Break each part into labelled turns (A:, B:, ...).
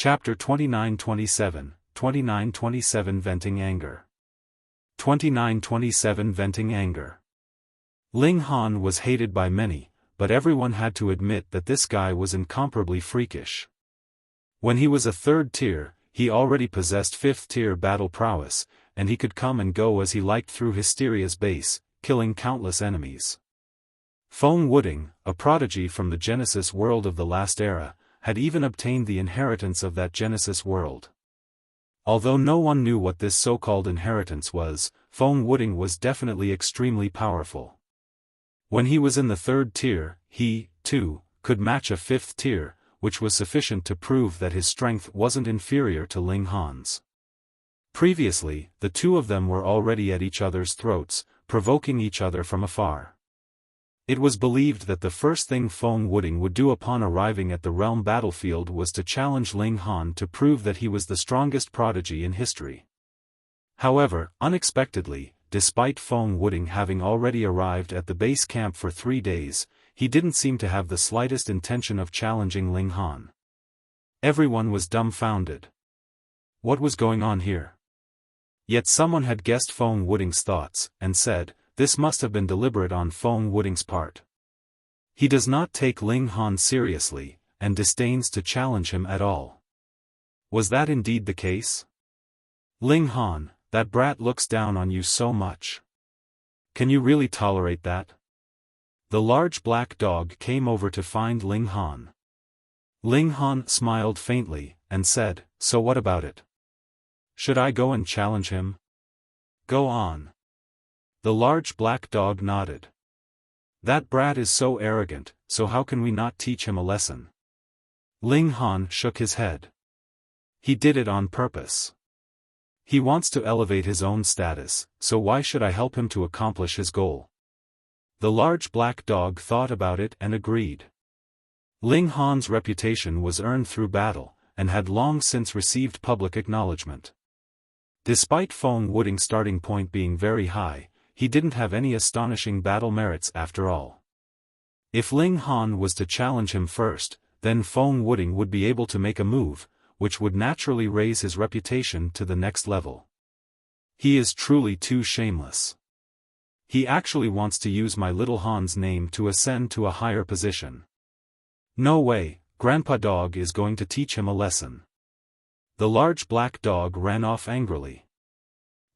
A: Chapter 2927, 2927 Venting Anger. 2927 Venting Anger. Ling Han was hated by many, but everyone had to admit that this guy was incomparably freakish. When he was a 3rd tier, he already possessed 5th tier battle prowess, and he could come and go as he liked through Hysteria's base, killing countless enemies. Feng Wuding, a prodigy from the Genesis world of the last era, had even obtained the inheritance of that Genesis world. Although no one knew what this so-called inheritance was, Feng Wuding was definitely extremely powerful. When he was in the 3rd tier, he, too, could match a 5th tier, which was sufficient to prove that his strength wasn't inferior to Ling Han's. Previously, the two of them were already at each other's throats, provoking each other from afar. It was believed that the first thing Feng Wuding would do upon arriving at the realm battlefield was to challenge Ling Han to prove that he was the strongest prodigy in history. However, unexpectedly, despite Feng Wuding having already arrived at the base camp for 3 days, he didn't seem to have the slightest intention of challenging Ling Han. Everyone was dumbfounded. What was going on here? Yet someone had guessed Feng Wuding's thoughts, and said, "This must have been deliberate on Feng Wuding's part. He does not take Ling Han seriously, and disdains to challenge him at all." Was that indeed the case? Ling Han, that brat looks down on you so much. Can you really tolerate that? The large black dog came over to find Ling Han. Ling Han smiled faintly, and said, "So what about it? Should I go and challenge him?" "Go on." The large black dog nodded. "That brat is so arrogant, so how can we not teach him a lesson?" Ling Han shook his head. "He did it on purpose. He wants to elevate his own status, so why should I help him to accomplish his goal?" The large black dog thought about it and agreed. Ling Han's reputation was earned through battle, and had long since received public acknowledgement. Despite Feng Wuding's starting point being very high, he didn't have any astonishing battle merits after all. If Ling Han was to challenge him first, then Feng Wuding would be able to make a move, which would naturally raise his reputation to the next level. He is truly too shameless. He actually wants to use my little Han's name to ascend to a higher position. No way, Grandpa Dog is going to teach him a lesson. The large black dog ran off angrily.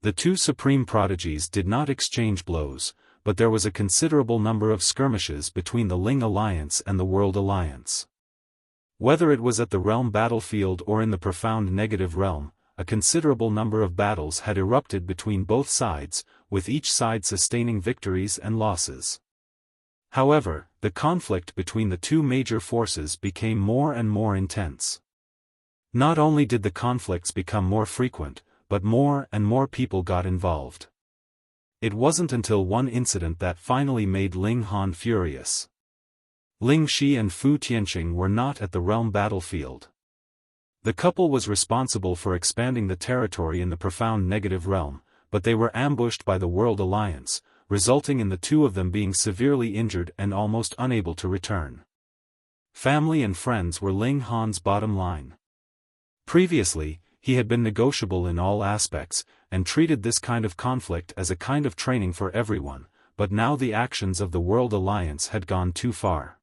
A: The two supreme prodigies did not exchange blows, but there was a considerable number of skirmishes between the Ling Alliance and the World Alliance. Whether it was at the realm battlefield or in the profound negative realm, a considerable number of battles had erupted between both sides, with each side sustaining victories and losses. However, the conflict between the two major forces became more and more intense. Not only did the conflicts become more frequent, but more and more people got involved. It wasn't until one incident that finally made Ling Han furious. Ling Shi and Fu Tianqing were not at the realm battlefield. The couple was responsible for expanding the territory in the profound negative realm, but they were ambushed by the World Alliance, resulting in the two of them being severely injured and almost unable to return. Family and friends were Ling Han's bottom line. Previously, he had been negotiable in all aspects, and treated this kind of conflict as a kind of training for everyone, but now the actions of the World Alliance had gone too far.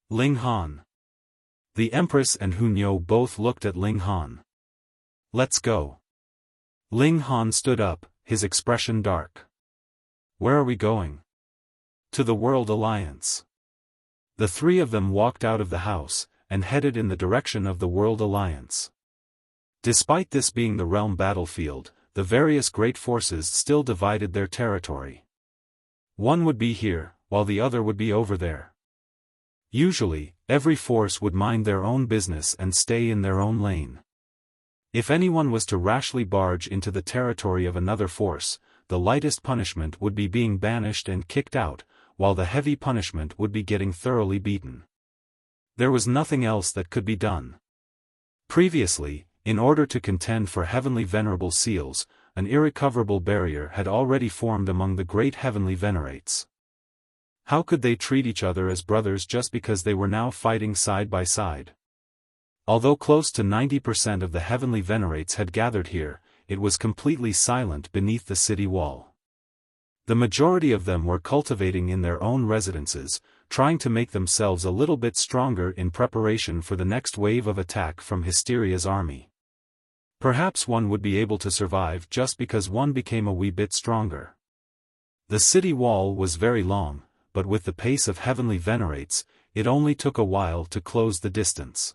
A: Ling Han. The Empress and Hunyo both looked at Ling Han. "Let's go." Ling Han stood up, his expression dark. "Where are we going?" "To the World Alliance." The three of them walked out of the house, and headed in the direction of the World Alliance. Despite this being the realm battlefield, the various great forces still divided their territory. One would be here, while the other would be over there. Usually, every force would mind their own business and stay in their own lane. If anyone was to rashly barge into the territory of another force, the lightest punishment would be being banished and kicked out, while the heavy punishment would be getting thoroughly beaten. There was nothing else that could be done. Previously, in order to contend for heavenly venerable seals, an irrecoverable barrier had already formed among the great heavenly venerates. How could they treat each other as brothers just because they were now fighting side by side? Although close to 90% of the heavenly venerates had gathered here, it was completely silent beneath the city wall. The majority of them were cultivating in their own residences, trying to make themselves a little bit stronger in preparation for the next wave of attack from Hysteria's army. Perhaps one would be able to survive just because one became a wee bit stronger. The city wall was very long, but with the pace of heavenly venerates, it only took a while to close the distance.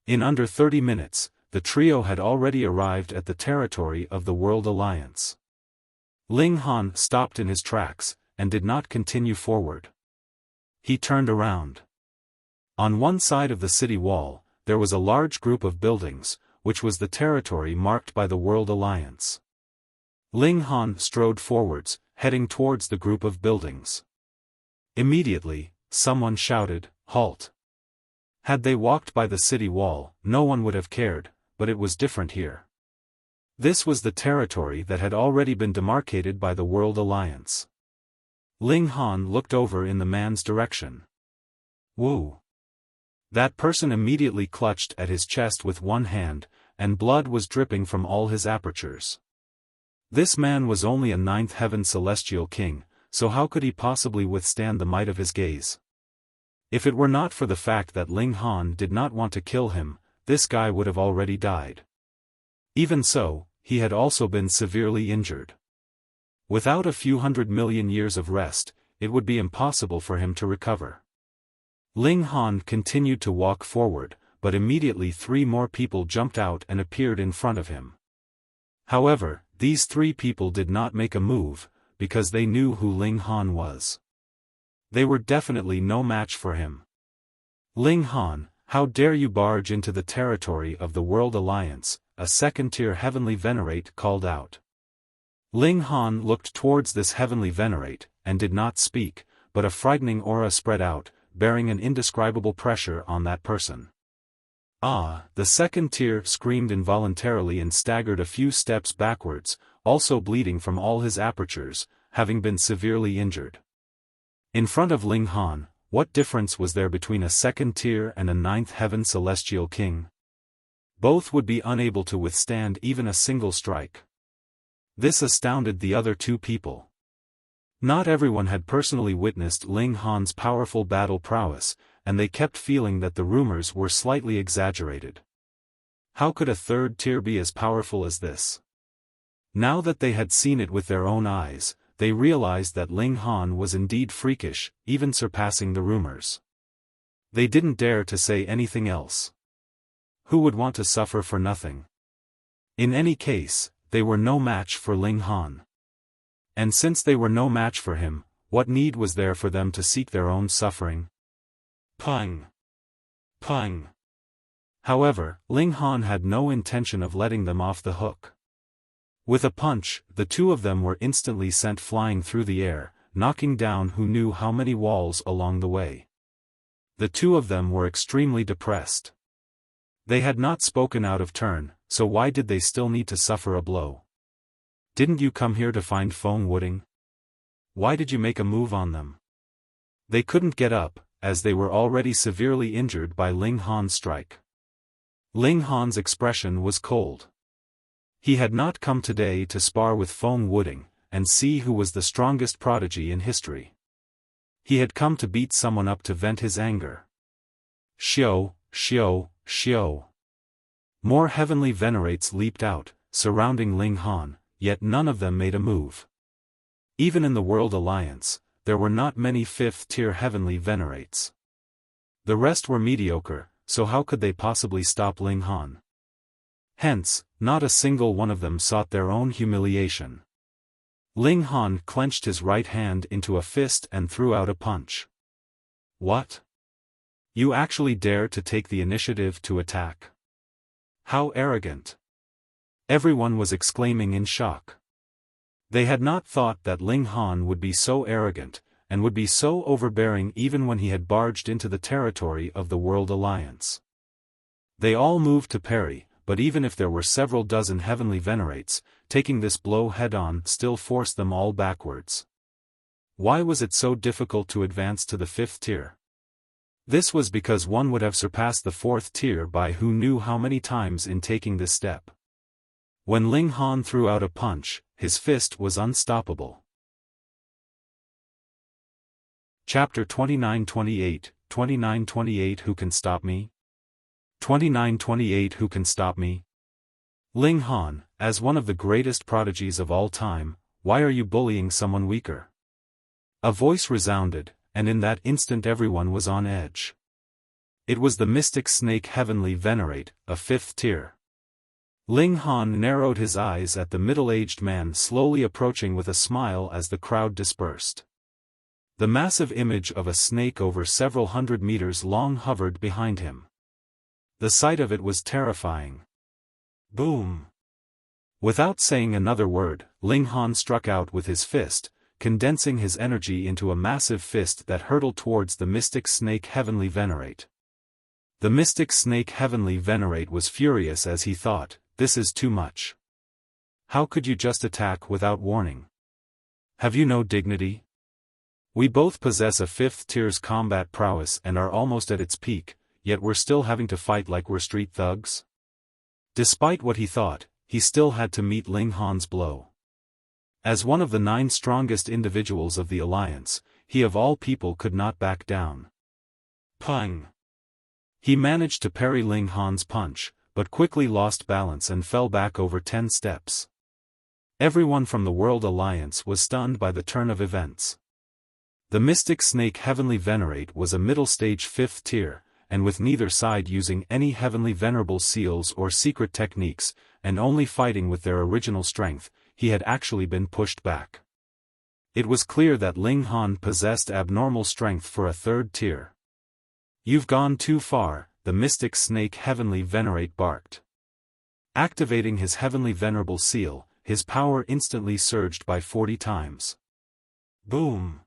A: In under 30 minutes, the trio had already arrived at the territory of the World Alliance. Ling Han stopped in his tracks, and did not continue forward. He turned around. On one side of the city wall, there was a large group of buildings, which was the territory marked by the World Alliance. Ling Han strode forwards, heading towards the group of buildings. Immediately, someone shouted, "Halt!" Had they walked by the city wall, no one would have cared, but it was different here. This was the territory that had already been demarcated by the World Alliance. Ling Han looked over in the man's direction. Wu! That person immediately clutched at his chest with one hand, and blood was dripping from all his apertures. This man was only a 9th heaven celestial king, so how could he possibly withstand the might of his gaze? If it were not for the fact that Ling Han did not want to kill him, this guy would have already died. Even so, he had also been severely injured. Without a few 100 million years of rest, it would be impossible for him to recover. Ling Han continued to walk forward, but immediately 3 more people jumped out and appeared in front of him. However, these 3 people did not make a move, because they knew who Ling Han was. They were definitely no match for him. Ling Han, how dare you barge into the territory of the World Alliance, a 2nd-tier heavenly venerate called out. Ling Han looked towards this heavenly venerate, and did not speak, but a frightening aura spread out, bearing an indescribable pressure on that person. Ah! The 2nd-tier screamed involuntarily and staggered a few steps backwards, also bleeding from all his apertures, having been severely injured. In front of Ling Han, what difference was there between a 2nd-tier and a 9th heaven celestial king? Both would be unable to withstand even a single strike. This astounded the other 2 people. Not everyone had personally witnessed Ling Han's powerful battle prowess, and they kept feeling that the rumors were slightly exaggerated. How could a 3rd tier be as powerful as this? Now that they had seen it with their own eyes, they realized that Ling Han was indeed freakish, even surpassing the rumors. They didn't dare to say anything else. Who would want to suffer for nothing? In any case, they were no match for Ling Han. And since they were no match for him, what need was there for them to seek their own suffering? Pang! Pang! However, Ling Han had no intention of letting them off the hook. With a punch, the 2 of them were instantly sent flying through the air, knocking down who knew how many walls along the way. The 2 of them were extremely depressed. They had not spoken out of turn, so why did they still need to suffer a blow? Didn't you come here to find Feng Wooding? Why did you make a move on them? They couldn't get up, as they were already severely injured by Ling Han's strike. Ling Han's expression was cold. He had not come today to spar with Feng Wooding, and see who was the strongest prodigy in history. He had come to beat someone up to vent his anger. Xiao, Xiao, Xiao. More heavenly venerates leaped out, surrounding Ling Han, yet none of them made a move. Even in the World Alliance, there were not many 5th-tier heavenly venerates. The rest were mediocre, so how could they possibly stop Ling Han? Hence, not a single one of them sought their own humiliation. Ling Han clenched his right hand into a fist and threw out a punch. What? You actually dare to take the initiative to attack? How arrogant! Everyone was exclaiming in shock. They had not thought that Ling Han would be so arrogant, and would be so overbearing even when he had barged into the territory of the World Alliance. They all moved to parry, but even if there were several dozen heavenly venerates, taking this blow head-on still forced them all backwards. Why was it so difficult to advance to the 5th tier? This was because one would have surpassed the fourth tier by who knew how many times in taking this step. When Ling Han threw out a punch, his fist was unstoppable. Chapter 29-28, 29-28 Who can stop me? 29-28 Who can stop me? Ling Han, as one of the greatest prodigies of all time, why are you bullying someone weaker? A voice resounded, and in that instant everyone was on edge. It was the mystic snake Heavenly Venerate, a fifth tier. Ling Han narrowed his eyes at the middle-aged man slowly approaching with a smile as the crowd dispersed. The massive image of a snake over several hundred meters long hovered behind him. The sight of it was terrifying. Boom! Without saying another word, Ling Han struck out with his fist, condensing his energy into a massive fist that hurtled towards the mystic snake Heavenly Venerate. The mystic snake Heavenly Venerate was furious as he thought, this is too much. How could you just attack without warning? Have you no dignity? We both possess a fifth tier's combat prowess and are almost at its peak, yet we're still having to fight like we're street thugs? Despite what he thought, he still had to meet Ling Han's blow. As one of the 9 strongest individuals of the alliance, he of all people could not back down. Pang! He managed to parry Ling Han's punch, but quickly lost balance and fell back over 10 steps. Everyone from the World Alliance was stunned by the turn of events. The mystic snake Heavenly Venerate was a middle-stage 5th tier, and with neither side using any heavenly venerable seals or secret techniques, and only fighting with their original strength, he had actually been pushed back. It was clear that Ling Han possessed abnormal strength for a 3rd tier. You've gone too far, the mystic snake Heavenly Venerate barked. Activating his heavenly venerable seal, his power instantly surged by 40 times. Boom!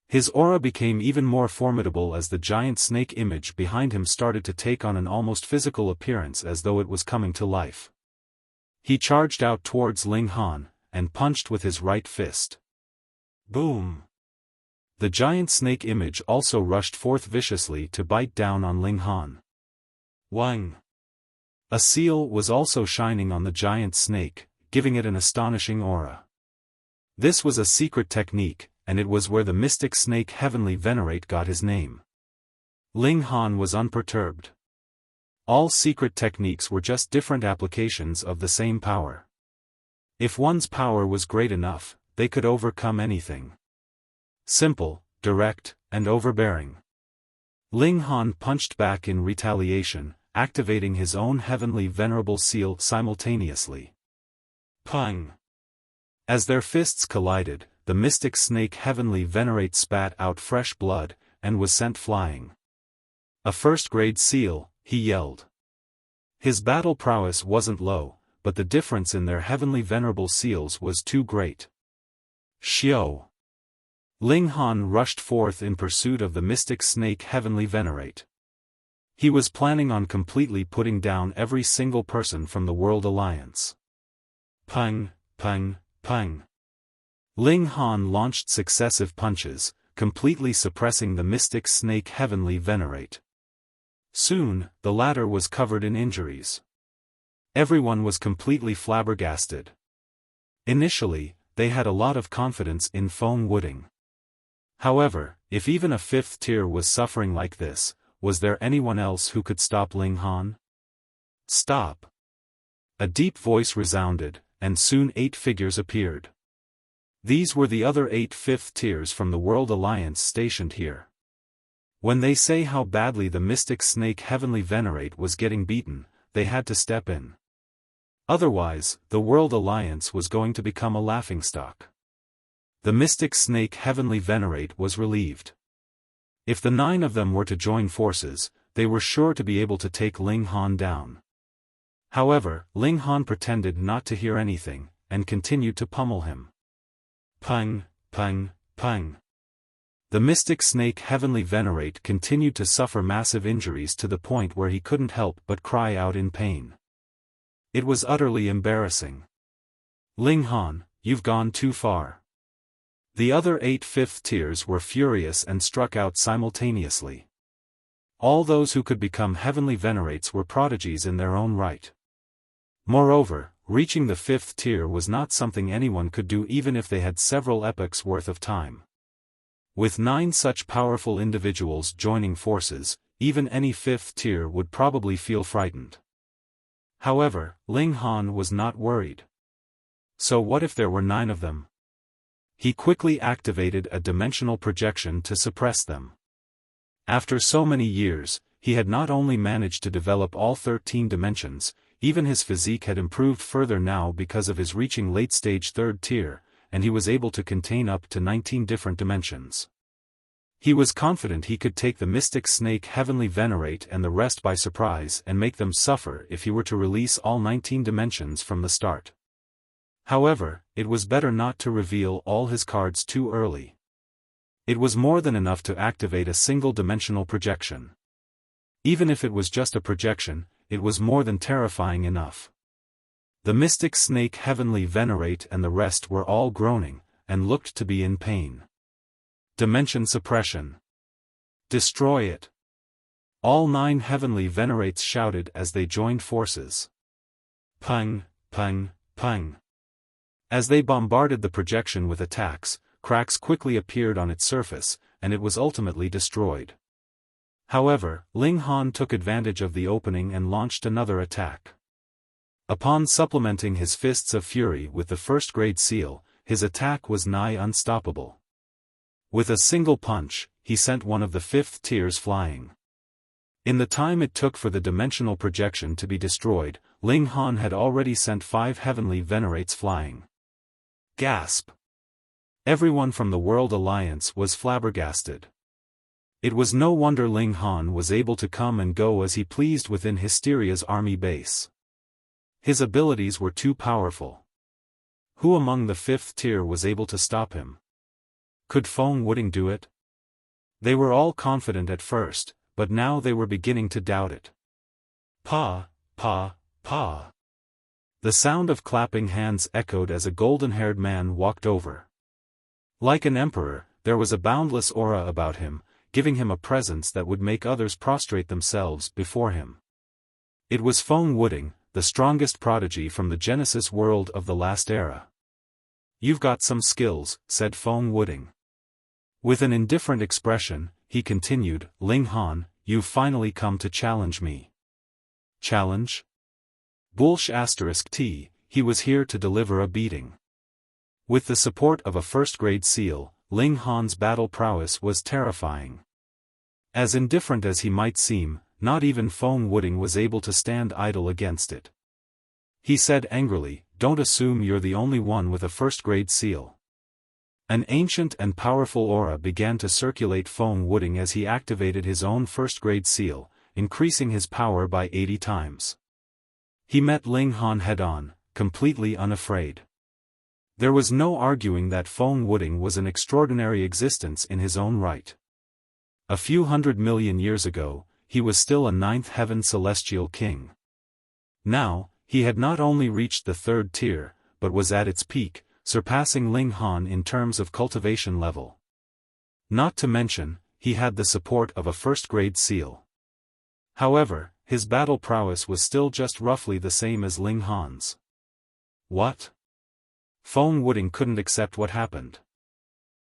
A: His aura became even more formidable as the giant snake image behind him started to take on an almost physical appearance as though it was coming to life. He charged out towards Ling Han, and punched with his right fist. Boom! The giant snake image also rushed forth viciously to bite down on Ling Han. Wang! A seal was also shining on the giant snake, giving it an astonishing aura. This was a secret technique, and it was where the mystic snake Heavenly Venerate got his name. Ling Han was unperturbed. All secret techniques were just different applications of the same power. If one's power was great enough, they could overcome anything. Simple, direct, and overbearing. Ling Han punched back in retaliation, activating his own heavenly venerable seal simultaneously. Pang! As their fists collided, the mystic snake Heavenly Venerate spat out fresh blood, and was sent flying. A first-grade seal, he yelled. His battle prowess wasn't low, but the difference in their heavenly venerable seals was too great. Xiao! Ling Han rushed forth in pursuit of the mystic snake Heavenly Venerate. He was planning on completely putting down every single person from the World Alliance. Pang, pang, pang. Ling Han launched successive punches, completely suppressing the mystic snake Heavenly Venerate. Soon, the latter was covered in injuries. Everyone was completely flabbergasted. Initially, they had a lot of confidence in Feng Wuding. However, if even a 5th tier was suffering like this, was there anyone else who could stop Ling Han? Stop! A deep voice resounded, and soon 8 figures appeared. These were the other 8 5th tiers from the World Alliance stationed here. When they say how badly the mystic snake Heavenly Venerate was getting beaten, they had to step in. Otherwise, the World Alliance was going to become a laughingstock. The mystic snake Heavenly Venerate was relieved. If the 9 of them were to join forces, they were sure to be able to take Ling Han down. However, Ling Han pretended not to hear anything, and continued to pummel him. Pang, pang, pang. The mystic snake Heavenly Venerate continued to suffer massive injuries to the point where he couldn't help but cry out in pain. It was utterly embarrassing. Ling Han, you've gone too far. The other 8 5th tiers were furious and struck out simultaneously. All those who could become heavenly venerates were prodigies in their own right. Moreover, reaching the 5th tier was not something anyone could do even if they had several epochs worth of time. With 9 such powerful individuals joining forces, even any 5th tier would probably feel frightened. However, Ling Han was not worried. So what if there were 9 of them? He quickly activated a dimensional projection to suppress them. After so many years, he had not only managed to develop all 13 dimensions, even his physique had improved further now because of his reaching late-stage 3rd tier, and he was able to contain up to 19 different dimensions. He was confident he could take the Mystic Snake Heavenly Venerate and the rest by surprise and make them suffer if he were to release all 19 dimensions from the start. However, it was better not to reveal all his cards too early. It was more than enough to activate a single-dimensional projection. Even if it was just a projection, it was more than terrifying enough. The Mystic Snake Heavenly Venerate and the rest were all groaning, and looked to be in pain. Dimension suppression. Destroy it. All 9 Heavenly Venerates shouted as they joined forces. Pung, pung, pung. As they bombarded the projection with attacks, cracks quickly appeared on its surface, and it was ultimately destroyed. However, Ling Han took advantage of the opening and launched another attack. Upon supplementing his Fists of Fury with the 1st grade seal, his attack was nigh unstoppable. With a single punch, he sent one of the 5th tiers flying. In the time it took for the dimensional projection to be destroyed, Ling Han had already sent 5 Heavenly Venerates flying. Gasp! Everyone from the World Alliance was flabbergasted. It was no wonder Ling Han was able to come and go as he pleased within Hysteria's army base. His abilities were too powerful. Who among the 5th tier was able to stop him? Could Feng Wuding do it? They were all confident at first, but now they were beginning to doubt it. Pa, pa, pa. The sound of clapping hands echoed as a golden-haired man walked over. Like an emperor, there was a boundless aura about him, giving him a presence that would make others prostrate themselves before him. It was Feng Wuding, the strongest prodigy from the Genesis world of the last era. You've got some skills, said Feng Wuding. With an indifferent expression, he continued, Ling Han, you've finally come to challenge me. Challenge? Bullsh *T, he was here to deliver a beating. With the support of a 1st grade seal, Ling Han's battle prowess was terrifying. As indifferent as he might seem, not even Feng Wuding was able to stand idle against it. He said angrily, don't assume you're the only one with a 1st grade seal. An ancient and powerful aura began to circulate Feng Wuding as he activated his own 1st grade seal, increasing his power by 80 times. He met Ling Han head-on, completely unafraid. There was no arguing that Feng Wuding was an extraordinary existence in his own right. A few 100 million years ago, he was still a 9th heaven celestial king. Now, he had not only reached the 3rd tier, but was at its peak, surpassing Ling Han in terms of cultivation level. Not to mention, he had the support of a 1st grade seal. However, his battle prowess was still just roughly the same as Ling Han's. What? Feng Wuding couldn't accept what happened.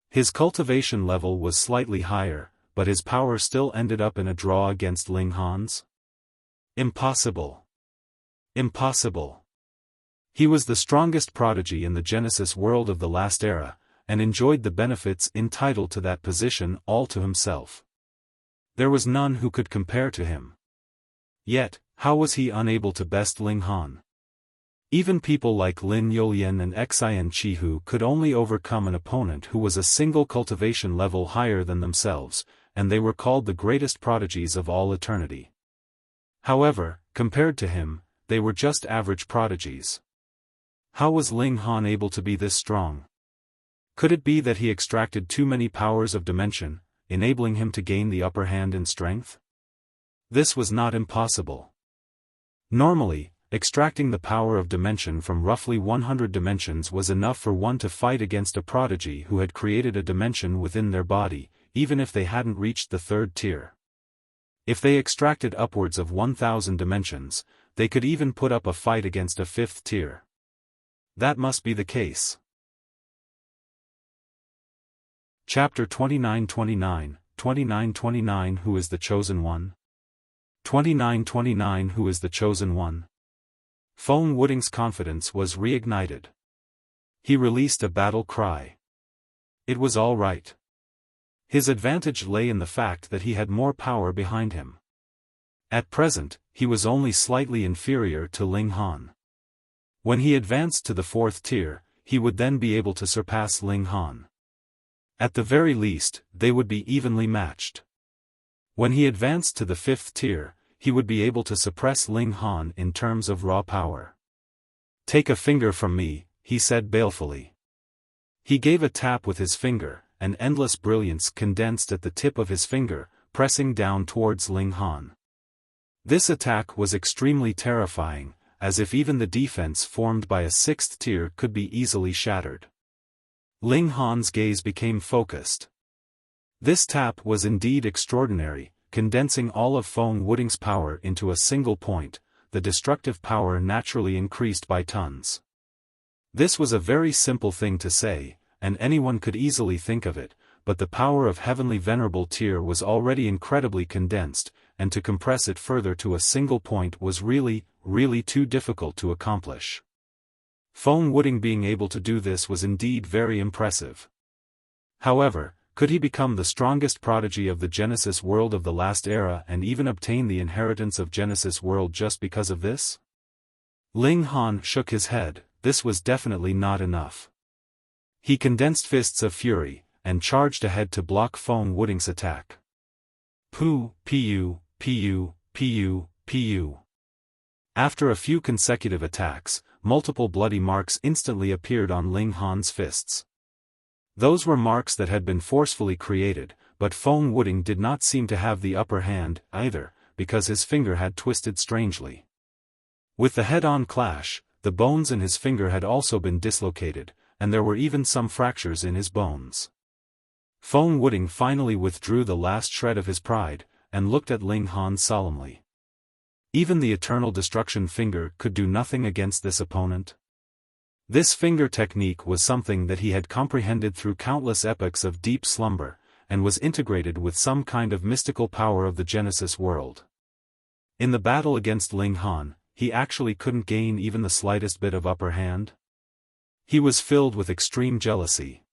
A: His cultivation level was slightly higher, but his power still ended up in a draw against Ling Han's? Impossible. Impossible. He was the strongest prodigy in the Genesis world of the last era, and enjoyed the benefits entitled to that position all to himself. There was none who could compare to him. Yet, how was he unable to best Ling Han? Even people like Lin Yolian and Xian Chihu could only overcome an opponent who was a single cultivation level higher than themselves, and they were called the greatest prodigies of all eternity. However, compared to him, they were just average prodigies. How was Ling Han able to be this strong? Could it be that he extracted too many powers of dimension, enabling him to gain the upper hand in strength? This was not impossible. Normally, extracting the power of dimension from roughly 100 dimensions was enough for one to fight against a prodigy who had created a dimension within their body, even if they hadn't reached the 3rd tier. If they extracted upwards of 1,000 dimensions, they could even put up a fight against a 5th tier. That must be the case. Chapter 2929, 2929 Who is the Chosen One? 2929 Who is the Chosen One? Feng Wuding's confidence was reignited. He released a battle cry. It was all right. His advantage lay in the fact that he had more power behind him. At present, he was only slightly inferior to Ling Han. When he advanced to the 4th tier, he would then be able to surpass Ling Han. At the very least, they would be evenly matched. When he advanced to the 5th tier, he would be able to suppress Ling Han in terms of raw power. "Take a finger from me," he said balefully. He gave a tap with his finger, and endless brilliance condensed at the tip of his finger, pressing down towards Ling Han. This attack was extremely terrifying, as if even the defense formed by a 6th tier could be easily shattered. Ling Han's gaze became focused. This tap was indeed extraordinary, condensing all of Feng Wuding's power into a single point. The destructive power naturally increased by tons. This was a very simple thing to say, and anyone could easily think of it, but the power of Heavenly Venerable Tier was already incredibly condensed, and to compress it further to a single point was really too difficult to accomplish. Feng Wuding being able to do this was indeed very impressive. However, could he become the strongest prodigy of the Genesis world of the last era and even obtain the inheritance of Genesis world just because of this? Ling Han shook his head. This was definitely not enough. He condensed fists of fury, and charged ahead to block Feng Wuding's attack. Pu. After a few consecutive attacks, multiple bloody marks instantly appeared on Ling Han's fists. Those were marks that had been forcefully created, but Feng Wuding did not seem to have the upper hand, either, because his finger had twisted strangely. With the head-on clash, the bones in his finger had also been dislocated, and there were even some fractures in his bones. Feng Wuding finally withdrew the last shred of his pride, and looked at Ling Han solemnly. Even the Eternal Destruction finger could do nothing against this opponent. This finger technique was something that he had comprehended through countless epochs of deep slumber, and was integrated with some kind of mystical power of the Genesis world. In the battle against Ling Han, he actually couldn't gain even the slightest bit of upper hand. He was filled with extreme jealousy.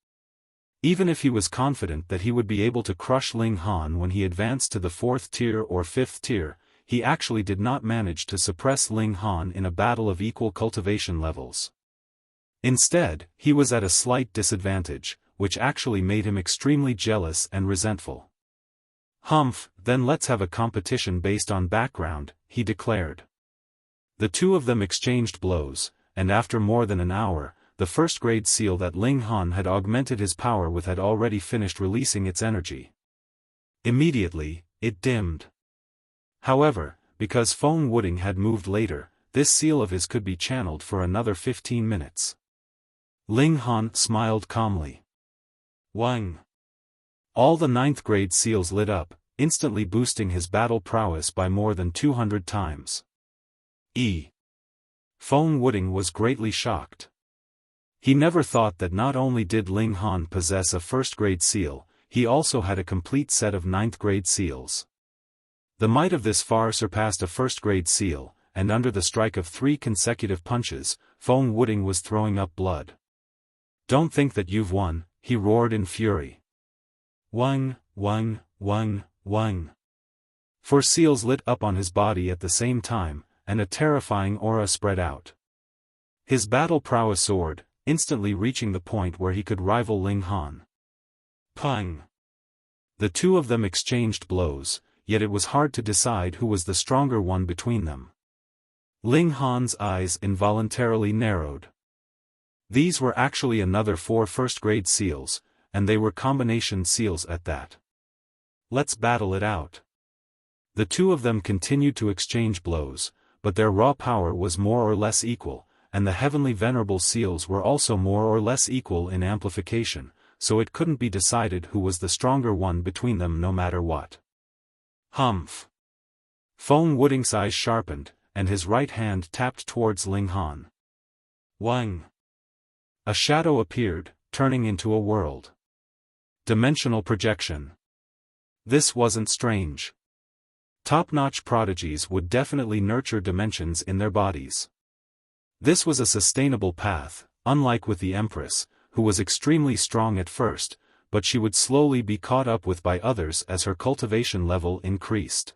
A: Even if he was confident that he would be able to crush Ling Han when he advanced to the 4th tier or 5th tier, he actually did not manage to suppress Ling Han in a battle of equal cultivation levels. Instead, he was at a slight disadvantage, which actually made him extremely jealous and resentful. "Humph, then let's have a competition based on background," he declared. The two of them exchanged blows, and after more than an hour, the first-grade seal that Ling Han had augmented his power with had already finished releasing its energy. Immediately, it dimmed. However, because Feng Wuding had moved later, this seal of his could be channeled for another 15 minutes. Ling Han smiled calmly. Wang! All the 9th-grade seals lit up, instantly boosting his battle prowess by more than 200 times. Feng Wuding was greatly shocked. He never thought that not only did Ling Han possess a first-grade seal, he also had a complete set of 9th-grade seals. The might of this far surpassed a first-grade seal, and under the strike of 3 consecutive punches, Feng Wuding was throwing up blood. "Don't think that you've won," he roared in fury. Wang, wang, wang, wang. 4 seals lit up on his body at the same time, and a terrifying aura spread out. His battle prowess soared, instantly reaching the point where he could rival Ling Han. Pang! The two of them exchanged blows, yet it was hard to decide who was the stronger one between them. Ling Han's eyes involuntarily narrowed. These were actually another 4 first-grade seals, and they were combination seals at that. "Let's battle it out." The two of them continued to exchange blows, but their raw power was more or less equal, and the heavenly venerable seals were also more or less equal in amplification, so it couldn't be decided who was the stronger one between them no matter what. Humph! Feng Wuding's eyes sharpened, and his right hand tapped towards Ling Han. Wang! A shadow appeared, turning into a world. Dimensional projection. This wasn't strange. Top-notch prodigies would definitely nurture dimensions in their bodies. This was a sustainable path, unlike with the Empress, who was extremely strong at first, but she would slowly be caught up with by others as her cultivation level increased.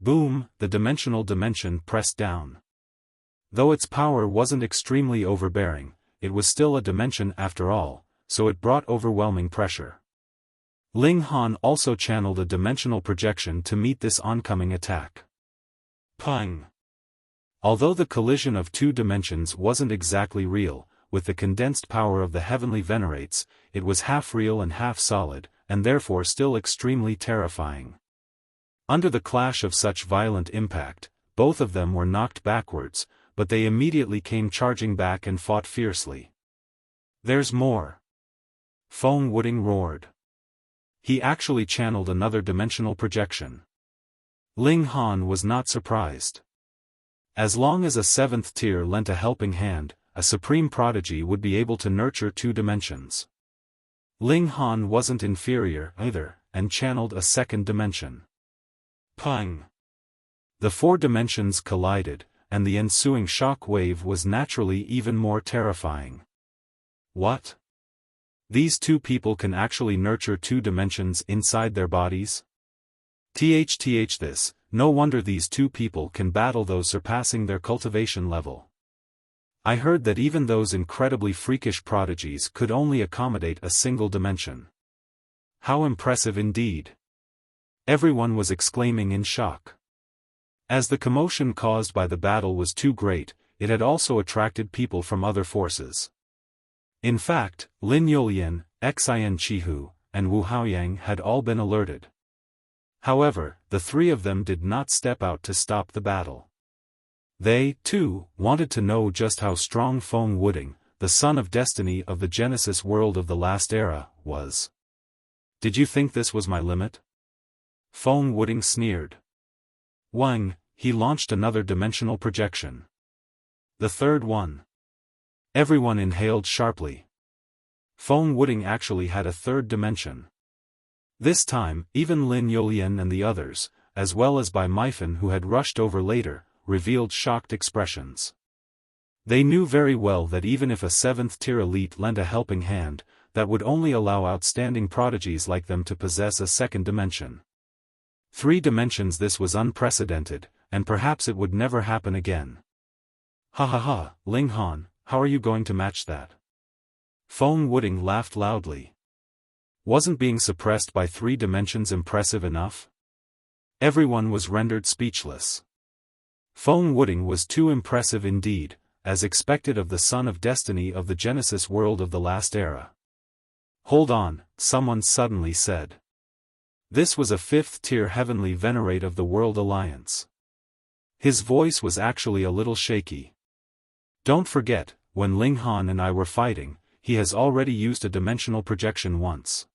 A: Boom, the dimensional dimension pressed down. Though its power wasn't extremely overbearing, it was still a dimension after all, so it brought overwhelming pressure. Ling Han also channeled a dimensional projection to meet this oncoming attack. Pang! Although the collision of two dimensions wasn't exactly real, with the condensed power of the heavenly venerates, it was half real and half solid, and therefore still extremely terrifying. Under the clash of such violent impact, both of them were knocked backwards, but they immediately came charging back and fought fiercely. There's more! Feng Wuding roared. He actually channeled another dimensional projection. Ling Han was not surprised. As long as a 7th tier lent a helping hand, a supreme prodigy would be able to nurture two dimensions. Ling Han wasn't inferior either, and channeled a second dimension. Pang! The four dimensions collided, and the ensuing shock wave was naturally even more terrifying. What? These two people can actually nurture two dimensions inside their bodies? This, no wonder these two people can battle those surpassing their cultivation level. I heard that even those incredibly freakish prodigies could only accommodate a single dimension. How impressive indeed! Everyone was exclaiming in shock. As the commotion caused by the battle was too great, it had also attracted people from other forces. In fact, Lin Yulian, Xian Chihu, and Wu Haoyang had all been alerted. However, the three of them did not step out to stop the battle. They, too, wanted to know just how strong Feng Wuding, the son of destiny of the Genesis world of the last era, was. Did you think this was my limit? Feng Wuding sneered. Wang, he launched another dimensional projection. The third one. Everyone inhaled sharply. Feng Wuding actually had a third dimension. This time, even Lin Yulian and the others, as well as Bai Meifan who had rushed over later, revealed shocked expressions. They knew very well that even if a 7th tier elite lent a helping hand, that would only allow outstanding prodigies like them to possess a second dimension. 3 dimensions. This was unprecedented, and perhaps it would never happen again. Ha ha ha, Ling Han, how are you going to match that? Feng Wuding laughed loudly. Wasn't being suppressed by 3 dimensions impressive enough? Everyone was rendered speechless. Feng Wuding was too impressive indeed, as expected of the son of destiny of the Genesis world of the last era. Hold on, someone suddenly said. This was a 5th tier heavenly venerate of the World Alliance. His voice was actually a little shaky. Don't forget, when Ling Han and I were fighting, he has already used a dimensional projection once.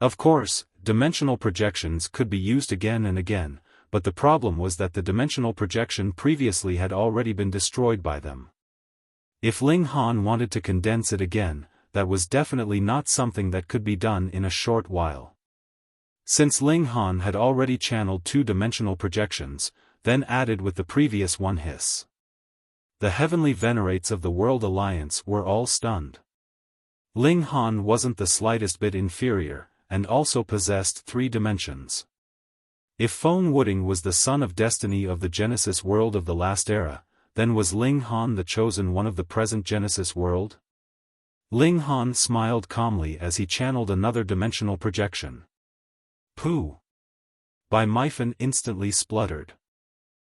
A: Of course, dimensional projections could be used again and again, but the problem was that the dimensional projection previously had already been destroyed by them. If Ling Han wanted to condense it again, that was definitely not something that could be done in a short while. Since Ling Han had already channeled 2 dimensional projections, then added with the previous one hiss. The heavenly venerates of the World Alliance were all stunned. Ling Han wasn't the slightest bit inferior, and also possessed 3 dimensions. If Feng Wuding was the son of destiny of the Genesis world of the last era, then was Ling Han the chosen one of the present Genesis world? Ling Han smiled calmly as he channeled another dimensional projection. Pooh! Bai Meifan instantly spluttered.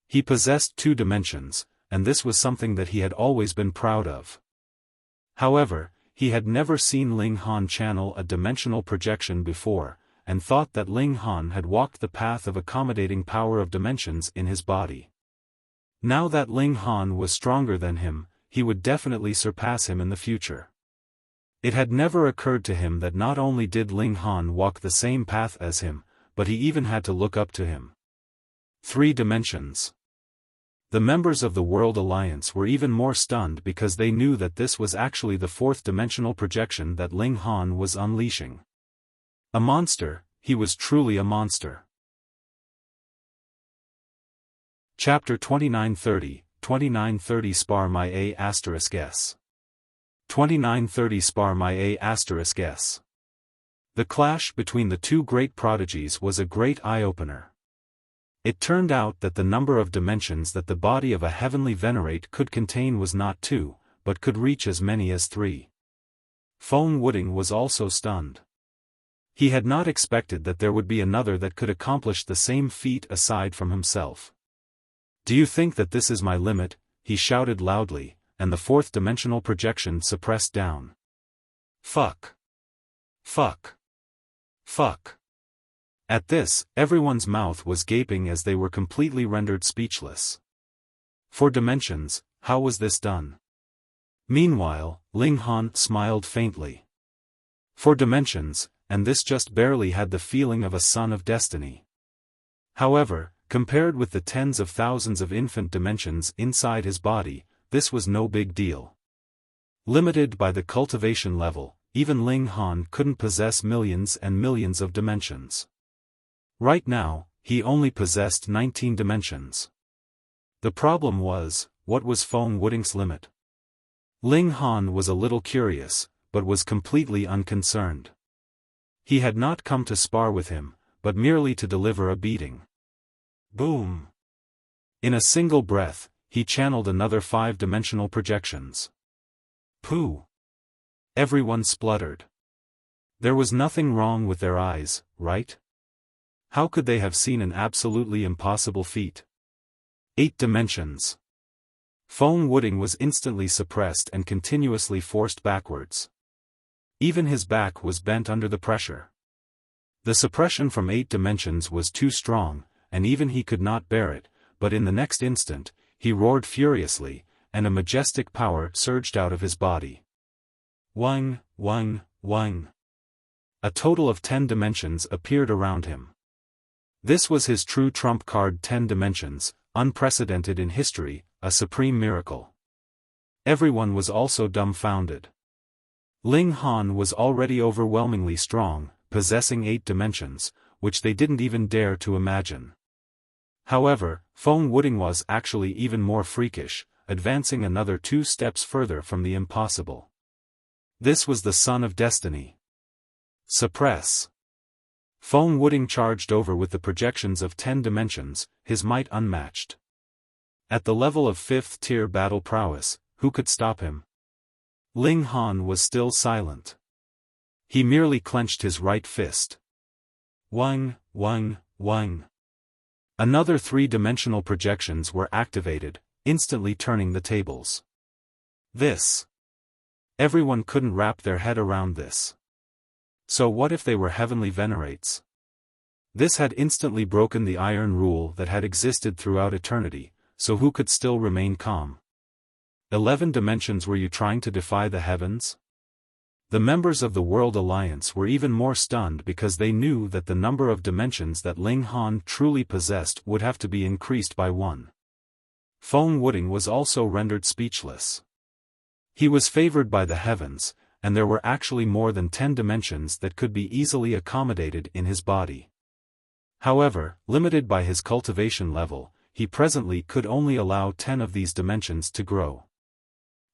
A: He possessed 2 dimensions, and this was something that he had always been proud of. However, he had never seen Ling Han channel a dimensional projection before, and thought that Ling Han had walked the path of accommodating power of dimensions in his body. Now that Ling Han was stronger than him, he would definitely surpass him in the future. It had never occurred to him that not only did Ling Han walk the same path as him, but he even had to look up to him. 3 dimensions. The members of the World Alliance were even more stunned because they knew that this was actually the 4th dimensional projection that Ling Han was unleashing. A monster, he was truly a monster. Chapter 2930, 2930 Spar my A asterisk S. 2930 Spar my A asterisk S. The clash between the two great prodigies was a great eye-opener. It turned out that the number of dimensions that the body of a heavenly venerate could contain was not 2, but could reach as many as 3. Feng Wuding was also stunned. He had not expected that there would be another that could accomplish the same feat aside from himself. "Do you think that this is my limit?" he shouted loudly, and the 4th dimensional projection suppressed down. Fuck. Fuck. Fuck. At this, everyone's mouth was gaping as they were completely rendered speechless. 4 dimensions, how was this done? Meanwhile, Ling Han smiled faintly. 4 dimensions, and this just barely had the feeling of a son of destiny. However, compared with the tens of thousands of infant dimensions inside his body, this was no big deal. Limited by the cultivation level, even Ling Han couldn't possess millions and millions of dimensions. Right now, he only possessed 19 dimensions. The problem was, what was Feng Wuding's limit? Ling Han was a little curious, but was completely unconcerned. He had not come to spar with him, but merely to deliver a beating. Boom! In a single breath, he channeled another 5-dimensional projections. Pooh! Everyone spluttered. There was nothing wrong with their eyes, right? How could they have seen an absolutely impossible feat? 8 dimensions. Feng Wuding was instantly suppressed and continuously forced backwards. Even his back was bent under the pressure. The suppression from 8 dimensions was too strong, and even he could not bear it, but in the next instant, he roared furiously, and a majestic power surged out of his body. Wang, wang, wang. A total of 10 dimensions appeared around him. This was his true trump card. 10 dimensions, unprecedented in history, a supreme miracle. Everyone was also dumbfounded. Ling Han was already overwhelmingly strong, possessing 8 dimensions, which they didn't even dare to imagine. However, Feng Wuding was actually even more freakish, advancing another 2 steps further from the impossible. This was the son of destiny. Suppress. Feng Wuding charged over with the projections of 10 dimensions, his might unmatched. At the level of 5th-tier battle prowess, who could stop him? Ling Han was still silent. He merely clenched his right fist. Wang, wang, wang. Another 3-dimensional projections were activated, instantly turning the tables. This. Everyone couldn't wrap their head around this. So what if they were heavenly venerates? This had instantly broken the iron rule that had existed throughout eternity, so who could still remain calm? 11 dimensions. Were you trying to defy the heavens? The members of the World Alliance were even more stunned because they knew that the number of dimensions that Ling Han truly possessed would have to be increased by 1. Feng Wuding was also rendered speechless. He was favored by the heavens, and there were actually more than 10 dimensions that could be easily accommodated in his body. However, limited by his cultivation level, he presently could only allow 10 of these dimensions to grow.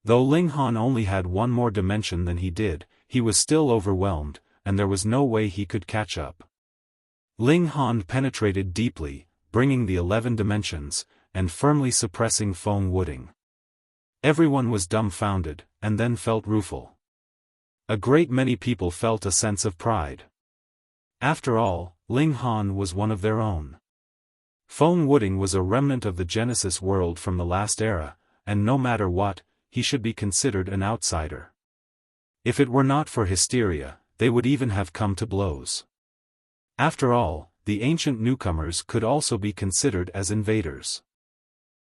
A: Though Ling Han only had 1 more dimension than he did, he was still overwhelmed, and there was no way he could catch up. Ling Han penetrated deeply, bringing the 11 dimensions, and firmly suppressing Feng Wuding. Everyone was dumbfounded, and then felt rueful. A great many people felt a sense of pride. After all, Ling Han was one of their own. Feng Wuding was a remnant of the Genesis world from the last era, and no matter what, he should be considered an outsider. If it were not for hysteria, they would even have come to blows. After all, the ancient newcomers could also be considered as invaders.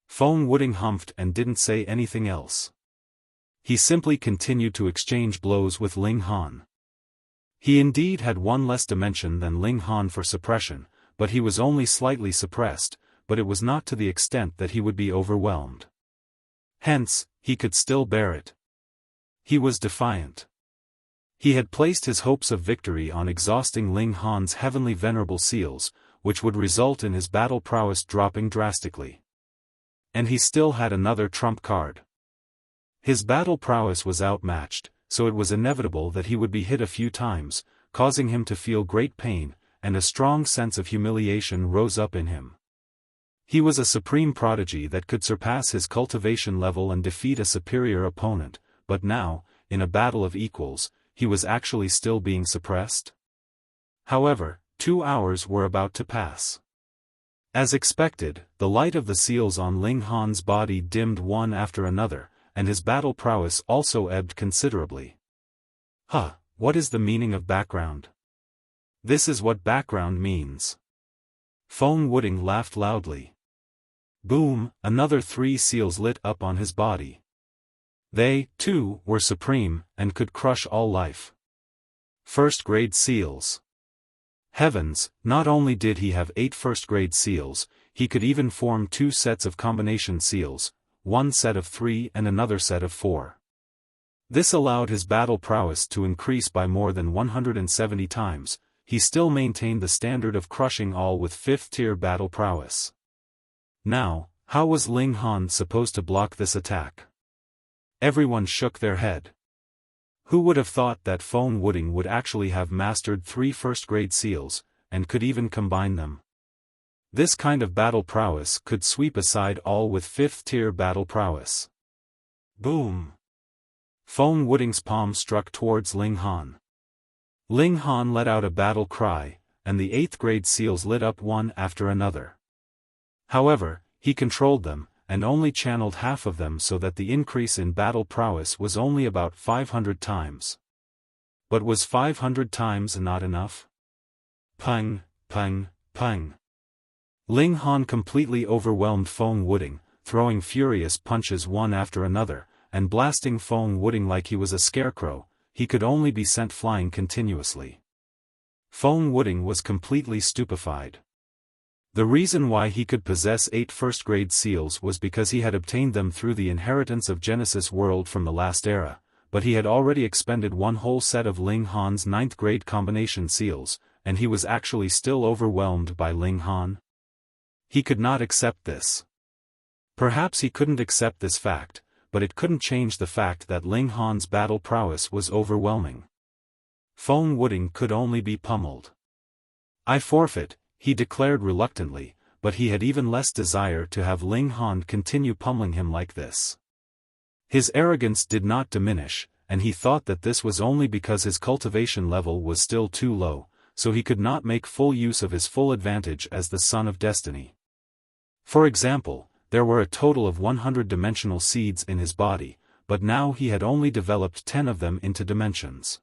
A: Feng Wuding humphed and didn't say anything else. He simply continued to exchange blows with Ling Han. He indeed had 1 less dimension than Ling Han for suppression, but he was only slightly suppressed, but it was not to the extent that he would be overwhelmed. Hence, he could still bear it. He was defiant. He had placed his hopes of victory on exhausting Ling Han's heavenly venerable seals, which would result in his battle prowess dropping drastically. And he still had another trump card. His battle prowess was outmatched, so it was inevitable that he would be hit a few times, causing him to feel great pain, and a strong sense of humiliation rose up in him. He was a supreme prodigy that could surpass his cultivation level and defeat a superior opponent, but now, in a battle of equals, he was actually still being suppressed? However, 2 hours were about to pass. As expected, the light of the seals on Ling Han's body dimmed one after another, and his battle prowess also ebbed considerably. What is the meaning of background? This is what background means. Feng Wuding laughed loudly. Boom, another 3 seals lit up on his body. They, too, were supreme, and could crush all life. First-grade seals. Heavens, not only did he have 8 first-grade seals, he could even form 2 sets of combination seals, 1 set of 3 and another set of 4. This allowed his battle prowess to increase by more than 170 times. He still maintained the standard of crushing all with 5th-tier battle prowess. Now, how was Ling Han supposed to block this attack? Everyone shook their head. Who would have thought that Feng Wuding would actually have mastered 3 first-grade seals, and could even combine them? This kind of battle prowess could sweep aside all with 5th-tier battle prowess. Boom! Feng Wuding's palm struck towards Ling Han. Ling Han let out a battle cry, and the 8th-grade seals lit up one after another. However, he controlled them, and only channeled half of them so that the increase in battle prowess was only about 500 times. But was 500 times not enough? Pang, pang, pang. Ling Han completely overwhelmed Feng Wuding, throwing furious punches one after another, and blasting Feng Wuding like he was a scarecrow. He could only be sent flying continuously. Feng Wuding was completely stupefied. The reason why he could possess 8 first-grade seals was because he had obtained them through the inheritance of Genesis World from the last era, but he had already expended 1 whole set of Ling Han's 9th-grade combination seals, and he was actually still overwhelmed by Ling Han. He could not accept this. Perhaps he couldn't accept this fact, but it couldn't change the fact that Ling Han's battle prowess was overwhelming. Feng Wuding could only be pummeled. I forfeit, he declared reluctantly, but he had even less desire to have Ling Han continue pummeling him like this. His arrogance did not diminish, and he thought that this was only because his cultivation level was still too low, so he could not make full use of his full advantage as the Son of Destiny. For example, there were a total of 100 dimensional seeds in his body, but now he had only developed 10 of them into dimensions.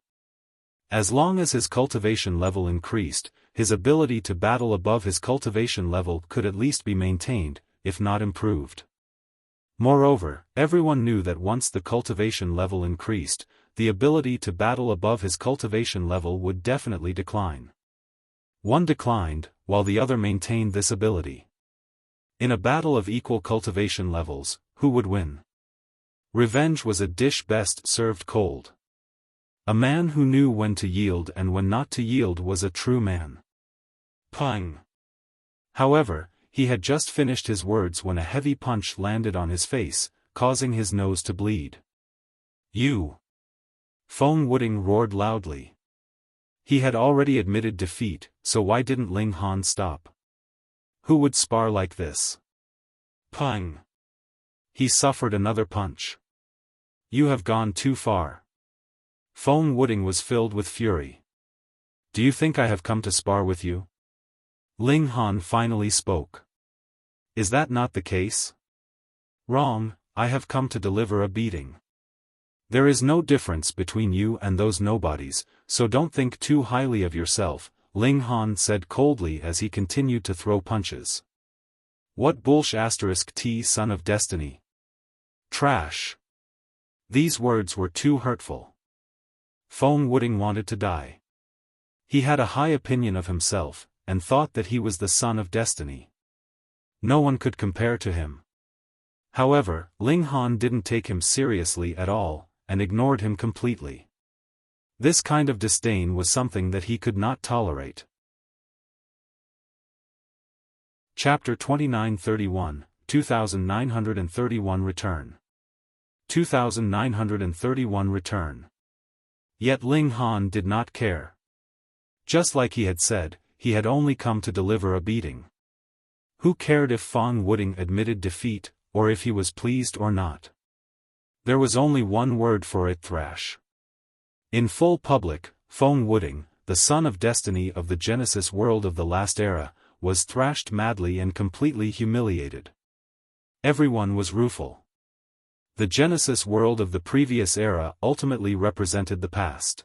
A: As long as his cultivation level increased, his ability to battle above his cultivation level could at least be maintained, if not improved. Moreover, everyone knew that once the cultivation level increased, the ability to battle above his cultivation level would definitely decline. One declined, while the other maintained this ability. In a battle of equal cultivation levels, who would win? Revenge was a dish best served cold. A man who knew when to yield and when not to yield was a true man. Pang! However, he had just finished his words when a heavy punch landed on his face, causing his nose to bleed. You! Feng Wuding roared loudly. He had already admitted defeat, so why didn't Ling Han stop? Who would spar like this? Pang! He suffered another punch. You have gone too far. Feng Wuding was filled with fury. Do you think I have come to spar with you? Ling Han finally spoke. Is that not the case? Wrong, I have come to deliver a beating. There is no difference between you and those nobodies, so don't think too highly of yourself, Ling Han said coldly as he continued to throw punches. What bullsh** T Son of Destiny? Trash. These words were too hurtful. Feng Wuding wanted to die. He had a high opinion of himself, and thought that he was the Son of Destiny. No one could compare to him. However, Ling Han didn't take him seriously at all, and ignored him completely. This kind of disdain was something that he could not tolerate. Chapter 2931, 2931 Return. 2931 Return. Yet Ling Han did not care. Just like he had said, he had only come to deliver a beating. Who cared if Fang Wuding admitted defeat, or if he was pleased or not? There was only one word for it: thrash. In full public, Fang Wuding, the son of destiny of the Genesis world of the last era, was thrashed madly and completely humiliated. Everyone was rueful. The Genesis world of the previous era ultimately represented the past.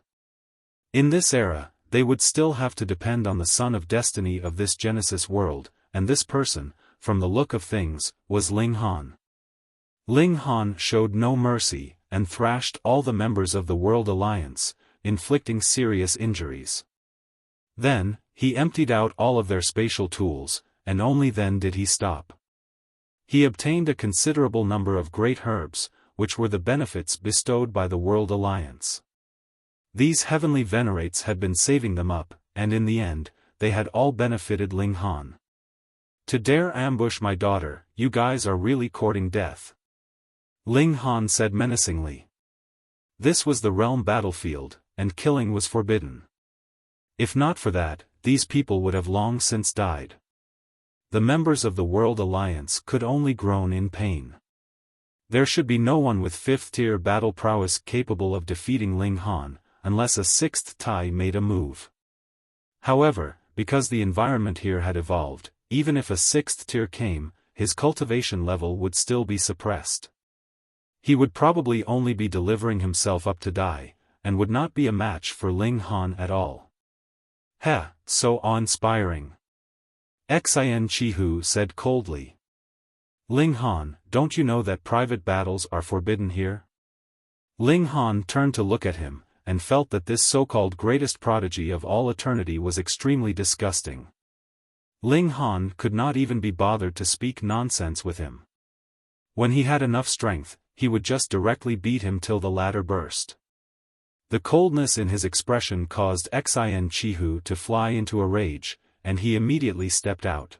A: In this era, they would still have to depend on the son of destiny of this Genesis world, and this person, from the look of things, was Ling Han. Ling Han showed no mercy, and thrashed all the members of the World Alliance, inflicting serious injuries. Then, he emptied out all of their spatial tools, and only then did he stop. He obtained a considerable number of great herbs, which were the benefits bestowed by the World Alliance. These heavenly venerates had been saving them up, and in the end, they had all benefited Ling Han. To dare ambush my daughter, you guys are really courting death. Ling Han said menacingly. This was the realm battlefield, and killing was forbidden. If not for that, these people would have long since died. The members of the World Alliance could only groan in pain. There should be no one with 5th-tier battle prowess capable of defeating Ling Han, unless a 6th Tai made a move. However, because the environment here had evolved, even if a 6th tier came, his cultivation level would still be suppressed. He would probably only be delivering himself up to die, and would not be a match for Ling Han at all. So awe-inspiring. Xian Chihu said coldly. Ling Han, don't you know that private battles are forbidden here? Ling Han turned to look at him, and felt that this so-called greatest prodigy of all eternity was extremely disgusting. Ling Han could not even be bothered to speak nonsense with him. When he had enough strength, he would just directly beat him till the latter burst. The coldness in his expression caused Xian Chihu to fly into a rage, and he immediately stepped out.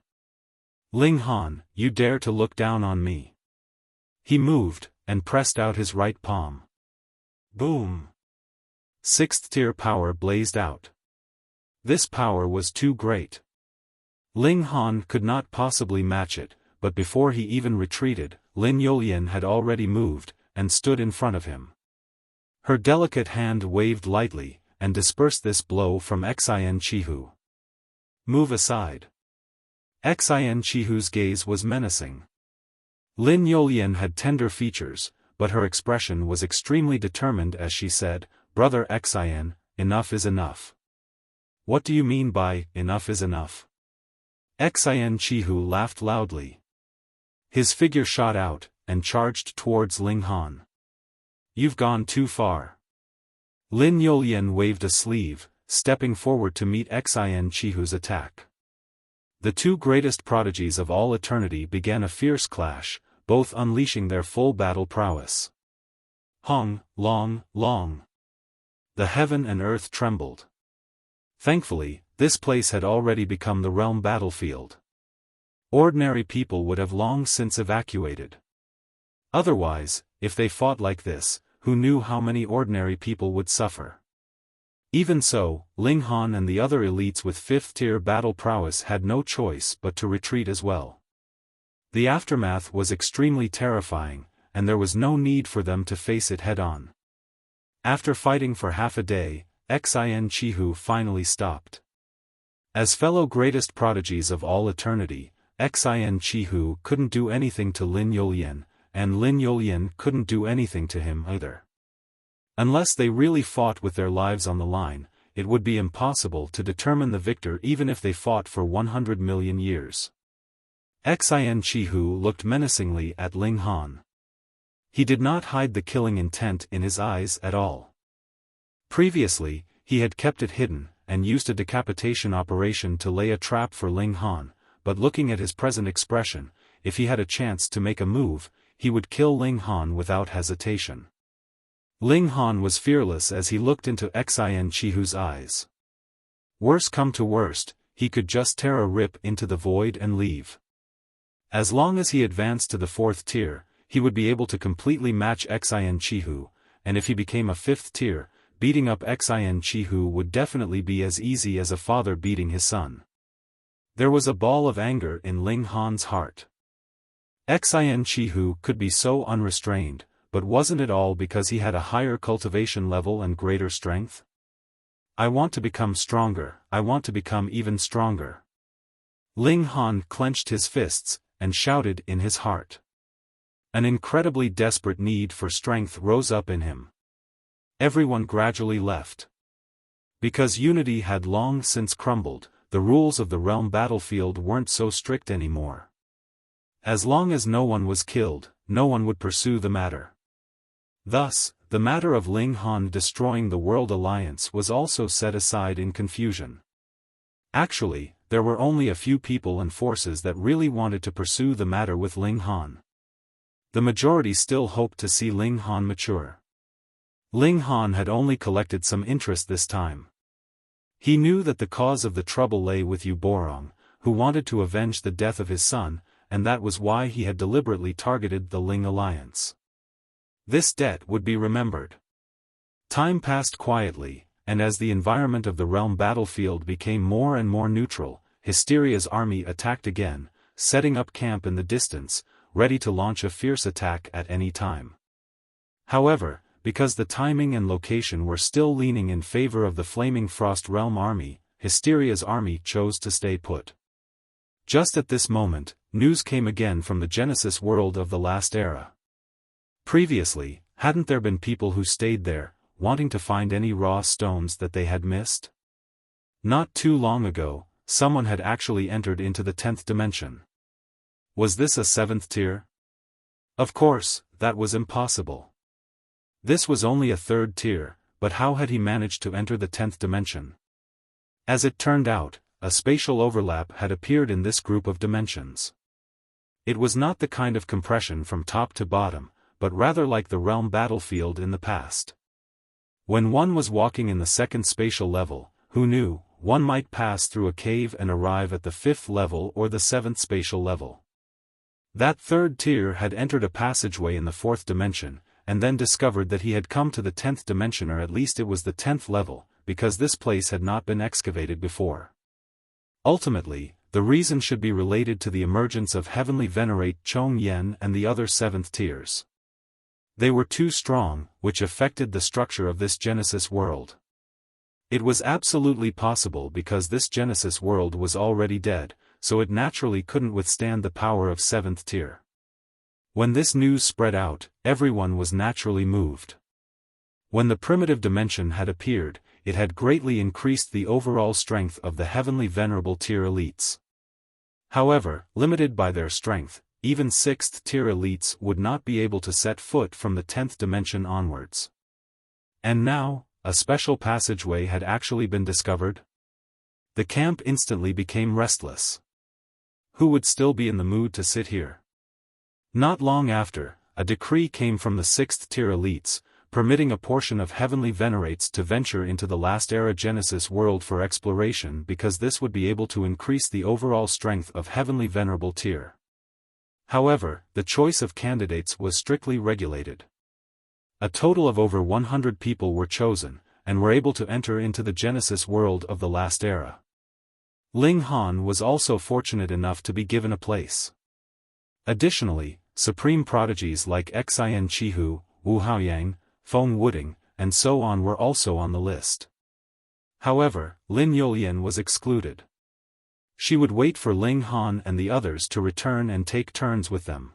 A: Ling Han, you dare to look down on me? He moved, and pressed out his right palm. Boom! 6th-tier power blazed out. This power was too great. Ling Han could not possibly match it, but before he even retreated, Lin Yolian had already moved, and stood in front of him. Her delicate hand waved lightly, and dispersed this blow from Xian Chihu. Move aside. Xian Chihu's gaze was menacing. Lin Yolian had tender features, but her expression was extremely determined as she said, Brother Xian, enough is enough. What do you mean by, enough is enough? Xian Chihu laughed loudly. His figure shot out, and charged towards Ling Han. You've gone too far. Lin Yolian waved a sleeve, stepping forward to meet Xian Chihu's attack. The two greatest prodigies of all eternity began a fierce clash, both unleashing their full battle prowess. Hong, long, long. The heaven and earth trembled. Thankfully, this place had already become the realm battlefield. Ordinary people would have long since evacuated. Otherwise, if they fought like this, who knew how many ordinary people would suffer? Even so, Ling Han and the other elites with 5th-tier battle prowess had no choice but to retreat as well. The aftermath was extremely terrifying, and there was no need for them to face it head-on. After fighting for half a day, Xian Chihu finally stopped. As fellow greatest prodigies of all eternity, Xian Chihu couldn't do anything to Lin Yolian, and Lin Yolian couldn't do anything to him either. Unless they really fought with their lives on the line, it would be impossible to determine the victor even if they fought for 100 million years. Xian Chihu looked menacingly at Ling Han. He did not hide the killing intent in his eyes at all. Previously, he had kept it hidden, and used a decapitation operation to lay a trap for Ling Han, but looking at his present expression, if he had a chance to make a move, he would kill Ling Han without hesitation. Ling Han was fearless as he looked into Xin Chihu's eyes. Worse come to worst, he could just tear a rip into the void and leave. As long as he advanced to the 4th tier, he would be able to completely match Xin Chihu, and if he became a 5th tier, beating up Xin Chihu would definitely be as easy as a father beating his son. There was a ball of anger in Ling Han's heart. Xin Chihu could be so unrestrained, but wasn't it all because he had a higher cultivation level and greater strength? I want to become stronger, I want to become even stronger. Ling Han clenched his fists, and shouted in his heart. An incredibly desperate need for strength rose up in him. Everyone gradually left. Because unity had long since crumbled, the rules of the realm battlefield weren't so strict anymore. As long as no one was killed, no one would pursue the matter. Thus, the matter of Ling Han destroying the World Alliance was also set aside in confusion. Actually, there were only a few people and forces that really wanted to pursue the matter with Ling Han. The majority still hoped to see Ling Han mature. Ling Han had only collected some interest this time. He knew that the cause of the trouble lay with Yu Borong, who wanted to avenge the death of his son, and that was why he had deliberately targeted the Ling Alliance. This debt would be remembered. Time passed quietly, and as the environment of the realm battlefield became more and more neutral, Hysteria's army attacked again, setting up camp in the distance, ready to launch a fierce attack at any time. However, because the timing and location were still leaning in favor of the Flaming Frost Realm army, Hysteria's army chose to stay put. Just at this moment, news came again from the Genesis world of the last era. Previously, hadn't there been people who stayed there, wanting to find any raw stones that they had missed? Not too long ago, someone had actually entered into the 10th dimension. Was this a 7th tier? Of course, that was impossible. This was only a 3rd tier, but how had he managed to enter the 10th dimension? As it turned out, a spatial overlap had appeared in this group of dimensions. It was not the kind of compression from top to bottom, but rather like the realm battlefield in the past. When one was walking in the 2nd spatial level, who knew, one might pass through a cave and arrive at the 5th level or the 7th spatial level. That 3rd tier had entered a passageway in the 4th dimension, and then discovered that he had come to the 10th dimension, or at least it was the 10th level, because this place had not been excavated before. Ultimately, the reason should be related to the emergence of Heavenly Venerate Chong Yen and the other 7th tiers. They were too strong, which affected the structure of this Genesis world. It was absolutely possible because this Genesis world was already dead, so it naturally couldn't withstand the power of 7th tier. When this news spread out, everyone was naturally moved. When the primitive dimension had appeared, it had greatly increased the overall strength of the Heavenly Venerable tier elites. However, limited by their strength, even 6th tier elites would not be able to set foot from the 10th dimension onwards. And now, a special passageway had actually been discovered? The camp instantly became restless. Who would still be in the mood to sit here? Not long after, a decree came from the 6th tier elites, permitting a portion of Heavenly Venerates to venture into the last era Genesis world for exploration, because this would be able to increase the overall strength of Heavenly Venerable tier. However, the choice of candidates was strictly regulated. A total of over 100 people were chosen, and were able to enter into the Genesis world of the last era. Ling Han was also fortunate enough to be given a place. Additionally, supreme prodigies like Xin Chihu, Wu Haoyang, Feng Wuding, and so on were also on the list. However, Lin Yolian was excluded. She would wait for Ling Han and the others to return and take turns with them.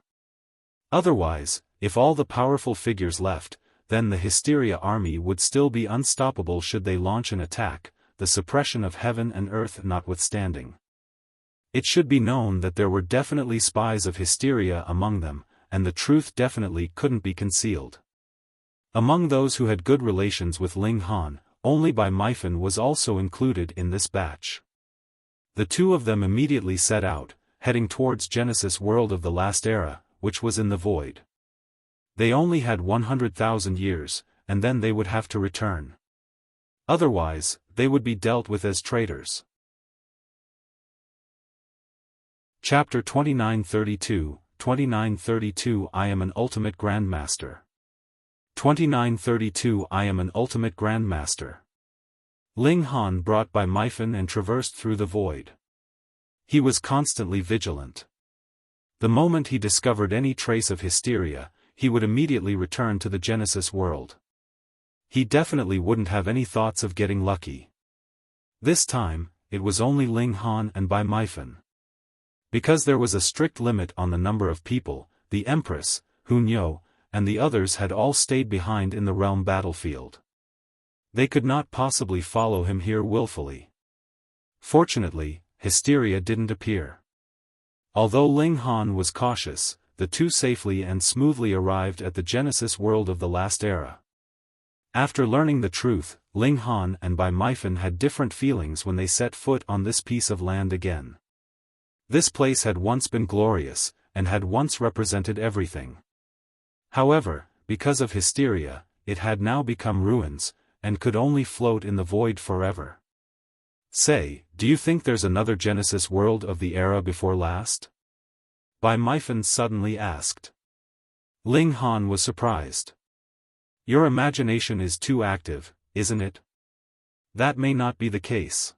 A: Otherwise, if all the powerful figures left, then the Hysteria army would still be unstoppable should they launch an attack, the suppression of heaven and earth notwithstanding. It should be known that there were definitely spies of Hysteria among them, and the truth definitely couldn't be concealed. Among those who had good relations with Ling Han, only Bai Meifan was also included in this batch. The two of them immediately set out, heading towards Genesis world of the last era, which was in the void. They only had 100,000 years, and then they would have to return. Otherwise, they would be dealt with as traitors. Chapter 2932, 2932 I am an ultimate Grandmaster. 2932 I am an ultimate Grandmaster. Ling Han brought by Myphan and traversed through the void. He was constantly vigilant. The moment he discovered any trace of hysteria, he would immediately return to the Genesis world. He definitely wouldn't have any thoughts of getting lucky. This time, it was only Ling Han and Bai Myphan. Because there was a strict limit on the number of people, the Empress, Hun Yo, and the others had all stayed behind in the realm battlefield. They could not possibly follow him here willfully. Fortunately, hysteria didn't appear. Although Ling Han was cautious, the two safely and smoothly arrived at the Genesis world of the last era. After learning the truth, Ling Han and Bai Myphan had different feelings when they set foot on this piece of land again. This place had once been glorious, and had once represented everything. However, because of hysteria, it had now become ruins, and could only float in the void forever. Say, do you think there's another Genesis world of the era before last? Bai Myphan suddenly asked. Ling Han was surprised. Your imagination is too active, isn't it? That may not be the case.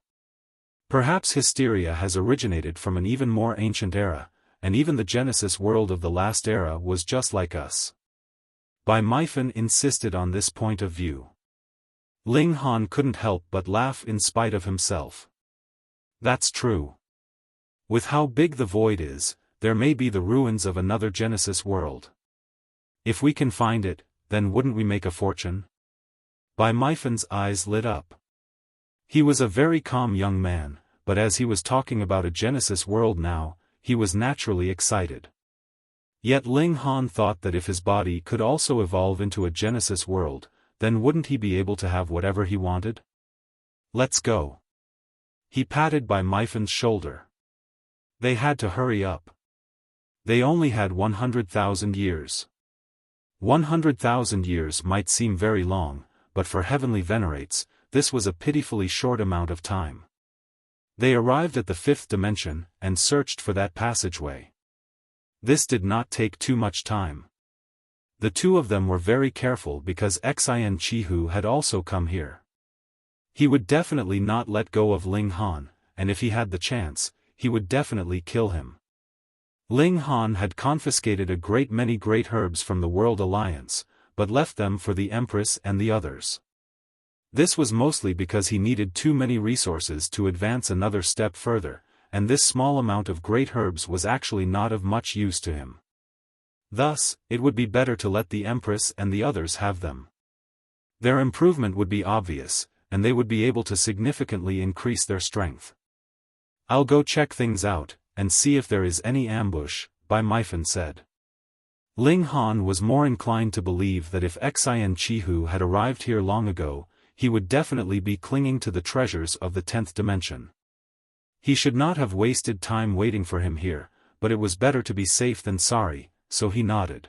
A: Perhaps hysteria has originated from an even more ancient era, and even the Genesis world of the last era was just like us. Bai Myphan insisted on this point of view. Ling Han couldn't help but laugh in spite of himself. That's true. With how big the void is, there may be the ruins of another Genesis world. If we can find it, then wouldn't we make a fortune? Bai Myphan's eyes lit up. He was a very calm young man, but as he was talking about a Genesis world now, he was naturally excited. Yet Ling Han thought that if his body could also evolve into a Genesis world, then wouldn't he be able to have whatever he wanted? Let's go. He patted Bai Myphan's shoulder. They had to hurry up. They only had 100,000 years. 100,000 years might seem very long, but for heavenly venerates, this was a pitifully short amount of time. They arrived at the fifth dimension, and searched for that passageway. This did not take too much time. The two of them were very careful because Xin Chihu had also come here. He would definitely not let go of Ling Han, and if he had the chance, he would definitely kill him. Ling Han had confiscated a great many great herbs from the World Alliance, but left them for the Empress and the others. This was mostly because he needed too many resources to advance another step further, and this small amount of great herbs was actually not of much use to him. Thus, it would be better to let the Empress and the others have them. Their improvement would be obvious, and they would be able to significantly increase their strength. I'll go check things out, and see if there is any ambush, Bai Myphan said. Ling Han was more inclined to believe that if Xin Chihu had arrived here long ago, he would definitely be clinging to the treasures of the 10th dimension. He should not have wasted time waiting for him here, but it was better to be safe than sorry, so he nodded.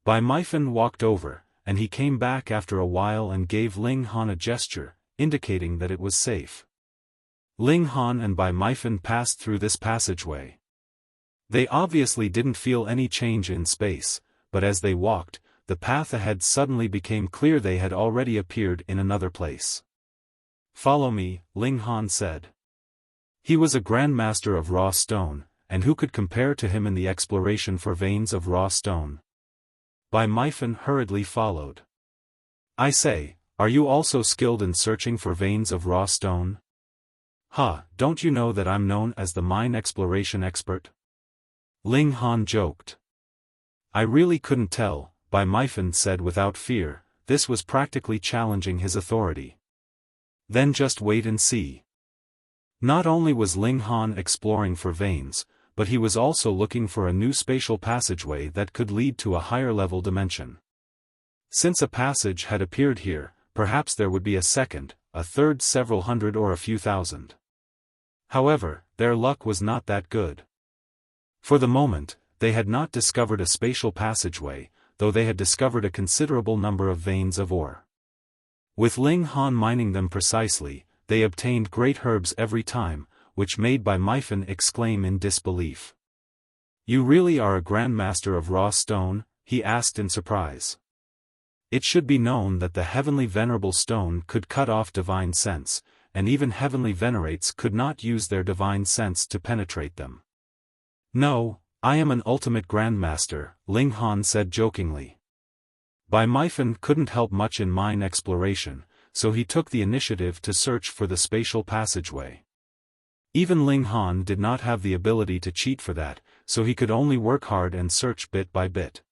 A: Bai Myphan walked over, and he came back after a while and gave Ling Han a gesture, indicating that it was safe. Ling Han and Bai Myphan passed through this passageway. They obviously didn't feel any change in space, but as they walked, the path ahead suddenly became clear. They had already appeared in another place. Follow me, Ling Han said. He was a Grandmaster of raw stone, and who could compare to him in the exploration for veins of raw stone? Bai Myphan hurriedly followed. I say, are you also skilled in searching for veins of raw stone? Don't you know that I'm known as the mine exploration expert? Ling Han joked. I really couldn't tell, Bai Myphan said without fear. This was practically challenging his authority. Then just wait and see. Not only was Ling Han exploring for veins, but he was also looking for a new spatial passageway that could lead to a higher level dimension. Since a passage had appeared here, perhaps there would be a second, a third, several hundred or a few thousand. However, their luck was not that good. For the moment, they had not discovered a spatial passageway, though they had discovered a considerable number of veins of ore. With Ling Han mining them precisely, they obtained great herbs every time, which made Bai Meifan exclaim in disbelief. "You really are a Grandmaster of raw stone?" he asked in surprise. It should be known that the heavenly venerable stone could cut off divine sense, and even heavenly venerates could not use their divine sense to penetrate them. "No, I am an ultimate Grandmaster," Ling Han said jokingly. Bai Meifan couldn't help much in mine exploration, so he took the initiative to search for the spatial passageway. Even Ling Han did not have the ability to cheat for that, so he could only work hard and search bit by bit.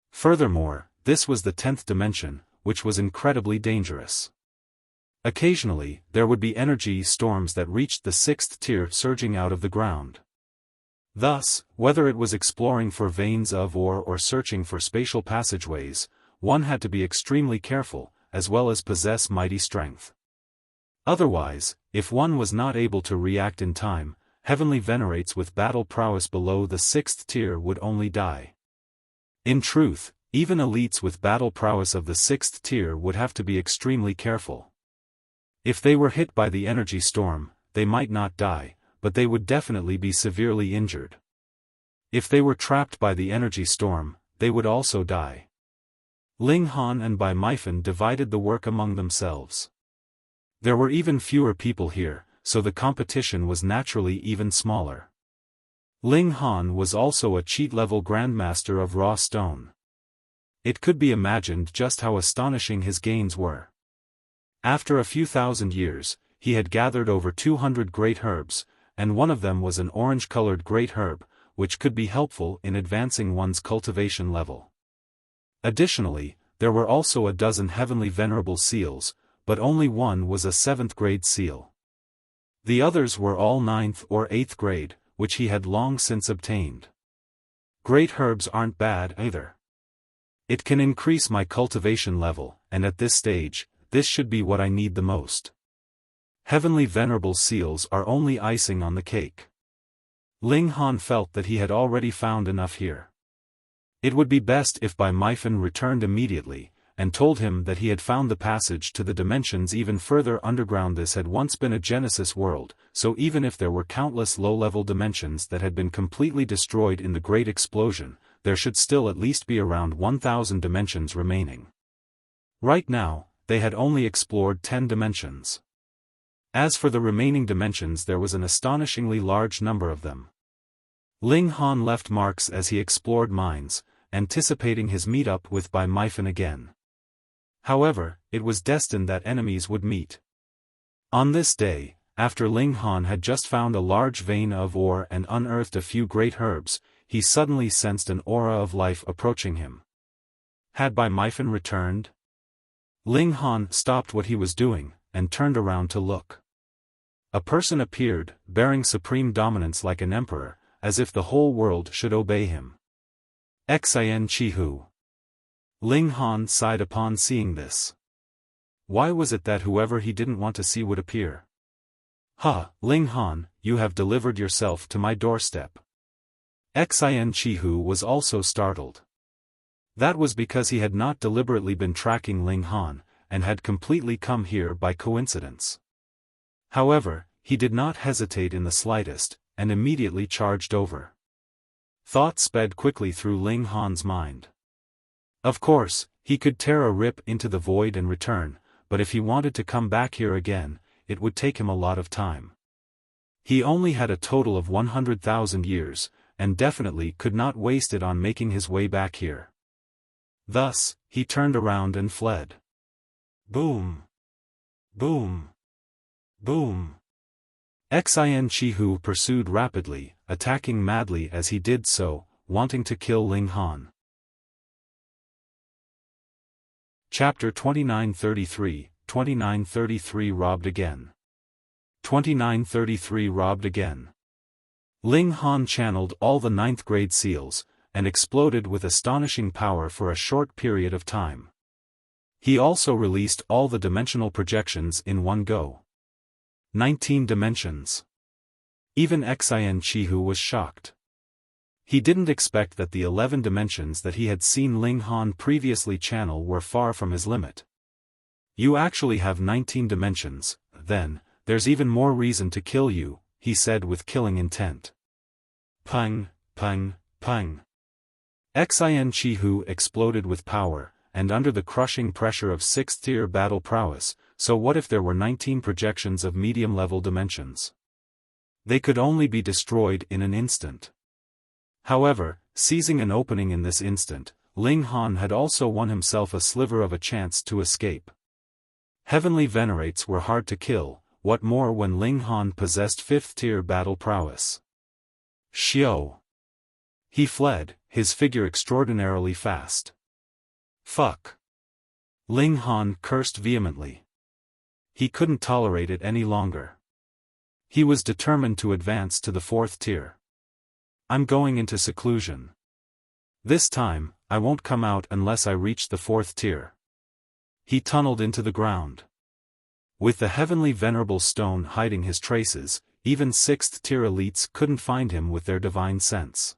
A: Furthermore, this was the 10th dimension, which was incredibly dangerous. Occasionally, there would be energy storms that reached the 6th tier surging out of the ground. Thus, whether it was exploring for veins of ore or searching for spatial passageways, one had to be extremely careful, as well as possess mighty strength. Otherwise, if one was not able to react in time, heavenly venerates with battle prowess below the 6th tier would only die. In truth, even elites with battle prowess of the 6th tier would have to be extremely careful. If they were hit by the energy storm, they might not die, but they would definitely be severely injured. If they were trapped by the energy storm, they would also die. Ling Han and Bai Meifan divided the work among themselves. There were even fewer people here, so the competition was naturally even smaller. Ling Han was also a cheat-level Grandmaster of raw stone. It could be imagined just how astonishing his gains were. After a few thousand years, he had gathered over 200 great herbs, and one of them was an orange-colored great herb, which could be helpful in advancing one's cultivation level. Additionally, there were also a dozen heavenly venerable seals, but only one was a 7th grade seal. The others were all 9th or 8th grade, which he had long since obtained. Great herbs aren't bad either. It can increase my cultivation level, and at this stage, this should be what I need the most. Heavenly venerable seals are only icing on the cake. Ling Han felt that he had already found enough here. It would be best if Bai Meifan returned immediately, and told him that he had found the passage to the dimensions even further underground. This had once been a Genesis world, so even if there were countless low-level dimensions that had been completely destroyed in the Great Explosion, there should still at least be around 1,000 dimensions remaining. Right now, they had only explored 10 dimensions. As for the remaining dimensions, there was an astonishingly large number of them. Ling Han left marks as he explored mines, anticipating his meet-up with Bai Meifan again. However, it was destined that enemies would meet. On this day, after Ling Han had just found a large vein of ore and unearthed a few great herbs, he suddenly sensed an aura of life approaching him. Had Bai Meifan returned? Ling Han stopped what he was doing, and turned around to look. A person appeared, bearing supreme dominance like an emperor, as if the whole world should obey him. Xian Chihu. Ling Han sighed upon seeing this. Why was it that whoever he didn't want to see would appear? "Ha, Ling Han, you have delivered yourself to my doorstep." Xian Chihu was also startled. That was because he had not deliberately been tracking Ling Han, and had completely come here by coincidence. However, he did not hesitate in the slightest, and immediately charged over. Thoughts sped quickly through Ling Han's mind. Of course, he could tear a rip into the void and return, but if he wanted to come back here again, it would take him a lot of time. He only had a total of 100,000 years, and definitely could not waste it on making his way back here. Thus, he turned around and fled. Boom! Boom! Boom! Xian Chihu pursued rapidly, attacking madly as he did so, wanting to kill Ling Han. Chapter 2933, 2933 Robbed Again. 2933 Robbed Again. Ling Han channeled all the 9th grade seals, and exploded with astonishing power for a short period of time. He also released all the dimensional projections in one go. 19 dimensions. Even Xian Chihu was shocked. He didn't expect that the 11 dimensions that he had seen Ling Han previously channel were far from his limit. You actually have 19 dimensions, then, there's even more reason to kill you, he said with killing intent. Pang, pang, pang. Xin Chihu exploded with power, and under the crushing pressure of 6th-tier battle prowess, so what if there were 19 projections of medium-level dimensions? They could only be destroyed in an instant. However, seizing an opening in this instant, Ling Han had also won himself a sliver of a chance to escape. Heavenly Venerates were hard to kill, what more when Ling Han possessed 5th-tier battle prowess. Xiao. He fled, his figure extraordinarily fast. Fuck. Ling Han cursed vehemently. He couldn't tolerate it any longer. He was determined to advance to the 4th tier. I'm going into seclusion. This time, I won't come out unless I reach the 4th tier. He tunneled into the ground. With the heavenly venerable stone hiding his traces, even 6th tier elites couldn't find him with their divine sense.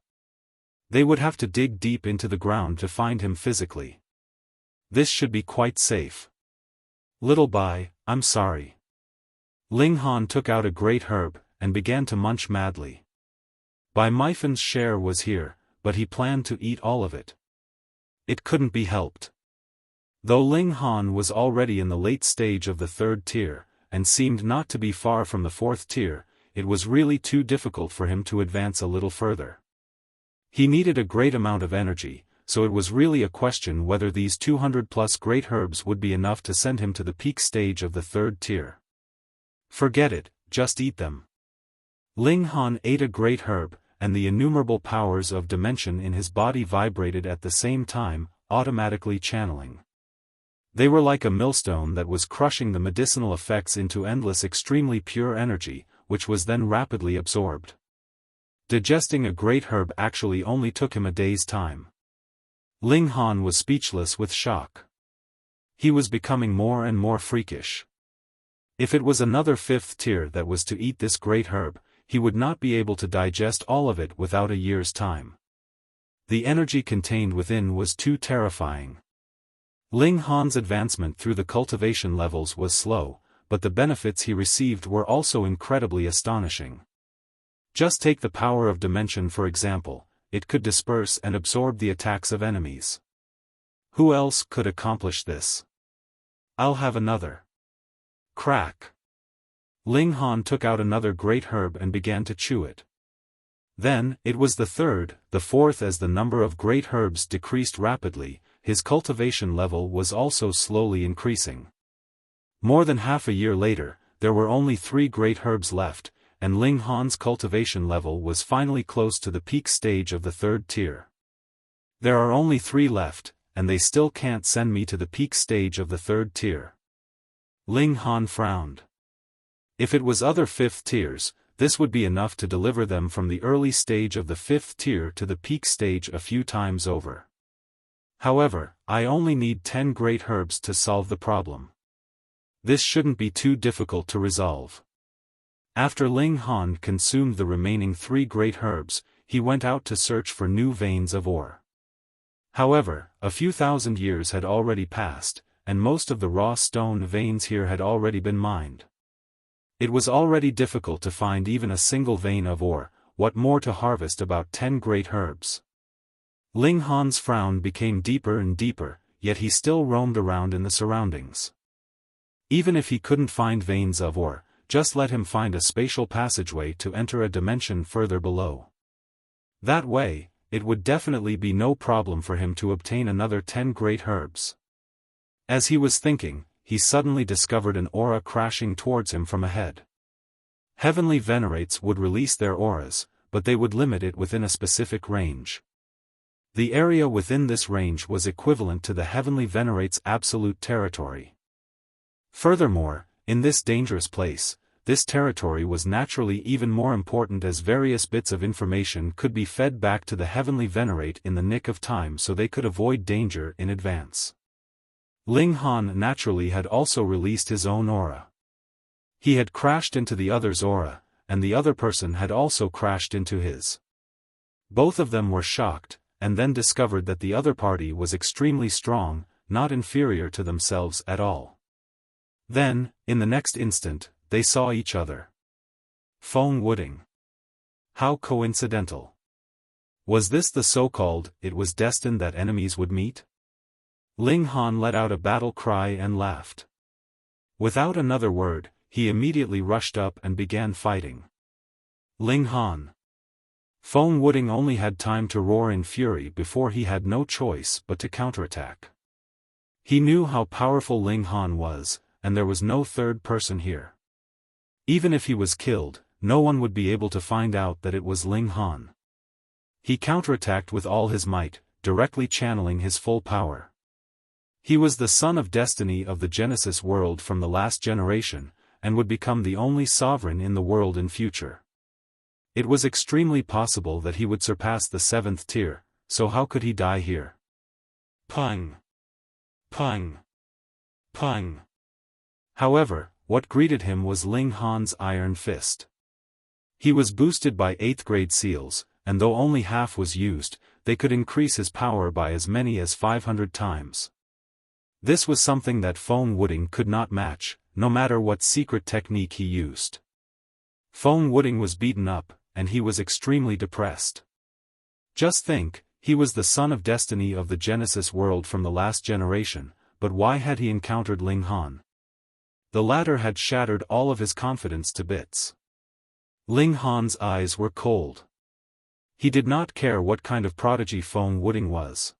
A: They would have to dig deep into the ground to find him physically. This should be quite safe. Little Bai, I'm sorry. Ling Han took out a great herb, and began to munch madly. Bai Meifan's share was here, but he planned to eat all of it. It couldn't be helped. Though Ling Han was already in the late stage of the 3rd tier, and seemed not to be far from the 4th tier, it was really too difficult for him to advance a little further. He needed a great amount of energy, so it was really a question whether these 200+ great herbs would be enough to send him to the peak stage of the 3rd tier. Forget it, just eat them. Ling Han ate a great herb, and the innumerable powers of dimension in his body vibrated at the same time, automatically channeling. They were like a millstone that was crushing the medicinal effects into endless extremely pure energy, which was then rapidly absorbed. Digesting a great herb actually only took him a day's time. Ling Han was speechless with shock. He was becoming more and more freakish. If it was another 5th tier that was to eat this great herb, he would not be able to digest all of it without a year's time. The energy contained within was too terrifying. Ling Han's advancement through the cultivation levels was slow, but the benefits he received were also incredibly astonishing. Just take the power of dimension for example, it could disperse and absorb the attacks of enemies. Who else could accomplish this? I'll have another. Crack. Ling Han took out another great herb and began to chew it. Then, it was the 3rd, the 4th. As the number of great herbs decreased rapidly, his cultivation level was also slowly increasing. More than half a year later, there were only 3 great herbs left, and Ling Han's cultivation level was finally close to the peak stage of the 3rd tier. There are only 3 left, and they still can't send me to the peak stage of the 3rd tier. Ling Han frowned. If it was other 5th tiers, this would be enough to deliver them from the early stage of the 5th tier to the peak stage a few times over. However, I only need 10 great herbs to solve the problem. This shouldn't be too difficult to resolve. After Ling Han consumed the remaining 3 great herbs, he went out to search for new veins of ore. However, a few thousand years had already passed, and most of the raw stone veins here had already been mined. It was already difficult to find even a single vein of ore, what more to harvest about 10 great herbs. Ling Han's frown became deeper and deeper, yet he still roamed around in the surroundings. Even if he couldn't find veins of ore, just let him find a spatial passageway to enter a dimension further below. That way, it would definitely be no problem for him to obtain another 10 great herbs. As he was thinking, he suddenly discovered an aura crashing towards him from ahead. Heavenly Venerates would release their auras, but they would limit it within a specific range. The area within this range was equivalent to the Heavenly Venerates' absolute territory. Furthermore, in this dangerous place, this territory was naturally even more important as various bits of information could be fed back to the Heavenly Venerate in the nick of time so they could avoid danger in advance. Ling Han naturally had also released his own aura. He had crashed into the other's aura, and the other person had also crashed into his. Both of them were shocked, and then discovered that the other party was extremely strong, not inferior to themselves at all. Then, in the next instant, they saw each other. Feng Wuding. How coincidental. Was this the so-called, it was destined that enemies would meet? Ling Han let out a battle cry and laughed. Without another word, he immediately rushed up and began fighting. Ling Han. Feng Wuding only had time to roar in fury before he had no choice but to counterattack. He knew how powerful Ling Han was, and there was no third person here. Even if he was killed, no one would be able to find out that it was Ling Han. He counterattacked with all his might, directly channeling his full power. He was the son of destiny of the Genesis world from the last generation, and would become the only sovereign in the world in future. It was extremely possible that he would surpass the 7th tier, so how could he die here? Pung! Pung! Pung! However, what greeted him was Ling Han's iron fist. He was boosted by 8th grade seals, and though only half was used, they could increase his power by as many as 500 times. This was something that Feng Wuding could not match, no matter what secret technique he used. Feng Wuding was beaten up, and he was extremely depressed. Just think, he was the son of destiny of the Genesis world from the last generation, but why had he encountered Ling Han? The latter had shattered all of his confidence to bits. Ling Han's eyes were cold. He did not care what kind of prodigy Feng Wuding was.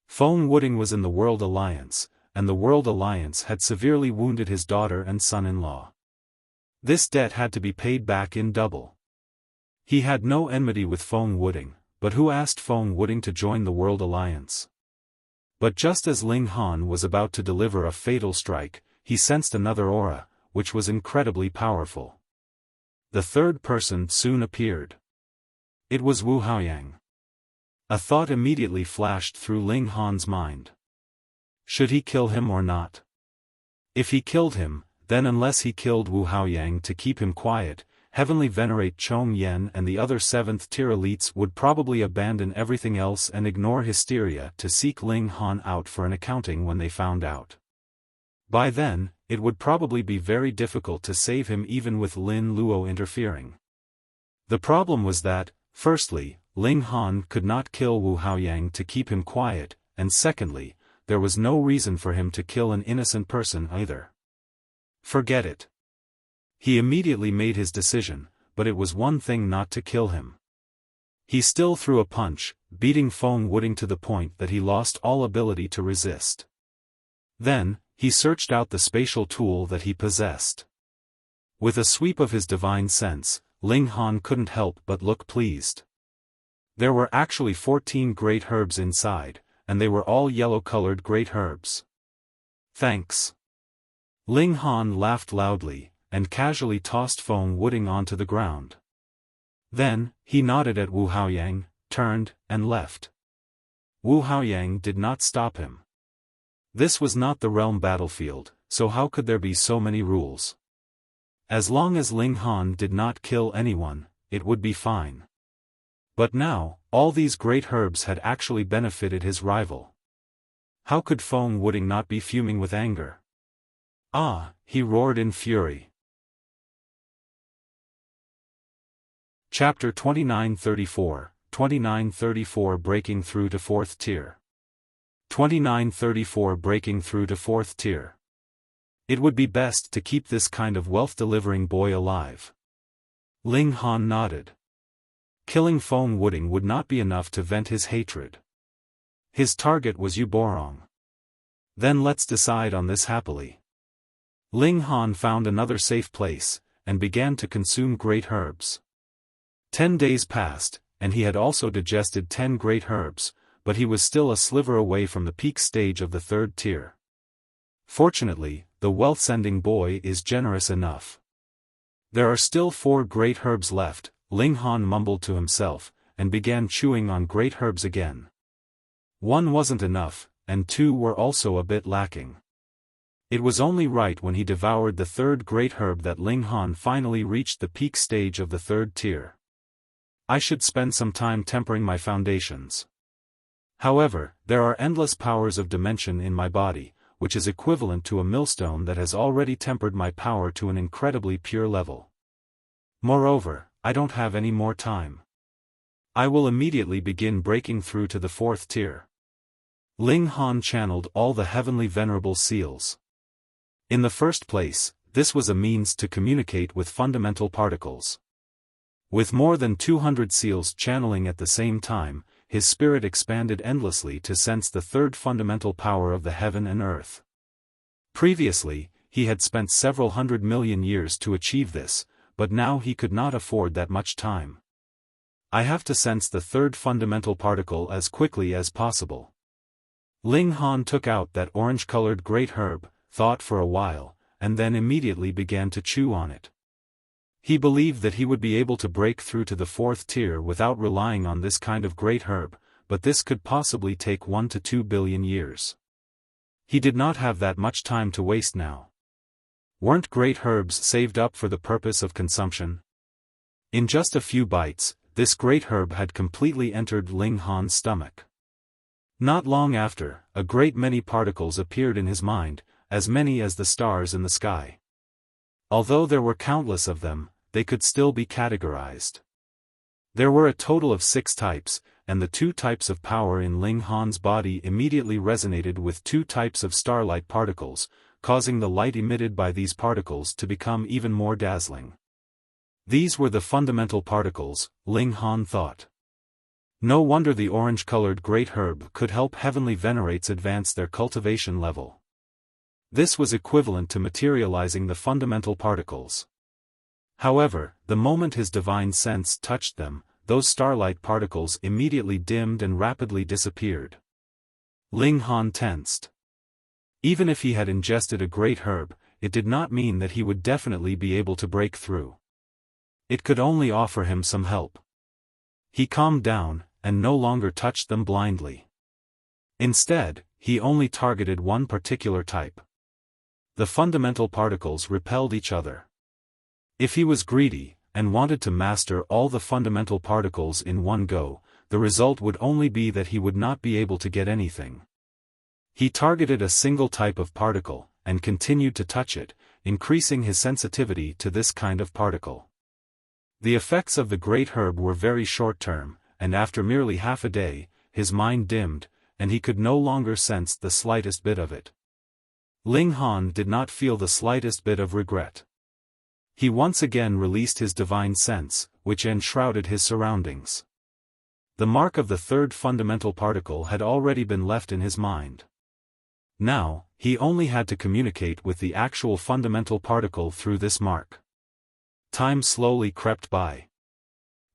A: Feng Wuding was in the World Alliance, and the World Alliance had severely wounded his daughter and son-in-law. This debt had to be paid back in double. He had no enmity with Feng Wuding, but who asked Feng Wuding to join the World Alliance? But just as Ling Han was about to deliver a fatal strike, he sensed another aura, which was incredibly powerful. The third person soon appeared. It was Wu Haoyang. A thought immediately flashed through Ling Han's mind. Should he kill him or not? If he killed him, then unless he killed Wu Haoyang to keep him quiet, Heavenly Venerate Chong Yen and the other 7th tier elites would probably abandon everything else and ignore hysteria to seek Ling Han out for an accounting when they found out. By then, it would probably be very difficult to save him even with Lin Luo interfering. The problem was that, firstly, Ling Han could not kill Wu Haoyang to keep him quiet, and secondly, there was no reason for him to kill an innocent person either. Forget it. He immediately made his decision, but it was one thing not to kill him. He still threw a punch, beating Feng Wuding to the point that he lost all ability to resist. Then, he searched out the spatial tool that he possessed. With a sweep of his divine sense, Ling Han couldn't help but look pleased. There were actually 14 great herbs inside, and they were all yellow-colored great herbs. Thanks. Ling Han laughed loudly, and casually tossed Feng Wuding onto the ground. Then, he nodded at Wu Haoyang, turned, and left. Wu Haoyang did not stop him. This was not the realm battlefield, so how could there be so many rules? As long as Ling Han did not kill anyone, it would be fine. But now, all these great herbs had actually benefited his rival. How could Feng Wuding not be fuming with anger? Ah, he roared in fury. Chapter 2934, 2934 Breaking Through to 4th Tier. 2934 Breaking Through to 4th Tier. It would be best to keep this kind of wealth-delivering boy alive. Ling Han nodded. Killing Feng Wuding would not be enough to vent his hatred. His target was Yu Borong. Then let's decide on this happily. Ling Han found another safe place, and began to consume great herbs. 10 days passed, and he had also digested 10 great herbs, but he was still a sliver away from the peak stage of the 3rd tier. Fortunately, the wealth-sending boy is generous enough. There are still 4 great herbs left, Ling Han mumbled to himself, and began chewing on great herbs again. 1 wasn't enough, and 2 were also a bit lacking. It was only right when he devoured the 3rd great herb that Ling Han finally reached the peak stage of the 3rd tier. I should spend some time tempering my foundations. However, there are endless powers of dimension in my body, which is equivalent to a millstone that has already tempered my power to an incredibly pure level. Moreover, I don't have any more time. I will immediately begin breaking through to the 4th tier. Ling Han channeled all the heavenly venerable seals. In the first place, this was a means to communicate with fundamental particles. With more than 200 seals channeling at the same time, his spirit expanded endlessly to sense the 3rd fundamental power of the heaven and earth. Previously, he had spent several 100 million years to achieve this, but now he could not afford that much time. I have to sense the 3rd fundamental particle as quickly as possible. Ling Han took out that orange-colored great herb, thought for a while, and then immediately began to chew on it. He believed that he would be able to break through to the 4th tier without relying on this kind of great herb, but this could possibly take 1 to 2 billion years. He did not have that much time to waste now. Weren't great herbs saved up for the purpose of consumption? In just a few bites, this great herb had completely entered Ling Han's stomach. Not long after, a great many particles appeared in his mind, as many as the stars in the sky. Although there were countless of them, they could still be categorized. There were a total of 6 types, and the 2 types of power in Ling Han's body immediately resonated with 2 types of starlight particles, causing the light emitted by these particles to become even more dazzling. These were the fundamental particles, Ling Han thought. No wonder the orange-colored great herb could help heavenly venerates advance their cultivation level. This was equivalent to materializing the fundamental particles. However, the moment his divine sense touched them, those starlight particles immediately dimmed and rapidly disappeared. Ling Han tensed. Even if he had ingested a great herb, it did not mean that he would definitely be able to break through. It could only offer him some help. He calmed down, and no longer touched them blindly. Instead, he only targeted one particular type. The fundamental particles repelled each other. If he was greedy, and wanted to master all the fundamental particles in one go, the result would only be that he would not be able to get anything. He targeted a single type of particle, and continued to touch it, increasing his sensitivity to this kind of particle. The effects of the great herb were very short-term, and after merely half a day, his mind dimmed, and he could no longer sense the slightest bit of it. Ling Han did not feel the slightest bit of regret. He once again released his divine sense, which enshrouded his surroundings. The mark of the 3rd fundamental particle had already been left in his mind. Now, he only had to communicate with the actual fundamental particle through this mark. Time slowly crept by.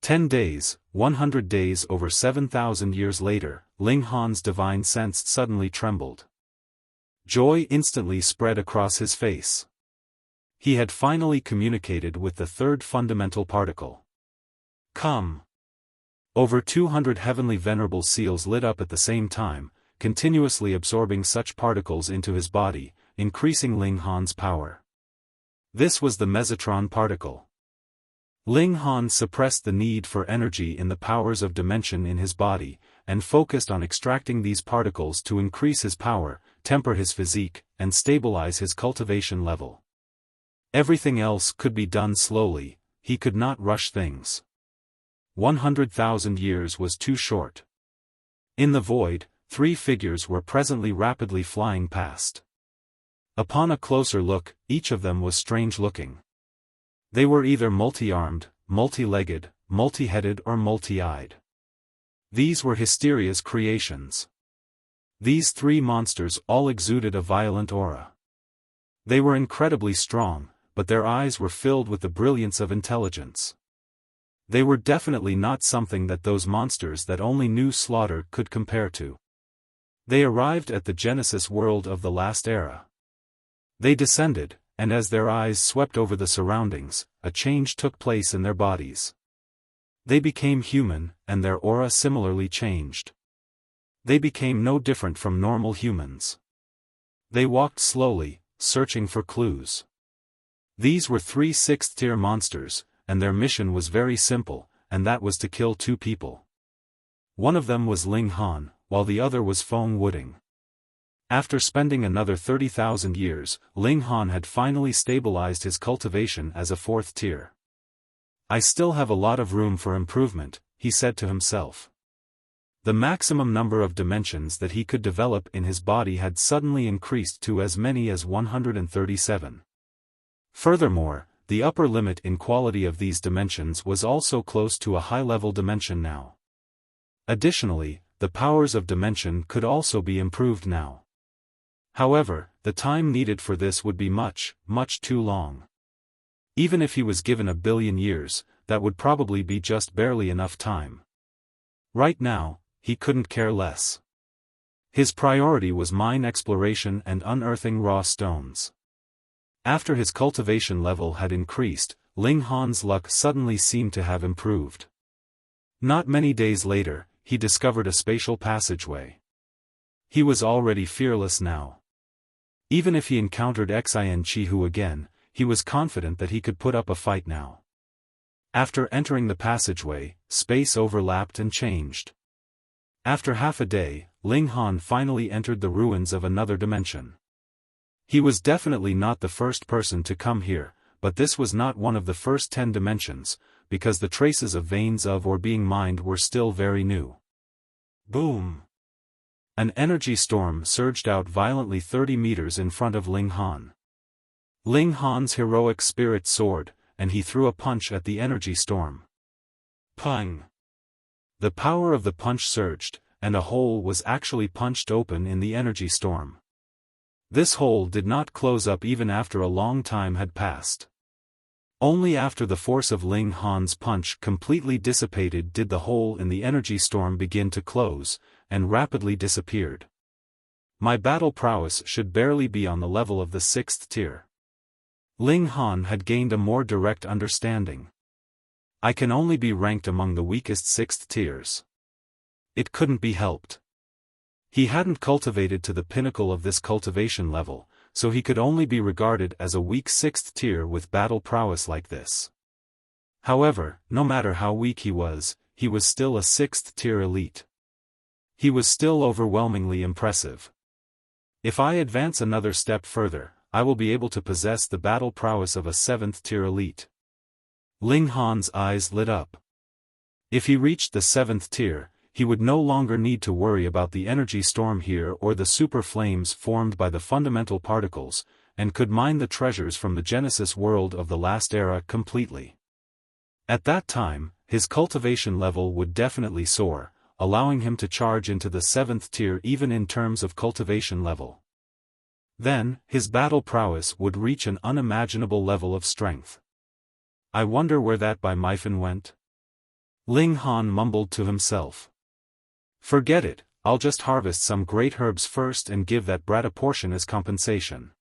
A: 10 days, 100 days over 7,000 years later, Ling Han's divine sense suddenly trembled. Joy instantly spread across his face. He had finally communicated with the 3rd fundamental particle. Come! Over 200 heavenly venerable seals lit up at the same time, continuously absorbing such particles into his body, increasing Ling Han's power. This was the mesotron particle. Ling Han suppressed the need for energy in the powers of dimension in his body, and focused on extracting these particles to increase his power, temper his physique, and stabilize his cultivation level. Everything else could be done slowly, he could not rush things. 100,000 years was too short. In the void, 3 figures were presently rapidly flying past. Upon a closer look, each of them was strange-looking. They were either multi-armed, multi-legged, multi-headed or multi-eyed. These were Hysteria's creations. These 3 monsters all exuded a violent aura. They were incredibly strong, but their eyes were filled with the brilliance of intelligence. They were definitely not something that those monsters that only knew slaughter could compare to. They arrived at the Genesis world of the last era. They descended, and as their eyes swept over the surroundings, a change took place in their bodies. They became human, and their aura similarly changed. They became no different from normal humans. They walked slowly, searching for clues. These were 3 sixth-tier monsters, and their mission was very simple, and that was to kill 2 people. One of them was Ling Han, while the other was Feng Wuding. After spending another 30,000 years, Ling Han had finally stabilized his cultivation as a 4th tier. I still have a lot of room for improvement, he said to himself. The maximum number of dimensions that he could develop in his body had suddenly increased to as many as 137. Furthermore, the upper limit in quality of these dimensions was also close to a high-level dimension now. Additionally, the powers of dimension could also be improved now. However, the time needed for this would be much, much too long. Even if he was given 1 billion years, that would probably be just barely enough time. Right now, he couldn't care less. His priority was mine exploration and unearthing raw stones. After his cultivation level had increased, Ling Han's luck suddenly seemed to have improved. Not many days later, he discovered a spatial passageway. He was already fearless now. Even if he encountered Xin Chihu again, he was confident that he could put up a fight now. After entering the passageway, space overlapped and changed. After half a day, Ling Han finally entered the ruins of another dimension. He was definitely not the first person to come here, but this was not one of the first 10 dimensions, because the traces of veins of or being mined were still very new. Boom! An energy storm surged out violently 30 meters in front of Ling Han. Ling Han's heroic spirit soared, and he threw a punch at the energy storm. Pang! The power of the punch surged, and a hole was actually punched open in the energy storm. This hole did not close up even after a long time had passed. Only after the force of Ling Han's punch completely dissipated did the hole in the energy storm begin to close, and rapidly disappeared. My battle prowess should barely be on the level of the 6th tier. Ling Han had gained a more direct understanding. I can only be ranked among the weakest 6th tiers. It couldn't be helped. He hadn't cultivated to the pinnacle of this cultivation level, so he could only be regarded as a weak 6th tier with battle prowess like this. However, no matter how weak he was still a 6th tier elite. He was still overwhelmingly impressive. If I advance another step further, I will be able to possess the battle prowess of a 7th tier elite. Ling Han's eyes lit up. If he reached the 7th tier, he would no longer need to worry about the energy storm here or the super flames formed by the fundamental particles, and could mine the treasures from the Genesis world of the last era completely. At that time, his cultivation level would definitely soar, allowing him to charge into the 7th tier even in terms of cultivation level. Then, his battle prowess would reach an unimaginable level of strength. I wonder where that Bai Meifan went? Ling Han mumbled to himself. Forget it, I'll just harvest some great herbs first and give that brat a portion as compensation.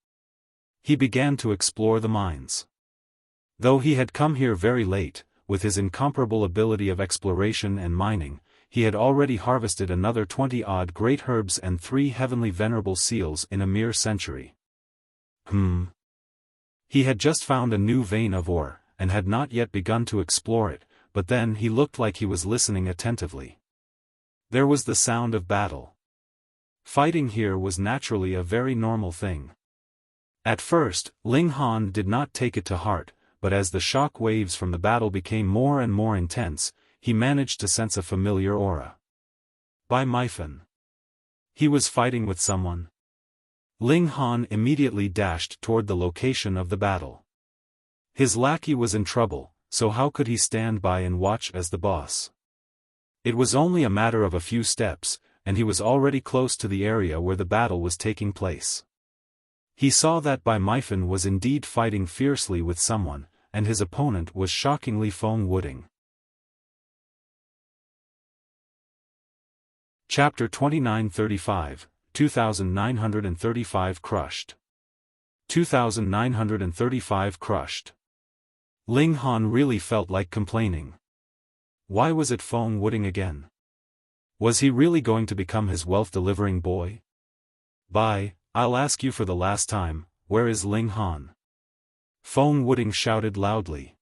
A: He began to explore the mines. Though he had come here very late, with his incomparable ability of exploration and mining, he had already harvested another 20-odd great herbs and 3 heavenly venerable seals in a mere century. He had just found a new vein of ore, and had not yet begun to explore it, but then he looked like he was listening attentively. There was the sound of battle. Fighting here was naturally a very normal thing. At first, Ling Han did not take it to heart, but as the shock waves from the battle became more and more intense, he managed to sense a familiar aura. Bai Meifan. He was fighting with someone. Ling Han immediately dashed toward the location of the battle. His lackey was in trouble, so how could he stand by and watch as the boss? It was only a matter of a few steps, and he was already close to the area where the battle was taking place. He saw that Bai Meifan was indeed fighting fiercely with someone, and his opponent was shockingly Feng Wuding. Chapter 2935, 2935 Crushed. 2935 Crushed. Ling Han really felt like complaining. Why was it Feng Wuding again? Was he really going to become his wealth-delivering boy? Bai, I'll ask you for the last time, where is Ling Han? Feng Wuding shouted loudly.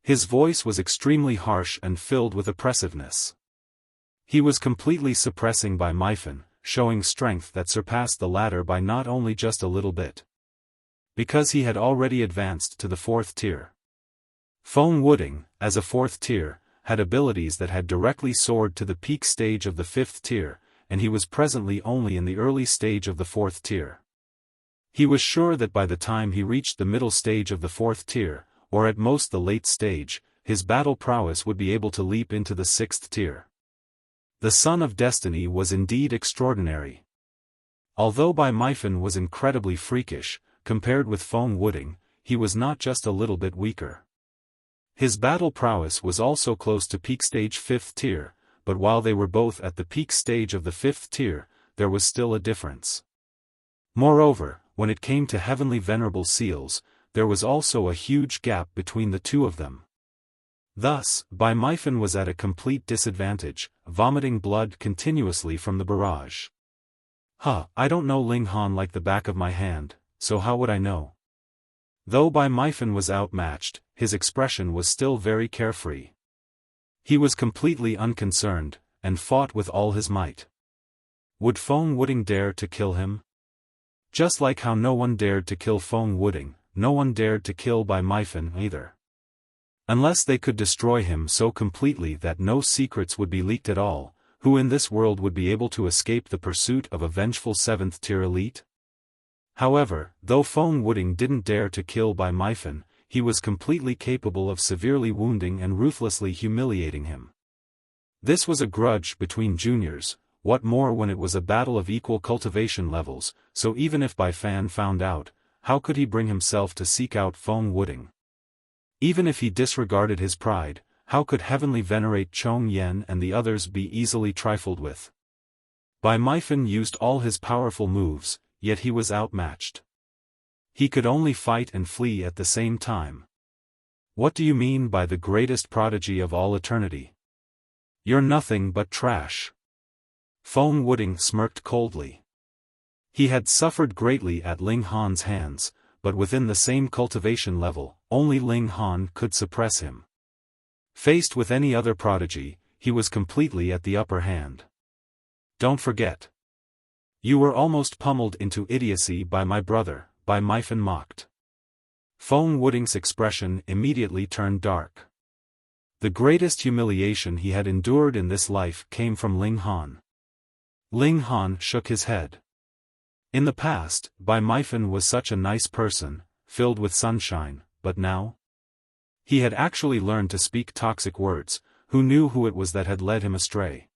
A: His voice was extremely harsh and filled with oppressiveness. He was completely suppressing Bai Meifan, showing strength that surpassed the latter by not only just a little bit. Because he had already advanced to the 4th tier. Feng Wuding, as a 4th tier, had abilities that had directly soared to the peak stage of the 5th tier, and he was presently only in the early stage of the 4th tier. He was sure that by the time he reached the middle stage of the 4th tier, or at most the late stage, his battle prowess would be able to leap into the 6th tier. The Son of Destiny was indeed extraordinary. Although Bai Meifan was incredibly freakish, compared with Feng Wuding, he was not just a little bit weaker. His battle prowess was also close to peak stage 5th tier, but while they were both at the peak stage of the 5th tier, there was still a difference. Moreover, when it came to heavenly venerable seals, there was also a huge gap between the two of them. Thus, Bai Meifan was at a complete disadvantage, vomiting blood continuously from the barrage. I don't know Ling Han like the back of my hand, so how would I know? Though Bai Meifan was outmatched, his expression was still very carefree. He was completely unconcerned, and fought with all his might. Would Feng Wuding dare to kill him? Just like how no one dared to kill Feng Wuding, no one dared to kill Bai Meifan either. Unless they could destroy him so completely that no secrets would be leaked at all, who in this world would be able to escape the pursuit of a vengeful 7th tier elite? However, though Feng Wuding didn't dare to kill Bai Meifan, he was completely capable of severely wounding and ruthlessly humiliating him. This was a grudge between juniors, what more when it was a battle of equal cultivation levels, so even if Bai Fan found out, how could he bring himself to seek out Feng Wuding? Even if he disregarded his pride, how could Heavenly Venerate Chong Yen and the others be easily trifled with? Bai Meifan used all his powerful moves, yet he was outmatched. He could only fight and flee at the same time. What do you mean by the greatest prodigy of all eternity? You're nothing but trash. Feng Wuding smirked coldly. He had suffered greatly at Ling Han's hands, but within the same cultivation level, only Ling Han could suppress him. Faced with any other prodigy, he was completely at the upper hand. Don't forget. You were almost pummeled into idiocy by my brother, Bai Meifan mocked. Feng Wuding's expression immediately turned dark. The greatest humiliation he had endured in this life came from Ling Han. Ling Han shook his head. In the past, Bai Meifan was such a nice person, filled with sunshine, but now? He had actually learned to speak toxic words, who knew who it was that had led him astray?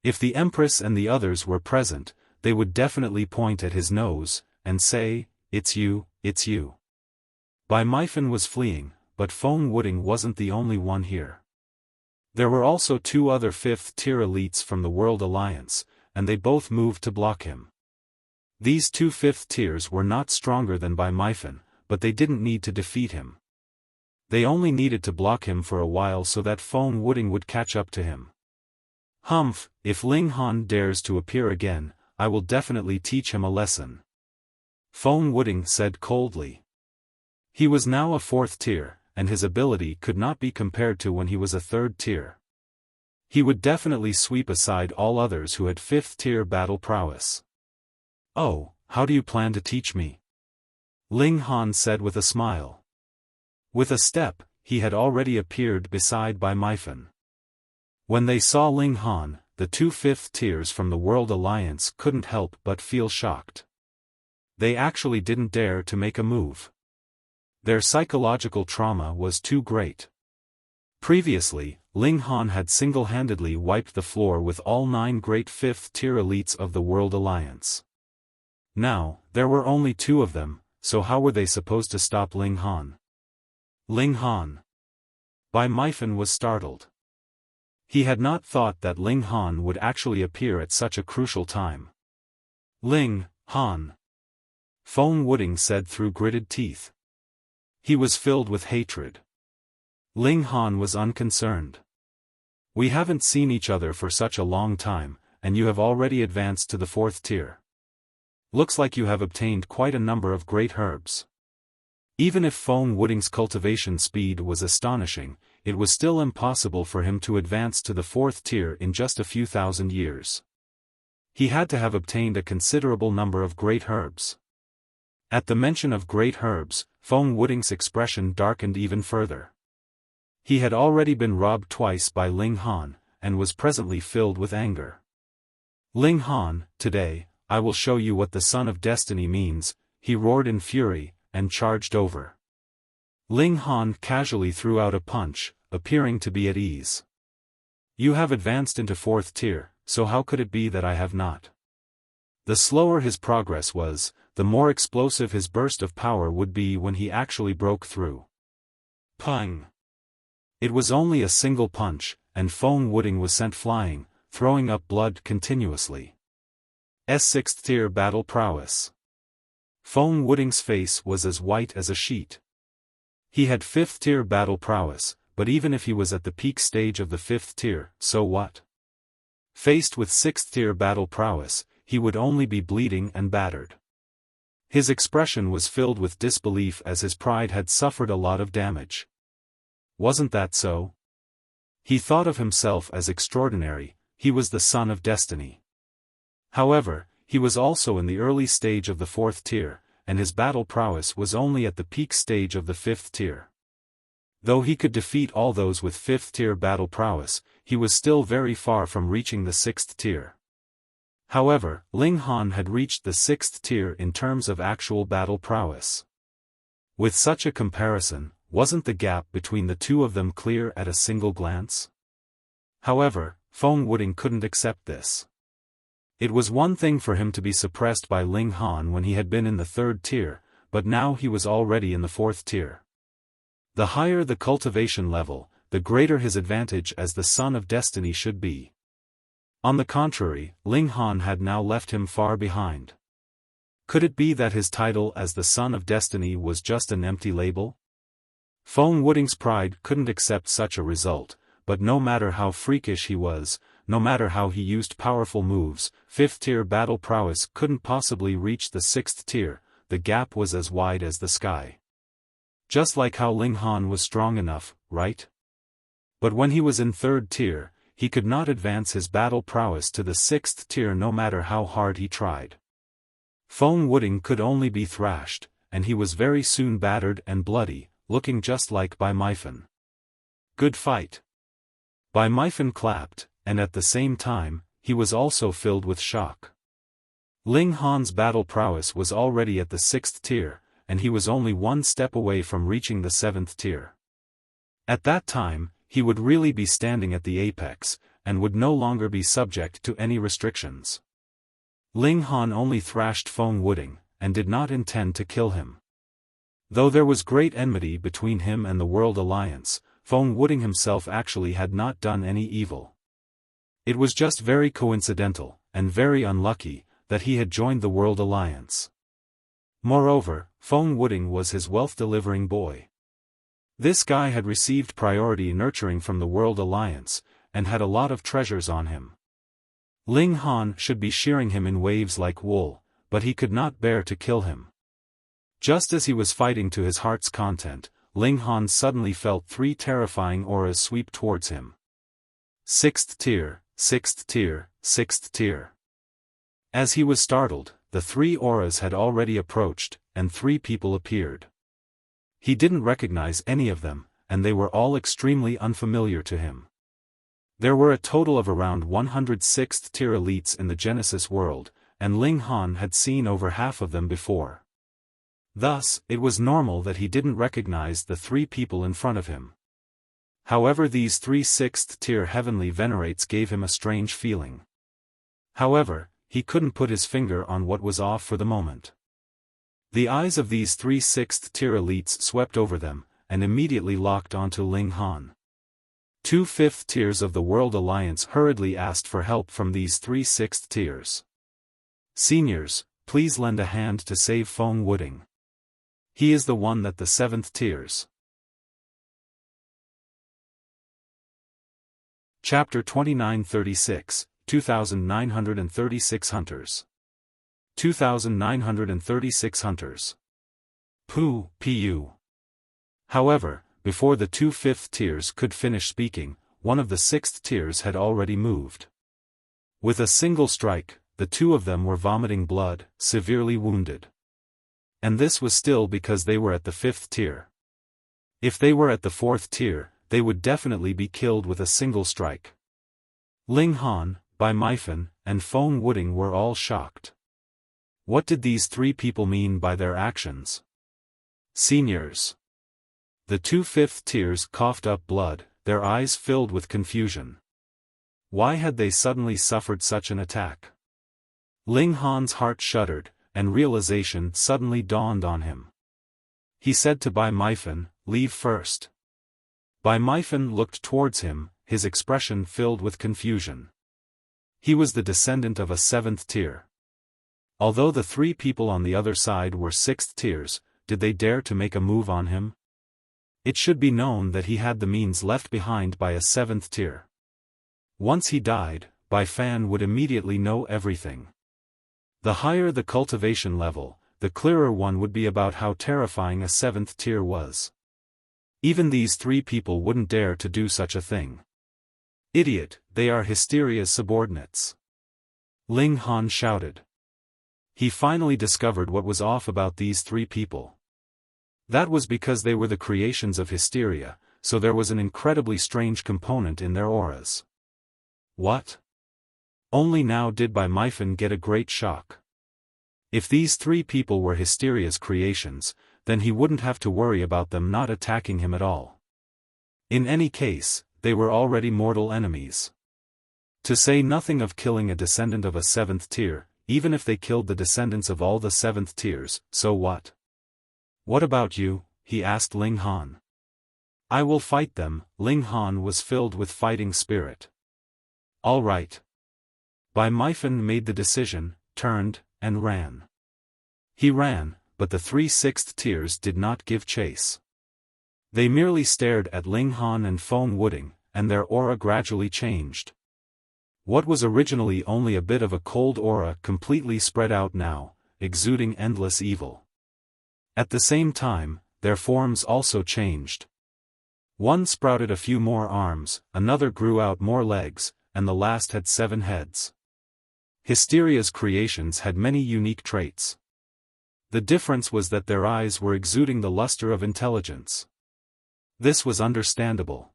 A: If the Empress and the others were present, they would definitely point at his nose, and say, "It's you, it's you." Bai Meifan was fleeing, but Feng Wuding wasn't the only one here. There were also 2 other 5th tier elites from the World Alliance, and they both moved to block him. These 2 5th tiers were not stronger than Bai Meifan, but they didn't need to defeat him. They only needed to block him for a while so that Feng Wuding would catch up to him. Humph, if Ling Han dares to appear again, I will definitely teach him a lesson. Feng Wuding said coldly. He was now a 4th tier, and his ability could not be compared to when he was a 3rd tier. He would definitely sweep aside all others who had 5th tier battle prowess. Oh, how do you plan to teach me? Ling Han said with a smile. With a step, he had already appeared beside Bai Meifan. When they saw Ling Han, the 2 5th tiers from the World Alliance couldn't help but feel shocked. They actually didn't dare to make a move. Their psychological trauma was too great. Previously, Ling Han had single-handedly wiped the floor with all 9 great 5th tier elites of the World Alliance. Now, there were only 2 of them, so how were they supposed to stop Ling Han? Ling Han. Bai Meifan was startled. He had not thought that Ling Han would actually appear at such a crucial time. Ling Han. Feng Wuding said through gritted teeth. He was filled with hatred. Ling Han was unconcerned. We haven't seen each other for such a long time, and you have already advanced to the 4th tier. Looks like you have obtained quite a number of great herbs. Even if Feng Wuding's cultivation speed was astonishing, it was still impossible for him to advance to the 4th tier in just a few thousand years. He had to have obtained a considerable number of great herbs. At the mention of great herbs, Feng Wuding's expression darkened even further. He had already been robbed twice by Ling Han, and was presently filled with anger. Ling Han, today, I will show you what the Son of Destiny means, he roared in fury, and charged over. Ling Han casually threw out a punch, appearing to be at ease. You have advanced into 4th tier, so how could it be that I have not? The slower his progress was, the more explosive his burst of power would be when he actually broke through. Pang! It was only a single punch, and Feng Wuding was sent flying, throwing up blood continuously. 6th tier battle prowess. Feng Wuding's face was as white as a sheet. He had 5th tier battle prowess, but even if he was at the peak stage of the 5th tier, so what? Faced with 6th tier battle prowess, he would only be bleeding and battered. His expression was filled with disbelief as his pride had suffered a lot of damage. Wasn't that so? He thought of himself as extraordinary, he was the Son of Destiny. However, he was also in the early stage of the 4th tier, and his battle prowess was only at the peak stage of the 5th tier. Though he could defeat all those with 5th tier battle prowess, he was still very far from reaching the 6th tier. However, Ling Han had reached the 6th tier in terms of actual battle prowess. With such a comparison, wasn't the gap between the two of them clear at a single glance? However, Feng Wuding couldn't accept this. It was one thing for him to be suppressed by Ling Han when he had been in the 3rd tier, but now he was already in the 4th tier. The higher the cultivation level, the greater his advantage as the Son of Destiny should be. On the contrary, Ling Han had now left him far behind. Could it be that his title as the Son of Destiny was just an empty label? Feng Wuding's pride couldn't accept such a result, but no matter how freakish he was, no matter how he used powerful moves, 5th tier battle prowess couldn't possibly reach the 6th tier, the gap was as wide as the sky. Just like how Ling Han was strong enough, right? But when he was in 3rd tier, he could not advance his battle prowess to the 6th tier no matter how hard he tried. Feng Wuding could only be thrashed, and he was very soon battered and bloody, looking just like Bai Meifen. Good fight. Bai Meifen clapped, and at the same time, he was also filled with shock. Ling Han's battle prowess was already at the 6th tier, and he was only one step away from reaching the 7th tier. At that time, he would really be standing at the apex, and would no longer be subject to any restrictions. Ling Han only thrashed Feng Wuding, and did not intend to kill him. Though there was great enmity between him and the World Alliance, Feng Wuding himself actually had not done any evil. It was just very coincidental, and very unlucky, that he had joined the World Alliance. Moreover, Feng Wuding was his wealth-delivering boy. This guy had received priority nurturing from the World Alliance, and had a lot of treasures on him. Ling Han should be shearing him in waves like wool, but he could not bear to kill him. Just as he was fighting to his heart's content, Ling Han suddenly felt 3 terrifying auras sweep towards him. 6th tier, 6th tier, 6th tier. As he was startled, the 3 auras had already approached, and 3 people appeared. He didn't recognize any of them, and they were all extremely unfamiliar to him. There were a total of around 100 6th tier elites in the Genesis world, and Ling Han had seen over half of them before. Thus, it was normal that he didn't recognize the 3 people in front of him. However, these 3 6th tier heavenly venerates gave him a strange feeling. However, he couldn't put his finger on what was off for the moment. The eyes of these 3 6th tier elites swept over them, and immediately locked onto Ling Han. 2 5th tiers of the World Alliance hurriedly asked for help from these 3 6th tiers. Seniors, please lend a hand to save Feng Wuding. He is the one that the 7th tiers. Chapter 2936, 2936 Hunters. 2936 Hunters. Pu. However, before the two fifth tiers could finish speaking, one of the sixth tiers had already moved. With a single strike, the two of them were vomiting blood, severely wounded. And this was still because they were at the fifth tier. If they were at the fourth tier, they would definitely be killed with a single strike. Ling Han, Bai Meifan, and Feng Wuding were all shocked. What did these three people mean by their actions? Seniors. The two fifth tiers coughed up blood, their eyes filled with confusion. Why had they suddenly suffered such an attack? Ling Han's heart shuddered, and realization suddenly dawned on him. He said to Bai Meifan, "Leave first." Bai Meifan looked towards him, his expression filled with confusion. He was the descendant of a seventh tier. Although the three people on the other side were sixth tiers, did they dare to make a move on him? It should be known that he had the means left behind by a seventh tier. Once he died, Bai Fan would immediately know everything. The higher the cultivation level, the clearer one would be about how terrifying a seventh tier was. Even these three people wouldn't dare to do such a thing. Idiot, they are Hysteria's subordinates. Ling Han shouted. He finally discovered what was off about these three people. That was because they were the creations of Hysteria, so there was an incredibly strange component in their auras. What? Only now did Bai Meifan get a great shock. If these three people were Hysteria's creations, then he wouldn't have to worry about them not attacking him at all. In any case, they were already mortal enemies. To say nothing of killing a descendant of a seventh tier, even if they killed the descendants of all the seventh tiers, so what? What about you? He asked Ling Han. I will fight them. Ling Han was filled with fighting spirit. All right. Bai Meifan made the decision, turned, and ran. He ran, but the three sixth tiers did not give chase. They merely stared at Ling Han and Feng Wuding, and their aura gradually changed. What was originally only a bit of a cold aura completely spread out now, exuding endless evil. At the same time, their forms also changed. One sprouted a few more arms, another grew out more legs, and the last had 7 heads. Hysteria's creations had many unique traits. The difference was that their eyes were exuding the luster of intelligence. This was understandable.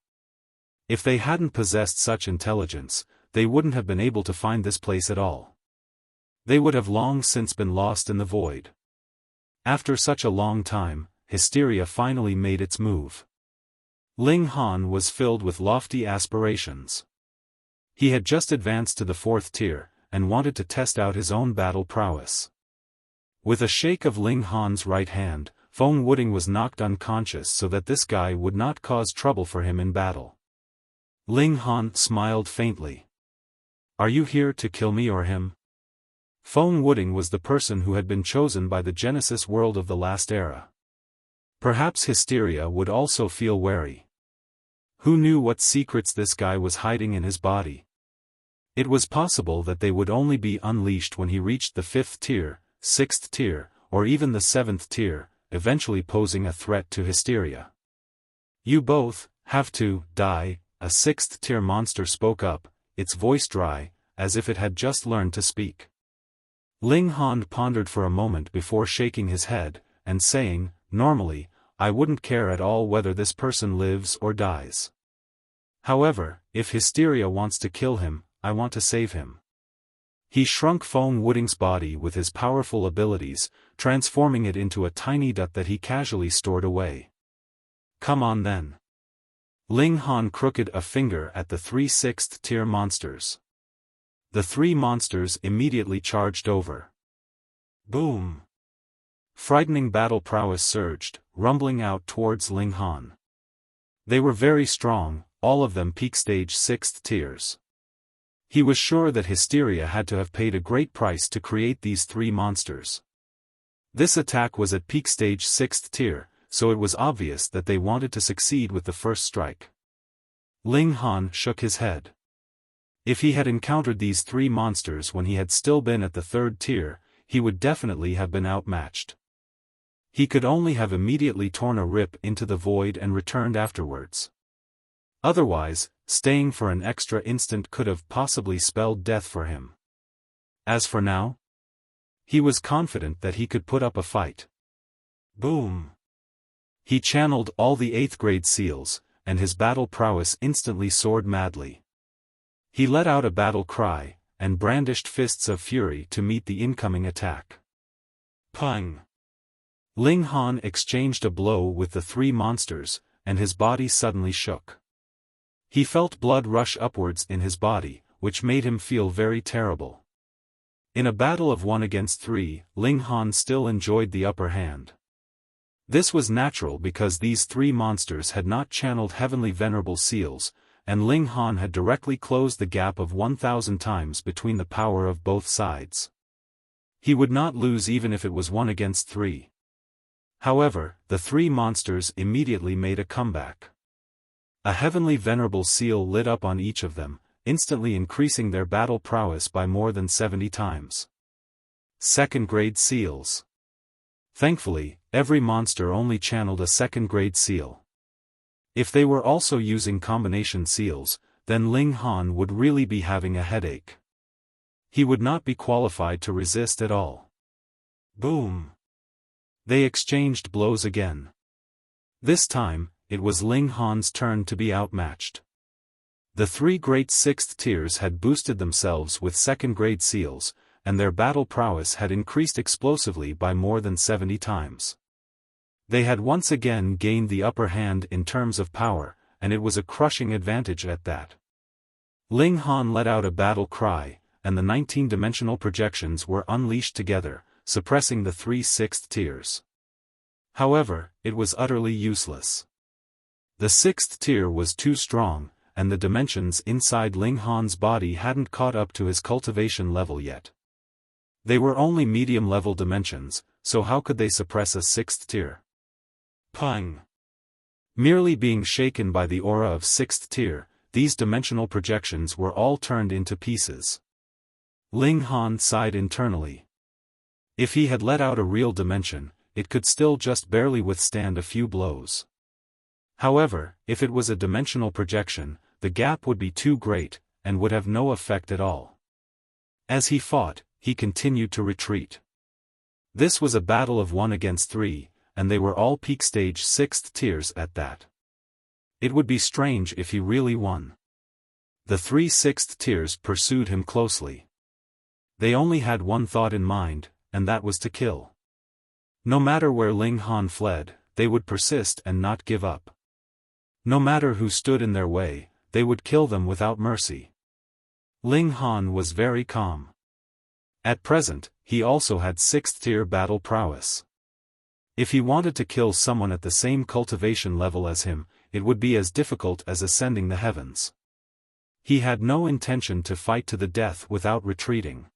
A: If they hadn't possessed such intelligence, they wouldn't have been able to find this place at all. They would have long since been lost in the void. After such a long time, Hysteria finally made its move. Ling Han was filled with lofty aspirations. He had just advanced to the 4th tier, and wanted to test out his own battle prowess. With a shake of Ling Han's right hand, Feng Wuding was knocked unconscious so that this guy would not cause trouble for him in battle. Ling Han smiled faintly. Are you here to kill me or him? Feng Wuding was the person who had been chosen by the Genesis world of the last era. Perhaps Hysteria would also feel wary. Who knew what secrets this guy was hiding in his body? It was possible that they would only be unleashed when he reached the 5th tier, 6th tier, or even the 7th tier, eventually posing a threat to Hysteria. You both have to die, a 6th tier monster spoke up, its voice dry, as if it had just learned to speak. Ling Han pondered for a moment before shaking his head, and saying, normally, I wouldn't care at all whether this person lives or dies. However, if Hysteria wants to kill him, I want to save him. He shrunk Feng Wuding's body with his powerful abilities, transforming it into a tiny dot that he casually stored away. Come on then. Ling Han crooked a finger at the 3 6th tier monsters. The 3 monsters immediately charged over. Boom! Frightening battle prowess surged, rumbling out towards Ling Han. They were very strong, all of them peak stage 6th tiers. He was sure that Hysteria had to have paid a great price to create these 3 monsters. This attack was at peak stage 6th tier, so it was obvious that they wanted to succeed with the first strike. Ling Han shook his head. If he had encountered these 3 monsters when he had still been at the 3rd tier, he would definitely have been outmatched. He could only have immediately torn a rip into the void and returned afterwards. Otherwise, staying for an extra instant could have possibly spelled death for him. As for now, he was confident that he could put up a fight. Boom! He channeled all the 8th grade seals, and his battle prowess instantly soared madly. He let out a battle cry, and brandished fists of fury to meet the incoming attack. Pung! Ling Han exchanged a blow with the 3 monsters, and his body suddenly shook. He felt blood rush upwards in his body, which made him feel very terrible. In a battle of 1 against 3, Ling Han still enjoyed the upper hand. This was natural because these 3 monsters had not channeled heavenly venerable seals, and Ling Han had directly closed the gap of 1,000 times between the power of both sides. He would not lose even if it was 1 against 3. However, the 3 monsters immediately made a comeback. A heavenly venerable seal lit up on each of them, instantly increasing their battle prowess by more than 70 times. 2nd grade seals. Thankfully, every monster only channeled a 2nd grade seal. If they were also using combination seals, then Ling Han would really be having a headache. He would not be qualified to resist at all. Boom! They exchanged blows again. This time, it was Ling Han's turn to be outmatched. The 3 great 6th tiers had boosted themselves with 2nd grade seals, and their battle prowess had increased explosively by more than 70 times. They had once again gained the upper hand in terms of power, and it was a crushing advantage at that. Ling Han let out a battle cry, and the 19-dimensional projections were unleashed together, suppressing the 3 6th tiers. However, it was utterly useless. The 6th tier was too strong, and the dimensions inside Ling Han's body hadn't caught up to his cultivation level yet. They were only medium-level dimensions, so how could they suppress a 6th tier? Pung! Merely being shaken by the aura of 6th tier, these dimensional projections were all turned into pieces. Ling Han sighed internally. If he had let out a real dimension, it could still just barely withstand a few blows. However, if it was a dimensional projection, the gap would be too great, and would have no effect at all. As he fought, he continued to retreat. This was a battle of 1 against 3, and they were all peak stage 6th tiers at that. It would be strange if he really won. The 3 6th tiers pursued him closely. They only had one thought in mind, and that was to kill. No matter where Ling Han fled, they would persist and not give up. No matter who stood in their way, they would kill them without mercy. Ling Han was very calm. At present, he also had 6th tier battle prowess. If he wanted to kill someone at the same cultivation level as him, it would be as difficult as ascending the heavens. He had no intention to fight to the death without retreating.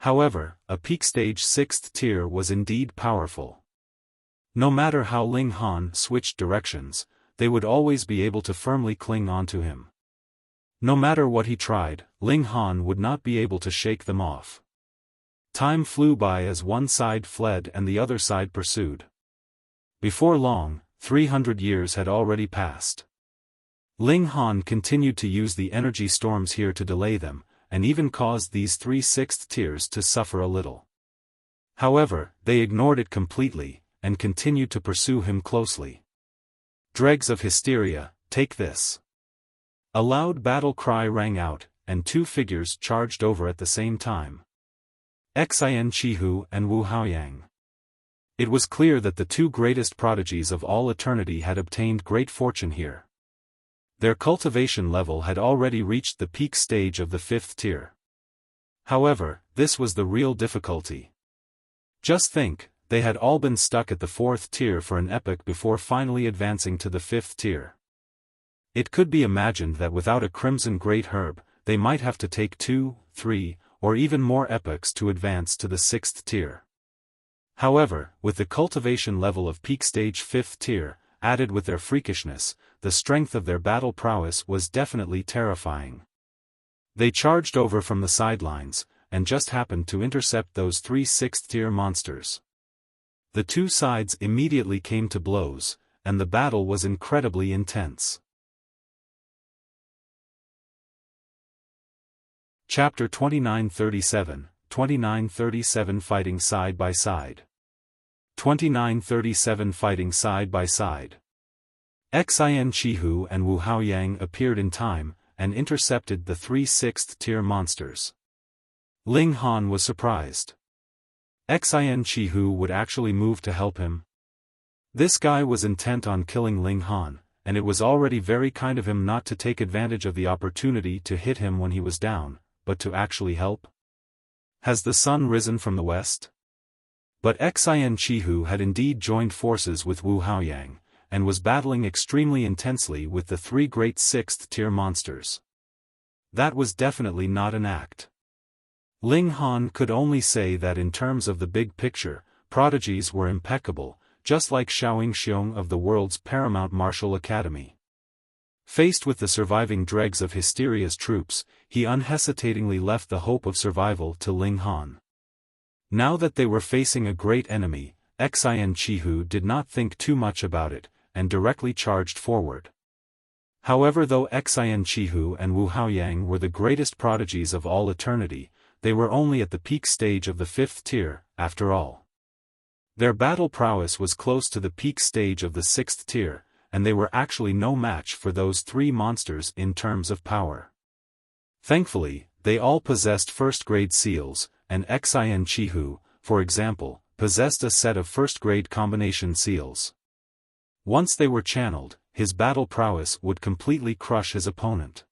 A: However, a peak stage 6th tier was indeed powerful. No matter how Ling Han switched directions, they would always be able to firmly cling onto him. No matter what he tried, Ling Han would not be able to shake them off. Time flew by as one side fled and the other side pursued. Before long, 300 years had already passed. Ling Han continued to use the energy storms here to delay them, and even caused these 3 6th tiers to suffer a little. However, they ignored it completely, and continued to pursue him closely. Dregs of hysteria, take this! A loud battle cry rang out, and 2 figures charged over at the same time. Xin Chihu and Wu Haoyang. It was clear that the 2 greatest prodigies of all eternity had obtained great fortune here. Their cultivation level had already reached the peak stage of the 5th tier. However, this was the real difficulty. Just think, they had all been stuck at the 4th tier for an epoch before finally advancing to the 5th tier. It could be imagined that without a crimson great herb, they might have to take 2, 3, or even more epochs to advance to the 6th tier. However, with the cultivation level of peak stage 5th tier, added with their freakishness, the strength of their battle prowess was definitely terrifying. They charged over from the sidelines, and just happened to intercept those 3 6th tier monsters. The two sides immediately came to blows, and the battle was incredibly intense. Chapter 2937, 2937 Fighting Side by Side. 2937 Fighting Side by Side. Xin Chihu and Wu Haoyang appeared in time, and intercepted the 3 6th-tier monsters. Ling Han was surprised. Xin Chihu would actually move to help him. This guy was intent on killing Ling Han, and it was already very kind of him not to take advantage of the opportunity to hit him when he was down, but to actually help. Has the sun risen from the west? But Xin Chihu had indeed joined forces with Wu Haoyang, and was battling extremely intensely with the 3 great 6th-tier monsters. That was definitely not an act. Ling Han could only say that in terms of the big picture, prodigies were impeccable, just like Xiao Xiong of the world's paramount martial academy. Faced with the surviving dregs of Hysteria's troops, he unhesitatingly left the hope of survival to Ling Han. Now that they were facing a great enemy, Xin Chihu did not think too much about it, and directly charged forward. However, though Xin Chihu and Wu Haoyang were the greatest prodigies of all eternity, they were only at the peak stage of the 5th tier, after all. Their battle prowess was close to the peak stage of the 6th tier, and they were actually no match for those 3 monsters in terms of power. Thankfully, they all possessed first-grade seals, and Xin Chihu, for example, possessed a set of first-grade combination seals. Once they were channeled, his battle prowess would completely crush his opponent.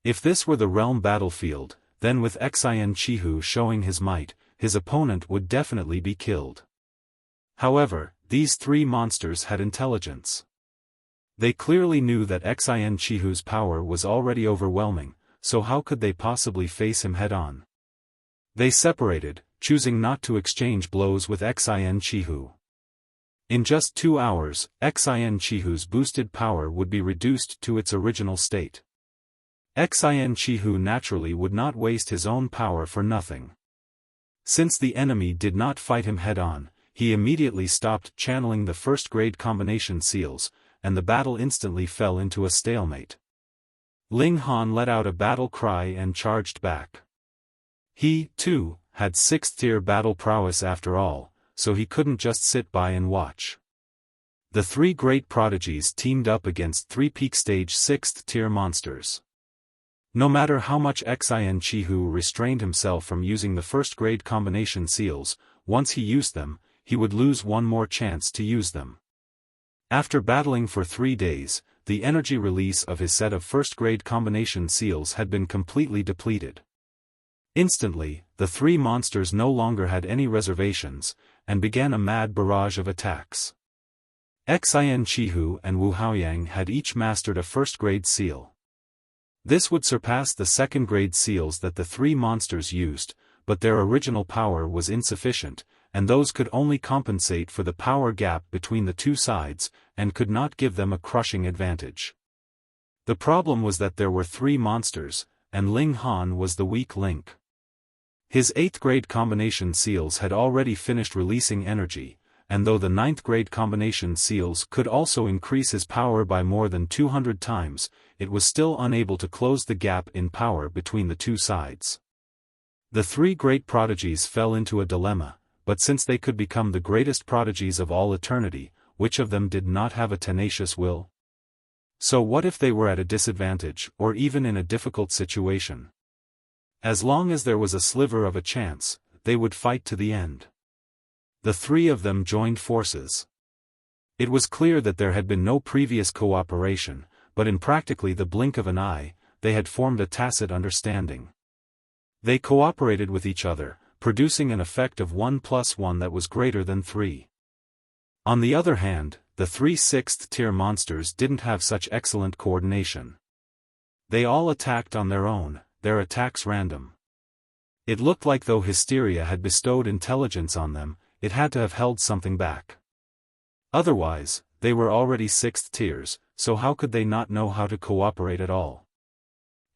A: If this were the realm battlefield, then with Xin Chihu showing his might, his opponent would definitely be killed. However, these 3 monsters had intelligence. They clearly knew that Xin Chihu's power was already overwhelming, so how could they possibly face him head-on? They separated, choosing not to exchange blows with Xin Chihu. In just 2 hours, Xin Chihu's boosted power would be reduced to its original state. Xin Chihu naturally would not waste his own power for nothing. Since the enemy did not fight him head-on, he immediately stopped channeling the first-grade combination seals, and the battle instantly fell into a stalemate. Ling Han let out a battle cry and charged back. He, too, had 6th-tier battle prowess after all, so he couldn't just sit by and watch. The 3 great prodigies teamed up against 3 peak-stage 6th-tier monsters. No matter how much Xin Chihu restrained himself from using the first-grade combination seals, once he used them, he would lose one more chance to use them. After battling for 3 days, the energy release of his set of first-grade combination seals had been completely depleted. Instantly, the 3 monsters no longer had any reservations, and began a mad barrage of attacks. Xin Chihu and Wu Haoyang had each mastered a first-grade seal. This would surpass the second-grade seals that the 3 monsters used, but their original power was insufficient, and those could only compensate for the power gap between the 2 sides, and could not give them a crushing advantage. The problem was that there were 3 monsters, and Ling Han was the weak link. His 8th-grade combination seals had already finished releasing energy, and though the 9th-grade combination seals could also increase his power by more than 200 times, it was still unable to close the gap in power between the 2 sides. The 3 great prodigies fell into a dilemma, but since they could become the greatest prodigies of all eternity, which of them did not have a tenacious will? So what if they were at a disadvantage, or even in a difficult situation? As long as there was a sliver of a chance, they would fight to the end. The 3 of them joined forces. It was clear that there had been no previous cooperation, but in practically the blink of an eye, they had formed a tacit understanding. They cooperated with each other, producing an effect of 1 + 1 that was greater than 3. On the other hand, the 3 6th-tier monsters didn't have such excellent coordination. They all attacked on their own, their attacks random. It looked like though Hysteria had bestowed intelligence on them, it had to have held something back. Otherwise, they were already 6th tiers, so how could they not know how to cooperate at all?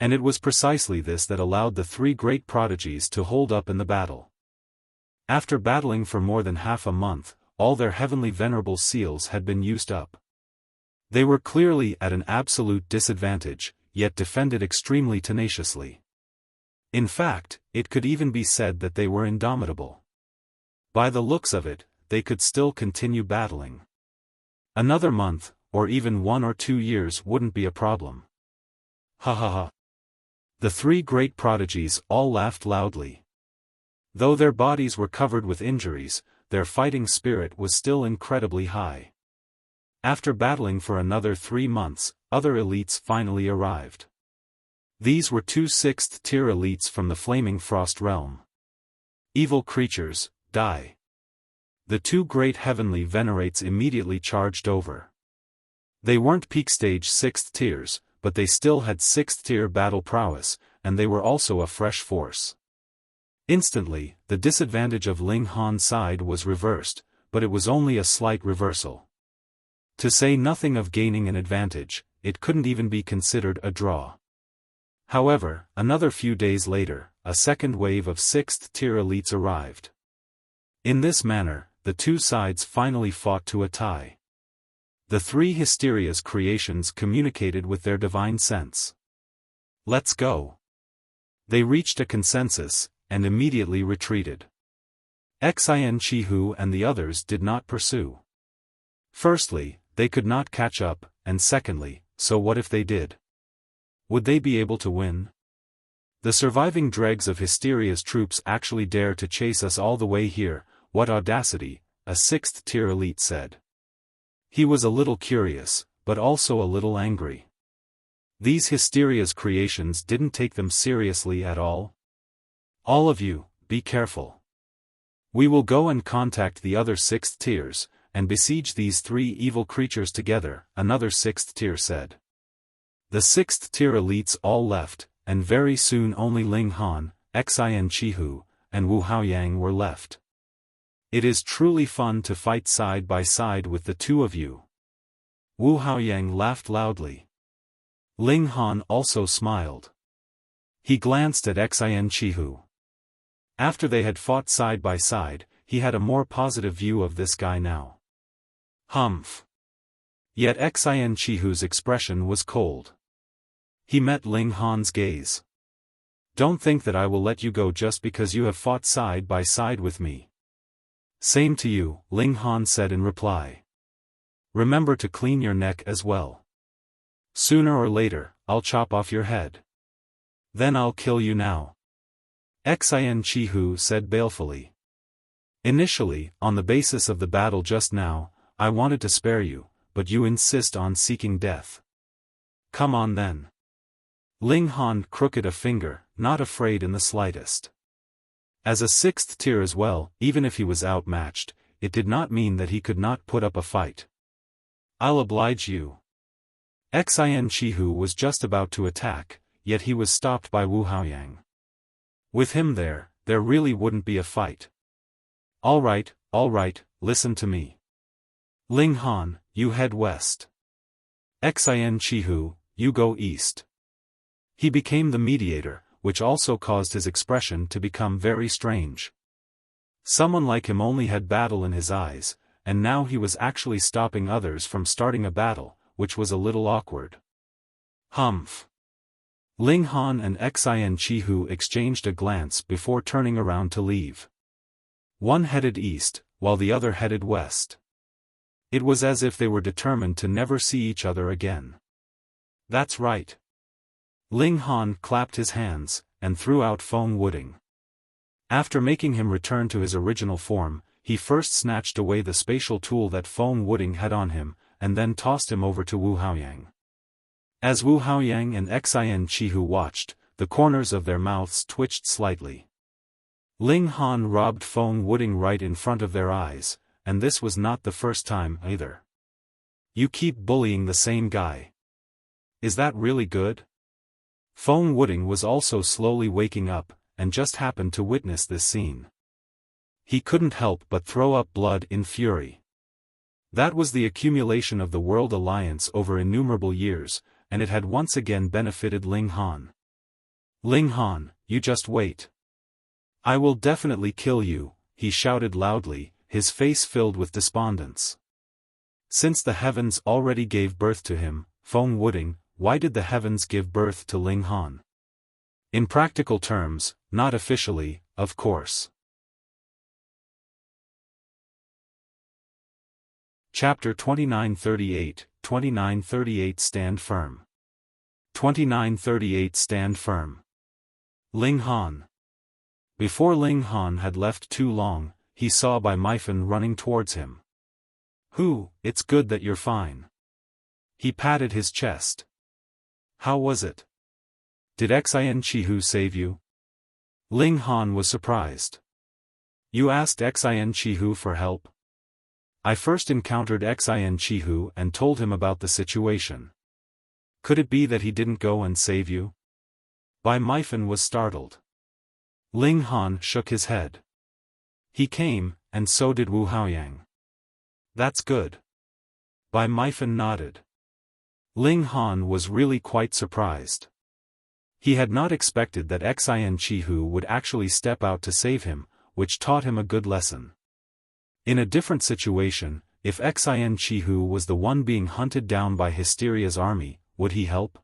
A: And it was precisely this that allowed the 3 great prodigies to hold up in the battle. After battling for more than half a month, all their heavenly venerable seals had been used up. They were clearly at an absolute disadvantage, yet defended extremely tenaciously. In fact, it could even be said that they were indomitable. By the looks of it, they could still continue battling. Another month, or even 1 or 2 years wouldn't be a problem. Ha ha ha. The 3 great prodigies all laughed loudly. Though their bodies were covered with injuries, their fighting spirit was still incredibly high. After battling for another 3 months, other elites finally arrived. These were 2 6th-tier elites from the Flaming Frost realm. Evil creatures, die. The 2 great heavenly venerates immediately charged over. They weren't peak stage 6th tiers, but they still had 6th tier battle prowess, and they were also a fresh force. Instantly, the disadvantage of Ling Han's side was reversed, but it was only a slight reversal. To say nothing of gaining an advantage, it couldn't even be considered a draw. However, another few days later, a second wave of 6th-tier elites arrived. In this manner, the 2 sides finally fought to a tie. The 3 Hysteria's creations communicated with their divine sense. Let's go. They reached a consensus, and immediately retreated. Xin Chihu and the others did not pursue. Firstly, they could not catch up, and secondly, so what if they did? Would they be able to win? The surviving dregs of Hysteria's troops actually dare to chase us all the way here, what audacity, a 6th-tier elite said. He was a little curious, but also a little angry. These Hysteria's creations didn't take them seriously at all. All of you, be careful. We will go and contact the other 6th tiers, and besiege these 3 evil creatures together, another 6th tier said. The 6th tier elites all left, and very soon only Ling Han, Xin Chihu, and Wu Haoyang were left. It is truly fun to fight side by side with the 2 of you. Wu Haoyang laughed loudly. Ling Han also smiled. He glanced at Xin Chihu. After they had fought side by side, he had a more positive view of this guy now. Humph. Yet Xin Chihu's expression was cold. He met Ling Han's gaze. Don't think that I will let you go just because you have fought side by side with me. Same to you, Ling Han said in reply. Remember to clean your neck as well. Sooner or later, I'll chop off your head. Then I'll kill you now. Xin Chihu said balefully. Initially, on the basis of the battle just now, I wanted to spare you, but you insist on seeking death. Come on then. Ling Han crooked a finger, not afraid in the slightest. As a 6th tier as well, even if he was outmatched, it did not mean that he could not put up a fight. I'll oblige you. Xin Chihu was just about to attack, yet he was stopped by Wu Haoyang. With him there really wouldn't be a fight. All right, listen to me. Ling Han, you head west. Xin Chihu, you go east. He became the mediator, which also caused his expression to become very strange. Someone like him only had battle in his eyes, and now he was actually stopping others from starting a battle, which was a little awkward. Humph. Ling Han and Xin Chihu exchanged a glance before turning around to leave. One headed east, while the other headed west. It was as if they were determined to never see each other again. That's right. Ling Han clapped his hands, and threw out Feng Wuding. After making him return to his original form, he first snatched away the spatial tool that Feng Wuding had on him, and then tossed him over to Wu Haoyang. As Wu Haoyang and Xin Chihu watched, the corners of their mouths twitched slightly. Ling Han robbed Feng Wuding right in front of their eyes, and this was not the first time either. You keep bullying the same guy. Is that really good? Feng Wuding was also slowly waking up, and just happened to witness this scene. He couldn't help but throw up blood in fury. That was the accumulation of the World Alliance over innumerable years, and it had once again benefited Ling Han. Ling Han, you just wait. I will definitely kill you, he shouted loudly, his face filled with despondence. Since the heavens already gave birth to him, Feng Wuding, why did the heavens give birth to Ling Han? In practical terms, not officially, of course. Chapter 2938, 2938 Stand Firm. 2938 Stand Firm. Ling Han. Before Ling Han had left too long, he saw Bai Meifen running towards him. It's good that you're fine. He patted his chest. How was it? Did Xian Chihu save you? Ling Han was surprised. You asked Xian Chihu for help? I first encountered Xian Chihu and told him about the situation. Could it be that he didn't go and save you? Bai Meifen was startled. Ling Han shook his head. He came, and so did Wu Haoyang. That's good. Bai Meifen nodded. Ling Han was really quite surprised. He had not expected that Xian Chihu would actually step out to save him, which taught him a good lesson. In a different situation, if Xian Chihu was the one being hunted down by Hysteria's army, would he help?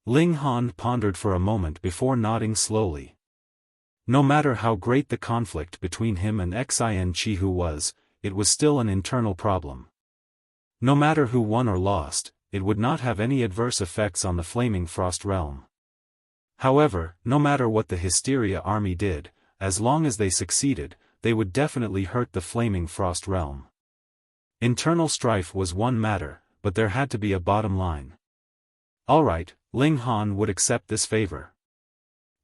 A: Ling Han pondered for a moment before nodding slowly. No matter how great the conflict between him and Xian Chihu was, it was still an internal problem. No matter who won or lost, it would not have any adverse effects on the Flaming Frost realm. However, no matter what the Hysteria army did, as long as they succeeded, they would definitely hurt the Flaming Frost realm. Internal strife was one matter, but there had to be a bottom line. Alright, Ling Han would accept this favor.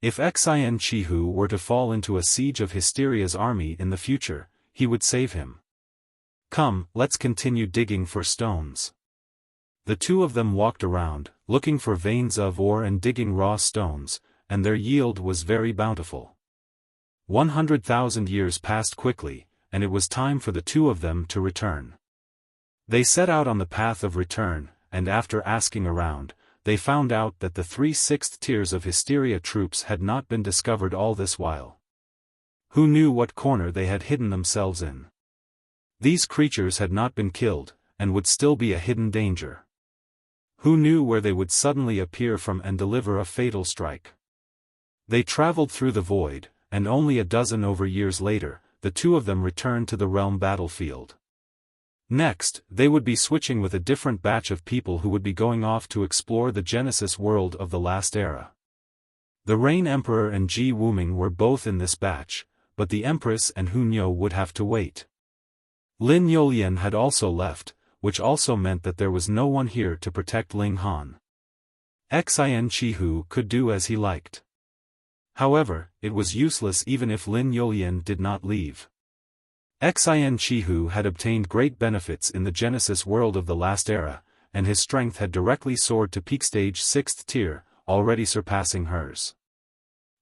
A: If Xian Chihu were to fall into a siege of Hysteria's army in the future, he would save him. Come, let's continue digging for stones. The two of them walked around, looking for veins of ore and digging raw stones, and their yield was very bountiful. 100,000 years passed quickly, and it was time for the two of them to return. They set out on the path of return, and after asking around, they found out that the 3/6 tiers of Hysteria troops had not been discovered all this while. Who knew what corner they had hidden themselves in? These creatures had not been killed, and would still be a hidden danger. Who knew where they would suddenly appear from and deliver a fatal strike? They traveled through the void, and only a dozen over years later, the two of them returned to the realm battlefield. Next, they would be switching with a different batch of people who would be going off to explore the Genesis world of the last era. The Rain Emperor and Ji Wuming were both in this batch, but the Empress and Hu Niu would have to wait. Lin Yolian had also left, which also meant that there was no one here to protect Ling Han. Xian Chihu could do as he liked. However, it was useless even if Lin Yolian did not leave. Xian Chihu had obtained great benefits in the Genesis world of the last era, and his strength had directly soared to peak stage 6th tier, already surpassing hers.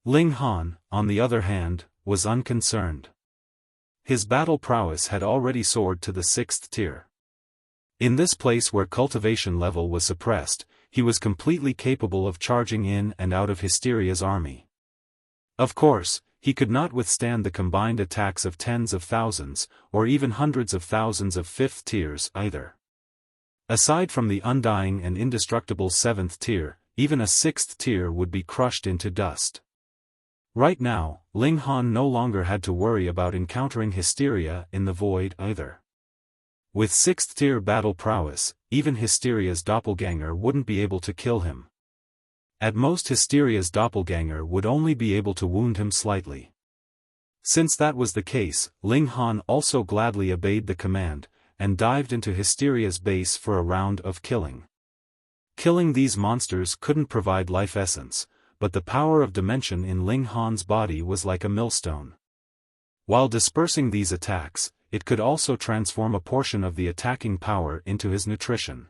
A: Ling Han, on the other hand, was unconcerned. His battle prowess had already soared to the 6th tier. In this place where cultivation level was suppressed, he was completely capable of charging in and out of Hysteria's army. Of course, he could not withstand the combined attacks of tens of thousands, or even hundreds of thousands of 5th tiers either. Aside from the undying and indestructible 7th tier, even a 6th tier would be crushed into dust. Right now, Ling Han no longer had to worry about encountering Hysteria in the void either. With 6th tier battle prowess, even Hysteria's doppelganger wouldn't be able to kill him. At most Hysteria's doppelganger would only be able to wound him slightly. Since that was the case, Ling Han also gladly obeyed the command, and dived into Hysteria's base for a round of killing. Killing these monsters couldn't provide life essence, but the power of dimension in Ling Han's body was like a millstone. While dispersing these attacks, it could also transform a portion of the attacking power into his nutrition.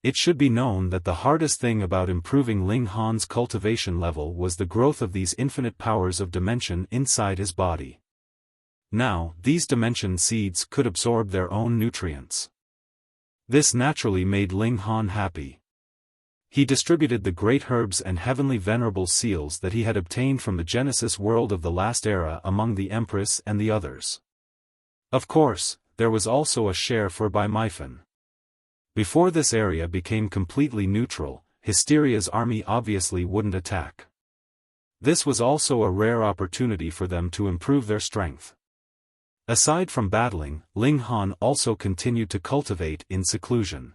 A: It should be known that the hardest thing about improving Ling Han's cultivation level was the growth of these infinite powers of dimension inside his body. Now, these dimension seeds could absorb their own nutrients. This naturally made Ling Han happy. He distributed the great herbs and heavenly venerable seals that he had obtained from the Genesis world of the last era among the Empress and the others. Of course, there was also a share for Myphon. Before this area became completely neutral, Hysteria's army obviously wouldn't attack. This was also a rare opportunity for them to improve their strength. Aside from battling, Ling Han also continued to cultivate in seclusion.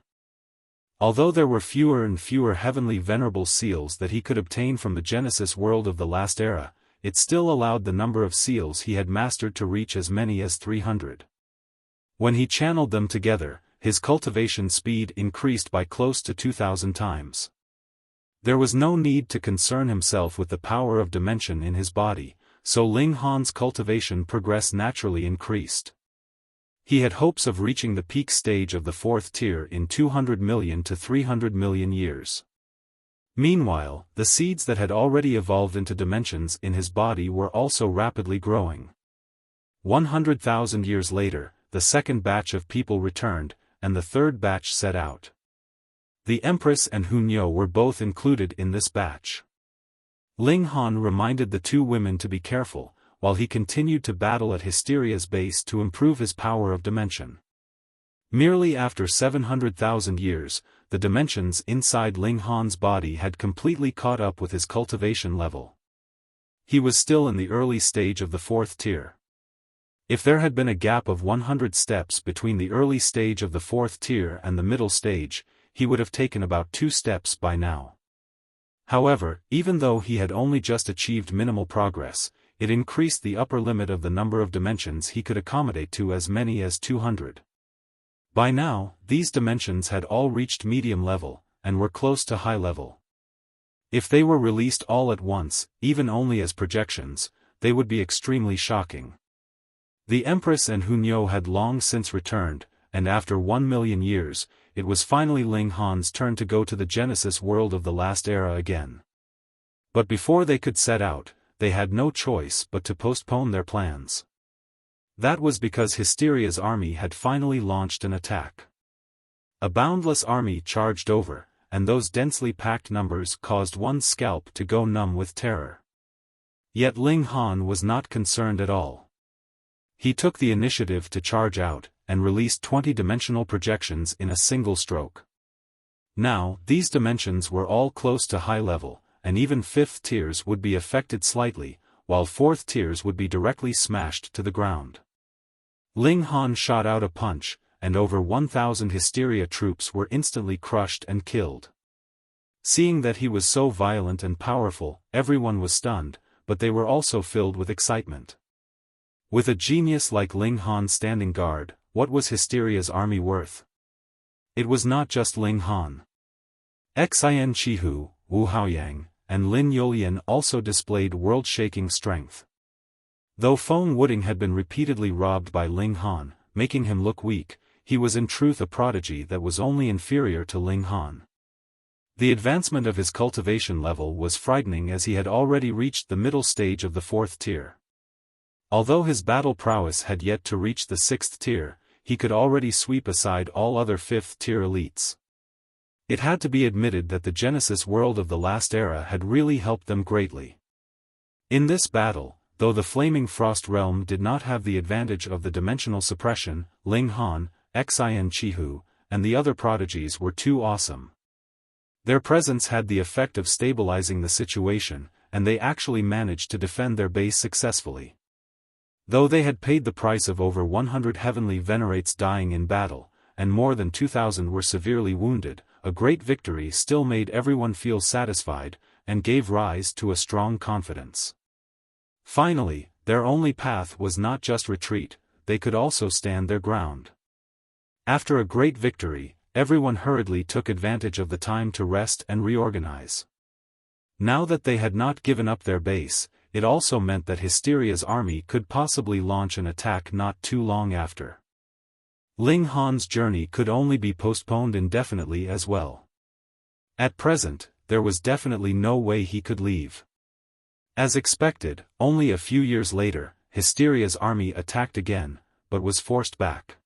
A: Although there were fewer and fewer heavenly venerable seals that he could obtain from the Genesis world of the last era, it still allowed the number of seals he had mastered to reach as many as 300. When he channeled them together, his cultivation speed increased by close to 2,000 times. There was no need to concern himself with the power of dimension in his body, so Ling Han's cultivation progress naturally increased. He had hopes of reaching the peak stage of the 4th tier in 200 million to 300 million years. Meanwhile, the seeds that had already evolved into dimensions in his body were also rapidly growing. 100,000 years later, the second batch of people returned, and the third batch set out. The Empress and Hunyo were both included in this batch. Ling Han reminded the two women to be careful, while he continued to battle at Hysteria's base to improve his power of dimension. Merely after 700,000 years, the dimensions inside Ling Han's body had completely caught up with his cultivation level. He was still in the early stage of the 4th tier. If there had been a gap of 100 steps between the early stage of the 4th tier and the middle stage, he would have taken about 2 steps by now. However, even though he had only just achieved minimal progress, it increased the upper limit of the number of dimensions he could accommodate to as many as 200. By now, these dimensions had all reached medium level, and were close to high level. If they were released all at once, even only as projections, they would be extremely shocking. The Empress and Hunyo had long since returned, and after 1 million years, it was finally Ling Han's turn to go to the Genesis world of the last era again. But before they could set out, they had no choice but to postpone their plans. That was because Hysteria's army had finally launched an attack. A boundless army charged over, and those densely packed numbers caused one's scalp to go numb with terror. Yet Ling Han was not concerned at all. He took the initiative to charge out, and released 20-dimensional projections in a single stroke. Now, these dimensions were all close to high level, and even 5th tiers would be affected slightly, while 4th tiers would be directly smashed to the ground. Ling Han shot out a punch, and over 1,000 Hysteria troops were instantly crushed and killed. Seeing that he was so violent and powerful, everyone was stunned, but they were also filled with excitement. With a genius like Ling Han standing guard, what was Hysteria's army worth? It was not just Ling Han. Xian Chihu, Wu Haoyang, and Lin Yolian also displayed world-shaking strength. Though Feng Wuding had been repeatedly robbed by Ling Han, making him look weak, he was in truth a prodigy that was only inferior to Ling Han. The advancement of his cultivation level was frightening as he had already reached the middle stage of the 4th tier. Although his battle prowess had yet to reach the 6th tier, he could already sweep aside all other 5th tier elites. It had to be admitted that the Genesis world of the last era had really helped them greatly. In this battle, though the Flaming Frost realm did not have the advantage of the dimensional suppression, Ling Han, Xian Chihu, and the other prodigies were too awesome. Their presence had the effect of stabilizing the situation, and they actually managed to defend their base successfully. Though they had paid the price of over 100 heavenly venerates dying in battle, and more than 2,000 were severely wounded, a great victory still made everyone feel satisfied, and gave rise to a strong confidence. Finally, their only path was not just retreat, they could also stand their ground. After a great victory, everyone hurriedly took advantage of the time to rest and reorganize. Now that they had not given up their base, it also meant that Hysteria's army could possibly launch an attack not too long after. Ling Han's journey could only be postponed indefinitely as well. At present, there was definitely no way he could leave. As expected, only a few years later, Hysteria's army attacked again, but was forced back.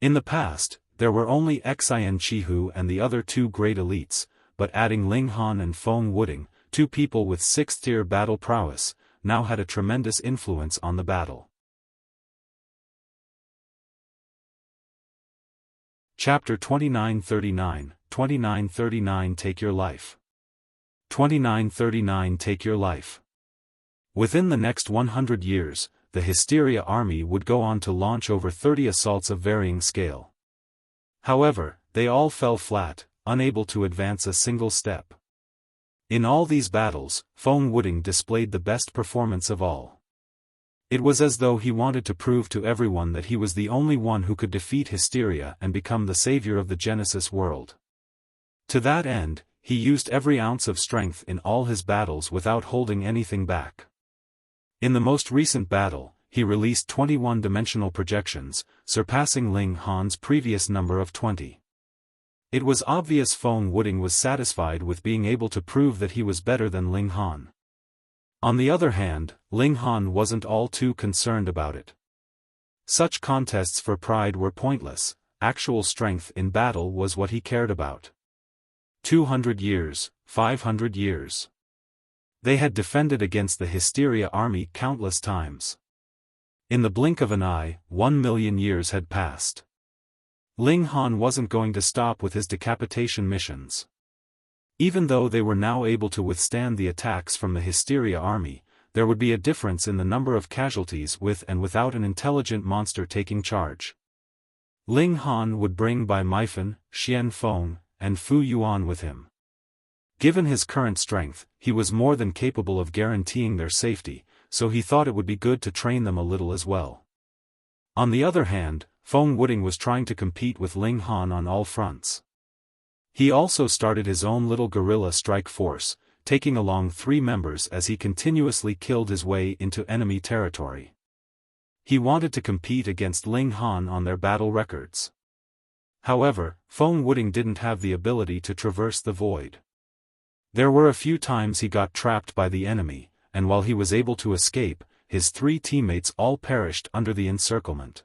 A: In the past, there were only Xian Chihu and the other 2 great elites, but adding Ling Han and Feng Wuding, 2 people with 6th-tier battle prowess, now had a tremendous influence on the battle. Chapter 2939, 2939 Take Your Life. 2939 Take Your Life. Within the next 100 years, the Hysteria army would go on to launch over 30 assaults of varying scale. However, they all fell flat, unable to advance a single step. In all these battles, Feng Wuding displayed the best performance of all. It was as though he wanted to prove to everyone that he was the only one who could defeat Hysteria and become the savior of the Genesis world. To that end, he used every ounce of strength in all his battles without holding anything back. In the most recent battle, he released 21 dimensional projections, surpassing Ling Han's previous number of 20. It was obvious Feng Wuding was satisfied with being able to prove that he was better than Ling Han. On the other hand, Ling Han wasn't all too concerned about it. Such contests for pride were pointless, actual strength in battle was what he cared about. 200 years, 500 years. They had defended against the Hysteria army countless times. In the blink of an eye, 1,000,000 years had passed. Ling Han wasn't going to stop with his decapitation missions. Even though they were now able to withstand the attacks from the Hysteria army, there would be a difference in the number of casualties with and without an intelligent monster taking charge. Ling Han would bring Bai Meifan, Xiaofan, and Fu Yuan with him. Given his current strength, he was more than capable of guaranteeing their safety, so he thought it would be good to train them a little as well. On the other hand, Feng Wuding was trying to compete with Ling Han on all fronts. He also started his own little guerrilla strike force, taking along 3 members as he continuously killed his way into enemy territory. He wanted to compete against Ling Han on their battle records. However, Feng Wuding didn't have the ability to traverse the void. There were a few times he got trapped by the enemy, and while he was able to escape, his 3 teammates all perished under the encirclement.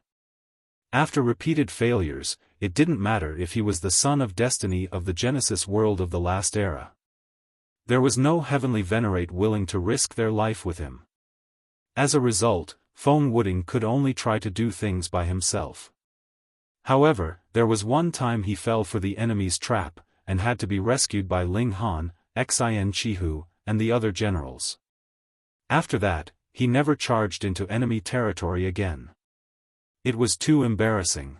A: After repeated failures, it didn't matter if he was the son of destiny of the Genesis world of the last era. There was no heavenly venerate willing to risk their life with him. As a result, Feng Wuding could only try to do things by himself. However, there was one time he fell for the enemy's trap, and had to be rescued by Ling Han, Xin Chihu, and the other generals. After that, he never charged into enemy territory again. It was too embarrassing.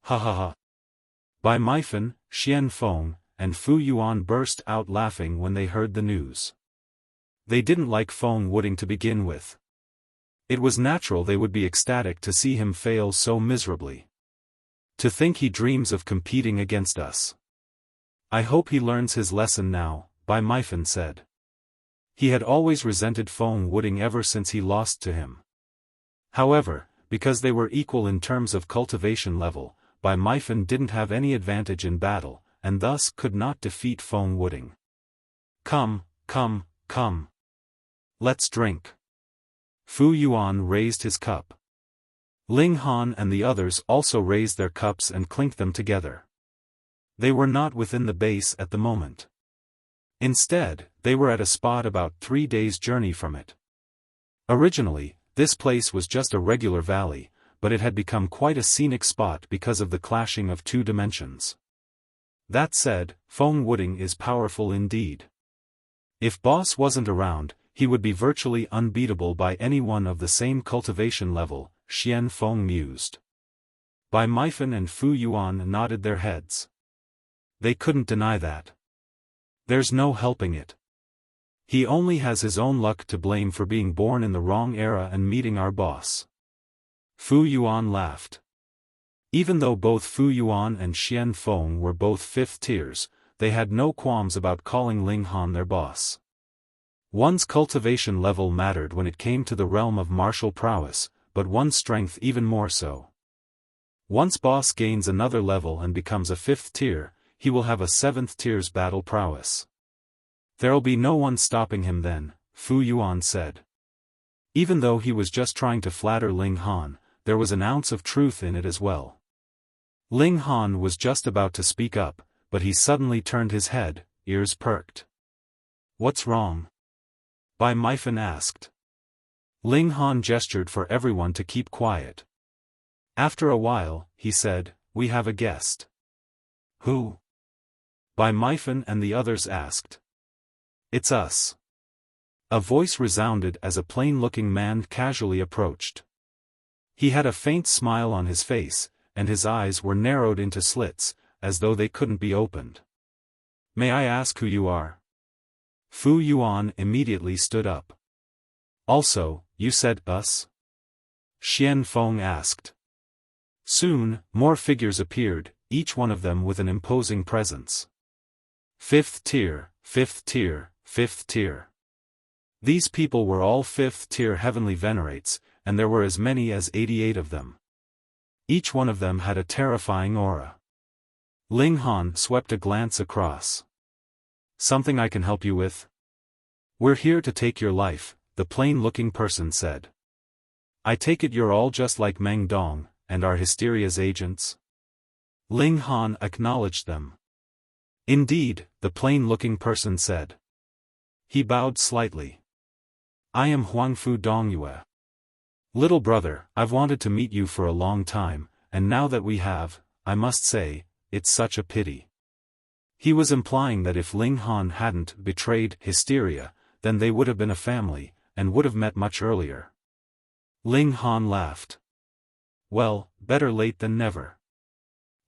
A: Ha ha ha. Bai Meifan, Xiaofan, and Fu Yuan burst out laughing when they heard the news. They didn't like Feng Wuding to begin with. It was natural they would be ecstatic to see him fail so miserably. To think he dreams of competing against us. I hope he learns his lesson now, Bai Meifan said. He had always resented Feng Wuding ever since he lost to him. However, because they were equal in terms of cultivation level, Bai Meifan didn't have any advantage in battle, and thus could not defeat Feng Wuding. Come, come, come. Let's drink. Fu Yuan raised his cup. Ling Han and the others also raised their cups and clinked them together. They were not within the base at the moment. Instead, they were at a spot about 3 days' journey from it. Originally, this place was just a regular valley, but it had become quite a scenic spot because of the clashing of 2 dimensions. That said, Feng Wuding is powerful indeed. If Boss wasn't around, he would be virtually unbeatable by anyone of the same cultivation level, Xiaofan mused. Bai Meifan and Fu Yuan nodded their heads. They couldn't deny that. There's no helping it. He only has his own luck to blame for being born in the wrong era and meeting our boss. Fu Yuan laughed. Even though both Fu Yuan and Xiaofan were both 5th tiers, they had no qualms about calling Ling Han their boss. One's cultivation level mattered when it came to the realm of martial prowess, but one's strength even more so. Once boss gains another level and becomes a 5th tier, he will have a 7th tier's battle prowess. There'll be no one stopping him then, Fu Yuan said. Even though he was just trying to flatter Ling Han, there was an ounce of truth in it as well. Ling Han was just about to speak up, but he suddenly turned his head, ears perked. What's wrong? Bai Meifan asked. Ling Han gestured for everyone to keep quiet. After a while, he said, we have a guest. Who? Bai Meifan and the others asked. It's us. A voice resounded as a plain-looking man casually approached. He had a faint smile on his face, and his eyes were narrowed into slits, as though they couldn't be opened. May I ask who you are? Fu Yuan immediately stood up. Also, you said us? Xian Feng asked. Soon, more figures appeared, each one of them with an imposing presence. Fifth tier, fifth tier, fifth tier. These people were all fifth-tier heavenly venerates, and there were as many as 88 of them. Each one of them had a terrifying aura. Ling Han swept a glance across. Something I can help you with? We're here to take your life, the plain-looking person said. I take it you're all just like Meng Dong, and are Hysteria's agents? Ling Han acknowledged them. Indeed, the plain-looking person said. He bowed slightly. I am Huangfu Dongyue. Little brother, I've wanted to meet you for a long time, and now that we have, I must say, it's such a pity. He was implying that if Ling Han hadn't betrayed Hysteria, then they would have been a family, and would have met much earlier. Ling Han laughed. Well, better late than never.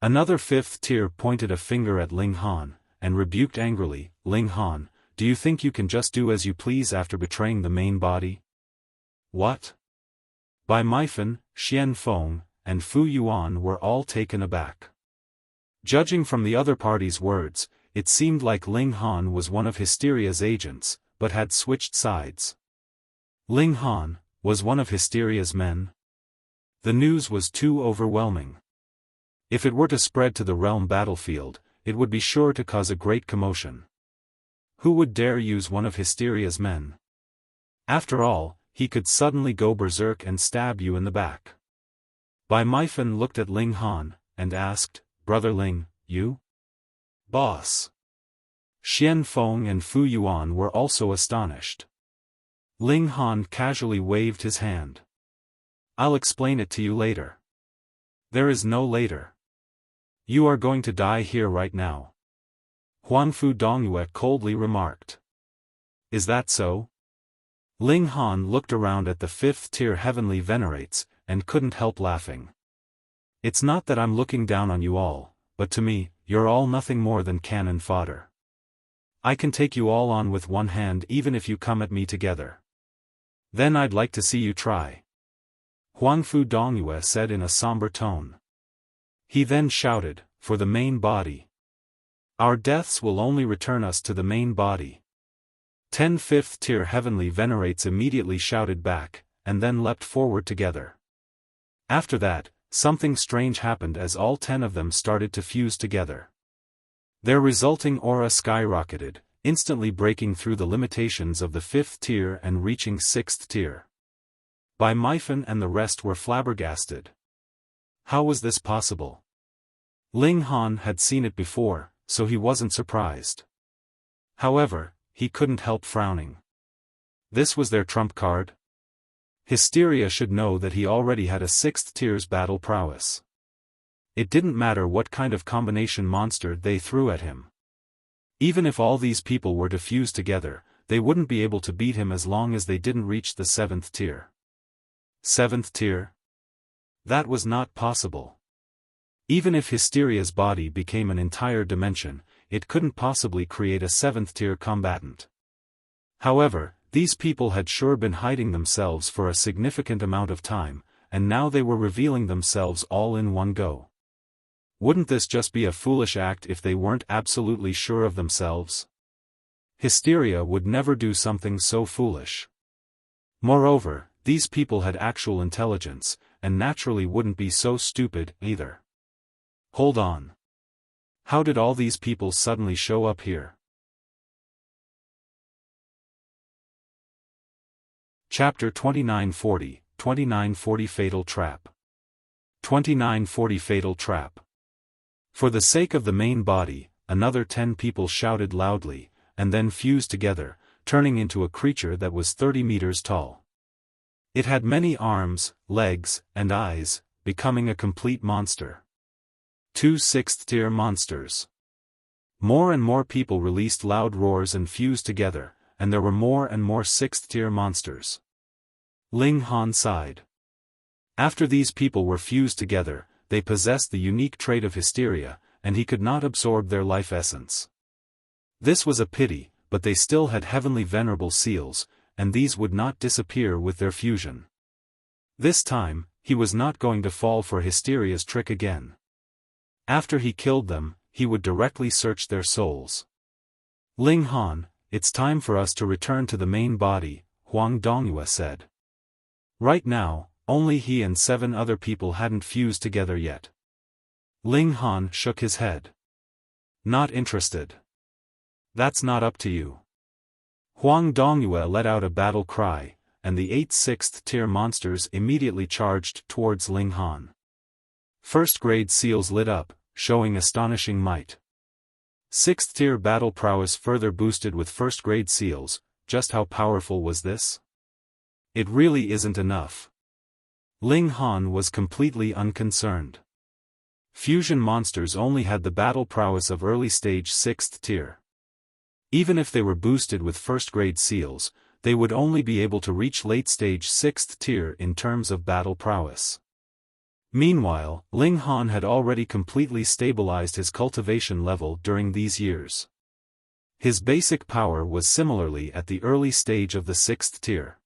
A: Another fifth tier pointed a finger at Ling Han, and rebuked angrily, Ling Han, do you think you can just do as you please after betraying the main body? What? Bai Meifan, Xian Feng, and Fu Yuan were all taken aback. Judging from the other party's words, it seemed like Ling Han was one of Hysteria's agents, but had switched sides. Ling Han was one of Hysteria's men? The news was too overwhelming. If it were to spread to the realm battlefield, it would be sure to cause a great commotion. Who would dare use one of Hysteria's men? After all, he could suddenly go berserk and stab you in the back. Bai Meifan looked at Ling Han, and asked, Brother Ling, you? Boss. Xian Feng and Fu Yuan were also astonished. Ling Han casually waved his hand. I'll explain it to you later. There is no later. You are going to die here right now. Huangfu Dongyue coldly remarked. Is that so? Ling Han looked around at the fifth-tier heavenly venerates, and couldn't help laughing. It's not that I'm looking down on you all, but to me, you're all nothing more than cannon fodder. I can take you all on with one hand even if you come at me together. Then I'd like to see you try. Huangfu Dongyue said in a somber tone. He then shouted, for the main body. Our deaths will only return us to the main body. 10 fifth-tier heavenly venerates immediately shouted back, and then leapt forward together. After that, something strange happened as all 10 of them started to fuse together. Their resulting aura skyrocketed, instantly breaking through the limitations of the 5th tier and reaching 6th tier. Bai Meifan and the rest were flabbergasted. How was this possible? Ling Han had seen it before, so he wasn't surprised. However, he couldn't help frowning. This was their trump card? Hysteria should know that he already had a 6th tier's battle prowess. It didn't matter what kind of combination monster they threw at him. Even if all these people were to fuse together, they wouldn't be able to beat him as long as they didn't reach the 7th tier. 7th tier? That was not possible. Even if Hysteria's body became an entire dimension, it couldn't possibly create a 7th tier combatant. However, these people had sure been hiding themselves for a significant amount of time, and now they were revealing themselves all in one go. Wouldn't this just be a foolish act if they weren't absolutely sure of themselves? Hysteria would never do something so foolish. Moreover, these people had actual intelligence, and naturally wouldn't be so stupid either. Hold on. How did all these people suddenly show up here? Chapter 2940, 2940 Fatal Trap. 2940 Fatal Trap. For the sake of the main body, another 10 people shouted loudly, and then fused together, turning into a creature that was 30 meters tall. It had many arms, legs, and eyes, becoming a complete monster. 2 6th-tier monsters. More and more people released loud roars and fused together, and there were more and more 6th-tier monsters. Ling Han sighed. After these people were fused together, they possessed the unique trait of hysteria, and he could not absorb their life essence. This was a pity, but they still had heavenly venerable seals, and these would not disappear with their fusion. This time, he was not going to fall for hysteria's trick again. After he killed them, he would directly search their souls. Ling Han, it's time for us to return to the main body, Huang Dongyue said. Right now, only he and 7 other people hadn't fused together yet. Ling Han shook his head. Not interested. That's not up to you. Huang Dongyue let out a battle cry, and the 8 6th-tier monsters immediately charged towards Ling Han. First-grade seals lit up, showing astonishing might. 6th-tier battle prowess further boosted with first-grade seals. Just how powerful was this? It really isn't enough. Ling Han was completely unconcerned. Fusion monsters only had the battle prowess of early-stage 6th tier. Even if they were boosted with first-grade seals, they would only be able to reach late-stage 6th tier in terms of battle prowess. Meanwhile, Ling Han had already completely stabilized his cultivation level during these years. His basic power was similarly at the early stage of the 6th tier.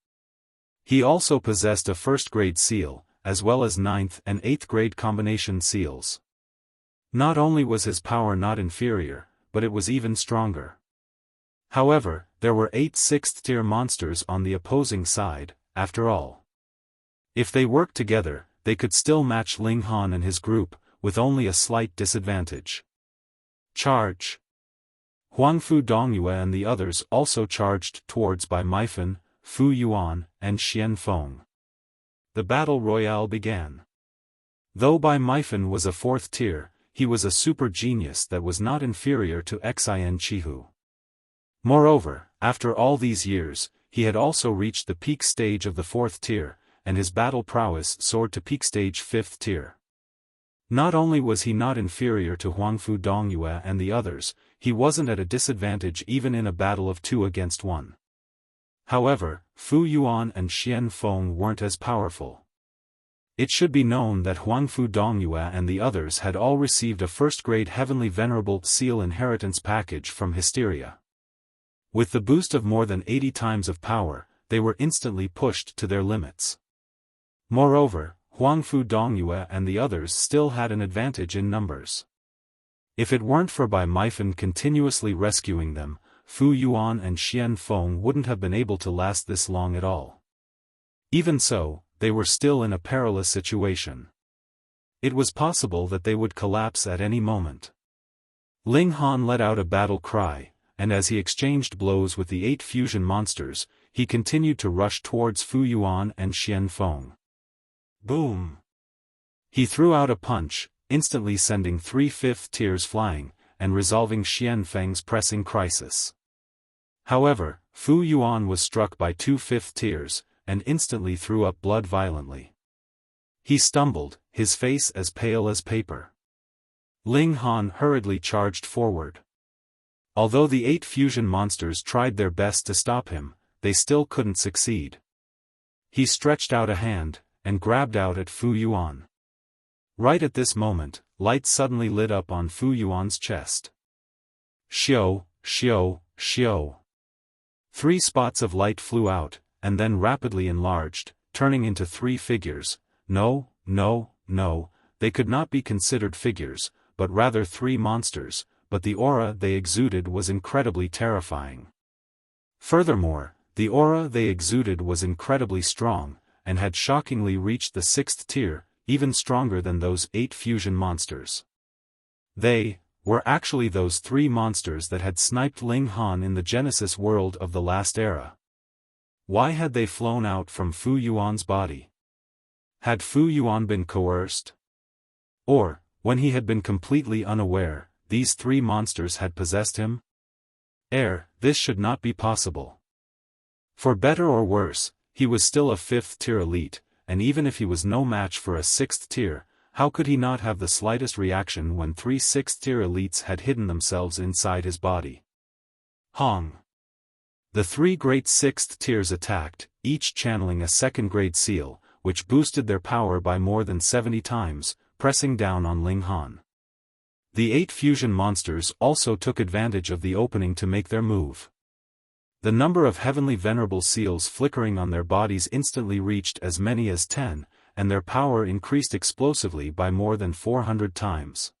A: He also possessed a first-grade seal, as well as 9th and 8th grade combination seals. Not only was his power not inferior, but it was even stronger. However, there were 8 6th-tier monsters on the opposing side, after all. If they worked together, they could still match Ling Han and his group, with only a slight disadvantage. Charge! Huangfu Dongyue and the others also charged towards Bai Meifan, Fu Yuan, and Xian Feng. The battle royale began. Though Bai Meifan was a 4th tier, he was a super genius that was not inferior to Xin Chihu. Moreover, after all these years, he had also reached the peak stage of the 4th tier, and his battle prowess soared to peak stage 5th tier. Not only was he not inferior to Huangfu Dongyue and the others, he wasn't at a disadvantage even in a battle of 2 against 1. However, Fu Yuan and Xian Feng weren't as powerful. It should be known that Huangfu Dongyue and the others had all received a first-grade Heavenly Venerable Seal inheritance package from Hysteria. With the boost of more than 80 times of power, they were instantly pushed to their limits. Moreover, Huangfu Dongyue and the others still had an advantage in numbers. If it weren't for Bai Meifan continuously rescuing them, Fu Yuan and Xian Feng wouldn't have been able to last this long at all. Even so, they were still in a perilous situation. It was possible that they would collapse at any moment. Ling Han let out a battle cry, and as he exchanged blows with the 8 fusion monsters, he continued to rush towards Fu Yuan and Xian Feng. Boom! He threw out a punch, instantly sending 3 5th tiers flying, and resolving Xian Feng's pressing crisis. However, Fu Yuan was struck by 2 5th tiers, and instantly threw up blood violently. He stumbled, his face as pale as paper. Ling Han hurriedly charged forward. Although the 8 fusion monsters tried their best to stop him, they still couldn't succeed. He stretched out a hand, and grabbed out at Fu Yuan. Right at this moment, light suddenly lit up on Fu Yuan's chest. Xiao, Xiao, Xiao. 3 spots of light flew out, and then rapidly enlarged, turning into 3 figures. No, no, no, they could not be considered figures, but rather 3 monsters, but the aura they exuded was incredibly terrifying. Furthermore, the aura they exuded was incredibly strong, and had shockingly reached the 6th tier, even stronger than those 8 fusion monsters. They were actually those 3 monsters that had sniped Ling Han in the Genesis world of the last era. Why had they flown out from Fu Yuan's body? Had Fu Yuan been coerced? Or, when he had been completely unaware, these 3 monsters had possessed him? This should not be possible. For better or worse, he was still a 5th tier elite, and even if he was no match for a 6th tier, how could he not have the slightest reaction when 3 6th-tier elites had hidden themselves inside his body? Hong! The 3 great 6th tiers attacked, each channeling a second-grade seal, which boosted their power by more than 70 times, pressing down on Ling Han. The 8 fusion monsters also took advantage of the opening to make their move. The number of heavenly venerable seals flickering on their bodies instantly reached as many as 10, and their power increased explosively by more than 400 times.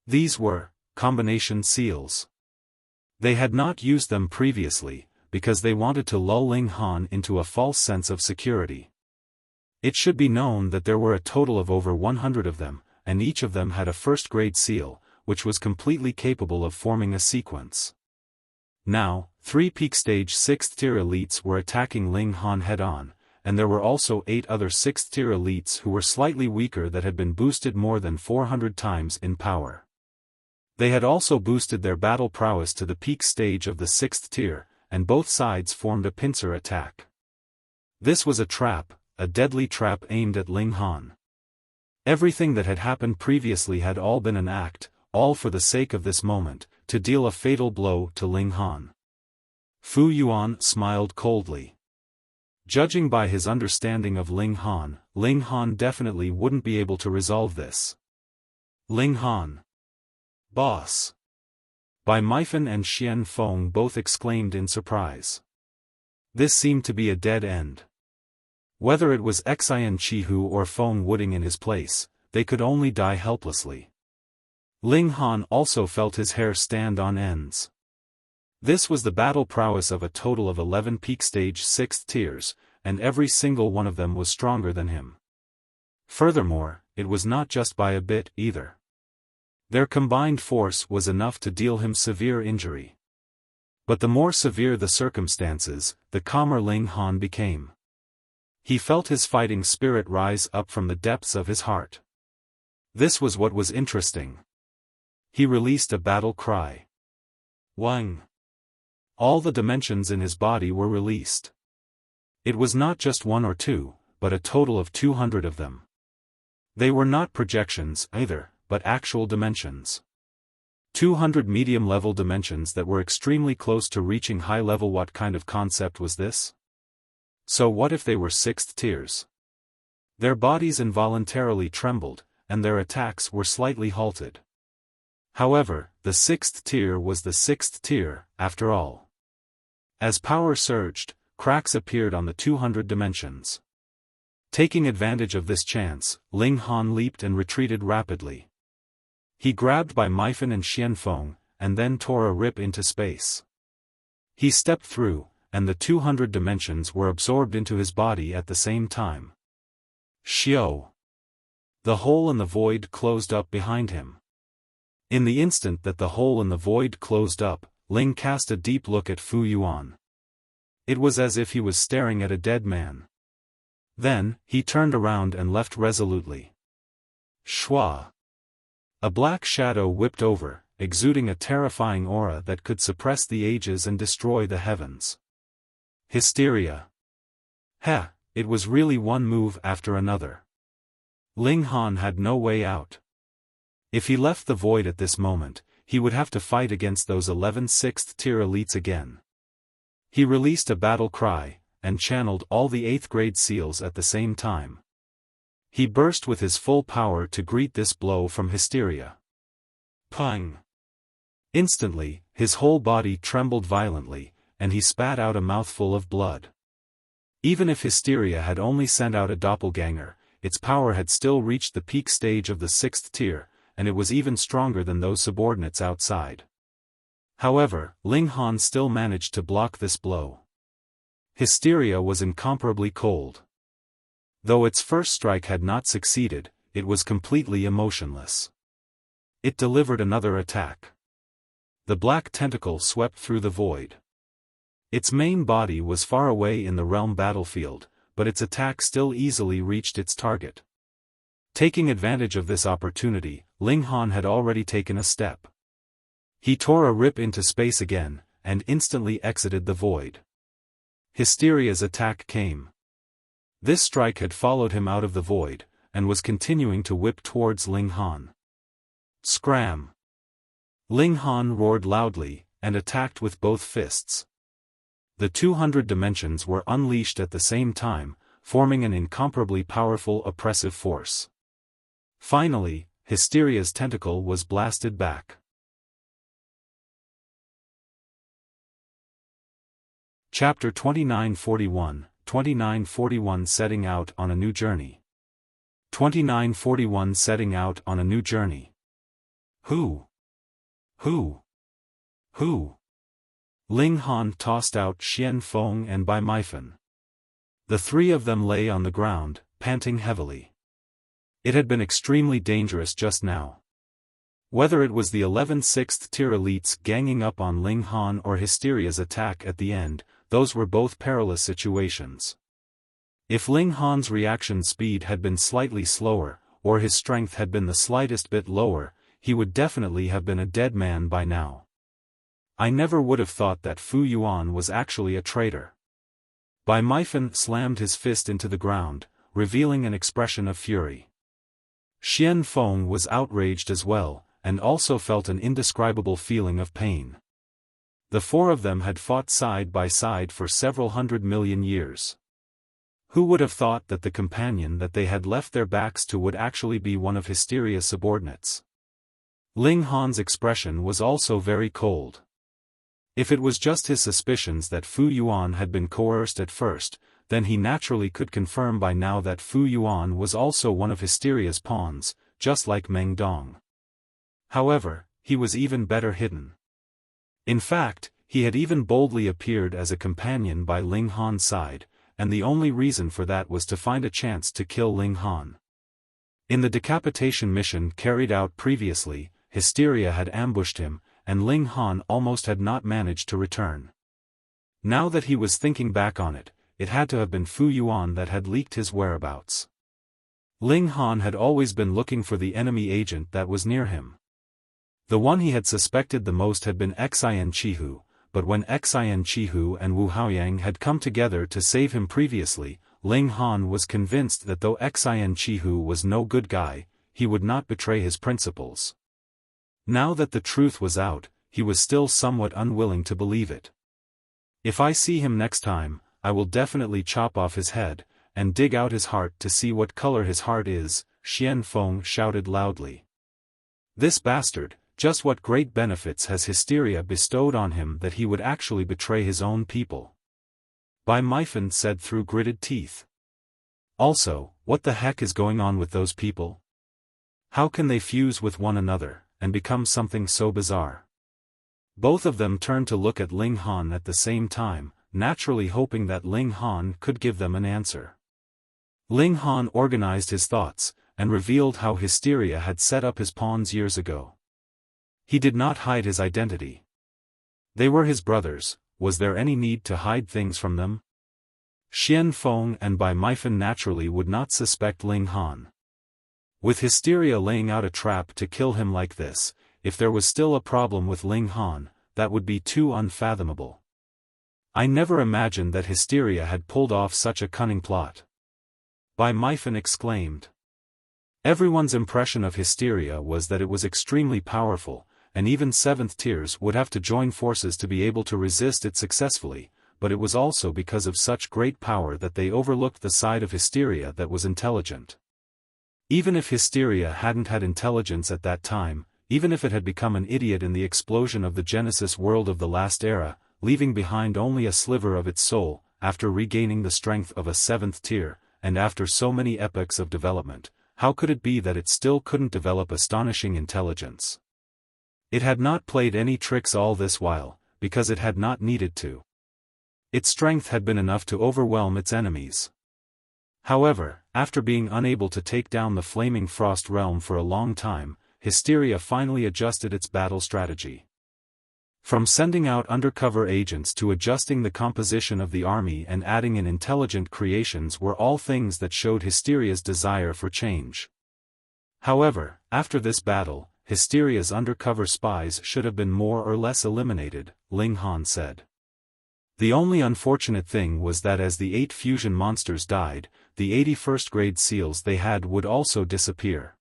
A: These were combination seals. They had not used them previously, because they wanted to lull Ling Han into a false sense of security. It should be known that there were a total of over 100 of them, and each of them had a first-grade seal, which was completely capable of forming a sequence. Now, 3 peak stage 6th-tier elites were attacking Ling Han head-on, and there were also 8 other 6th-tier elites who were slightly weaker that had been boosted more than 400 times in power. They had also boosted their battle prowess to the peak stage of the 6th tier, and both sides formed a pincer attack. This was a trap, a deadly trap aimed at Ling Han. Everything that had happened previously had all been an act, all for the sake of this moment, to deal a fatal blow to Ling Han. Fu Yuan smiled coldly. Judging by his understanding of Ling Han definitely wouldn't be able to resolve this. Ling Han. Boss. Bai Meifan and Xiaofan both exclaimed in surprise. This seemed to be a dead end. Whether it was Xian Chihu or Feng Wuding in his place, they could only die helplessly. Ling Han also felt his hair stand on ends. This was the battle prowess of a total of 11 peak stage 6th tiers, and every single one of them was stronger than him. Furthermore, it was not just by a bit, either. Their combined force was enough to deal him severe injury. But the more severe the circumstances, the calmer Ling Han became. He felt his fighting spirit rise up from the depths of his heart. This was what was interesting. He released a battle cry. Wang! All the dimensions in his body were released. It was not just 1 or 2, but a total of 200 of them. They were not projections either, but actual dimensions. 200 medium-level dimensions that were extremely close to reaching high-level. What kind of concept was this? So what if they were 6th tiers? Their bodies involuntarily trembled, and their attacks were slightly halted. However, the 6th tier was the 6th tier, after all. As power surged, cracks appeared on the 200 dimensions. Taking advantage of this chance, Ling Han leaped and retreated rapidly. He grabbed Bai Meifan and Xianfeng, and then tore a rip into space. He stepped through, and the 200 dimensions were absorbed into his body at the same time. Xiao! The hole in the void closed up behind him. In the instant that the hole in the void closed up, Ling cast a deep look at Fu Yuan. It was as if he was staring at a dead man. Then, he turned around and left resolutely. Shua! A black shadow whipped over, exuding a terrifying aura that could suppress the ages and destroy the heavens. Hysteria. Heh, it was really one move after another. Ling Han had no way out. If he left the void at this moment, he would have to fight against those 11 6th-tier elites again. He released a battle cry, and channeled all the 8th-grade seals at the same time. He burst with his full power to greet this blow from Hysteria. Pang! Instantly, his whole body trembled violently, and he spat out a mouthful of blood. Even if Hysteria had only sent out a Doppelganger, its power had still reached the peak stage of the 6th tier, and it was even stronger than those subordinates outside. However, Ling Han still managed to block this blow. Hysteria was incomparably cold. Though its first strike had not succeeded, it was completely emotionless. It delivered another attack. The black tentacle swept through the void. Its main body was far away in the realm battlefield, but its attack still easily reached its target. Taking advantage of this opportunity, Ling Han had already taken a step. He tore a rip into space again, and instantly exited the void. Hysteria's attack came. This strike had followed him out of the void, and was continuing to whip towards Ling Han. Scram! Ling Han roared loudly, and attacked with both fists. The 200 dimensions were unleashed at the same time, forming an incomparably powerful oppressive force. Finally, Hysteria's tentacle was blasted back. Chapter 2941, 2941 Setting out on a new journey. 2941 Setting out on a new journey. Who? Ling Han tossed out Xiaofan and Bai Meifan. The three of them lay on the ground, panting heavily. It had been extremely dangerous just now. Whether it was the 11th 6th tier elites ganging up on Ling Han or Hysteria's attack at the end, those were both perilous situations. If Ling Han's reaction speed had been slightly slower, or his strength had been the slightest bit lower, he would definitely have been a dead man by now. I never would have thought that Fu Yuan was actually a traitor. Bai Meifan slammed his fist into the ground, revealing an expression of fury. Xiaofan was outraged as well, and also felt an indescribable feeling of pain. The four of them had fought side by side for several 100 million years. Who would have thought that the companion that they had left their backs to would actually be one of Hysteria's subordinates? Ling Han's expression was also very cold. If it was just his suspicions that Fu Yuan had been coerced at first, then he naturally could confirm by now that Fu Yuan was also one of Hysteria's pawns, just like Meng Dong. However, he was even better hidden. In fact, he had even boldly appeared as a companion by Ling Han's side, and the only reason for that was to find a chance to kill Ling Han. In the decapitation mission carried out previously, Hysteria had ambushed him, and Ling Han almost had not managed to return. Now that he was thinking back on it, it had to have been Fu Yuan that had leaked his whereabouts. Ling Han had always been looking for the enemy agent that was near him. The one he had suspected the most had been Xian Chihu, but when Xian Chihu and Wu Haoyang had come together to save him previously, Ling Han was convinced that though Xian Chihu was no good guy, he would not betray his principles. Now that the truth was out, he was still somewhat unwilling to believe it. If I see him next time, I will definitely chop off his head, and dig out his heart to see what color his heart is, Xiaofan shouted loudly. This bastard, just what great benefits has Hysteria bestowed on him that he would actually betray his own people? Bai Meifan said through gritted teeth. Also, what the heck is going on with those people? How can they fuse with one another, and become something so bizarre? Both of them turned to look at Ling Han at the same time, naturally hoping that Ling Han could give them an answer. Ling Han organized his thoughts, and revealed how Hysteria had set up his pawns years ago. He did not hide his identity. They were his brothers, was there any need to hide things from them? Xiaofan and Bai Meifan naturally would not suspect Ling Han. With Hysteria laying out a trap to kill him like this, if there was still a problem with Ling Han, that would be too unfathomable. I never imagined that Hysteria had pulled off such a cunning plot. Bai Meifan exclaimed. Everyone's impression of Hysteria was that it was extremely powerful, and even 7th tiers would have to join forces to be able to resist it successfully, but it was also because of such great power that they overlooked the side of Hysteria that was intelligent. Even if Hysteria hadn't had intelligence at that time, even if it had become an idiot in the explosion of the Genesis world of the last era, leaving behind only a sliver of its soul, after regaining the strength of a 7th tier, and after so many epochs of development, how could it be that it still couldn't develop astonishing intelligence? It had not played any tricks all this while, because it had not needed to. Its strength had been enough to overwhelm its enemies. However, after being unable to take down the Flaming Frost Realm for a long time, Hysteria finally adjusted its battle strategy. From sending out undercover agents to adjusting the composition of the army and adding in intelligent creations were all things that showed Hysteria's desire for change. However, after this battle, Hysteria's undercover spies should have been more or less eliminated, Ling Han said. The only unfortunate thing was that as the 8 fusion monsters died, the 81st grade seals they had would also disappear.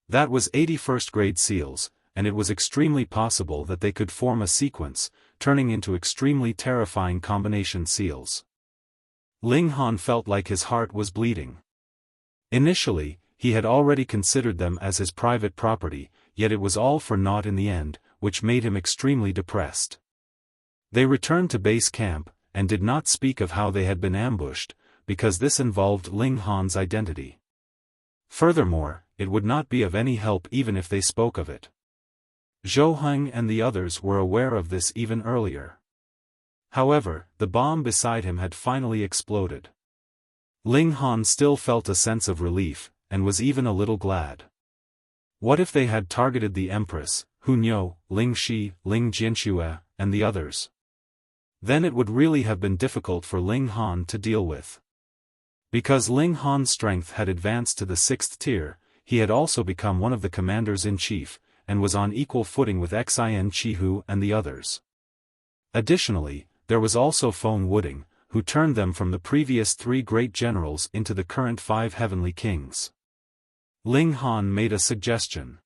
A: That was 81st grade seals, and it was extremely possible that they could form a sequence, turning into extremely terrifying combination seals. Ling Han felt like his heart was bleeding. Initially, he had already considered them as his private property, yet it was all for naught in the end, which made him extremely depressed. They returned to base camp, and did not speak of how they had been ambushed, because this involved Ling Han's identity. Furthermore, it would not be of any help even if they spoke of it. Zhou Heng and the others were aware of this even earlier. However, the bomb beside him had finally exploded. Ling Han still felt a sense of relief, and was even a little glad. What if they had targeted the Empress, Hu Niu, Ling Shi, Ling Jianxue, and the others? Then it would really have been difficult for Ling Han to deal with. Because Ling Han's strength had advanced to the 6th tier, he had also become one of the commanders-in-chief, and was on equal footing with Xin Chihu and the others. Additionally, there was also Feng Wuding, who turned them from the previous 3 great generals into the current 5 heavenly kings. Ling Han made a suggestion.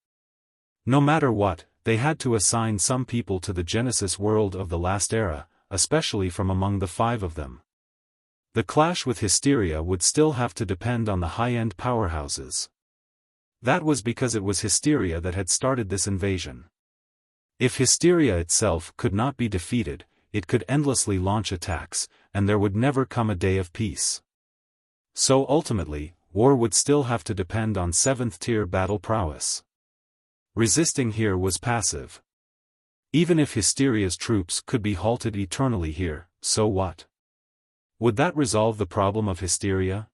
A: No matter what, they had to assign some people to the Genesis world of the last era, especially from among the 5 of them. The clash with Hysteria would still have to depend on the high-end powerhouses. That was because it was Hysteria that had started this invasion. If Hysteria itself could not be defeated, it could endlessly launch attacks, and there would never come a day of peace. So ultimately, war would still have to depend on 7th-tier battle prowess. Resisting here was passive. Even if Hysteria's troops could be halted eternally here, so what? Would that resolve the problem of Hysteria?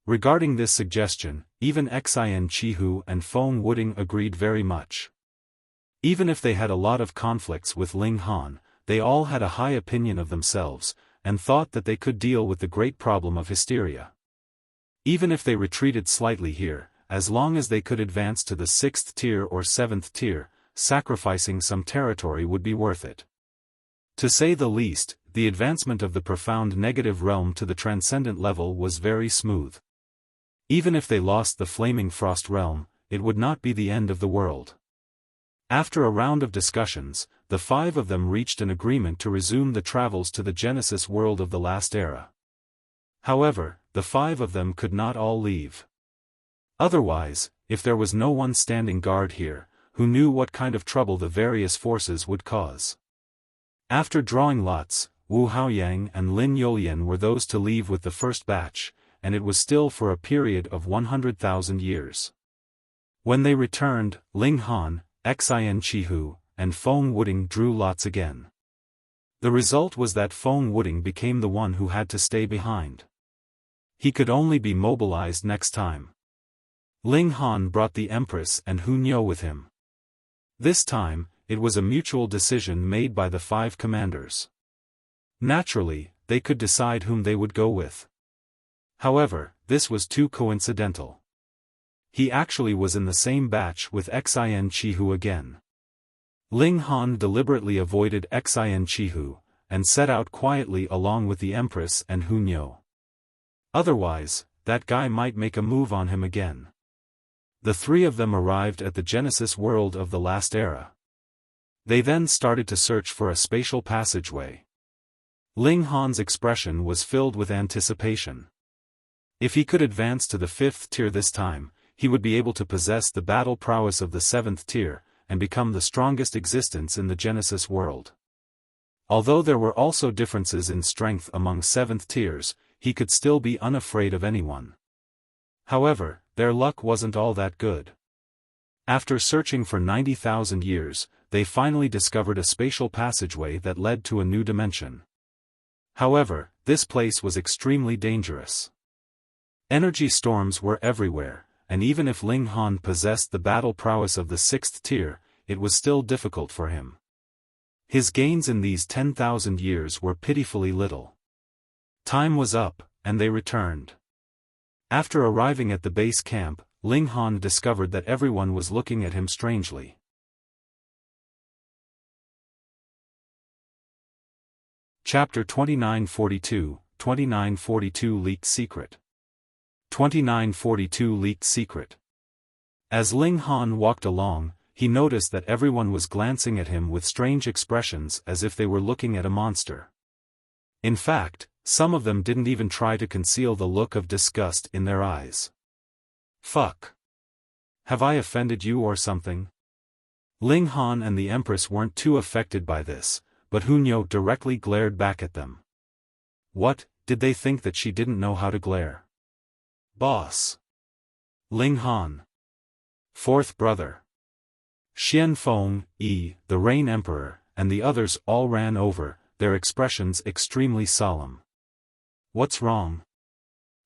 A: Regarding this suggestion, even Xin Chihu and Feng Wuding agreed very much. Even if they had a lot of conflicts with Ling Han, they all had a high opinion of themselves, and thought that they could deal with the great problem of Hysteria. Even if they retreated slightly here, as long as they could advance to the 6th tier or 7th tier, sacrificing some territory would be worth it. To say the least, the advancement of the profound negative realm to the transcendent level was very smooth. Even if they lost the flaming frost realm, it would not be the end of the world. After a round of discussions, the 5 of them reached an agreement to resume the travels to the Genesis world of the last era. However, the 5 of them could not all leave. Otherwise, if there was no one standing guard here, who knew what kind of trouble the various forces would cause. After drawing lots, Wu Haoyang and Lin Youlian were those to leave with the first batch, and it was still for a period of 100,000 years. When they returned, Ling Han, Xin Chihu, and Feng Wuding drew lots again. The result was that Feng Wuding became the one who had to stay behind. He could only be mobilized next time. Ling Han brought the Empress and Hu Niu with him. This time, it was a mutual decision made by the 5 commanders. Naturally, they could decide whom they would go with. However, this was too coincidental. He actually was in the same batch with Xin Chihu again. Ling Han deliberately avoided Xin Chihu, and set out quietly along with the Empress and Hu Niu. Otherwise, that guy might make a move on him again. The 3 of them arrived at the Genesis world of the last era. They then started to search for a spatial passageway. Ling Han's expression was filled with anticipation. If he could advance to the 5th tier this time, he would be able to possess the battle prowess of the 7th tier, and become the strongest existence in the Genesis world. Although there were also differences in strength among 7th tiers, he could still be unafraid of anyone. However, their luck wasn't all that good. After searching for 90,000 years, they finally discovered a spatial passageway that led to a new dimension. However, this place was extremely dangerous. Energy storms were everywhere, and even if Ling Han possessed the battle prowess of the 6th tier, it was still difficult for him. His gains in these 10,000 years were pitifully little. Time was up, and they returned. After arriving at the base camp, Ling Han discovered that everyone was looking at him strangely. Chapter 2942, 2942 Leaked Secret. 2942 Leaked Secret. As Ling Han walked along, he noticed that everyone was glancing at him with strange expressions as if they were looking at a monster. In fact, some of them didn't even try to conceal the look of disgust in their eyes. Fuck. Have I offended you or something? Ling Han and the Empress weren't too affected by this, but Hunyo directly glared back at them. What, did they think that she didn't know how to glare? Boss. Ling Han. Fourth brother. Xiaofan, the Rain Emperor, and the others all ran over, their expressions extremely solemn. What's wrong?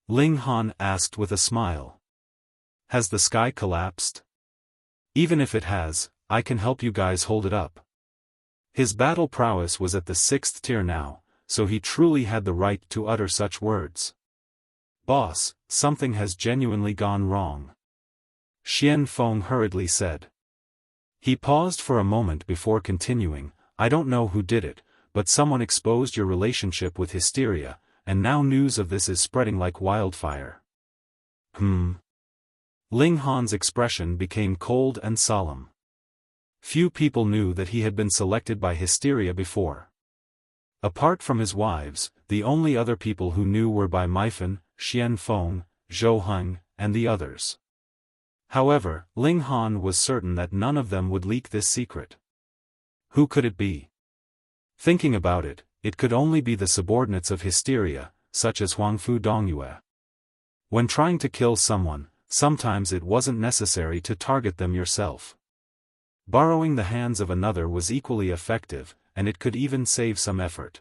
A: Ling Han asked with a smile. Has the sky collapsed? Even if it has, I can help you guys hold it up. His battle prowess was at the 6th tier now, so he truly had the right to utter such words. Boss, something has genuinely gone wrong. Xiaofan hurriedly said. He paused for a moment before continuing, I don't know who did it, but someone exposed your relationship with Hysteria, and now news of this is spreading like wildfire. Ling Han's expression became cold and solemn. Few people knew that he had been selected by Hysteria before. Apart from his wives, the only other people who knew were by Myfan, Xiaofan, Zhou Heng, and the others. However, Ling Han was certain that none of them would leak this secret. Who could it be? Thinking about it, it could only be the subordinates of Hysteria, such as Huangfu Dongyue. When trying to kill someone, sometimes it wasn't necessary to target them yourself. Borrowing the hands of another was equally effective, and it could even save some effort.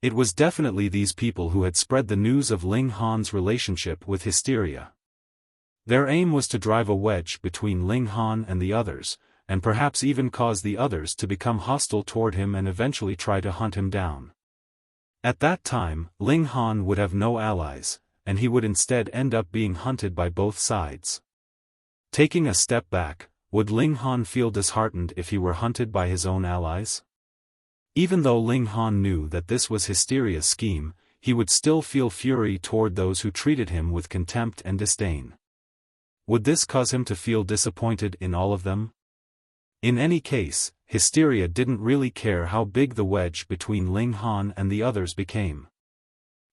A: It was definitely these people who had spread the news of Ling Han's relationship with Hysteria. Their aim was to drive a wedge between Ling Han and the others, and perhaps even cause the others to become hostile toward him and eventually try to hunt him down. At that time, Ling Han would have no allies, and he would instead end up being hunted by both sides. Taking a step back, would Ling Han feel disheartened if he were hunted by his own allies? Even though Ling Han knew that this was Hysteria's scheme, he would still feel fury toward those who treated him with contempt and disdain. Would this cause him to feel disappointed in all of them? In any case, Hysteria didn't really care how big the wedge between Ling Han and the others became.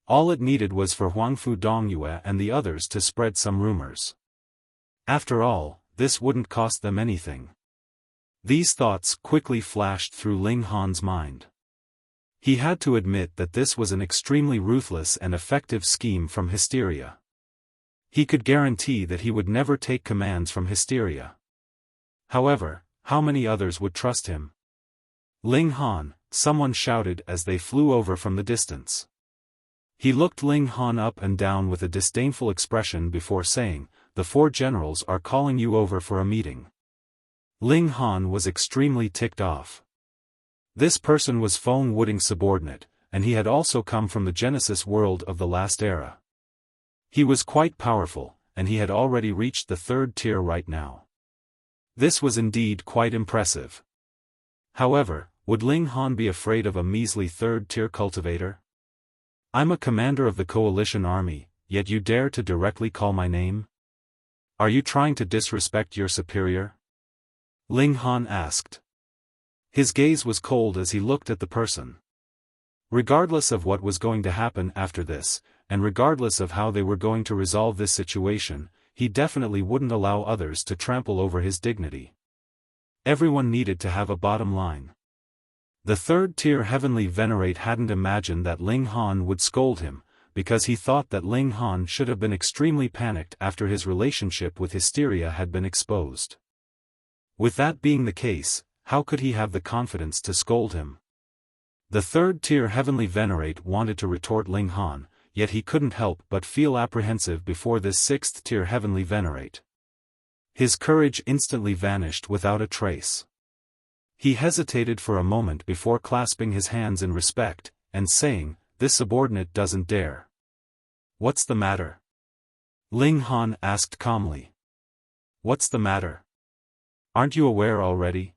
A: All it needed was for Huangfu Dongyue and the others to spread some rumors. After all, this wouldn't cost them anything. These thoughts quickly flashed through Ling Han's mind. He had to admit that this was an extremely ruthless and effective scheme from Hysteria. He could guarantee that he would never take commands from Hysteria. However, how many others would trust him? Ling Han, someone shouted as they flew over from the distance. He looked Ling Han up and down with a disdainful expression before saying, the 4 generals are calling you over for a meeting. Ling Han was extremely ticked off. This person was Feng Wuding's subordinate, and he had also come from the Genesis world of the last era. He was quite powerful, and he had already reached the 3rd tier right now. This was indeed quite impressive. However, would Ling Han be afraid of a measly 3rd tier cultivator? I'm a commander of the coalition army, yet you dare to directly call my name? Are you trying to disrespect your superior? Ling Han asked. His gaze was cold as he looked at the person. Regardless of what was going to happen after this, and regardless of how they were going to resolve this situation, he definitely wouldn't allow others to trample over his dignity. Everyone needed to have a bottom line. The 3rd tier Heavenly Venerate hadn't imagined that Ling Han would scold him, because he thought that Ling Han should have been extremely panicked after his relationship with Hysteria had been exposed. With that being the case, how could he have the confidence to scold him? The 3rd tier Heavenly Venerate wanted to retort Ling Han, yet he couldn't help but feel apprehensive before this 6th tier Heavenly Venerate. His courage instantly vanished without a trace. He hesitated for a moment before clasping his hands in respect, and saying, this subordinate doesn't dare. What's the matter? Ling Han asked calmly. What's the matter? Aren't you aware already?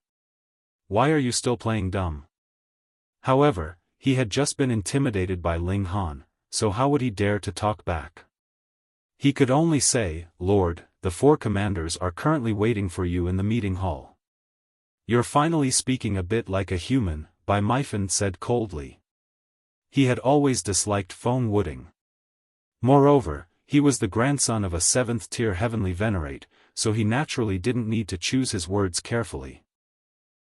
A: Why are you still playing dumb? However, he had just been intimidated by Ling Han, so how would he dare to talk back? He could only say, "Lord, the 4 commanders are currently waiting for you in the meeting hall." "You're finally speaking a bit like a human," Bai Meifan said coldly. He had always disliked Feng Wuding. Moreover, he was the grandson of a 7th-tier heavenly venerate, so he naturally didn't need to choose his words carefully.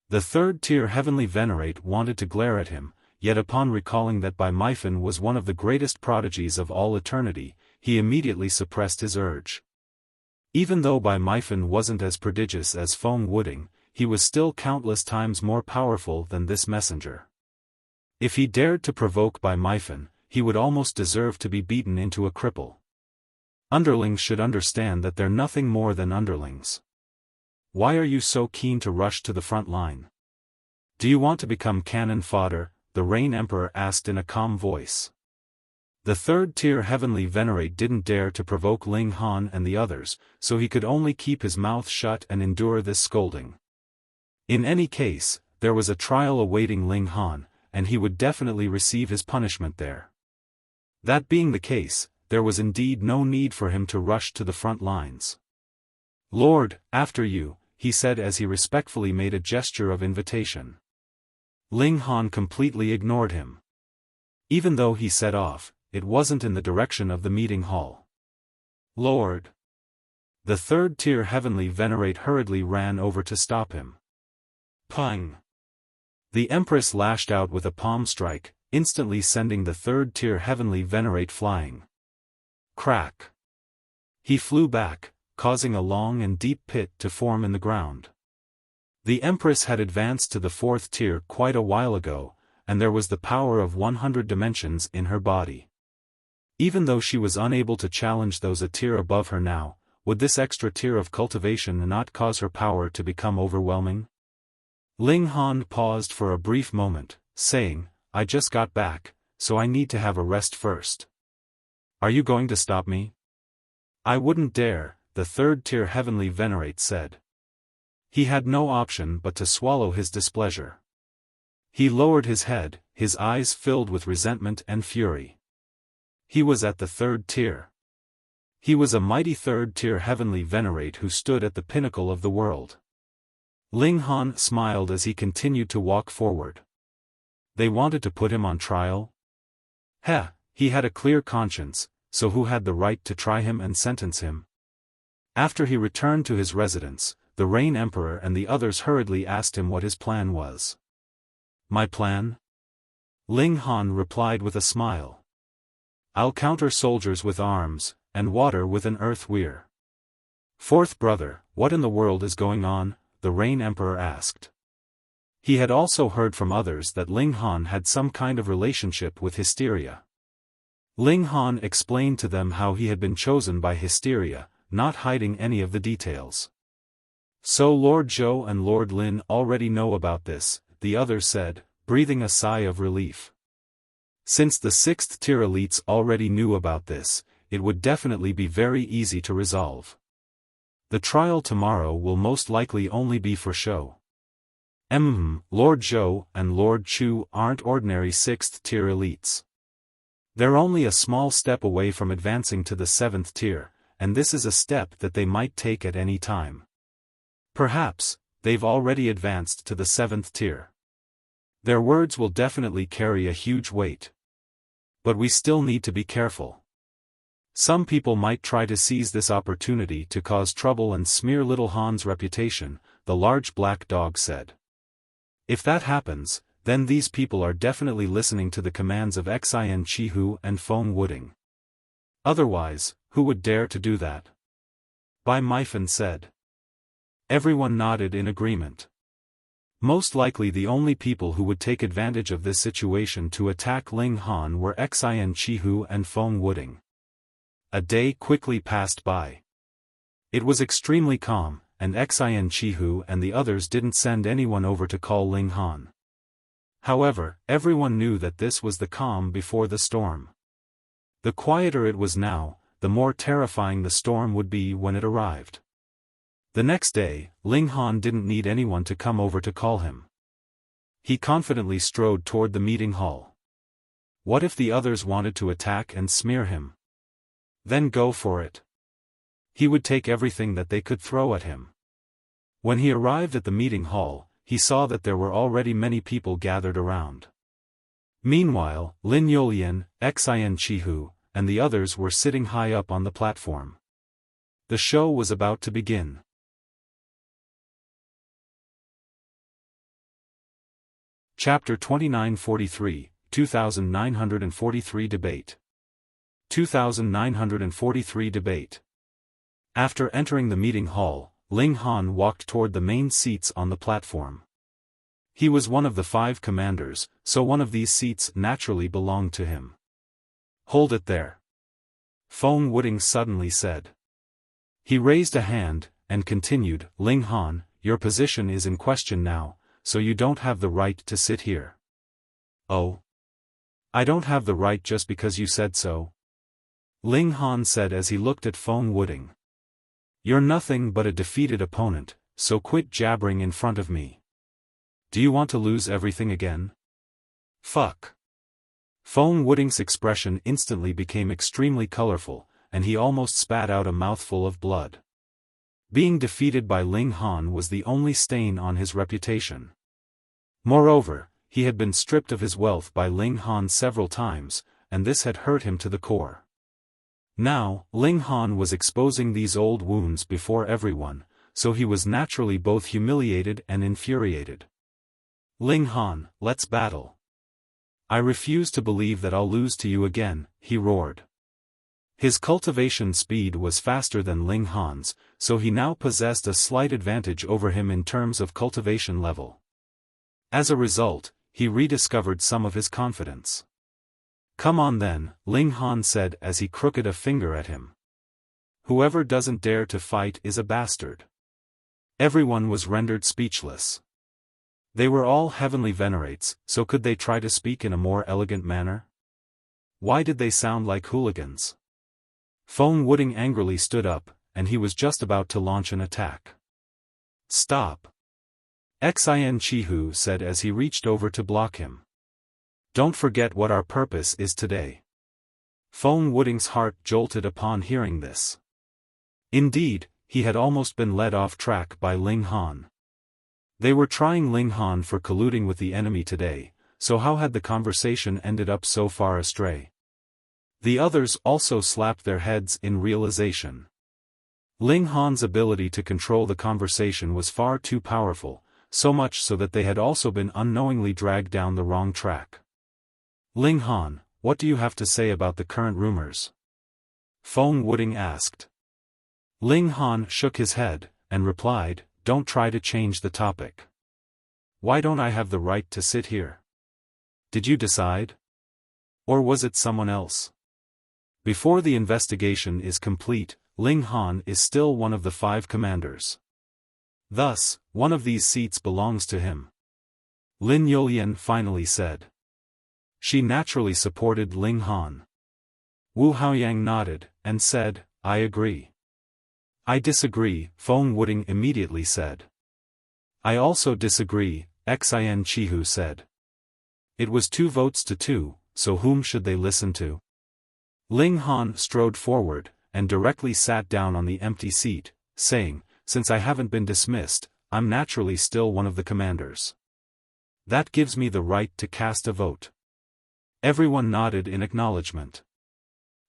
A: The 3rd-tier heavenly venerate wanted to glare at him, yet upon recalling that Bai Meifan was one of the greatest prodigies of all eternity, he immediately suppressed his urge. Even though Bai Meifan wasn't as prodigious as Feng Wuding, he was still countless times more powerful than this messenger. If he dared to provoke Bai Meifan, he would almost deserve to be beaten into a cripple. Underlings should understand that they're nothing more than underlings. "Why are you so keen to rush to the front line? Do you want to become cannon fodder?" the Rain Emperor asked in a calm voice. The 3rd-tier heavenly venerate didn't dare to provoke Ling Han and the others, so he could only keep his mouth shut and endure this scolding. In any case, there was a trial awaiting Ling Han, and he would definitely receive his punishment there. That being the case, there was indeed no need for him to rush to the front lines. "Lord, after you," he said as he respectfully made a gesture of invitation. Ling Han completely ignored him. Even though he set off, it wasn't in the direction of the meeting hall. "Lord!" The 3rd-tier heavenly venerate hurriedly ran over to stop him. Pang! The Empress lashed out with a palm strike, instantly sending the 3rd-tier heavenly venerate flying. Crack! He flew back, causing a long and deep pit to form in the ground. The Empress had advanced to the 4th tier quite a while ago, and there was the power of 100 dimensions in her body. Even though she was unable to challenge those a tier above her now, would this extra tier of cultivation not cause her power to become overwhelming? Ling Han paused for a brief moment, saying, "I just got back, so I need to have a rest first. Are you going to stop me?" "I wouldn't dare," the 3rd-tier heavenly venerate said. He had no option but to swallow his displeasure. He lowered his head, his eyes filled with resentment and fury. He was at the 3rd tier. He was a mighty 3rd-tier heavenly venerate who stood at the pinnacle of the world. Ling Han smiled as he continued to walk forward. They wanted to put him on trial? Heh, he had a clear conscience, so who had the right to try him and sentence him? After he returned to his residence, the Rain Emperor and the others hurriedly asked him what his plan was. "My plan?" Ling Han replied with a smile. "I'll counter soldiers with arms, and water with an earth weir." "Fourth brother, what in the world is going on?" the Rain Emperor asked. He had also heard from others that Ling Han had some kind of relationship with Hysteria. Ling Han explained to them how he had been chosen by Hysteria, not hiding any of the details. "So Lord Zhou and Lord Lin already know about this," the other said, breathing a sigh of relief. Since the 6th-tier elites already knew about this, it would definitely be very easy to resolve. The trial tomorrow will most likely only be for show. Lord Zhou and Lord Chu aren't ordinary 6th-tier elites. They're only a small step away from advancing to the 7th tier, and this is a step that they might take at any time. Perhaps, they've already advanced to the 7th tier. Their words will definitely carry a huge weight. But we still need to be careful. Some people might try to seize this opportunity to cause trouble and smear little Han's reputation, the large black dog said. If that happens, then these people are definitely listening to the commands of Xian Chihu and Feng Wuding. Otherwise, who would dare to do that? Bai Meifan said. Everyone nodded in agreement. Most likely the only people who would take advantage of this situation to attack Ling Han were Xian Chihu and Feng Wuding. A day quickly passed by. It was extremely calm, and Xian Chihu and the others didn't send anyone over to call Ling Han. However, everyone knew that this was the calm before the storm. The quieter it was now, the more terrifying the storm would be when it arrived. The next day, Ling Han didn't need anyone to come over to call him. He confidently strode toward the meeting hall. What if the others wanted to attack and smear him? Then go for it. He would take everything that they could throw at him. When he arrived at the meeting hall, he saw that there were already many people gathered around. Meanwhile, Lin Yolian, Xin Chihu, and the others were sitting high up on the platform. The show was about to begin. Chapter 2943, 2943 Debate. 2943 Debate. After entering the meeting hall, Ling Han walked toward the main seats on the platform. He was one of the 5 commanders, so one of these seats naturally belonged to him. Hold it there. Feng Wuding suddenly said. He raised a hand, and continued, Ling Han, your position is in question now, so you don't have the right to sit here. Oh? I don't have the right just because you said so? Ling Han said as he looked at Feng Wuding. You're nothing but a defeated opponent, so quit jabbering in front of me. Do you want to lose everything again? Fuck. Feng Wuding's expression instantly became extremely colorful, and he almost spat out a mouthful of blood. Being defeated by Ling Han was the only stain on his reputation. Moreover, he had been stripped of his wealth by Ling Han several times, and this had hurt him to the core. Now, Ling Han was exposing these old wounds before everyone, so he was naturally both humiliated and infuriated. Ling Han, let's battle. I refuse to believe that I'll lose to you again, he roared. His cultivation speed was faster than Ling Han's, so he now possessed a slight advantage over him in terms of cultivation level. As a result, he rediscovered some of his confidence. Come on then, Ling Han said as he crooked a finger at him. Whoever doesn't dare to fight is a bastard. Everyone was rendered speechless. They were all heavenly venerates, so could they try to speak in a more elegant manner? Why did they sound like hooligans? Feng Wuding angrily stood up, and he was just about to launch an attack. Stop! Xin Chihu said as he reached over to block him. Don't forget what our purpose is today. Feng Wuding's heart jolted upon hearing this. Indeed, he had almost been led off track by Ling Han. They were trying Ling Han for colluding with the enemy today, so how had the conversation ended up so far astray? The others also slapped their heads in realization. Ling Han's ability to control the conversation was far too powerful, so much so that they had also been unknowingly dragged down the wrong track. Ling Han, what do you have to say about the current rumors? Feng Wuding asked. Ling Han shook his head, and replied, don't try to change the topic. Why don't I have the right to sit here? Did you decide? Or was it someone else? Before the investigation is complete, Ling Han is still one of the 5 commanders. Thus, one of these seats belongs to him. Lin Yolian finally said. She naturally supported Ling Han. Wu Haoyang nodded, and said, I agree. I disagree, Feng Wuding immediately said. I also disagree, Xin Chihu said. It was 2 votes to 2, so whom should they listen to? Ling Han strode forward, and directly sat down on the empty seat, saying, since I haven't been dismissed, I'm naturally still one of the commanders. That gives me the right to cast a vote. Everyone nodded in acknowledgement.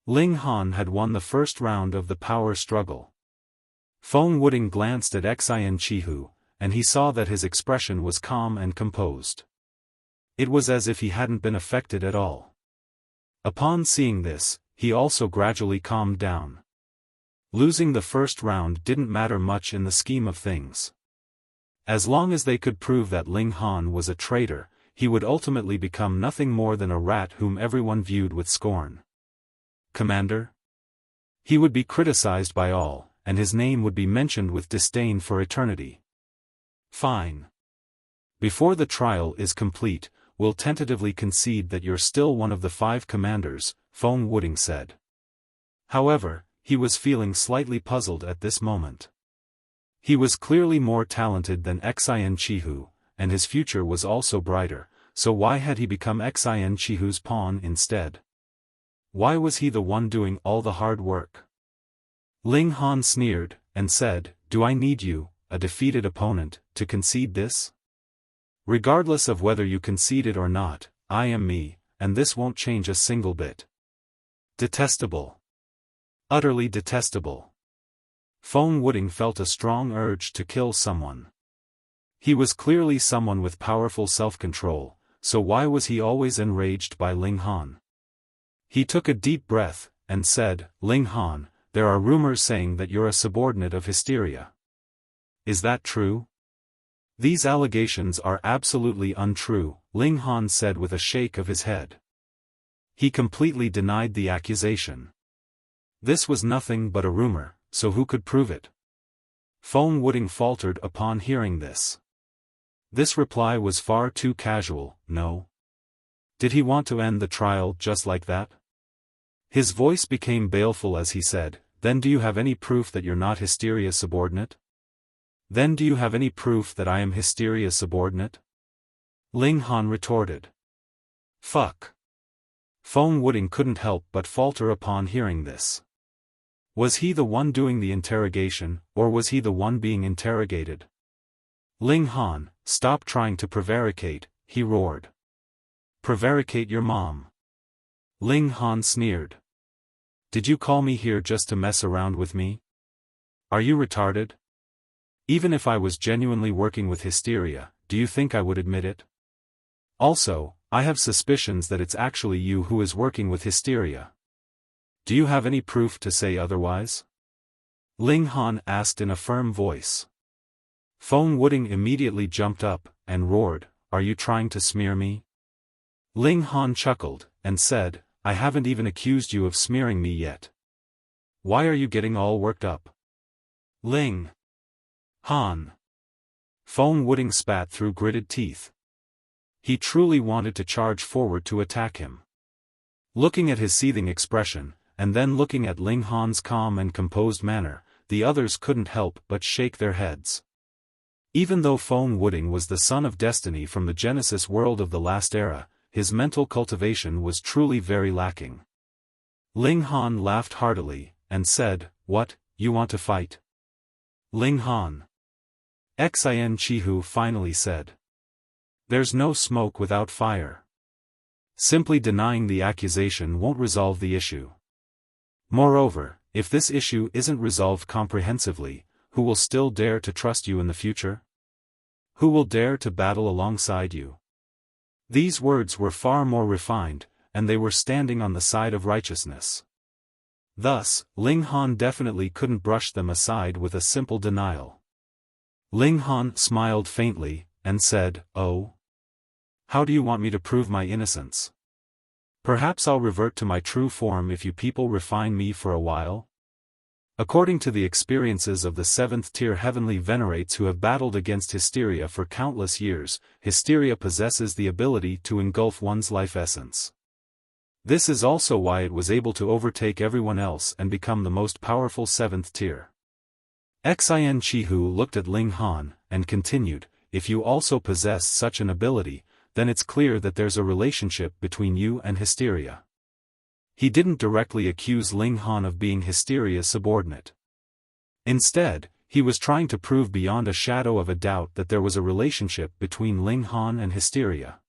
A: Ling Han had won the first round of the power struggle. Feng Wuding glanced at Xin Chihu, and he saw that his expression was calm and composed. It was as if he hadn't been affected at all. Upon seeing this, he also gradually calmed down. Losing the first round didn't matter much in the scheme of things. As long as they could prove that Ling Han was a traitor, he would ultimately become nothing more than a rat whom everyone viewed with scorn. Commander? He would be criticized by all, and his name would be mentioned with disdain for eternity. Fine. Before the trial is complete, we'll tentatively concede that you're still one of the 5 commanders, Feng Wuding said. However, he was feeling slightly puzzled at this moment. He was clearly more talented than Xin Chihu, and his future was also brighter, so why had he become Xin Chihu's pawn instead? Why was he the one doing all the hard work? Ling Han sneered, and said, "Do I need you, a defeated opponent, to concede this? Regardless of whether you concede it or not, I am me, and this won't change a single bit." Detestable. Utterly detestable. Feng Wuding felt a strong urge to kill someone. He was clearly someone with powerful self-control, so why was he always enraged by Ling Han? He took a deep breath, and said, "Ling Han, there are rumors saying that you're a subordinate of Hysteria. Is that true?" "These allegations are absolutely untrue," Ling Han said with a shake of his head. He completely denied the accusation. This was nothing but a rumor, so who could prove it? Feng Wuding faltered upon hearing this. This reply was far too casual, no? Did he want to end the trial just like that? His voice became baleful as he said, "Then do you have any proof that you're not Hysteria's subordinate? Then do you have any proof that I am Hysteria's subordinate?" Ling Han retorted. "Fuck." Feng Wuding couldn't help but falter upon hearing this. Was he the one doing the interrogation, or was he the one being interrogated? "Ling Han, stop trying to prevaricate," he roared. "Prevaricate your mom." Ling Han sneered. "Did you call me here just to mess around with me? Are you retarded? Even if I was genuinely working with Hysteria, do you think I would admit it? Also, I have suspicions that it's actually you who is working with Hysteria. Do you have any proof to say otherwise?" Ling Han asked in a firm voice. Feng Wuding immediately jumped up, and roared, "Are you trying to smear me?" Ling Han chuckled, and said, "I haven't even accused you of smearing me yet. Why are you getting all worked up?" "Ling Han." Feng Wuding spat through gritted teeth. He truly wanted to charge forward to attack him. Looking at his seething expression, and then looking at Ling Han's calm and composed manner, the others couldn't help but shake their heads. Even though Feng Wuding was the son of destiny from the Genesis world of the last era, his mental cultivation was truly very lacking. Ling Han laughed heartily, and said, "What, you want to fight?" "Ling Han." Xin Chihu finally said. "There's no smoke without fire. Simply denying the accusation won't resolve the issue. Moreover, if this issue isn't resolved comprehensively, who will still dare to trust you in the future? Who will dare to battle alongside you?" These words were far more refined, and they were standing on the side of righteousness. Thus, Ling Han definitely couldn't brush them aside with a simple denial. Ling Han smiled faintly, and said, "Oh? How do you want me to prove my innocence? Perhaps I'll revert to my true form if you people refine me for a while?" According to the experiences of the 7th-tier heavenly venerates who have battled against Hysteria for countless years, Hysteria possesses the ability to engulf one's life essence. This is also why it was able to overtake everyone else and become the most powerful 7th tier. Xin Chihu looked at Ling Han, and continued, "If you also possess such an ability, then it's clear that there's a relationship between you and Hysteria." He didn't directly accuse Ling Han of being Hysteria's subordinate. Instead, he was trying to prove beyond a shadow of a doubt that there was a relationship between Ling Han and Hysteria.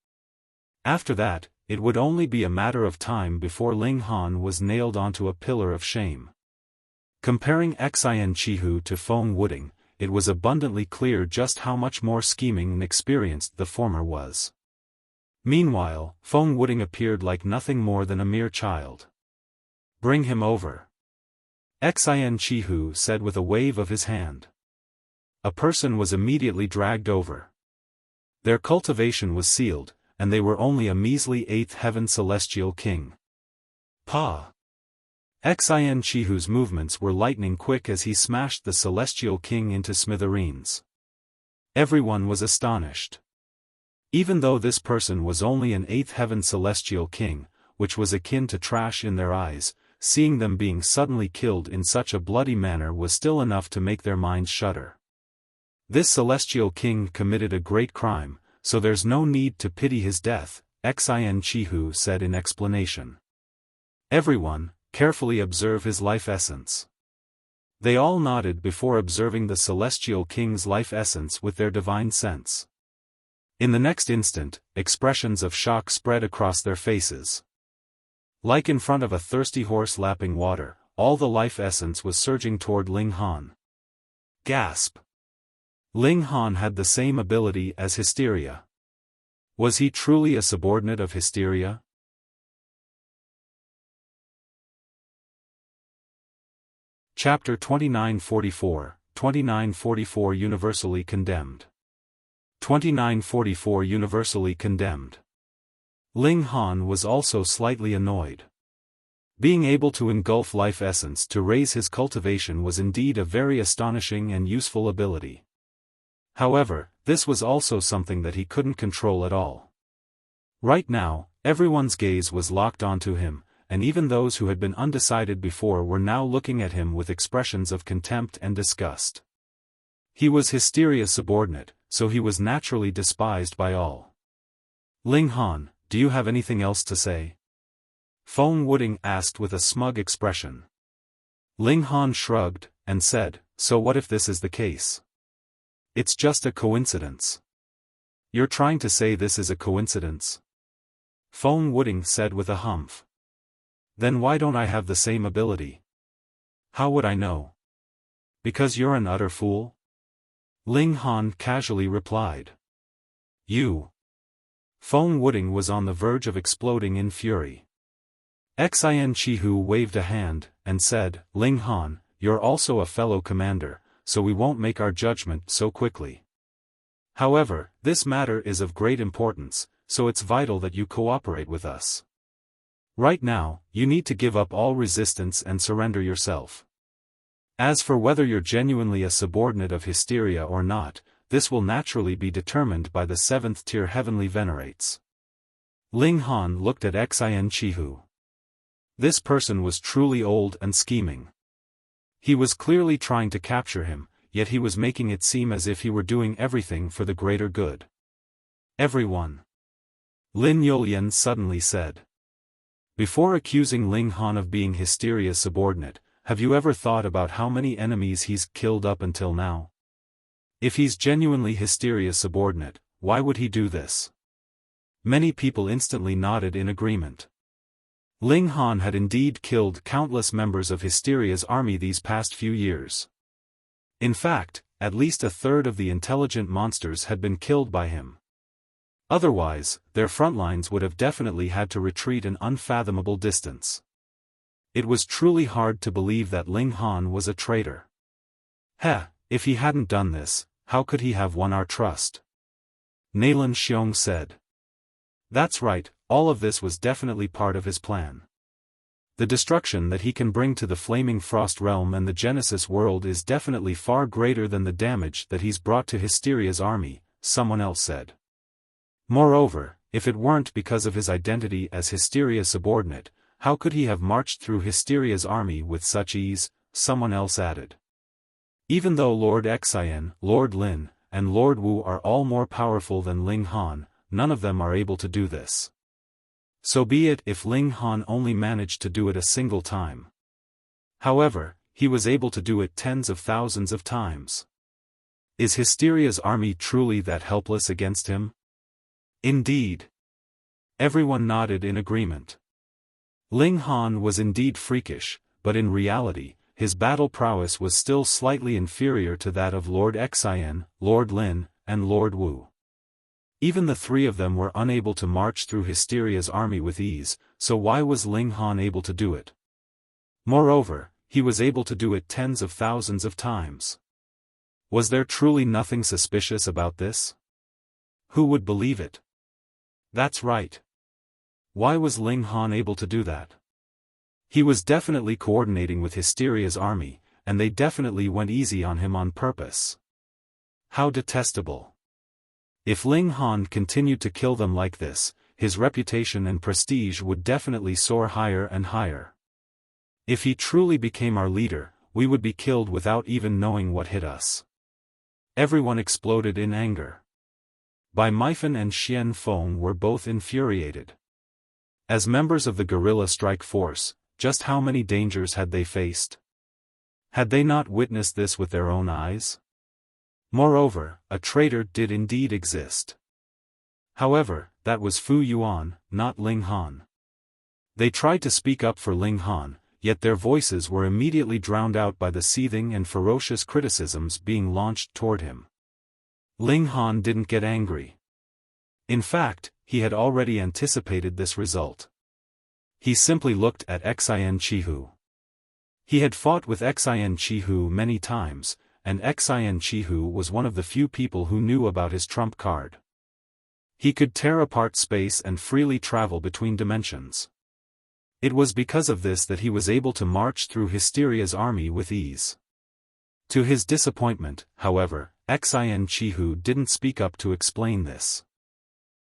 A: After that, it would only be a matter of time before Ling Han was nailed onto a pillar of shame. Comparing Xin Chihu to Feng Wuding, it was abundantly clear just how much more scheming and experienced the former was. Meanwhile, Feng Wuding appeared like nothing more than a mere child. "Bring him over," Xin Chihu said with a wave of his hand. A person was immediately dragged over. Their cultivation was sealed, and they were only a measly 8th heaven celestial king. Pa! Xin Chihu's movements were lightning quick as he smashed the celestial king into smithereens. Everyone was astonished. Even though this person was only an 8th heaven celestial king, which was akin to trash in their eyes, seeing them being suddenly killed in such a bloody manner was still enough to make their minds shudder. This celestial king committed a great crime, so there's no need to pity his death, Xin Chihu said in explanation. Everyone, carefully observe his life essence. They all nodded before observing the celestial king's life essence with their divine sense. In the next instant, expressions of shock spread across their faces. Like in front of a thirsty horse lapping water, all the life essence was surging toward Ling Han. Gasp! Ling Han had the same ability as Hysteria. Was he truly a subordinate of Hysteria? Chapter 2944, 2944 Universally Condemned. 2944 Universally Condemned. Ling Han was also slightly annoyed. Being able to engulf life essence to raise his cultivation was indeed a very astonishing and useful ability. However, this was also something that he couldn't control at all. Right now, everyone's gaze was locked onto him, and even those who had been undecided before were now looking at him with expressions of contempt and disgust. He was Hysteria's subordinate, so he was naturally despised by all. Ling Han, do you have anything else to say? Feng Wuding asked with a smug expression. Ling Han shrugged, and said, so what if this is the case? It's just a coincidence. You're trying to say this is a coincidence? Feng Wuding said with a humph. Then why don't I have the same ability? How would I know? Because you're an utter fool? Ling Han casually replied. You. Feng Wuding was on the verge of exploding in fury. Xin Chihu waved a hand, and said, Ling Han, you're also a fellow commander, so we won't make our judgment so quickly. However, this matter is of great importance, so it's vital that you cooperate with us. Right now, you need to give up all resistance and surrender yourself. As for whether you're genuinely a subordinate of Hysteria or not, this will naturally be determined by the 7th tier heavenly venerates. Ling Han looked at Xin Chihu. This person was truly old and scheming. He was clearly trying to capture him, yet he was making it seem as if he were doing everything for the greater good. Everyone. Lin Yolian suddenly said. Before accusing Ling Han of being Hysteria's subordinate, have you ever thought about how many enemies he's killed up until now? If he's genuinely Hysteria's subordinate, why would he do this? Many people instantly nodded in agreement. Ling Han had indeed killed countless members of Hysteria's army these past few years. In fact, at least a third of the intelligent monsters had been killed by him. Otherwise, their front lines would have definitely had to retreat an unfathomable distance. It was truly hard to believe that Ling Han was a traitor. Heh, if he hadn't done this, how could he have won our trust? Naylan Xiong said. That's right, all of this was definitely part of his plan. The destruction that he can bring to the Flaming Frost Realm and the Genesis world is definitely far greater than the damage that he's brought to Hysteria's army, someone else said. Moreover, if it weren't because of his identity as Hysteria's subordinate, how could he have marched through Hysteria's army with such ease, someone else added. Even though Lord Xian, Lord Lin, and Lord Wu are all more powerful than Ling Han, none of them are able to do this. So be it if Ling Han only managed to do it a single time. However, he was able to do it tens of thousands of times. Is Hysteria's army truly that helpless against him? Indeed. Everyone nodded in agreement. Ling Han was indeed freakish, but in reality, his battle prowess was still slightly inferior to that of Lord Xian, Lord Lin, and Lord Wu. Even the three of them were unable to march through Hysteria's army with ease, so why was Ling Han able to do it? Moreover, he was able to do it tens of thousands of times. Was there truly nothing suspicious about this? Who would believe it? That's right. Why was Ling Han able to do that? He was definitely coordinating with Hysteria's army, and they definitely went easy on him on purpose. How detestable. If Ling Han continued to kill them like this, his reputation and prestige would definitely soar higher and higher. If he truly became our leader, we would be killed without even knowing what hit us. Everyone exploded in anger. Bai Meifan and Xian Feng were both infuriated. As members of the guerrilla strike force, just how many dangers had they faced? Had they not witnessed this with their own eyes? Moreover, a traitor did indeed exist. However, that was Fu Yuan, not Ling Han. They tried to speak up for Ling Han, yet their voices were immediately drowned out by the seething and ferocious criticisms being launched toward him. Ling Han didn't get angry. In fact, he had already anticipated this result. He simply looked at Xian Chihu. He had fought with Xian Chihu many times, and Xian Chihu was one of the few people who knew about his trump card. He could tear apart space and freely travel between dimensions. It was because of this that he was able to march through Hysteria's army with ease. To his disappointment, however, Xian Chihu didn't speak up to explain this.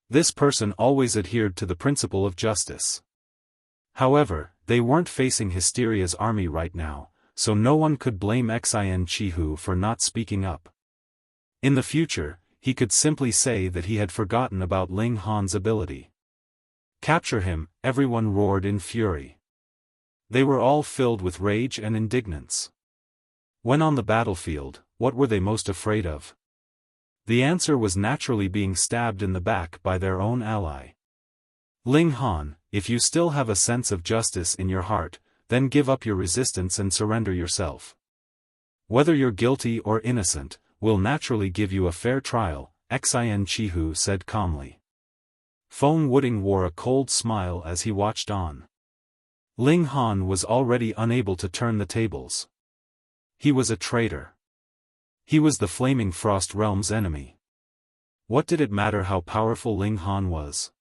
A: This person always adhered to the principle of justice. However, they weren't facing Hysteria's army right now, so no one could blame Xian Chihu for not speaking up. In the future, he could simply say that he had forgotten about Ling Han's ability. Capture him, everyone roared in fury. They were all filled with rage and indignance. When on the battlefield, what were they most afraid of? The answer was naturally being stabbed in the back by their own ally. Ling Han, if you still have a sense of justice in your heart, then give up your resistance and surrender yourself. Whether you're guilty or innocent, we'll naturally give you a fair trial, Xian Chihu said calmly. Feng Wuding wore a cold smile as he watched on. Ling Han was already unable to turn the tables. He was a traitor. He was the Flaming Frost Realm's enemy. What did it matter how powerful Ling Han was?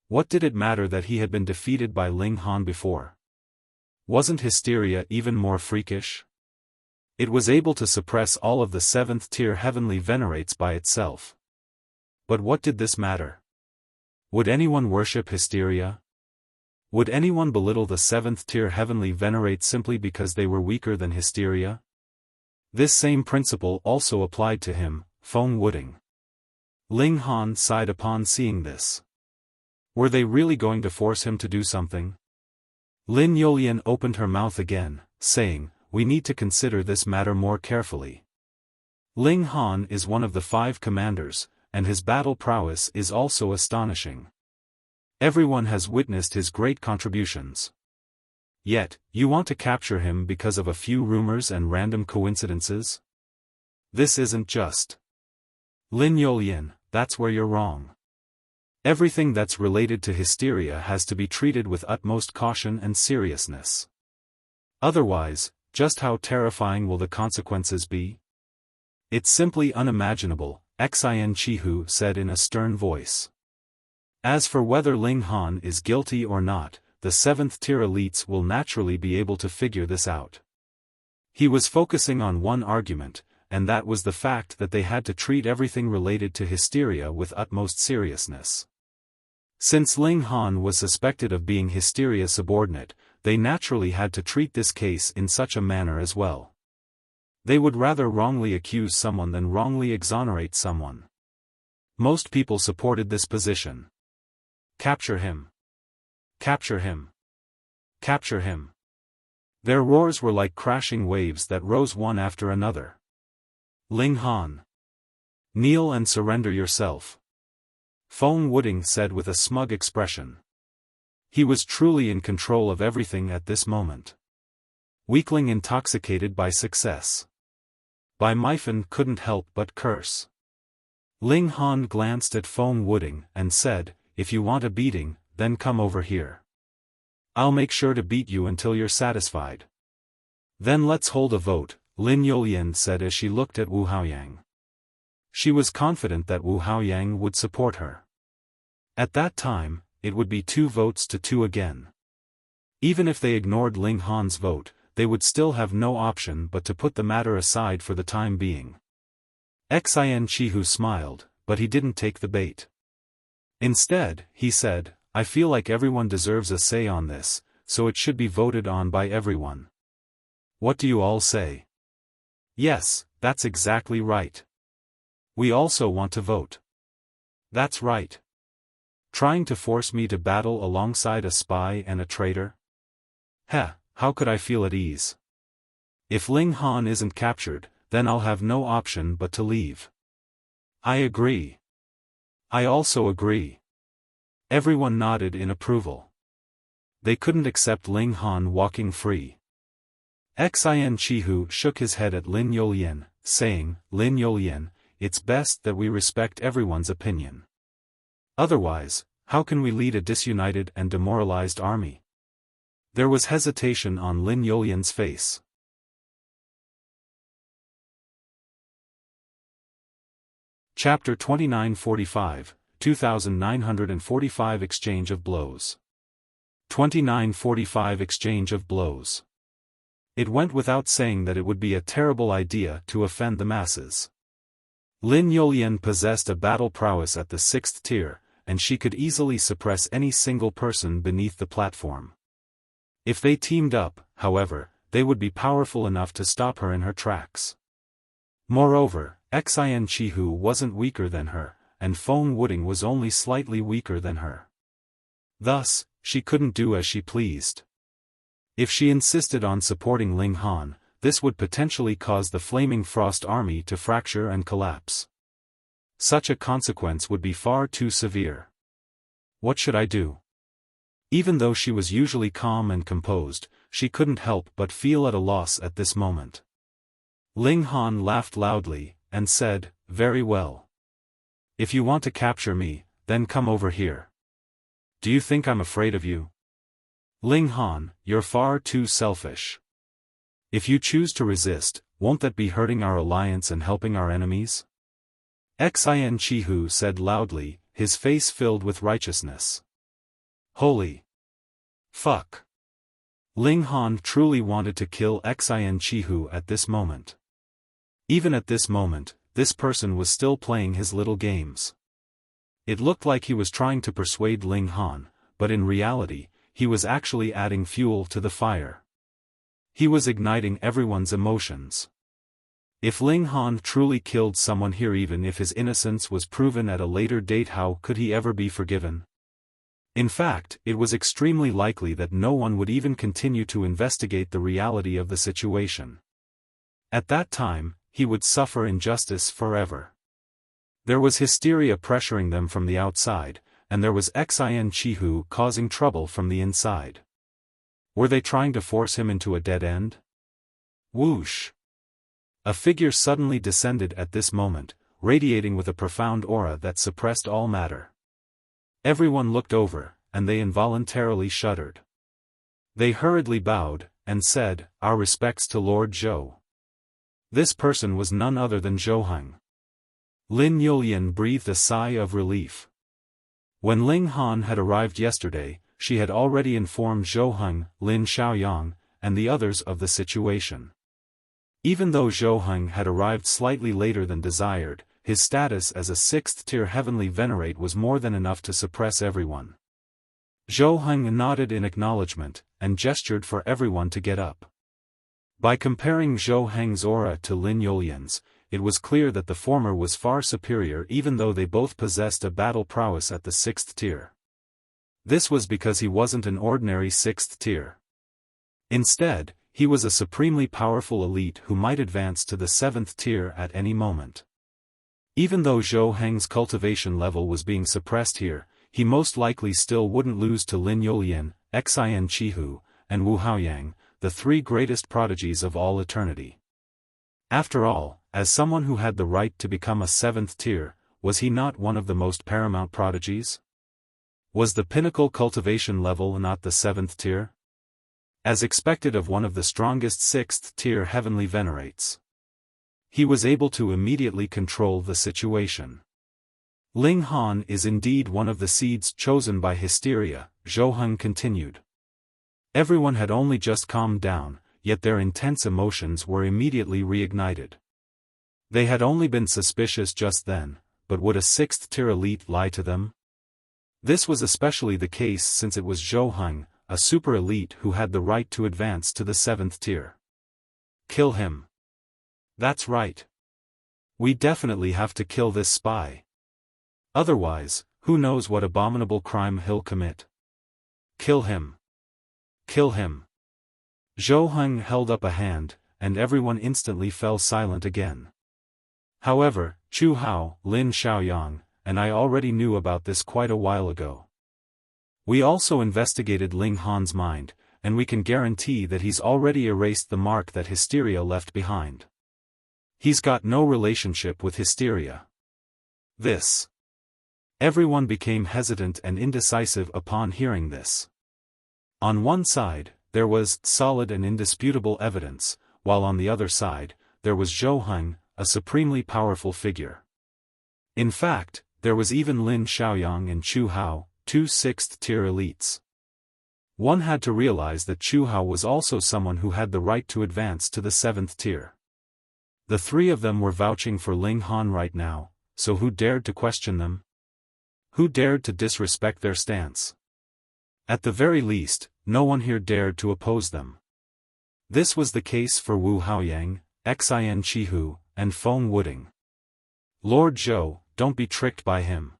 A: What did it matter that he had been defeated by Ling Han before? Wasn't Hysteria even more freakish? It was able to suppress all of the 7th-tier heavenly venerates by itself. But what did this matter? Would anyone worship Hysteria? Would anyone belittle the 7th-tier heavenly venerates simply because they were weaker than Hysteria? This same principle also applied to him, Feng Wuding. Ling Han sighed upon seeing this. Were they really going to force him to do something? Lin Yolian opened her mouth again, saying, "We need to consider this matter more carefully. Ling Han is one of the 5 commanders, and his battle prowess is also astonishing. Everyone has witnessed his great contributions. Yet, you want to capture him because of a few rumors and random coincidences? This isn't just. Lin Yolian, that's where you're wrong. Everything that's related to Hysteria has to be treated with utmost caution and seriousness. Otherwise, just how terrifying will the consequences be? It's simply unimaginable," Xian Chihu said in a stern voice. As for whether Ling Han is guilty or not, the 7th-tier elites will naturally be able to figure this out. He was focusing on one argument, and that was the fact that they had to treat everything related to Hysteria with utmost seriousness. Since Ling Han was suspected of being Hysteria's subordinate, they naturally had to treat this case in such a manner as well. They would rather wrongly accuse someone than wrongly exonerate someone. Most people supported this position. Capture him. Capture him. Capture him. Their roars were like crashing waves that rose one after another. Ling Han. Kneel and surrender yourself. Feng Wuding said with a smug expression. He was truly in control of everything at this moment. Weakling intoxicated by success. Bai Meifan couldn't help but curse. Ling Han glanced at Feng Wuding and said, "If you want a beating, then come over here. I'll make sure to beat you until you're satisfied." "Then let's hold a vote," Lin Yolian said as she looked at Wu Haoyang. She was confident that Wu Haoyang would support her. At that time, it would be 2 votes to 2 again. Even if they ignored Ling Han's vote, they would still have no option but to put the matter aside for the time being. Xian Chihu smiled, but he didn't take the bait. Instead, he said, "I feel like everyone deserves a say on this, so it should be voted on by everyone. What do you all say?" "Yes, that's exactly right. We also want to vote." That's right. Trying to force me to battle alongside a spy and a traitor? Heh, how could I feel at ease? If Ling Han isn't captured, then I'll have no option but to leave. I agree. I also agree. Everyone nodded in approval. They couldn't accept Ling Han walking free. Xin Chihu shook his head at Lin Yolian, saying, Lin Yolian, it's best that we respect everyone's opinion. Otherwise, how can we lead a disunited and demoralized army? There was hesitation on Lin Yolian's face. Chapter 2945, 2945 Exchange of Blows. 2945 Exchange of Blows. It went without saying that it would be a terrible idea to offend the masses. Lin Yolian possessed a battle prowess at the 6th tier, and she could easily suppress any single person beneath the platform. If they teamed up, however, they would be powerful enough to stop her in her tracks. Moreover, Xin Chihu wasn't weaker than her, and Feng Wuding was only slightly weaker than her. Thus, she couldn't do as she pleased. If she insisted on supporting Ling Han, this would potentially cause the Flaming Frost army to fracture and collapse. Such a consequence would be far too severe. What should I do? Even though she was usually calm and composed, she couldn't help but feel at a loss at this moment. Ling Han laughed loudly, and said, Very well. If you want to capture me, then come over here. Do you think I'm afraid of you? Ling Han, you're far too selfish. If you choose to resist, won't that be hurting our alliance and helping our enemies? Xin Chihu said loudly, his face filled with righteousness. Holy fuck. Ling Han truly wanted to kill Xin Chihu at this moment. Even at this moment, this person was still playing his little games. It looked like he was trying to persuade Ling Han, but in reality, he was actually adding fuel to the fire. He was igniting everyone's emotions. If Ling Han truly killed someone here, even if his innocence was proven at a later date, how could he ever be forgiven? In fact, it was extremely likely that no one would even continue to investigate the reality of the situation. At that time, he would suffer injustice forever. There was hysteria pressuring them from the outside, and there was Xin Chihu causing trouble from the inside. Were they trying to force him into a dead end? Whoosh! A figure suddenly descended at this moment, radiating with a profound aura that suppressed all matter. Everyone looked over, and they involuntarily shuddered. They hurriedly bowed, and said, Our respects to Lord Zhou. This person was none other than Zhou Heng. Lin Yolian breathed a sigh of relief. When Ling Han had arrived yesterday, she had already informed Zhou Heng, Lin Xiaoyang, and the others of the situation. Even though Zhou Heng had arrived slightly later than desired, his status as a 6th-tier heavenly venerate was more than enough to suppress everyone. Zhou Heng nodded in acknowledgement, and gestured for everyone to get up. By comparing Zhou Heng's aura to Lin Yolian's, it was clear that the former was far superior, even though they both possessed a battle prowess at the 6th tier. This was because he wasn't an ordinary 6th tier. Instead, he was a supremely powerful elite who might advance to the 7th tier at any moment. Even though Zhou Heng's cultivation level was being suppressed here, he most likely still wouldn't lose to Lin Yolian, Xin Chihu, and Wu Haoyang, the three greatest prodigies of all eternity. After all, as someone who had the right to become a 7th tier, was he not one of the most paramount prodigies? Was the pinnacle cultivation level not the 7th tier? As expected of one of the strongest 6th tier heavenly venerates. He was able to immediately control the situation. Ling Han is indeed one of the seeds chosen by hysteria, Zhou Heng continued. Everyone had only just calmed down, yet their intense emotions were immediately reignited. They had only been suspicious just then, but would a 6th tier elite lie to them? This was especially the case since it was Zhou Heng, a super elite, who had the right to advance to the 7th tier. Kill him. That's right. We definitely have to kill this spy. Otherwise, who knows what abominable crime he'll commit. Kill him. Kill him. Zhou Heng held up a hand, and everyone instantly fell silent again. However, Chu Hao, Lin Xiaoyang, and I already knew about this quite a while ago. We also investigated Ling Han's mind, and we can guarantee that he's already erased the mark that Hysteria left behind. He's got no relationship with Hysteria. This. Everyone became hesitant and indecisive upon hearing this. On one side, there was solid and indisputable evidence, while on the other side, there was Zhou Heng, a supremely powerful figure. In fact, there was even Lin Xiaoyang and Chu Hao, two 6th-tier elites. One had to realize that Chu Hao was also someone who had the right to advance to the 7th tier. The three of them were vouching for Ling Han right now, so who dared to question them? Who dared to disrespect their stance? At the very least, no one here dared to oppose them. This was the case for Wu Haoyang, Xin Chihu, and Feng Wuding. Lord Zhou, don't be tricked by him.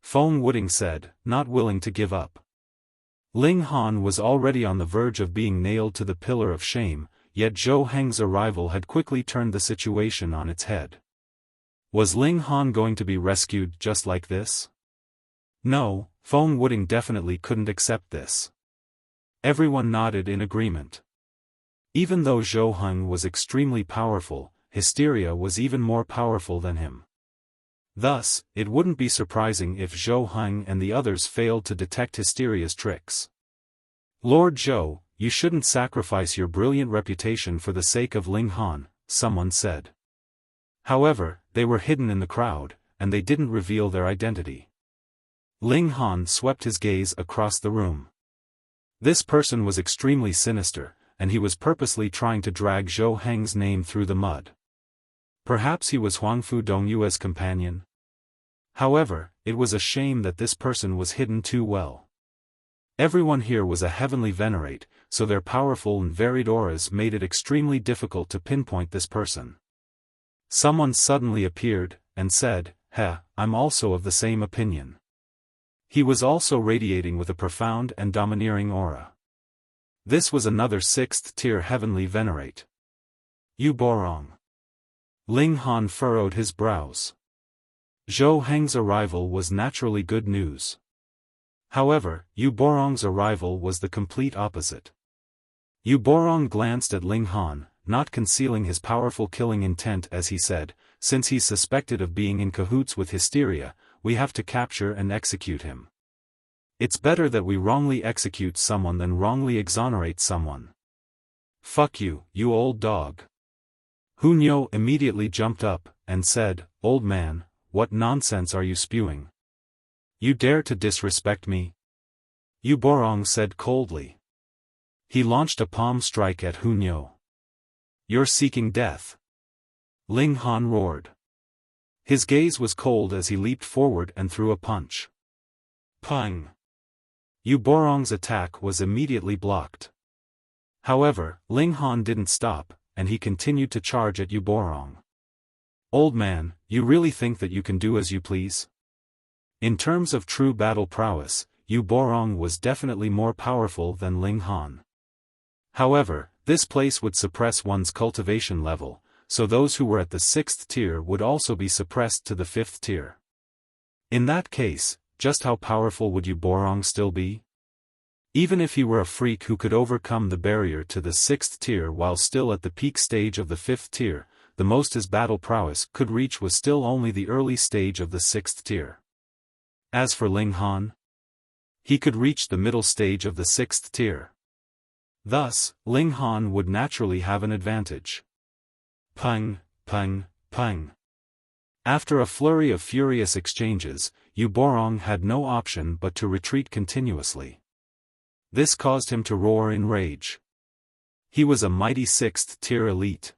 A: Feng Wuding said, not willing to give up. Ling Han was already on the verge of being nailed to the pillar of shame, yet Zhou Heng's arrival had quickly turned the situation on its head. Was Ling Han going to be rescued just like this? No, Feng Wuding definitely couldn't accept this. Everyone nodded in agreement. Even though Zhou Heng was extremely powerful, Hysteria was even more powerful than him. Thus, it wouldn't be surprising if Zhou Heng and the others failed to detect Hysteria's tricks. Lord Zhou, you shouldn't sacrifice your brilliant reputation for the sake of Ling Han, someone said. However, they were hidden in the crowd, and they didn't reveal their identity. Ling Han swept his gaze across the room. This person was extremely sinister, and he was purposely trying to drag Zhou Heng's name through the mud. Perhaps he was Huangfu Dongyue's companion? However, it was a shame that this person was hidden too well. Everyone here was a heavenly venerate, so their powerful and varied auras made it extremely difficult to pinpoint this person. Someone suddenly appeared, and said, I'm also of the same opinion. He was also radiating with a profound and domineering aura. This was another 6th-tier heavenly venerate. Yu Borong. Ling Han furrowed his brows. Zhou Heng's arrival was naturally good news. However, Yu Borong's arrival was the complete opposite. Yu Borong glanced at Ling Han, not concealing his powerful killing intent as he said, since he's suspected of being in cahoots with Hysteria, we have to capture and execute him. It's better that we wrongly execute someone than wrongly exonerate someone. Fuck you, you old dog. Hunyo immediately jumped up, and said, Old man, what nonsense are you spewing? You dare to disrespect me? Yu Borong said coldly. He launched a palm strike at Hunyo. You're seeking death. Ling Han roared. His gaze was cold as he leaped forward and threw a punch. Pung! Yu Borong's attack was immediately blocked. However, Ling Han didn't stop, and he continued to charge at Yu Borong. Old man, you really think that you can do as you please? In terms of true battle prowess, Yu Borong was definitely more powerful than Ling Han. However, this place would suppress one's cultivation level, so those who were at the 6th tier would also be suppressed to the 5th tier. In that case, just how powerful would Yu Borong still be? Even if he were a freak who could overcome the barrier to the 6th tier while still at the peak stage of the 5th tier, the most his battle prowess could reach was still only the early stage of the 6th tier. As for Ling Han, he could reach the middle stage of the 6th tier. Thus, Ling Han would naturally have an advantage. Pung, pung, pung. After a flurry of furious exchanges, Yu Borong had no option but to retreat continuously. This caused him to roar in rage. He was a mighty 6th-tier elite.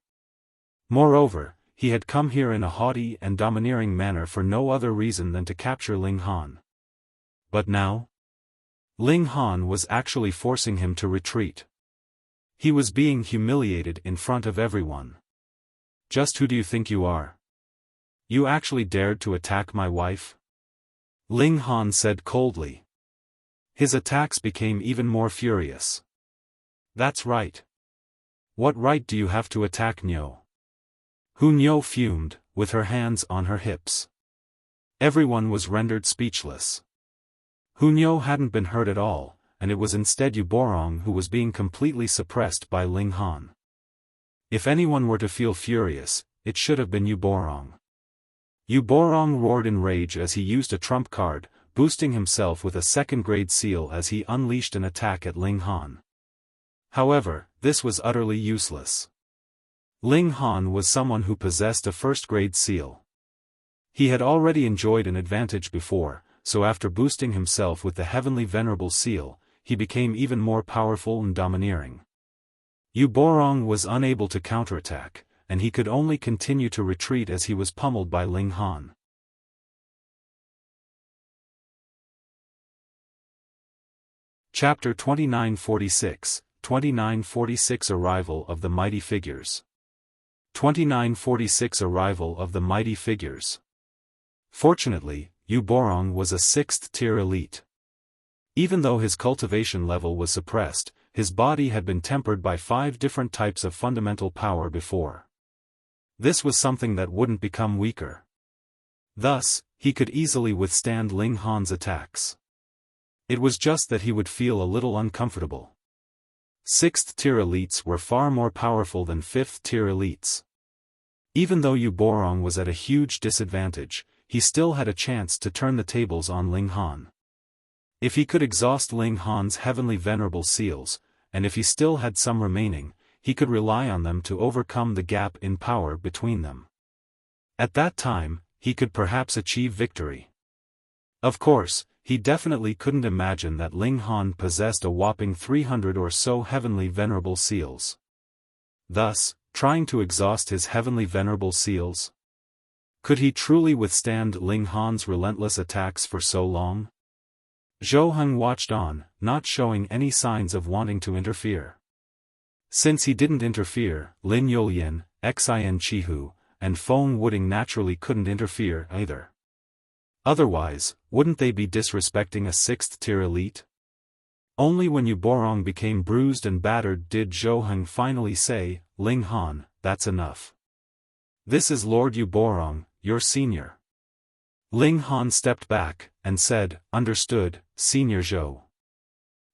A: Moreover, he had come here in a haughty and domineering manner for no other reason than to capture Ling Han. But now? Ling Han was actually forcing him to retreat. He was being humiliated in front of everyone. Just who do you think you are? You actually dared to attack my wife? Ling Han said coldly. His attacks became even more furious. That's right. What right do you have to attack Nyo? Hu Nyo fumed, with her hands on her hips. Everyone was rendered speechless. Hu Nyo hadn't been hurt at all, and it was instead Yu Borong who was being completely suppressed by Ling Han. If anyone were to feel furious, it should have been Yu Borong. Yu Borong roared in rage as he used a trump card, boosting himself with a second-grade seal as he unleashed an attack at Ling Han. However, this was utterly useless. Ling Han was someone who possessed a first-grade seal. He had already enjoyed an advantage before, so after boosting himself with the Heavenly Venerable Seal, he became even more powerful and domineering. Yu Borong was unable to counterattack, and he could only continue to retreat as he was pummeled by Ling Han. Chapter 2946, 2946 Arrival of the Mighty Figures. 2946 Arrival of the Mighty Figures. Fortunately, Yu Borong was a 6th-tier elite. Even though his cultivation level was suppressed, his body had been tempered by 5 different types of fundamental power before. This was something that wouldn't become weaker. Thus, he could easily withstand Ling Han's attacks. It was just that he would feel a little uncomfortable. 6th-tier elites were far more powerful than 5th-tier elites. Even though Yu Borong was at a huge disadvantage, he still had a chance to turn the tables on Ling Han. If he could exhaust Ling Han's Heavenly Venerable Seals, and if he still had some remaining, he could rely on them to overcome the gap in power between them. At that time, he could perhaps achieve victory. Of course, he definitely couldn't imagine that Ling Han possessed a whopping 300 or so Heavenly Venerable Seals. Thus, trying to exhaust his Heavenly Venerable Seals? Could he truly withstand Ling Han's relentless attacks for so long? Zhou Heng watched on, not showing any signs of wanting to interfere. Since he didn't interfere, Lin Yolian, Xin Chihu, and Feng Wuding naturally couldn't interfere either. Otherwise, wouldn't they be disrespecting a 6th-tier elite? Only when Yu Borong became bruised and battered did Zhou Heng finally say, Ling Han, that's enough. This is Lord Yu Borong, your senior. Ling Han stepped back, and said, understood, Senior Zhou.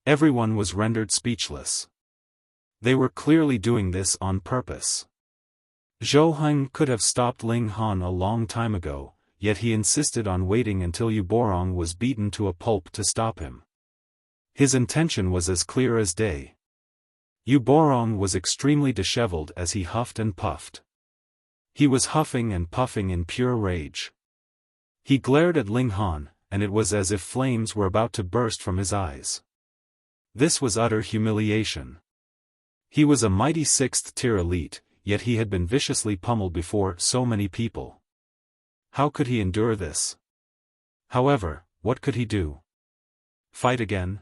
A: Everyone was rendered speechless. They were clearly doing this on purpose. Zhou Heng could have stopped Ling Han a long time ago, yet he insisted on waiting until Yu Borong was beaten to a pulp to stop him. His intention was as clear as day. Yu Borong was extremely disheveled as he huffed and puffed. He was huffing and puffing in pure rage. He glared at Ling Han, and it was as if flames were about to burst from his eyes. This was utter humiliation. He was a mighty 6th-tier elite, yet he had been viciously pummeled before so many people. How could he endure this? However, what could he do? Fight again?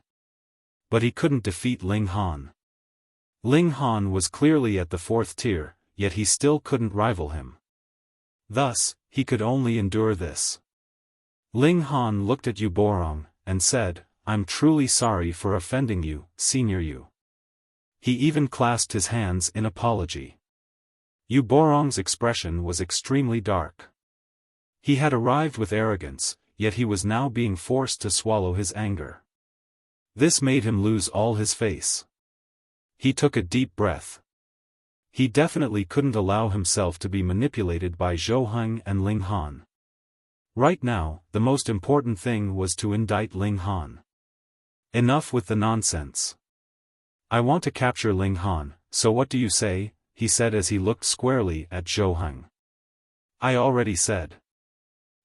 A: But he couldn't defeat Ling Han. Ling Han was clearly at the 4th tier, yet he still couldn't rival him. Thus, he could only endure this. Ling Han looked at Yu Borong, and said, I'm truly sorry for offending you, Senior Yu. He even clasped his hands in apology. Yu Borong's expression was extremely dark. He had arrived with arrogance, yet he was now being forced to swallow his anger. This made him lose all his face. He took a deep breath. He definitely couldn't allow himself to be manipulated by Zhou Heng and Ling Han. Right now, the most important thing was to indict Ling Han. Enough with the nonsense. I want to capture Ling Han, so what do you say? He said as he looked squarely at Zhou Heng. I already said.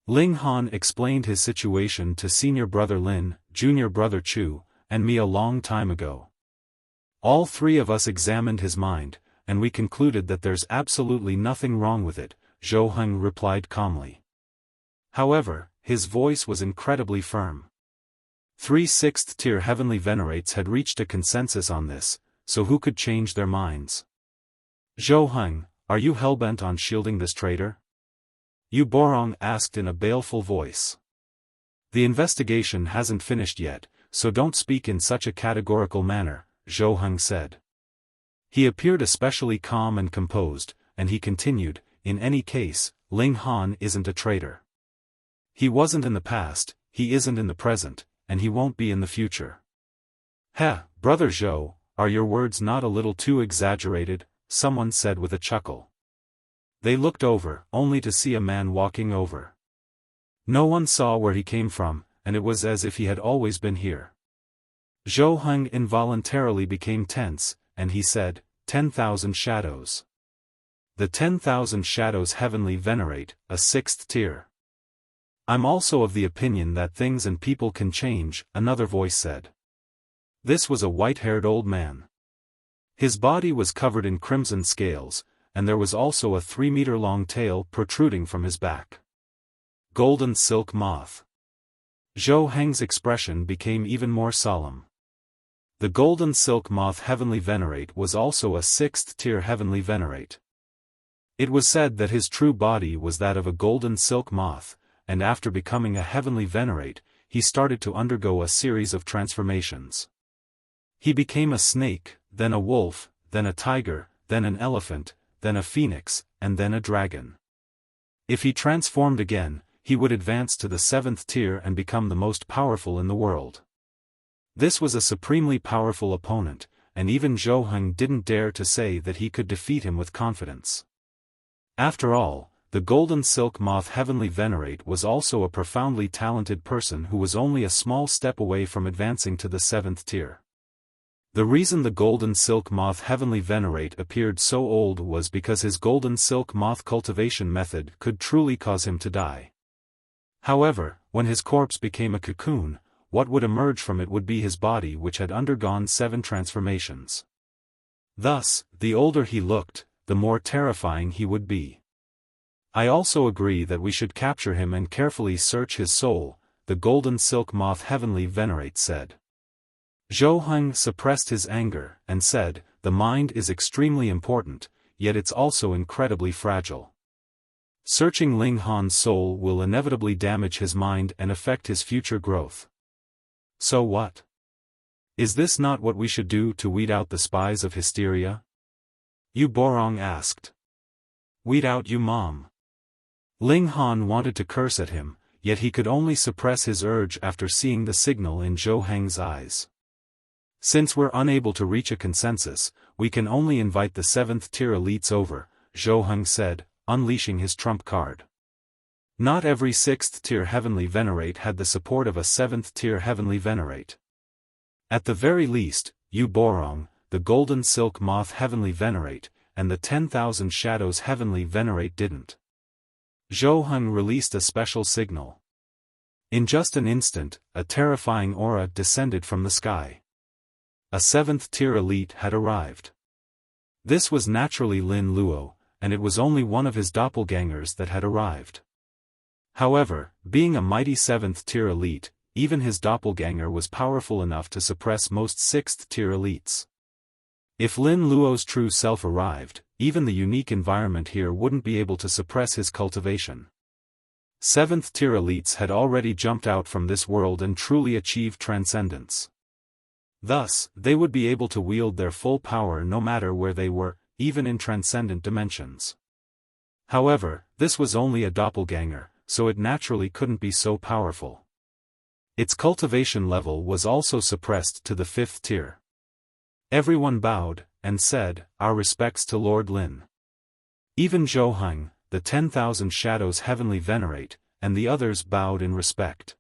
A: Ling Han explained his situation to senior brother Lin, junior brother Chu, and me a long time ago. All 3 of us examined his mind, and we concluded that there's absolutely nothing wrong with it, Zhou Heng replied calmly. However, his voice was incredibly firm. 3 6th-tier heavenly venerates had reached a consensus on this, so who could change their minds? Zhou Heng, are you hellbent on shielding this traitor? Yu Borong asked in a baleful voice. The investigation hasn't finished yet, so don't speak in such a categorical manner, Zhou Heng said. He appeared especially calm and composed, and he continued, in any case, Ling Han isn't a traitor. He wasn't in the past, he isn't in the present, and he won't be in the future. Heh, brother Zhou, are your words not a little too exaggerated? Someone said with a chuckle. They looked over, only to see a man walking over. No one saw where he came from, and it was as if he had always been here. Zhou Heng involuntarily became tense, and he said, 10,000 shadows. The 10,000 shadows heavenly venerate, a 6th tier. I'm also of the opinion that things and people can change, another voice said. This was a white-haired old man. His body was covered in crimson scales, and there was also a 3-meter-long tail protruding from his back. Golden silk moth. Zhou Heng's expression became even more solemn. The golden silk moth heavenly venerate was also a 6th tier heavenly venerate. It was said that his true body was that of a golden silk moth, and after becoming a heavenly venerate, he started to undergo a series of transformations. He became a snake, then a wolf, then a tiger, then an elephant, then a phoenix, and then a dragon. If he transformed again, he would advance to the 7th tier and become the most powerful in the world. This was a supremely powerful opponent, and even Zhou Heng didn't dare to say that he could defeat him with confidence. After all, the golden silk moth heavenly venerate was also a profoundly talented person who was only a small step away from advancing to the 7th tier. The reason the golden silk moth heavenly venerate appeared so old was because his golden silk moth cultivation method could truly cause him to die. However, when his corpse became a cocoon, what would emerge from it would be his body which had undergone 7 transformations. Thus, the older he looked, the more terrifying he would be. I also agree that we should capture him and carefully search his soul, the golden silk moth heavenly venerate said. Zhou Heng suppressed his anger, and said, the mind is extremely important, yet it's also incredibly fragile. Searching Ling Han's soul will inevitably damage his mind and affect his future growth. So what? Is this not what we should do to weed out the spies of hysteria? Yu Borong asked. Weed out you mom. Ling Han wanted to curse at him, yet he could only suppress his urge after seeing the signal in Zhou Heng's eyes. Since we're unable to reach a consensus, we can only invite the 7th tier elites over, Zhou Heng said, unleashing his trump card. Not every 6th tier heavenly venerate had the support of a 7th tier heavenly venerate. At the very least, Yu Borong, the golden silk moth heavenly venerate, and the 10,000 shadows heavenly venerate didn't. Zhou Heng released a special signal. In just an instant, a terrifying aura descended from the sky. A 7th tier elite had arrived. This was naturally Lin Luo, and it was only one of his doppelgangers that had arrived. However, being a mighty 7th tier elite, even his doppelganger was powerful enough to suppress most 6th tier elites. If Lin Luo's true self arrived, even the unique environment here wouldn't be able to suppress his cultivation. 7th tier elites had already jumped out from this world and truly achieved transcendence. Thus, they would be able to wield their full power no matter where they were, even in transcendent dimensions. However, this was only a doppelganger, so it naturally couldn't be so powerful. Its cultivation level was also suppressed to the 5th tier. Everyone bowed, and said, our respects to Lord Lin. Even Zhou Heng, the 10,000 shadows heavenly venerate, and the others bowed in respect.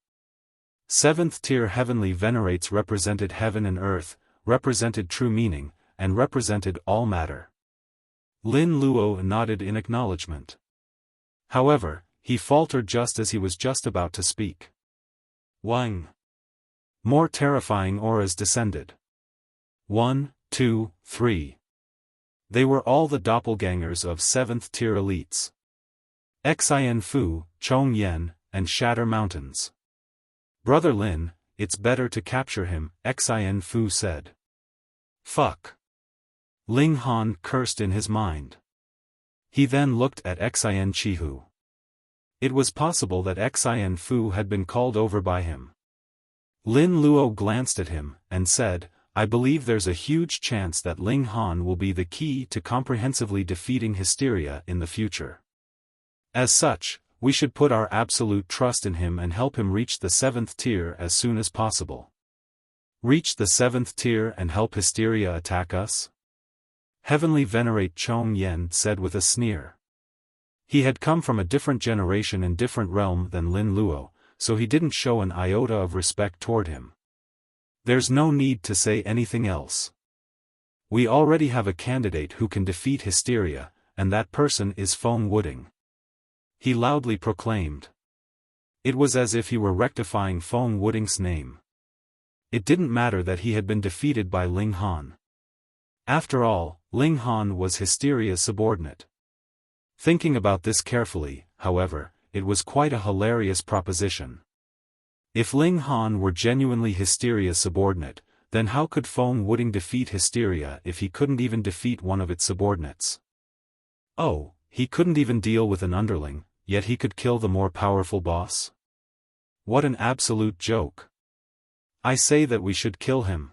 A: 7th tier heavenly venerates represented heaven and earth, represented true meaning, and represented all matter. Lin Luo nodded in acknowledgement. However, he faltered just as he was just about to speak. Wang. More terrifying auras descended. 1, 2, 3. They were all the doppelgangers of 7th tier elites. Xin Fu, Chong Yen, and Shatter Mountains. Brother Lin, it's better to capture him, Xin Fu said. Fuck. Ling Han cursed in his mind. He then looked at Xin Chihu. It was possible that Xian Fu had been called over by him. Lin Luo glanced at him, and said, I believe there's a huge chance that Ling Han will be the key to comprehensively defeating hysteria in the future. As such, we should put our absolute trust in him and help him reach the 7th tier as soon as possible. Reach the 7th tier and help hysteria attack us? Heavenly Venerate Chong Yen said with a sneer. He had come from a different generation and different realm than Lin Luo, so he didn't show an iota of respect toward him. There's no need to say anything else. We already have a candidate who can defeat hysteria, and that person is Feng Wuding. He loudly proclaimed. It was as if he were rectifying Feng Wuding's name. It didn't matter that he had been defeated by Ling Han. After all, Ling Han was hysteria's subordinate. Thinking about this carefully, however, it was quite a hilarious proposition. If Ling Han were genuinely hysteria's subordinate, then how could Feng Wuding defeat hysteria if he couldn't even defeat one of its subordinates? Oh, he couldn't even deal with an underling, yet he could kill the more powerful boss? What an absolute joke. I say that we should kill him.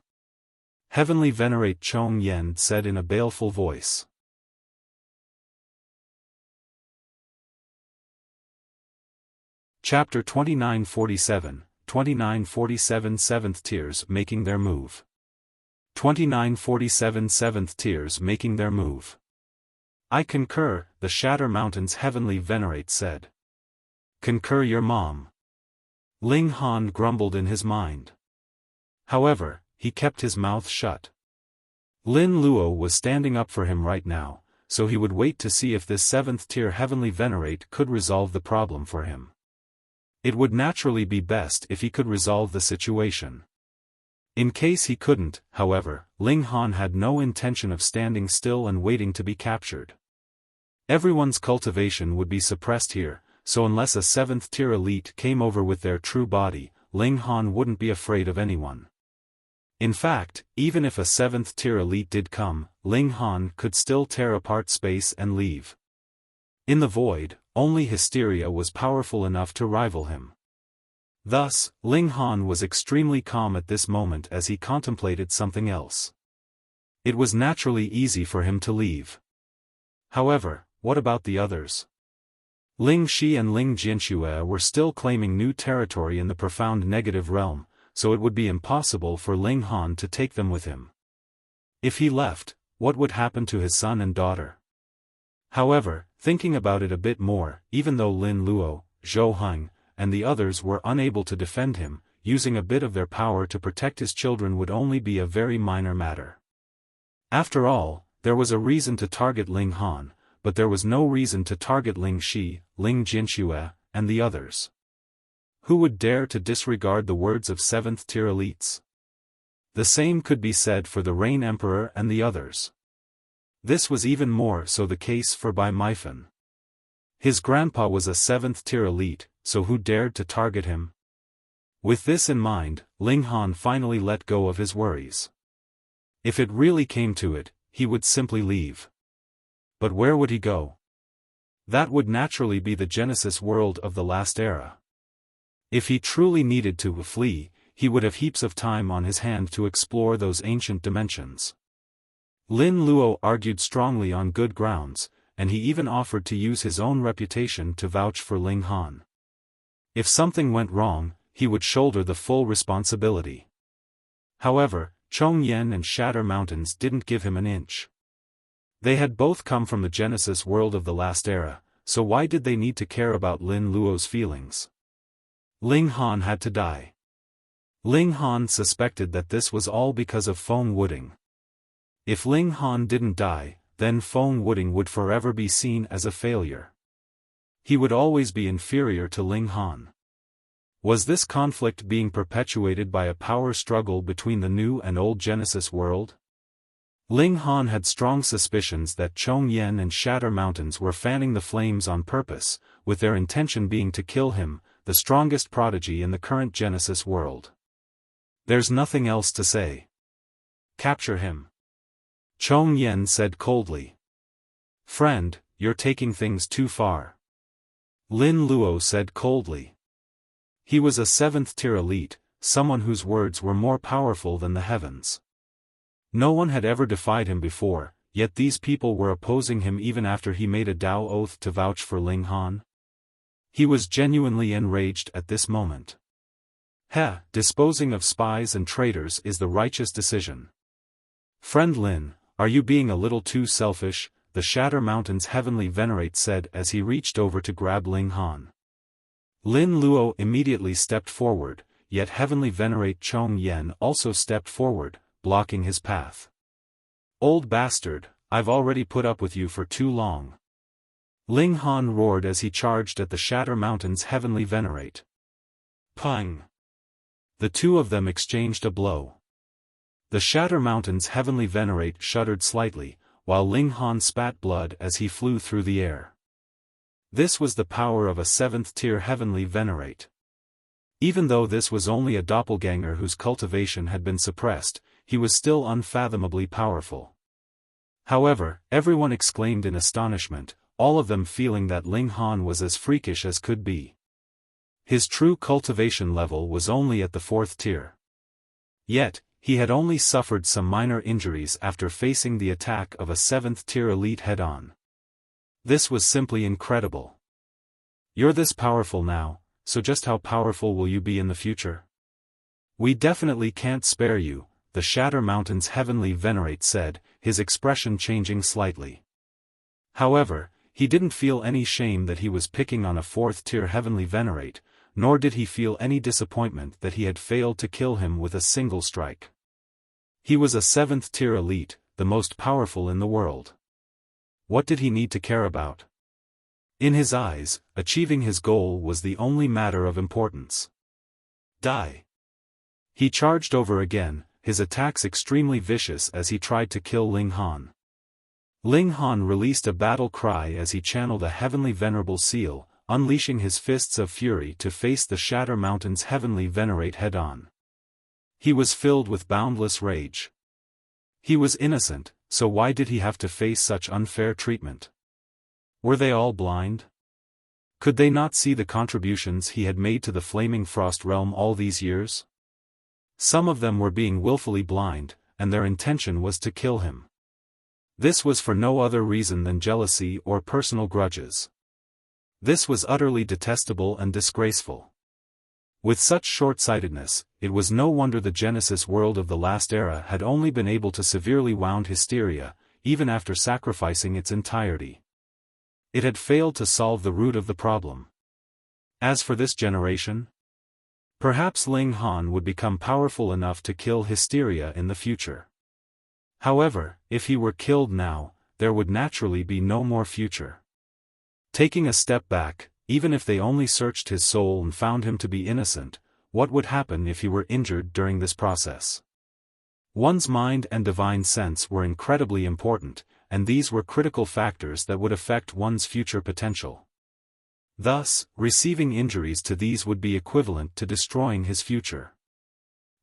A: Heavenly Venerate Chong Yen said in a baleful voice. Chapter 2947, 2947 7th Tiers Making Their Move. 2947 7th Tiers Making Their Move. I concur, the Shatter Mountain's Heavenly Venerate said. Concur your mom. Ling Han grumbled in his mind. However, he kept his mouth shut. Lin Luo was standing up for him right now, so he would wait to see if this 7th tier Heavenly Venerate could resolve the problem for him. It would naturally be best if he could resolve the situation. In case he couldn't, however, Ling Han had no intention of standing still and waiting to be captured. Everyone's cultivation would be suppressed here, so unless a 7th tier elite came over with their true body, Ling Han wouldn't be afraid of anyone. In fact, even if a 7th tier elite did come, Ling Han could still tear apart space and leave. In the void, only hysteria was powerful enough to rival him. Thus, Ling Han was extremely calm at this moment as he contemplated something else. It was naturally easy for him to leave. However, what about the others? Ling Shi and Ling Jianxue were still claiming new territory in the profound negative realm, so it would be impossible for Ling Han to take them with him. If he left, what would happen to his son and daughter? However, thinking about it a bit more, even though Lin Luo, Zhou Heng, and the others were unable to defend him, using a bit of their power to protect his children would only be a very minor matter. After all, there was a reason to target Ling Han, but there was no reason to target Ling Shi, Ling Jianxue, and the others. Who would dare to disregard the words of 7th tier elites? The same could be said for the Rain Emperor and the others. This was even more so the case for Bai Meifan. His grandpa was a 7th tier elite, so who dared to target him? With this in mind, Ling Han finally let go of his worries. If it really came to it, he would simply leave. But where would he go? That would naturally be the Genesis world of the last era. If he truly needed to flee, he would have heaps of time on his hand to explore those ancient dimensions. Lin Luo argued strongly on good grounds, and he even offered to use his own reputation to vouch for Ling Han. If something went wrong, he would shoulder the full responsibility. However, Chong Yen and Shatter Mountains didn't give him an inch. They had both come from the Genesis world of the last era, so why did they need to care about Lin Luo's feelings? Ling Han had to die. Ling Han suspected that this was all because of Feng Wuding. If Ling Han didn't die, then Feng Wuding would forever be seen as a failure. He would always be inferior to Ling Han. Was this conflict being perpetuated by a power struggle between the new and old Genesis world? Ling Han had strong suspicions that Chong Yen and Shatter Mountains were fanning the flames on purpose, with their intention being to kill him, the strongest prodigy in the current Genesis world. There's nothing else to say. Capture him. Chong Yen said coldly. Friend, you're taking things too far. Lin Luo said coldly. He was a 7th-tier elite, someone whose words were more powerful than the heavens. No one had ever defied him before, yet these people were opposing him even after he made a Dao oath to vouch for Ling Han. He was genuinely enraged at this moment. Disposing of spies and traitors is the righteous decision. Friend Lin, are you being a little too selfish? The Shatter Mountain's Heavenly Venerate said as he reached over to grab Ling Han. Lin Luo immediately stepped forward, yet Heavenly Venerate Chong Yen also stepped forward, blocking his path. Old bastard, I've already put up with you for too long. Ling Han roared as he charged at the Shatter Mountain's Heavenly Venerate. Pang! The two of them exchanged a blow. The Shatter Mountain's Heavenly Venerate shuddered slightly, while Ling Han spat blood as he flew through the air. This was the power of a 7th-tier Heavenly Venerate. Even though this was only a doppelganger whose cultivation had been suppressed, he was still unfathomably powerful. However, everyone exclaimed in astonishment, all of them feeling that Ling Han was as freakish as could be. His true cultivation level was only at the 4th tier. Yet, he had only suffered some minor injuries after facing the attack of a 7th-tier elite head-on. This was simply incredible. You're this powerful now, so just how powerful will you be in the future? We definitely can't spare you, the Shatter Mountain's Heavenly Venerate said, his expression changing slightly. However, he didn't feel any shame that he was picking on a 4th-tier Heavenly Venerate, nor did he feel any disappointment that he had failed to kill him with a single strike. He was a 7th-tier elite, the most powerful in the world. What did he need to care about? In his eyes, achieving his goal was the only matter of importance. Die! He charged over again, his attacks extremely vicious as he tried to kill Ling Han. Ling Han released a battle cry as he channeled a Heavenly Venerable Seal, unleashing his fists of fury to face the Shatter Mountain's Heavenly Venerate head-on. He was filled with boundless rage. He was innocent, so why did he have to face such unfair treatment? Were they all blind? Could they not see the contributions he had made to the Flaming Frost Realm all these years? Some of them were being willfully blind, and their intention was to kill him. This was for no other reason than jealousy or personal grudges. This was utterly detestable and disgraceful. With such short-sightedness, it was no wonder the Genesis world of the last era had only been able to severely wound hysteria, even after sacrificing its entirety. It had failed to solve the root of the problem. As for this generation, perhaps Ling Han would become powerful enough to kill hysteria in the future. However, if he were killed now, there would naturally be no more future. Taking a step back, even if they only searched his soul and found him to be innocent, what would happen if he were injured during this process? One's mind and divine sense were incredibly important, and these were critical factors that would affect one's future potential. Thus, receiving injuries to these would be equivalent to destroying his future.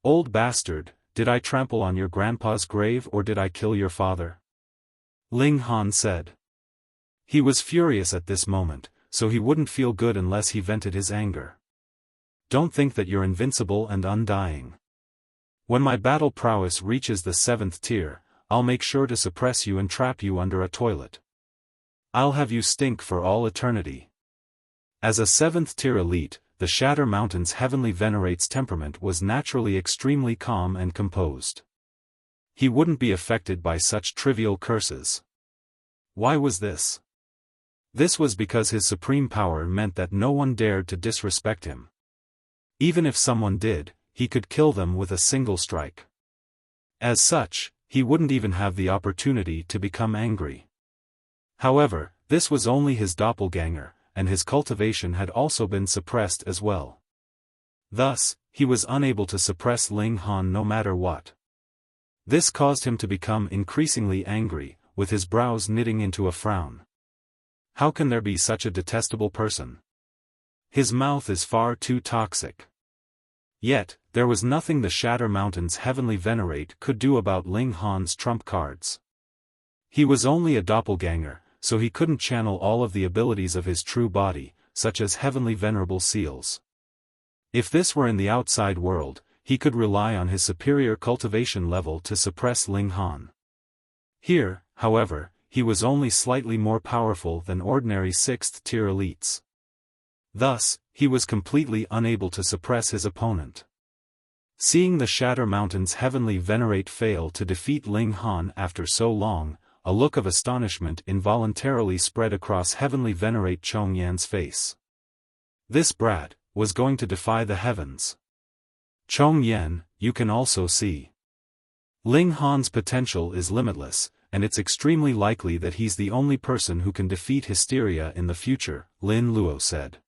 A: Old bastard, did I trample on your grandpa's grave or did I kill your father? Ling Han said. He was furious at this moment, so he wouldn't feel good unless he vented his anger. Don't think that you're invincible and undying. When my battle prowess reaches the 7th tier, I'll make sure to suppress you and trap you under a toilet. I'll have you stink for all eternity. As a 7th tier elite, the Shatter Mountain's Heavenly Venerate's temperament was naturally extremely calm and composed. He wouldn't be affected by such trivial curses. Why was this? This was because his supreme power meant that no one dared to disrespect him. Even if someone did, he could kill them with a single strike. As such, he wouldn't even have the opportunity to become angry. However, this was only his doppelganger, and his cultivation had also been suppressed as well. Thus, he was unable to suppress Ling Han no matter what. This caused him to become increasingly angry, with his brows knitting into a frown. How can there be such a detestable person? His mouth is far too toxic. Yet, there was nothing the Shatter Mountain's Heavenly Venerate could do about Ling Han's trump cards. He was only a doppelganger, so he couldn't channel all of the abilities of his true body, such as heavenly venerable seals. If this were in the outside world, he could rely on his superior cultivation level to suppress Ling Han. Here, however, he was only slightly more powerful than ordinary 6th-tier elites. Thus, he was completely unable to suppress his opponent. Seeing the Shatter Mountain's heavenly venerate fail to defeat Ling Han after so long, a look of astonishment involuntarily spread across heavenly venerate Chong Yan's face. This brat was going to defy the heavens. Chong Yan, you can also see. Ling Han's potential is limitless, and it's extremely likely that he's the only person who can defeat Hysteria in the future, Lin Luo said.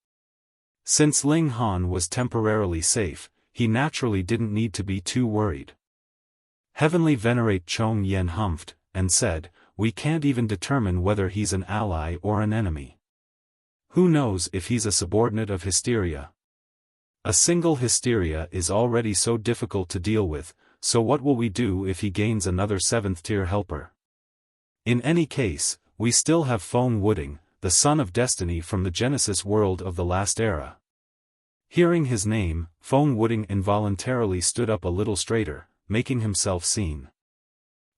A: Since Ling Han was temporarily safe, he naturally didn't need to be too worried. Heavenly Venerate Chong Yan humphed, and said, "We can't even determine whether he's an ally or an enemy. Who knows if he's a subordinate of Hysteria? A single Hysteria is already so difficult to deal with, so what will we do if he gains another 7th-tier helper? In any case, we still have Feng Wuding, the son of destiny from the Genesis world of the last era." Hearing his name, Feng Wuding involuntarily stood up a little straighter, making himself seen.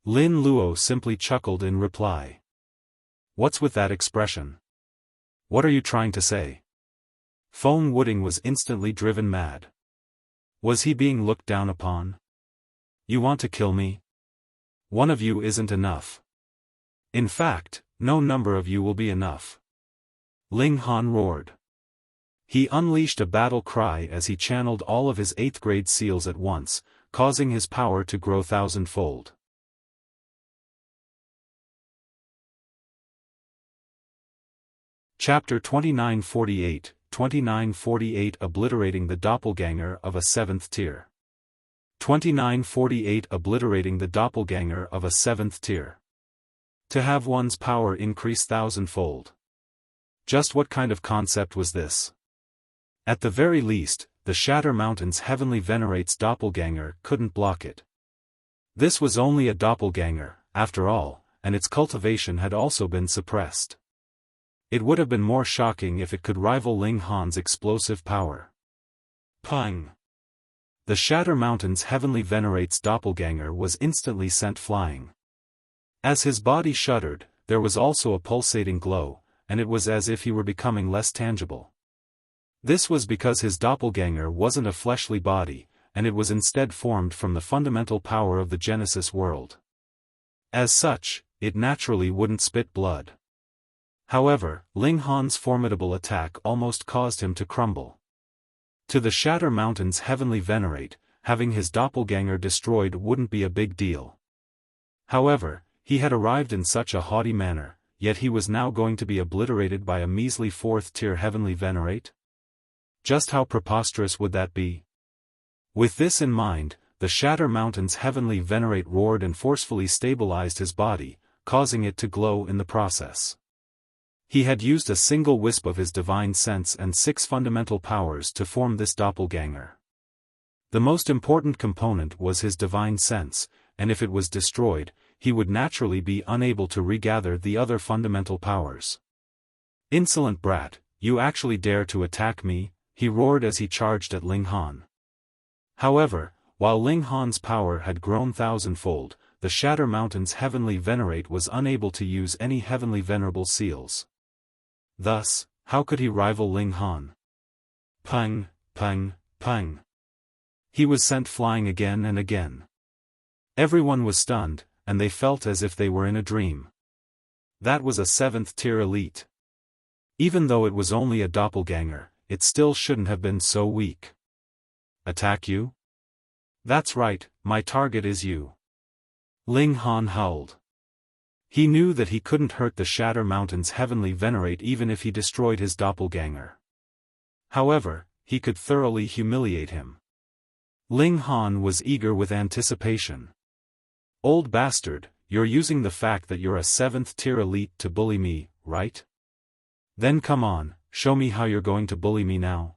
A: Lin Luo simply chuckled in reply. "What's with that expression? What are you trying to say?" Feng Wuding was instantly driven mad. Was he being looked down upon? "You want to kill me? One of you isn't enough. In fact, no number of you will be enough." Ling Han roared. He unleashed a battle cry as he channeled all of his 8th-grade seals at once, causing his power to grow 1,000-fold. Chapter 2948, 2948 Obliterating the Doppelganger of a 7th tier. 2948 Obliterating the Doppelganger of a 7th tier. To have one's power increase 1,000-fold. Just what kind of concept was this? At the very least, the Shatter Mountain's heavenly venerate's doppelganger couldn't block it. This was only a doppelganger, after all, and its cultivation had also been suppressed. It would have been more shocking if it could rival Ling Han's explosive power. Pang! The Shatter Mountain's heavenly venerate's doppelganger was instantly sent flying. As his body shuddered, there was also a pulsating glow, and it was as if he were becoming less tangible. This was because his doppelganger wasn't a fleshly body, and it was instead formed from the fundamental power of the Genesis world. As such, it naturally wouldn't spit blood. However, Ling Han's formidable attack almost caused him to crumble. To the Shatter Mountain's heavenly venerate, having his doppelganger destroyed wouldn't be a big deal. However, he had arrived in such a haughty manner, yet he was now going to be obliterated by a measly 4th-tier heavenly venerate? Just how preposterous would that be? With this in mind, the Shatter Mountain's heavenly venerate roared and forcefully stabilized his body, causing it to glow in the process. He had used a single wisp of his divine sense and 6 fundamental powers to form this doppelganger. The most important component was his divine sense, and if it was destroyed, he would naturally be unable to regather the other fundamental powers. "Insolent brat, you actually dare to attack me," he roared as he charged at Ling Han. However, while Ling Han's power had grown 1,000-fold, the Shatter Mountain's heavenly venerate was unable to use any heavenly venerable seals. Thus, how could he rival Ling Han? Pang, pang, pang. He was sent flying again and again. Everyone was stunned, and they felt as if they were in a dream. That was a 7th-tier elite. Even though it was only a doppelganger, it still shouldn't have been so weak. "Attack you? That's right, my target is you." Ling Han howled. He knew that he couldn't hurt the Shatter Mountain's heavenly venerate even if he destroyed his doppelganger. However, he could thoroughly humiliate him. Ling Han was eager with anticipation. "Old bastard, you're using the fact that you're a 7th-tier elite to bully me, right? Then come on, show me how you're going to bully me now."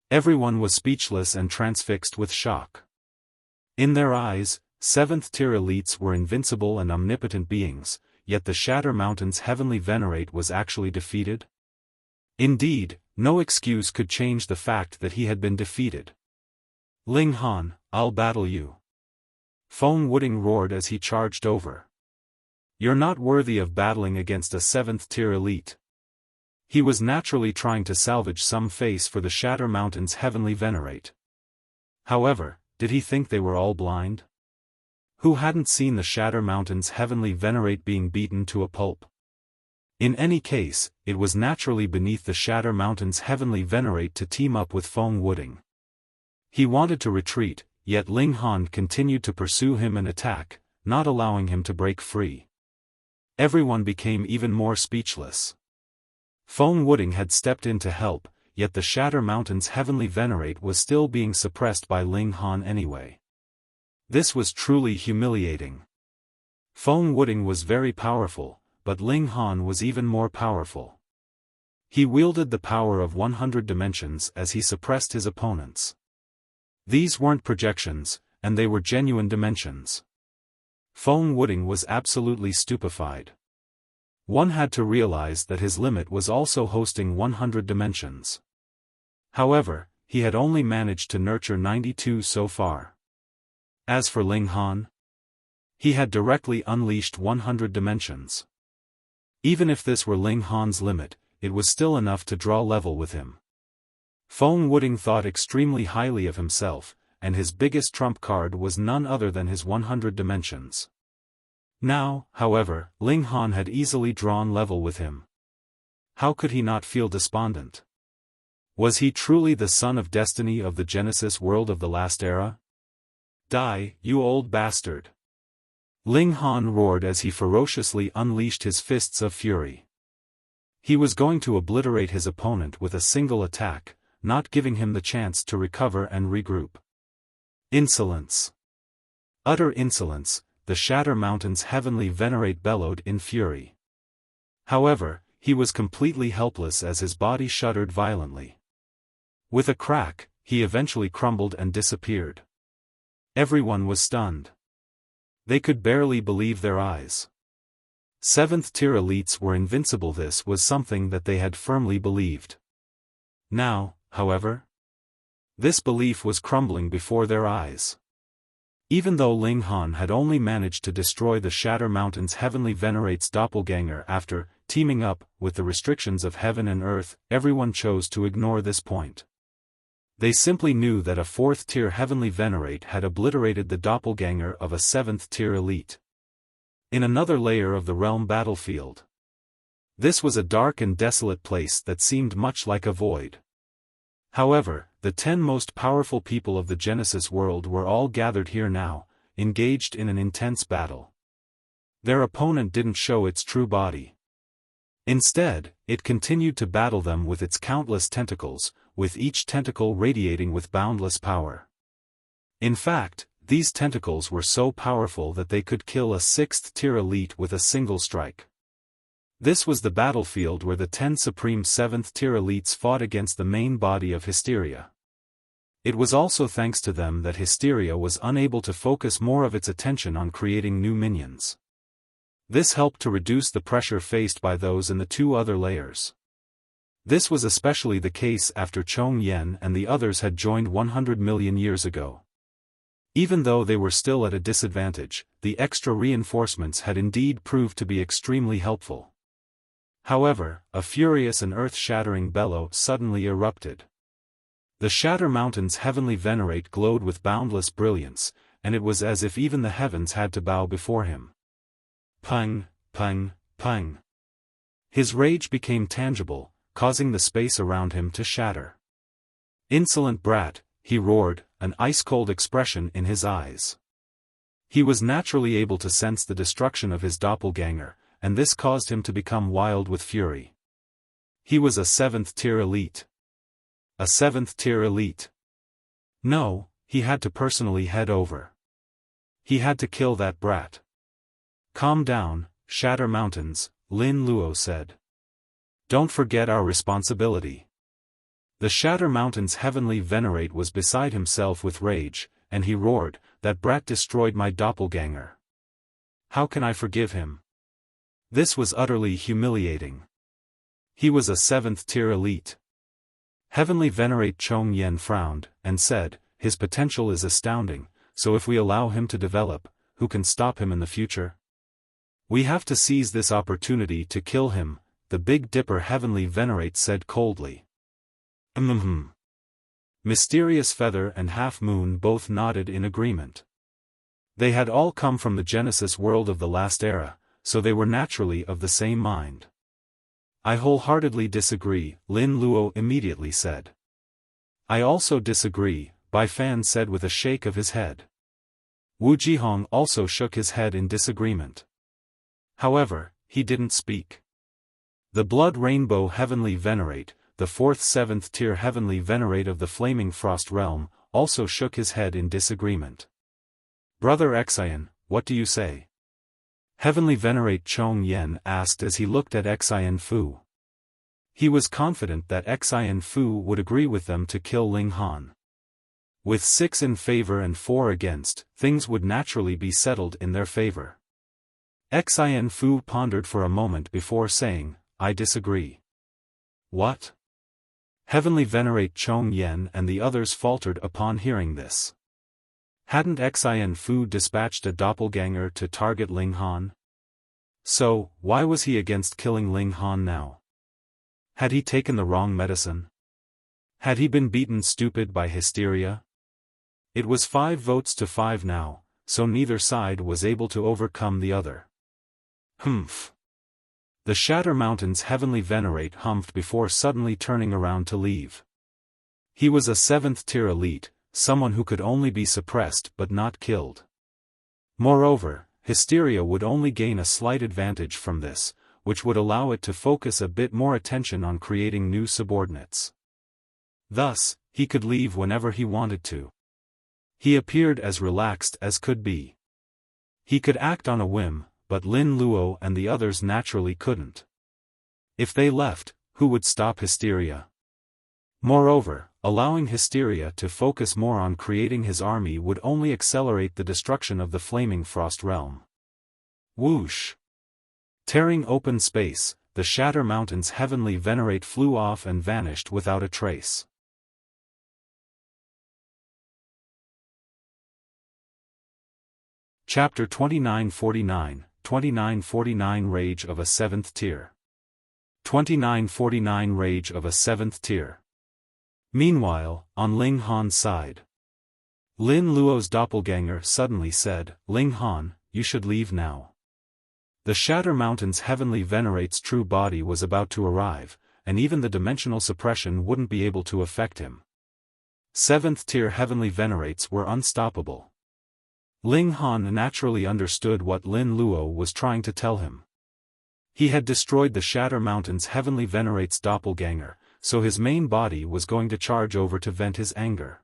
A: Everyone was speechless and transfixed with shock. In their eyes, 7th-tier elites were invincible and omnipotent beings, yet the Shatter Mountain's heavenly venerate was actually defeated? Indeed, no excuse could change the fact that he had been defeated. Ling Han, I'll battle you. Feng Wuding roared as he charged over. You're not worthy of battling against a 7th-tier elite. He was naturally trying to salvage some face for the Shatter Mountain's heavenly venerate. However, did he think they were all blind? Who hadn't seen the Shatter Mountain's heavenly venerate being beaten to a pulp? In any case, it was naturally beneath the Shatter Mountain's heavenly venerate to team up with Feng Wuding. He wanted to retreat, yet Ling Han continued to pursue him and attack, not allowing him to break free. Everyone became even more speechless. Feng Wuding had stepped in to help, yet the Shatter Mountain's heavenly venerate was still being suppressed by Ling Han anyway. This was truly humiliating. Feng Wuding was very powerful, but Ling Han was even more powerful. He wielded the power of 100 dimensions as he suppressed his opponents. These weren't projections, and they were genuine dimensions. Feng Wuding was absolutely stupefied. One had to realize that his limit was also hosting 100 dimensions. However, he had only managed to nurture 92 so far. As for Ling Han, he had directly unleashed 100 dimensions. Even if this were Ling Han's limit, it was still enough to draw level with him. Feng Wuding thought extremely highly of himself, and his biggest trump card was none other than his 100 dimensions. Now, however, Ling Han had easily drawn level with him. How could he not feel despondent? Was he truly the son of destiny of the Genesis world of the last era? Die, you old bastard! Ling Han roared as he ferociously unleashed his fists of fury. He was going to obliterate his opponent with a single attack, not giving him the chance to recover and regroup. Insolence! Utter insolence, the Shatter Mountain's heavenly venerate bellowed in fury. However, he was completely helpless as his body shuddered violently. With a crack, he eventually crumbled and disappeared. Everyone was stunned. They could barely believe their eyes. 7th-tier elites were invincible. This was something that they had firmly believed. Now, however, this belief was crumbling before their eyes. Even though Ling Han had only managed to destroy the Shatter Mountain's heavenly venerate's doppelganger after teaming up with the restrictions of heaven and earth, everyone chose to ignore this point. They simply knew that a 4th-tier heavenly venerate had obliterated the doppelganger of a 7th-tier elite. In another layer of the realm battlefield. This was a dark and desolate place that seemed much like a void. However, the 10 most powerful people of the Genesis world were all gathered here now, engaged in an intense battle. Their opponent didn't show its true body. Instead, it continued to battle them with its countless tentacles, with each tentacle radiating with boundless power. In fact, these tentacles were so powerful that they could kill a 6th-tier elite with a single strike. This was the battlefield where the 10 supreme 7th-tier elites fought against the main body of Hysteria. It was also thanks to them that Hysteria was unable to focus more of its attention on creating new minions. This helped to reduce the pressure faced by those in the 2 other layers. This was especially the case after Chong Yen and the others had joined 100 million years ago. Even though they were still at a disadvantage, the extra reinforcements had indeed proved to be extremely helpful. However, a furious and earth-shattering bellow suddenly erupted. The Shatter Mountain's heavenly venerate glowed with boundless brilliance, and it was as if even the heavens had to bow before him. Pung, pung, pung. His rage became tangible, causing the space around him to shatter. Insolent brat, he roared, an ice-cold expression in his eyes. He was naturally able to sense the destruction of his doppelganger, and this caused him to become wild with fury. He was a 7th-tier elite. A 7th-tier elite. No, he had to personally head over. He had to kill that brat. Calm down, Shatter Mountains, Lin Luo said. Don't forget our responsibility. The Shatter Mountain's heavenly venerate was beside himself with rage, and he roared, that brat destroyed my doppelganger. How can I forgive him? This was utterly humiliating. He was a 7th-tier elite. Heavenly Venerate Chong Yen frowned, and said, his potential is astounding, so if we allow him to develop, who can stop him in the future? We have to seize this opportunity to kill him, the Big Dipper Heavenly Venerate said coldly. Mysterious Feather and Half Moon both nodded in agreement. They had all come from the Genesis world of the last era, so they were naturally of the same mind. I wholeheartedly disagree, Lin Luo immediately said. I also disagree, Bai Fan said with a shake of his head. Wu Jihong also shook his head in disagreement. However, he didn't speak. The Blood Rainbow Heavenly Venerate, the 4th 7th tier Heavenly Venerate of the Flaming Frost Realm, also shook his head in disagreement. Brother Xian, what do you say? Heavenly Venerate Chong Yen asked as he looked at Xian Fu. He was confident that Xian Fu would agree with them to kill Ling Han. With 6 in favor and 4 against, things would naturally be settled in their favor. Xian Fu pondered for a moment before saying, I disagree. What? Heavenly Venerate Chong Yen and the others faltered upon hearing this. Hadn't Xian Fu dispatched a doppelganger to target Ling Han? So, why was he against killing Ling Han now? Had he taken the wrong medicine? Had he been beaten stupid by hysteria? It was 5 votes to 5 now, so neither side was able to overcome the other. Humph. The Shatter Mountain's Heavenly Venerate humphed before suddenly turning around to leave. He was a 7th tier elite, someone who could only be suppressed but not killed. Moreover, hysteria would only gain a slight advantage from this, which would allow it to focus a bit more attention on creating new subordinates. Thus, he could leave whenever he wanted to. He appeared as relaxed as could be. He could act on a whim, but Lin Luo and the others naturally couldn't. If they left, who would stop hysteria? Moreover, allowing hysteria to focus more on creating his army would only accelerate the destruction of the Flaming Frost Realm. Whoosh! Tearing open space, the Shatter Mountain's Heavenly Venerate flew off and vanished without a trace. Chapter 2949, 2949 Rage of a 7th Tier. 2949 Rage of a 7th Tier. Meanwhile, on Ling Han's side. Lin Luo's doppelganger suddenly said, Ling Han, you should leave now. The Shatter Mountain's Heavenly Venerate's true body was about to arrive, and even the dimensional suppression wouldn't be able to affect him. 7th tier Heavenly Venerates were unstoppable. Ling Han naturally understood what Lin Luo was trying to tell him. He had destroyed the Shatter Mountain's Heavenly Venerate's doppelganger, so his main body was going to charge over to vent his anger.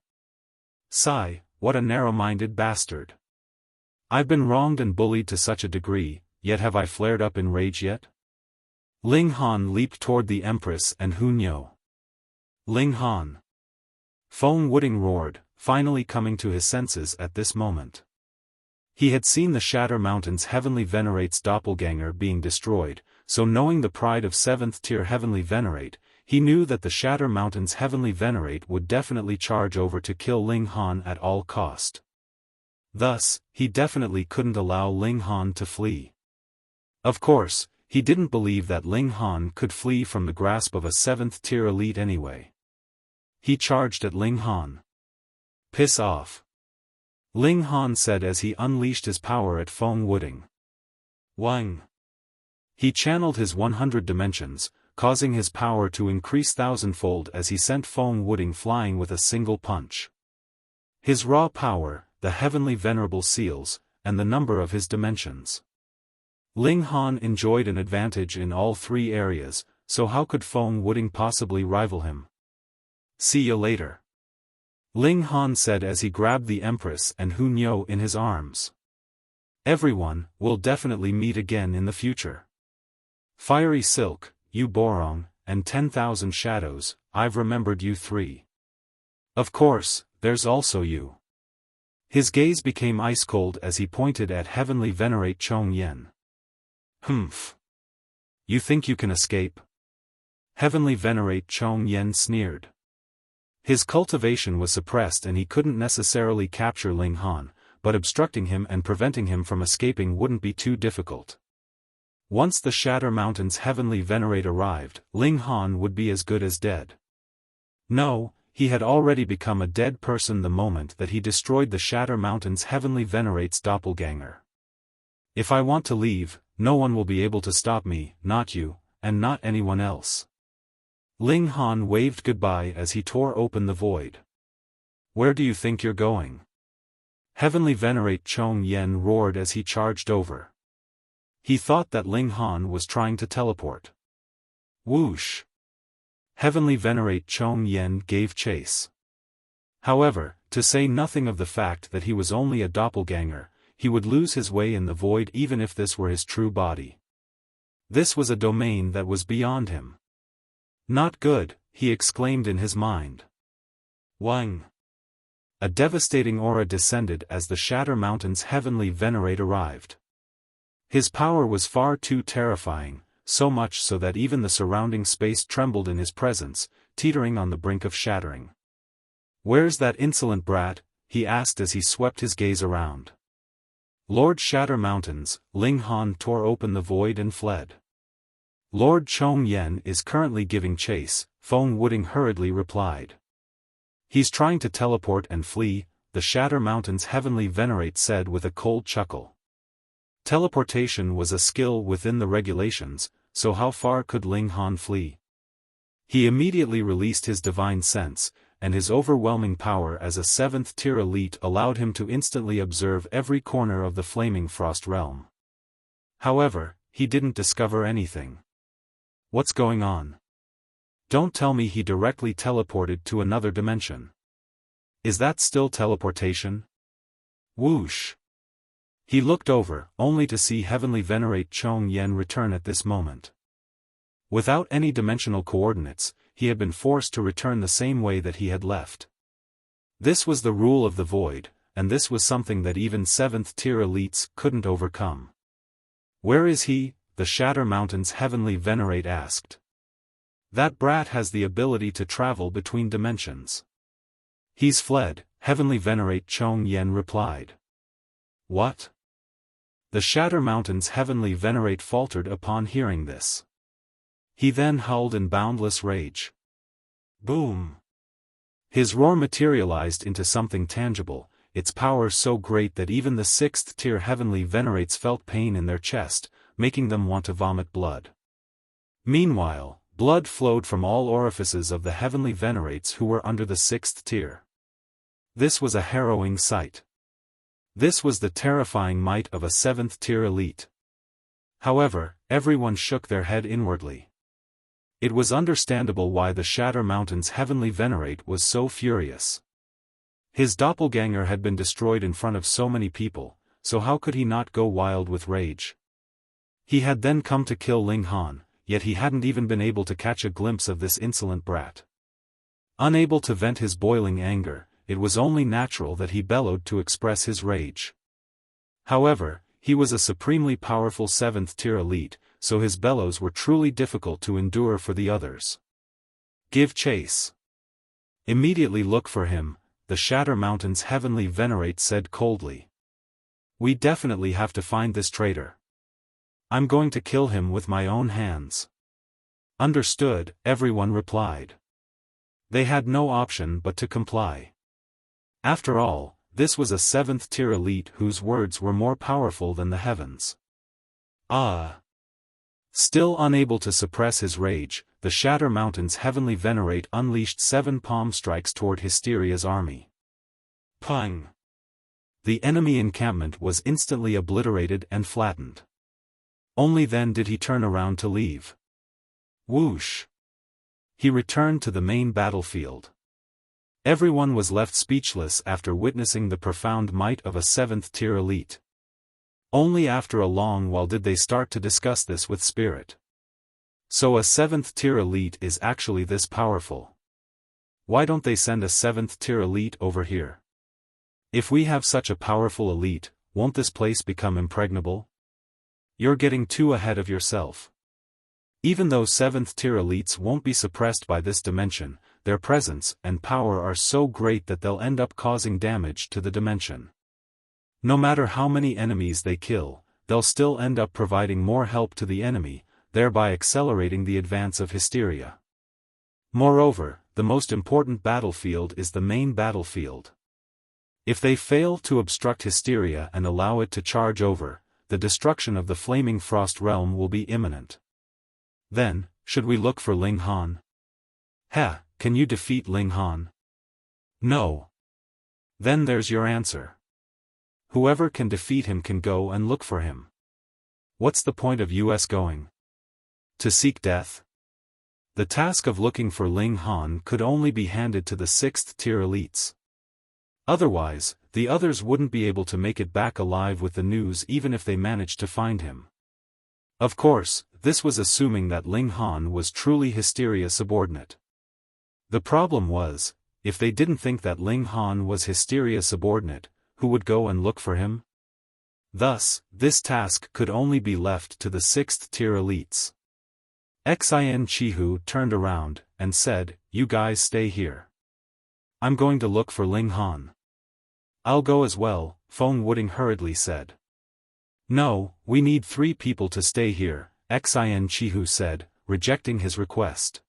A: Sigh, what a narrow-minded bastard. I've been wronged and bullied to such a degree, yet have I flared up in rage yet? Ling Han leaped toward the Empress and Hunyo. Ling Han. Feng Wooding roared, finally coming to his senses at this moment. He had seen the Shatter Mountain's Heavenly Venerate's doppelganger being destroyed, so knowing the pride of 7th tier Heavenly Venerate, he knew that the Shatter Mountain's Heavenly Venerate would definitely charge over to kill Ling Han at all cost. Thus, he definitely couldn't allow Ling Han to flee. Of course, he didn't believe that Ling Han could flee from the grasp of a 7th tier elite anyway. He charged at Ling Han. Piss off. Ling Han said as he unleashed his power at Feng Wooding. Wang. He channeled his 100 dimensions, causing his power to increase thousandfold as he sent Feng Wooding flying with a single punch. His raw power, the Heavenly Venerable Seals, and the number of his dimensions. Ling Han enjoyed an advantage in all 3 areas, so how could Feng Wooding possibly rival him? See you later. Ling Han said as he grabbed the Empress and Hunyo in his arms. Everyone, will definitely meet again in the future. Fiery Silk, Yu Borong, and 10,000 Shadows, I've remembered you 3. Of course, there's also you. His gaze became ice-cold as he pointed at Heavenly Venerate Chong Yen. Humph. You think you can escape? Heavenly Venerate Chong Yen sneered. His cultivation was suppressed and he couldn't necessarily capture Ling Han, but obstructing him and preventing him from escaping wouldn't be too difficult. Once the Shatter Mountain's heavenly venerate arrived, Ling Han would be as good as dead. No, he had already become a dead person the moment that he destroyed the Shatter Mountain's heavenly venerate's doppelganger. If I want to leave, no one will be able to stop me, not you, and not anyone else. Ling Han waved goodbye as he tore open the void. Where do you think you're going? Heavenly Venerate Chong Yen roared as he charged over. He thought that Ling Han was trying to teleport. Whoosh! Heavenly Venerate Chong Yen gave chase. However, to say nothing of the fact that he was only a doppelganger, he would lose his way in the void even if this were his true body. This was a domain that was beyond him. Not good, he exclaimed in his mind. Wang! A devastating aura descended as the Shatter Mountain's heavenly venerate arrived. His power was far too terrifying, so much so that even the surrounding space trembled in his presence, teetering on the brink of shattering. Where's that insolent brat? He asked as he swept his gaze around. Lord Shatter Mountains, Ling Han tore open the void and fled. Lord Chong Yen is currently giving chase, Feng Wooding hurriedly replied. He's trying to teleport and flee, the Shatter Mountain's heavenly venerate said with a cold chuckle. Teleportation was a skill within the regulations, so how far could Ling Han flee? He immediately released his divine sense, and his overwhelming power as a 7th-tier elite allowed him to instantly observe every corner of the Flaming Frost realm. However, he didn't discover anything. What's going on? Don't tell me he directly teleported to another dimension. Is that still teleportation? Whoosh! He looked over, only to see Heavenly Venerate Chong Yen return at this moment. Without any dimensional coordinates, he had been forced to return the same way that he had left. This was the rule of the void, and this was something that even 7th-tier elites couldn't overcome. Where is he? The Shatter Mountain's heavenly venerate asked. That brat has the ability to travel between dimensions. He's fled, Heavenly Venerate Chong Yen replied. What? The Shatter Mountain's heavenly venerate faltered upon hearing this. He then howled in boundless rage. Boom! His roar materialized into something tangible, its power so great that even the 6th-tier heavenly venerates felt pain in their chest, making them want to vomit blood. Meanwhile, blood flowed from all orifices of the heavenly venerates who were under the 6th tier. This was a harrowing sight. This was the terrifying might of a 7th-tier elite. However, everyone shook their head inwardly. It was understandable why the Shatter Mountain's heavenly venerate was so furious. His doppelganger had been destroyed in front of so many people, so how could he not go wild with rage? He had then come to kill Ling Han, yet he hadn't even been able to catch a glimpse of this insolent brat. Unable to vent his boiling anger, it was only natural that he bellowed to express his rage. However, he was a supremely powerful 7th-tier elite, so his bellows were truly difficult to endure for the others. Give chase. Immediately look for him, the Shatter Mountain's heavenly venerate said coldly. We definitely have to find this traitor. I'm going to kill him with my own hands. Understood, everyone replied. They had no option but to comply. After all, this was a 7th-tier elite whose words were more powerful than the heavens. Still unable to suppress his rage, the Shatter Mountain's heavenly venerate unleashed 7 palm strikes toward Hysteria's army. Pang! The enemy encampment was instantly obliterated and flattened. Only then did he turn around to leave. Whoosh! He returned to the main battlefield. Everyone was left speechless after witnessing the profound might of a 7th-tier elite. Only after a long while did they start to discuss this with spirit. So a 7th-tier elite is actually this powerful. Why don't they send a 7th-tier elite over here? If we have such a powerful elite, won't this place become impregnable? You're getting too ahead of yourself. Even though 7th-tier elites won't be suppressed by this dimension, their presence and power are so great that they'll end up causing damage to the dimension. No matter how many enemies they kill, they'll still end up providing more help to the enemy, thereby accelerating the advance of Hysteria. Moreover, the most important battlefield is the main battlefield. If they fail to obstruct Hysteria and allow it to charge over, the destruction of the Flaming Frost Realm will be imminent. Then, should we look for Ling Han? Ha, can you defeat Ling Han? No. Then there's your answer. Whoever can defeat him can go and look for him. What's the point of us going? To seek death? The task of looking for Ling Han could only be handed to the 6th tier elites. Otherwise, the others wouldn't be able to make it back alive with the news even if they managed to find him. Of course, this was assuming that Ling Han was truly Hysteria subordinate. The problem was, if they didn't think that Ling Han was Hysteria subordinate, who would go and look for him? Thus, this task could only be left to the 6th tier elites. Xin Chihu turned around and said, "You guys stay here. I'm going to look for Ling Han." "I'll go as well," Feng Wuding hurriedly said. "No, we need 3 people to stay here," Xin Chihu said, rejecting his request.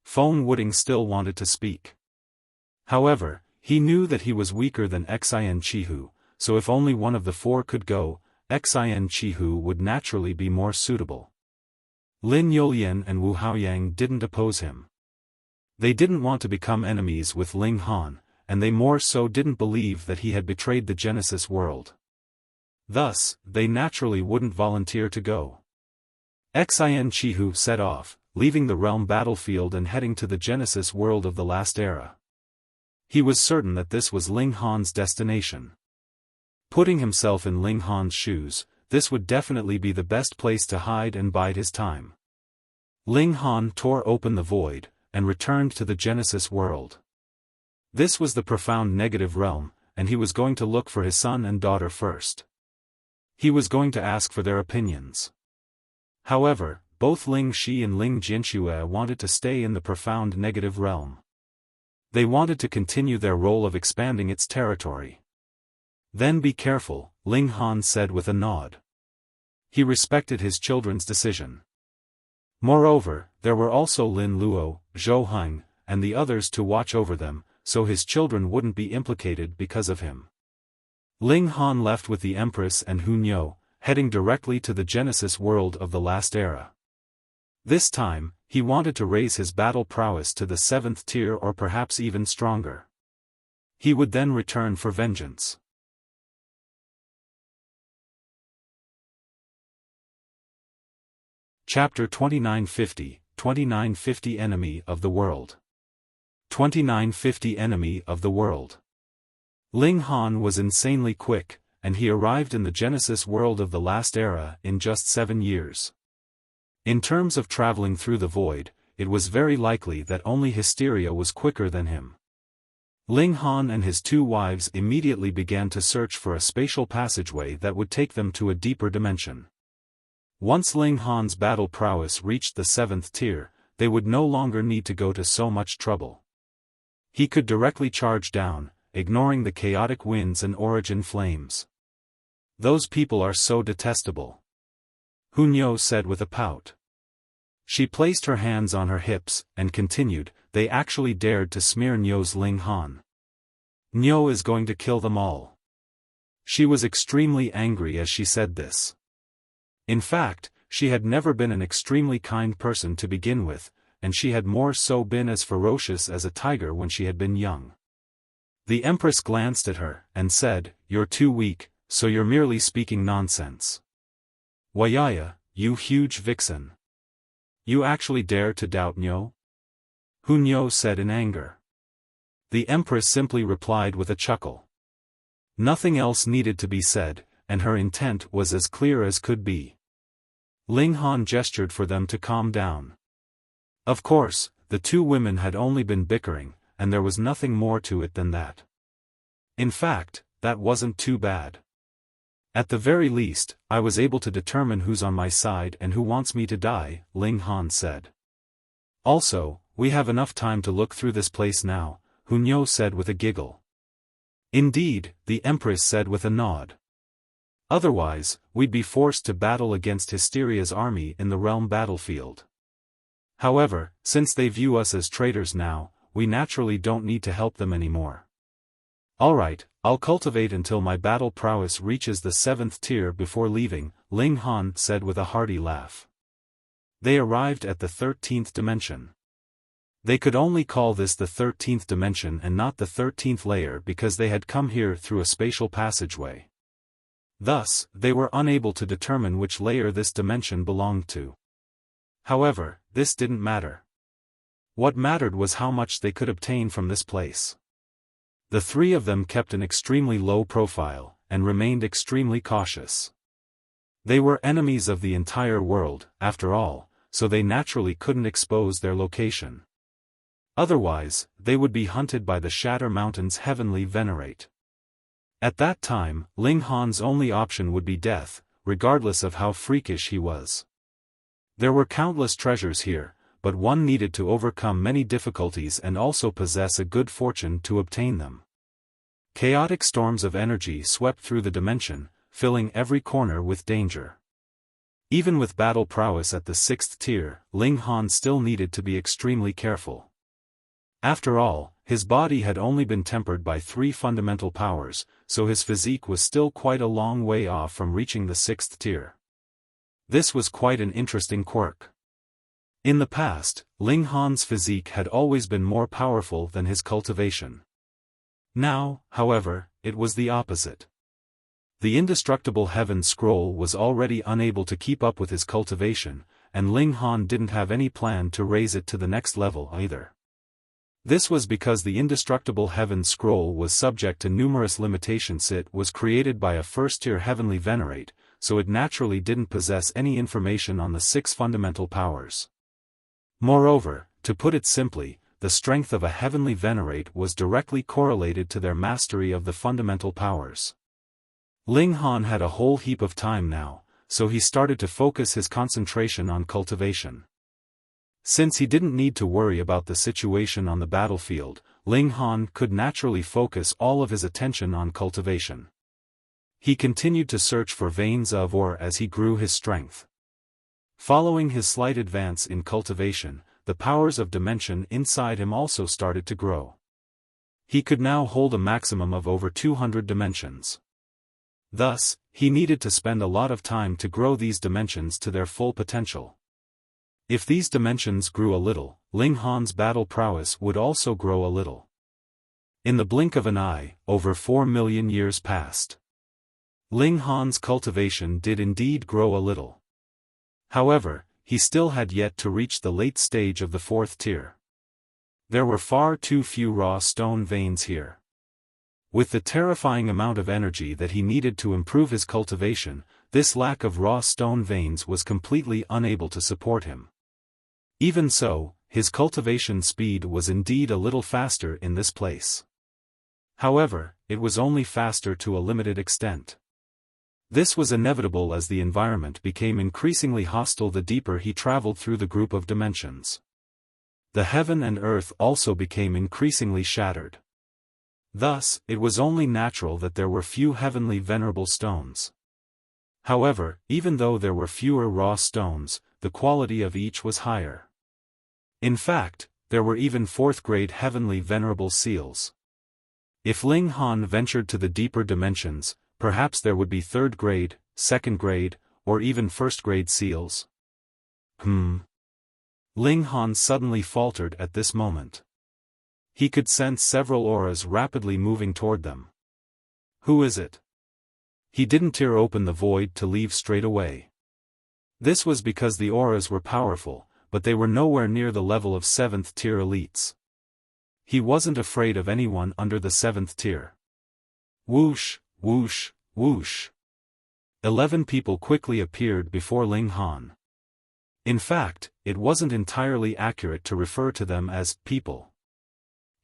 A: Feng Wuding still wanted to speak. However, he knew that he was weaker than Xin Chihu, so if only one of the 4 could go, Xin Chihu would naturally be more suitable. Lin Youlian and Wu Haoyang didn't oppose him. They didn't want to become enemies with Ling Han, and they more so didn't believe that he had betrayed the Genesis world. Thus, they naturally wouldn't volunteer to go. Xin Chihu set off, leaving the realm battlefield and heading to the Genesis world of the last era. He was certain that this was Ling Han's destination. Putting himself in Ling Han's shoes, this would definitely be the best place to hide and bide his time. Ling Han tore open the void, and returned to the Genesis world. This was the profound negative realm, and he was going to look for his son and daughter first. He was going to ask for their opinions. However, both Ling Shi and Ling Jianxue wanted to stay in the profound negative realm. They wanted to continue their role of expanding its territory. "Then be careful," Ling Han said with a nod. He respected his children's decision. Moreover, there were also Lin Luo, Zhou Heng, and the others to watch over them, so his children wouldn't be implicated because of him. Ling Han left with the Empress and Hun Yo, heading directly to the Genesis world of the last era. This time, he wanted to raise his battle prowess to the 7th tier or perhaps even stronger. He would then return for vengeance. Chapter 2950, 2950 Enemy of the World. 2950 Enemy of the World. Ling Han was insanely quick, and he arrived in the Genesis world of the last era in just 7 years. In terms of traveling through the void, it was very likely that only Hysteria was quicker than him. Ling Han and his 2 wives immediately began to search for a spatial passageway that would take them to a deeper dimension. Once Ling Han's battle prowess reached the 7th tier, they would no longer need to go to so much trouble. He could directly charge down, ignoring the chaotic winds and origin flames. "Those people are so detestable," Hun Yo said with a pout. She placed her hands on her hips, and continued, "They actually dared to smear Nyo's Ling Han. Nyo is going to kill them all." She was extremely angry as she said this. In fact, she had never been an extremely kind person to begin with, and she had more so been as ferocious as a tiger when she had been young. The Empress glanced at her, and said, "You're too weak, so you're merely speaking nonsense. Wayaya, you huge vixen. You actually dare to doubt Nyo?" Hun Yo said in anger. The Empress simply replied with a chuckle. Nothing else needed to be said, and her intent was as clear as could be. Ling Han gestured for them to calm down. Of course, the 2 women had only been bickering, and there was nothing more to it than that. In fact, that wasn't too bad. At the very least, I was able to determine who's on my side and who wants me to die, Ling Han said. Also, we have enough time to look through this place now, Hunyo said with a giggle. Indeed, the Empress said with a nod. Otherwise, we'd be forced to battle against Hysteria's army in the realm battlefield. However, since they view us as traitors now, we naturally don't need to help them anymore. Alright, I'll cultivate until my battle prowess reaches the 7th tier before leaving, Ling Han said with a hearty laugh. They arrived at the 13th dimension. They could only call this the 13th dimension and not the 13th layer because they had come here through a spatial passageway. Thus, they were unable to determine which layer this dimension belonged to. However, this didn't matter. What mattered was how much they could obtain from this place. The three of them kept an extremely low profile, and remained extremely cautious. They were enemies of the entire world, after all, so they naturally couldn't expose their location. Otherwise, they would be hunted by the Shatter Mountain's heavenly venerate. At that time, Ling Han's only option would be death, regardless of how freakish he was. There were countless treasures here, but one needed to overcome many difficulties and also possess a good fortune to obtain them. Chaotic storms of energy swept through the dimension, filling every corner with danger. Even with battle prowess at the 6th tier, Ling Han still needed to be extremely careful. After all, his body had only been tempered by 3 fundamental powers, so his physique was still quite a long way off from reaching the 6th tier. This was quite an interesting quirk. In the past, Ling Han's physique had always been more powerful than his cultivation. Now, however, it was the opposite. The indestructible Heaven Scroll was already unable to keep up with his cultivation, and Ling Han didn't have any plan to raise it to the next level either. This was because the indestructible Heaven Scroll was subject to numerous limitations. It was created by a first-tier heavenly venerate, so it naturally didn't possess any information on the 6 fundamental powers. Moreover, to put it simply, the strength of a heavenly venerate was directly correlated to their mastery of the fundamental powers. Ling Han had a whole heap of time now, so he started to focus his concentration on cultivation. Since he didn't need to worry about the situation on the battlefield, Ling Han could naturally focus all of his attention on cultivation. He continued to search for veins of ore as he grew his strength. Following his slight advance in cultivation, the powers of dimension inside him also started to grow. He could now hold a maximum of over 200 dimensions. Thus, he needed to spend a lot of time to grow these dimensions to their full potential. If these dimensions grew a little, Ling Han's battle prowess would also grow a little. In the blink of an eye, over 4 million years passed. Ling Han's cultivation did indeed grow a little. However, he still had yet to reach the late stage of the 4th tier. There were far too few raw stone veins here. With the terrifying amount of energy that he needed to improve his cultivation, this lack of raw stone veins was completely unable to support him. Even so, his cultivation speed was indeed a little faster in this place. However, it was only faster to a limited extent. This was inevitable as the environment became increasingly hostile the deeper he traveled through the group of dimensions. The heaven and earth also became increasingly shattered. Thus, it was only natural that there were few heavenly venerable stones. However, even though there were fewer raw stones, the quality of each was higher. In fact, there were even 4th-grade heavenly venerable seals. If Ling Han ventured to the deeper dimensions, perhaps there would be 3rd grade, 2nd grade, or even 1st grade seals. Ling Han suddenly faltered at this moment. He could sense several auras rapidly moving toward them. Who is it? He didn't tear open the void to leave straight away. This was because the auras were powerful, but they were nowhere near the level of 7th tier elites. He wasn't afraid of anyone under the 7th tier. Whoosh, whoosh, whoosh. 11 people quickly appeared before Ling Han. In fact, it wasn't entirely accurate to refer to them as people.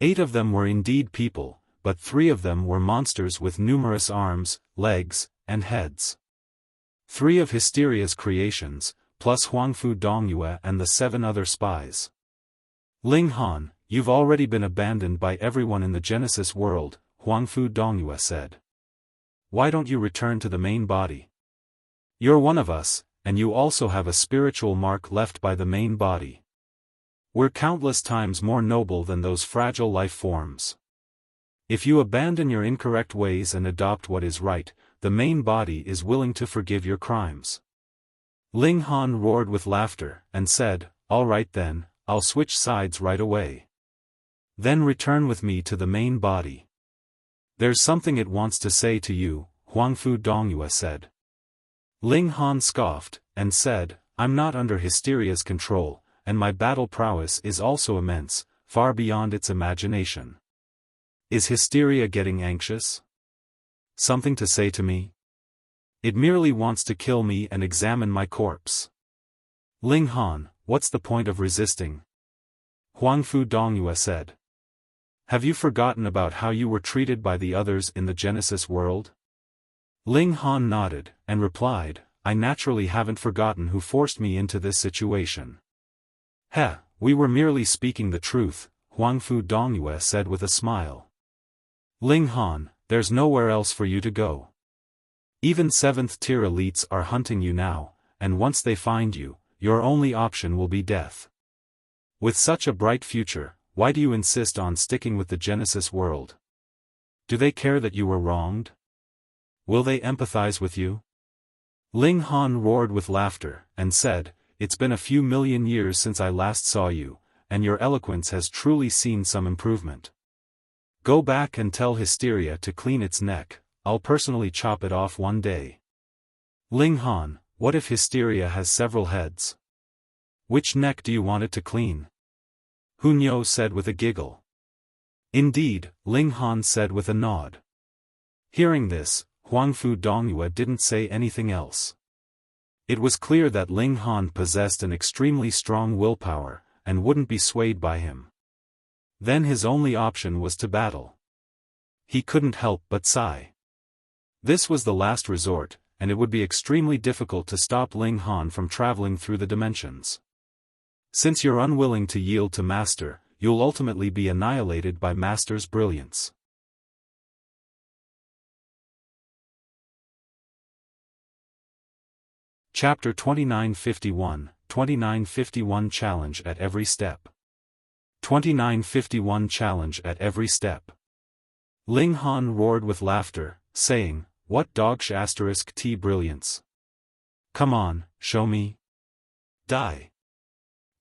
A: 8 of them were indeed people, but 3 of them were monsters with numerous arms, legs, and heads. 3 of Hysteria's creations, plus Huangfu Dongyue and the 7 other spies. Ling Han, you've already been abandoned by everyone in the Genesis world, Huangfu Dongyue said. Why don't you return to the main body? You're one of us, and you also have a spiritual mark left by the main body. We're countless times more noble than those fragile life forms. If you abandon your incorrect ways and adopt what is right, the main body is willing to forgive your crimes. Ling Han roared with laughter, and said, all right then, I'll switch sides right away. Then return with me to the main body. There's something it wants to say to you, Huangfu Dongyue said. Ling Han scoffed, and said, I'm not under Hysteria's control, and my battle prowess is also immense, far beyond its imagination. Is Hysteria getting anxious? Something to say to me? It merely wants to kill me and examine my corpse. Ling Han, what's the point of resisting? Huangfu Dongyue said. Have you forgotten about how you were treated by the others in the Genesis world? Ling Han nodded, and replied, I naturally haven't forgotten who forced me into this situation. Heh, we were merely speaking the truth, Huangfu Dongyue said with a smile. Ling Han, there's nowhere else for you to go. Even 7th tier elites are hunting you now, and once they find you, your only option will be death. With such a bright future, why do you insist on sticking with the Genesis world? Do they care that you were wronged? Will they empathize with you? Ling Han roared with laughter, and said, it's been a few million years since I last saw you, and your eloquence has truly seen some improvement. Go back and tell Hysteria to clean its neck, I'll personally chop it off one day. Ling Han, what if Hysteria has several heads? Which neck do you want it to clean? Hunyou said with a giggle. Indeed, Ling Han said with a nod. Hearing this, Huangfu Dongyue didn't say anything else. It was clear that Ling Han possessed an extremely strong willpower, and wouldn't be swayed by him. Then his only option was to battle. He couldn't help but sigh. This was the last resort, and it would be extremely difficult to stop Ling Han from traveling through the dimensions. Since you're unwilling to yield to Master, you'll ultimately be annihilated by Master's brilliance. Chapter 2951, 2951 Challenge at Every Step. 2951 Challenge at Every Step. Ling Han roared with laughter, saying, what dogsh *T brilliance. Come on, show me. Die.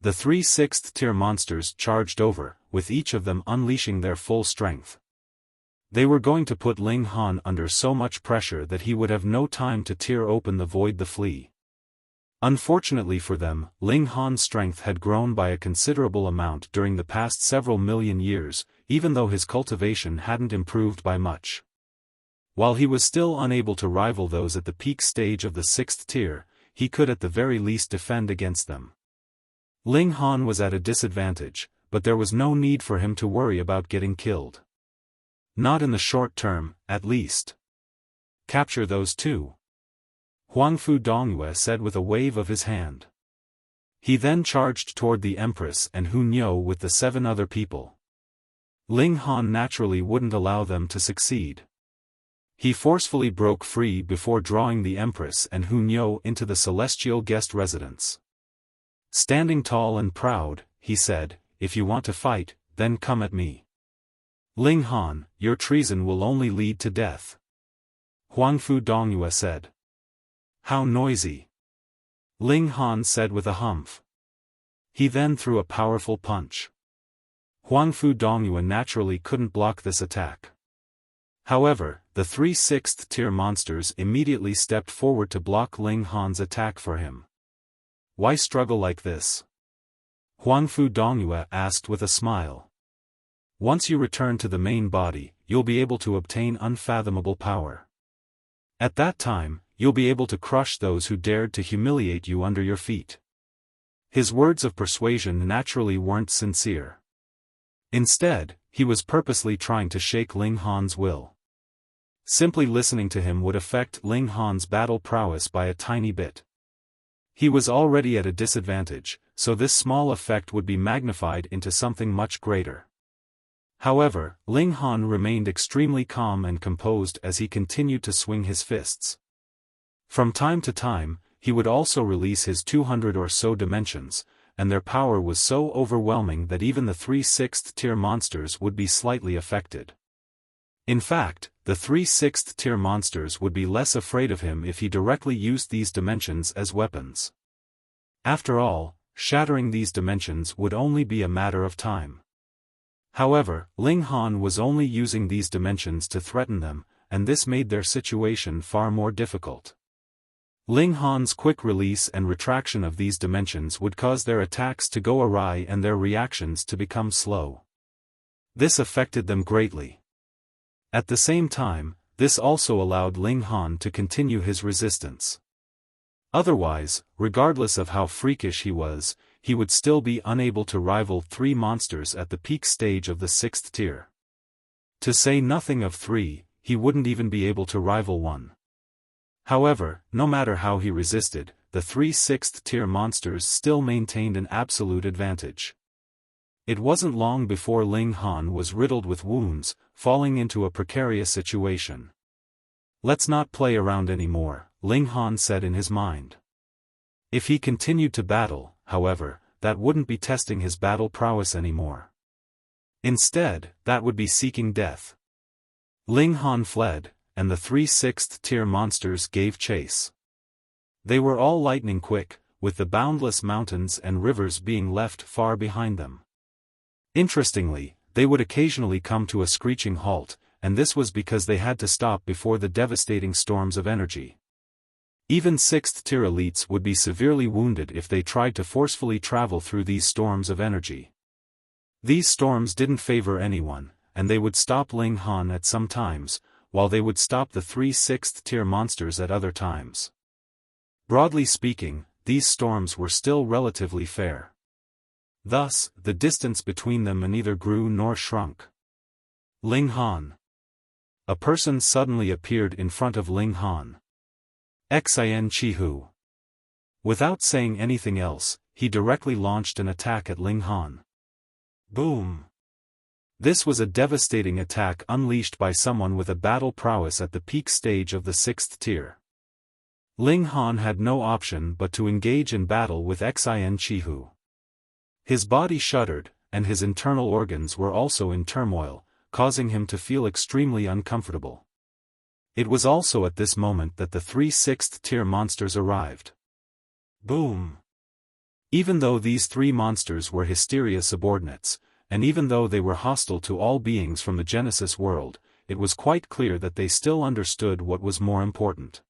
A: The 3 6th tier monsters charged over, with each of them unleashing their full strength. They were going to put Ling Han under so much pressure that he would have no time to tear open the void the flea. Unfortunately for them, Ling Han's strength had grown by a considerable amount during the past several million years, even though his cultivation hadn't improved by much. While he was still unable to rival those at the peak stage of the 6th tier, he could at the very least defend against them. Ling Han was at a disadvantage, but there was no need for him to worry about getting killed. Not in the short term, at least. Capture those two. Huangfu Dongyue said with a wave of his hand. He then charged toward the Empress and Hunyou with the 7 other people. Ling Han naturally wouldn't allow them to succeed. He forcefully broke free before drawing the Empress and Hunyou into the celestial guest residence. Standing tall and proud, he said, if you want to fight, then come at me. Ling Han, your treason will only lead to death. Huangfu Dongyue said. How noisy. Ling Han said with a humph. He then threw a powerful punch. Huangfu Dongyue naturally couldn't block this attack. However, the 3 6th tier monsters immediately stepped forward to block Ling Han's attack for him. Why struggle like this? Huangfu Dongyue asked with a smile. Once you return to the main body, you'll be able to obtain unfathomable power. At that time, you'll be able to crush those who dared to humiliate you under your feet. His words of persuasion naturally weren't sincere. Instead, he was purposely trying to shake Ling Han's will. Simply listening to him would affect Ling Han's battle prowess by a tiny bit. He was already at a disadvantage, so this small effect would be magnified into something much greater. However, Ling Han remained extremely calm and composed as he continued to swing his fists. From time to time, he would also release his 200 or so dimensions, and their power was so overwhelming that even the 3/6th tier monsters would be slightly affected. In fact, the 3/6th tier monsters would be less afraid of him if he directly used these dimensions as weapons. After all, shattering these dimensions would only be a matter of time. However, Ling Han was only using these dimensions to threaten them, and this made their situation far more difficult. Ling Han's quick release and retraction of these dimensions would cause their attacks to go awry and their reactions to become slow. This affected them greatly. At the same time, this also allowed Ling Han to continue his resistance. Otherwise, regardless of how freakish he would still be unable to rival 3 monsters at the peak stage of the 6th tier. To say nothing of 3, he wouldn't even be able to rival 1. However, no matter how he resisted, the 3/6th tier monsters still maintained an absolute advantage. It wasn't long before Ling Han was riddled with wounds, falling into a precarious situation. "Let's not play around anymore," Ling Han said in his mind. If he continued to battle, however, that wouldn't be testing his battle prowess anymore. Instead, that would be seeking death. Ling Han fled, and the 3/6th tier monsters gave chase. They were all lightning quick, with the boundless mountains and rivers being left far behind them. Interestingly, they would occasionally come to a screeching halt, and this was because they had to stop before the devastating storms of energy. Even 6th tier elites would be severely wounded if they tried to forcefully travel through these storms of energy. These storms didn't favor anyone, and they would stop Ling Han at some times, while they would stop the 3/6th tier monsters at other times. Broadly speaking, these storms were still relatively fair. Thus, the distance between them neither grew nor shrunk. Ling Han. A person suddenly appeared in front of Ling Han. Xian Chihu. Without saying anything else, he directly launched an attack at Ling Han. Boom! This was a devastating attack unleashed by someone with a battle prowess at the peak stage of the 6th tier. Ling Han had no option but to engage in battle with Xian Chihu. His body shuddered, and his internal organs were also in turmoil, causing him to feel extremely uncomfortable. It was also at this moment that the 3/6th tier monsters arrived. Boom! Even though these 3 monsters were Hysteria subordinates, and even though they were hostile to all beings from the Genesis world, it was quite clear that they still understood what was more important.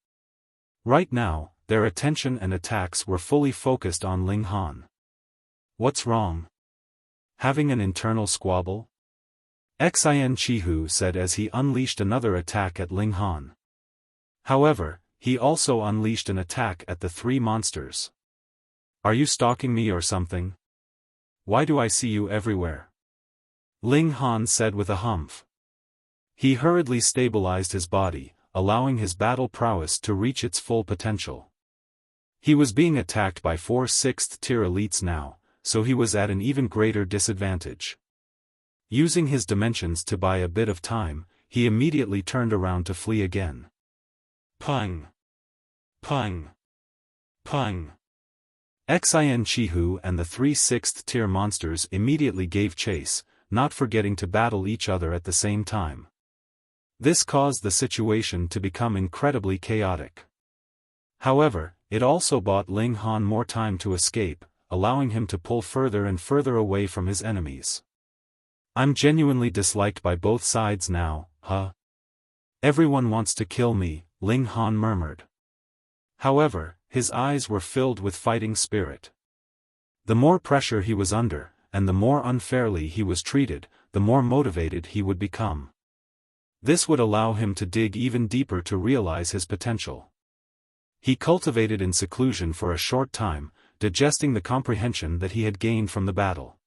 A: Right now, their attention and attacks were fully focused on Ling Han. "What's wrong? Having an internal squabble?" Xian Chihu said as he unleashed another attack at Ling Han. However, he also unleashed an attack at the 3 monsters. "Are you stalking me or something? Why do I see you everywhere?" Ling Han said with a humph. He hurriedly stabilized his body, allowing his battle prowess to reach its full potential. He was being attacked by 4 6th tier elites now, so he was at an even greater disadvantage. Using his dimensions to buy a bit of time, he immediately turned around to flee again. Pung! Pung! Pung! Xian Chihu and the 3/6th tier monsters immediately gave chase, not forgetting to battle each other at the same time. This caused the situation to become incredibly chaotic. However, it also bought Ling Han more time to escape, allowing him to pull further and further away from his enemies. "I'm genuinely disliked by both sides now, huh? Everyone wants to kill me," Ling Han murmured. However, his eyes were filled with fighting spirit. The more pressure he was under, and the more unfairly he was treated, the more motivated he would become. This would allow him to dig even deeper to realize his potential. He cultivated in seclusion for a short time, digesting the comprehension that he had gained from the battle.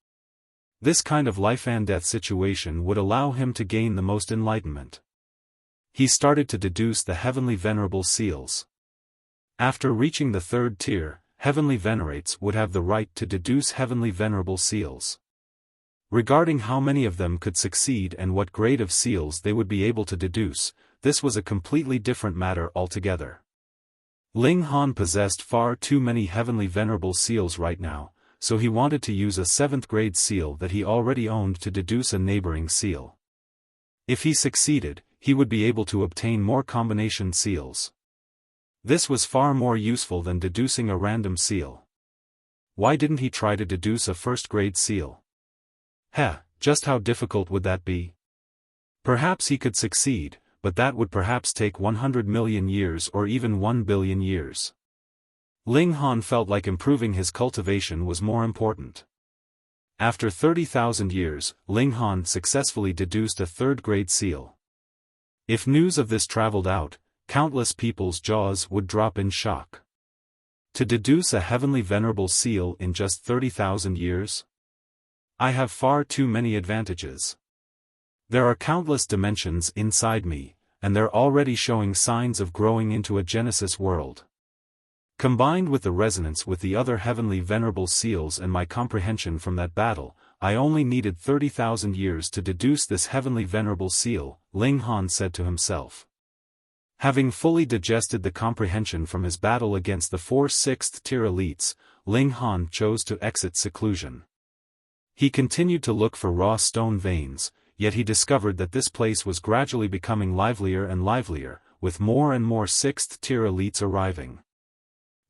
A: This kind of life-and-death situation would allow him to gain the most enlightenment. He started to deduce the heavenly venerable seals. After reaching the 3rd tier, heavenly venerates would have the right to deduce heavenly venerable seals. Regarding how many of them could succeed and what grade of seals they would be able to deduce, this was a completely different matter altogether. Ling Han possessed far too many heavenly venerable seals right now, so he wanted to use a 7th grade seal that he already owned to deduce a neighboring seal. If he succeeded, he would be able to obtain more combination seals. This was far more useful than deducing a random seal. Why didn't he try to deduce a 1st grade seal? Just how difficult would that be? Perhaps he could succeed, but that would perhaps take 100 million years or even 1 billion years. Ling Han felt like improving his cultivation was more important. After 30,000 years, Ling Han successfully deduced a 3rd grade seal. If news of this traveled out, countless people's jaws would drop in shock. To deduce a heavenly venerable seal in just 30,000 years? I have far too many advantages. There are countless dimensions inside me, and they're already showing signs of growing into a Genesis world. Combined with the resonance with the other heavenly venerable seals and my comprehension from that battle, I only needed 30,000 years to deduce this heavenly venerable seal, Ling Han said to himself. Having fully digested the comprehension from his battle against the 4 6th-tier elites, Ling Han chose to exit seclusion. He continued to look for raw stone veins, yet he discovered that this place was gradually becoming livelier and livelier, with more and more 6th-tier elites arriving.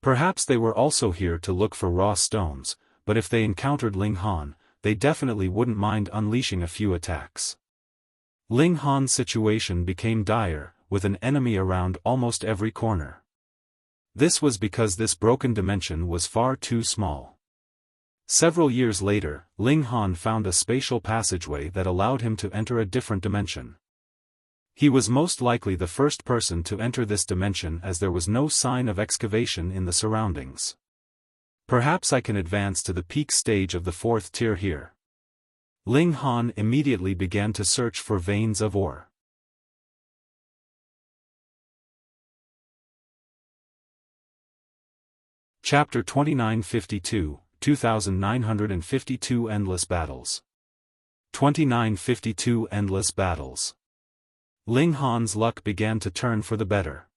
A: Perhaps they were also here to look for raw stones, but if they encountered Ling Han, they definitely wouldn't mind unleashing a few attacks. Ling Han's situation became dire, with an enemy around almost every corner. This was because this broken dimension was far too small. Several years later, Ling Han found a spatial passageway that allowed him to enter a different dimension. He was most likely the first person to enter this dimension as there was no sign of excavation in the surroundings. Perhaps I can advance to the peak stage of the 4th tier here. Ling Han immediately began to search for veins of ore. Chapter 2952, 2952 Endless Battles. 2952 Endless Battles. Ling Han's luck began to turn for the better.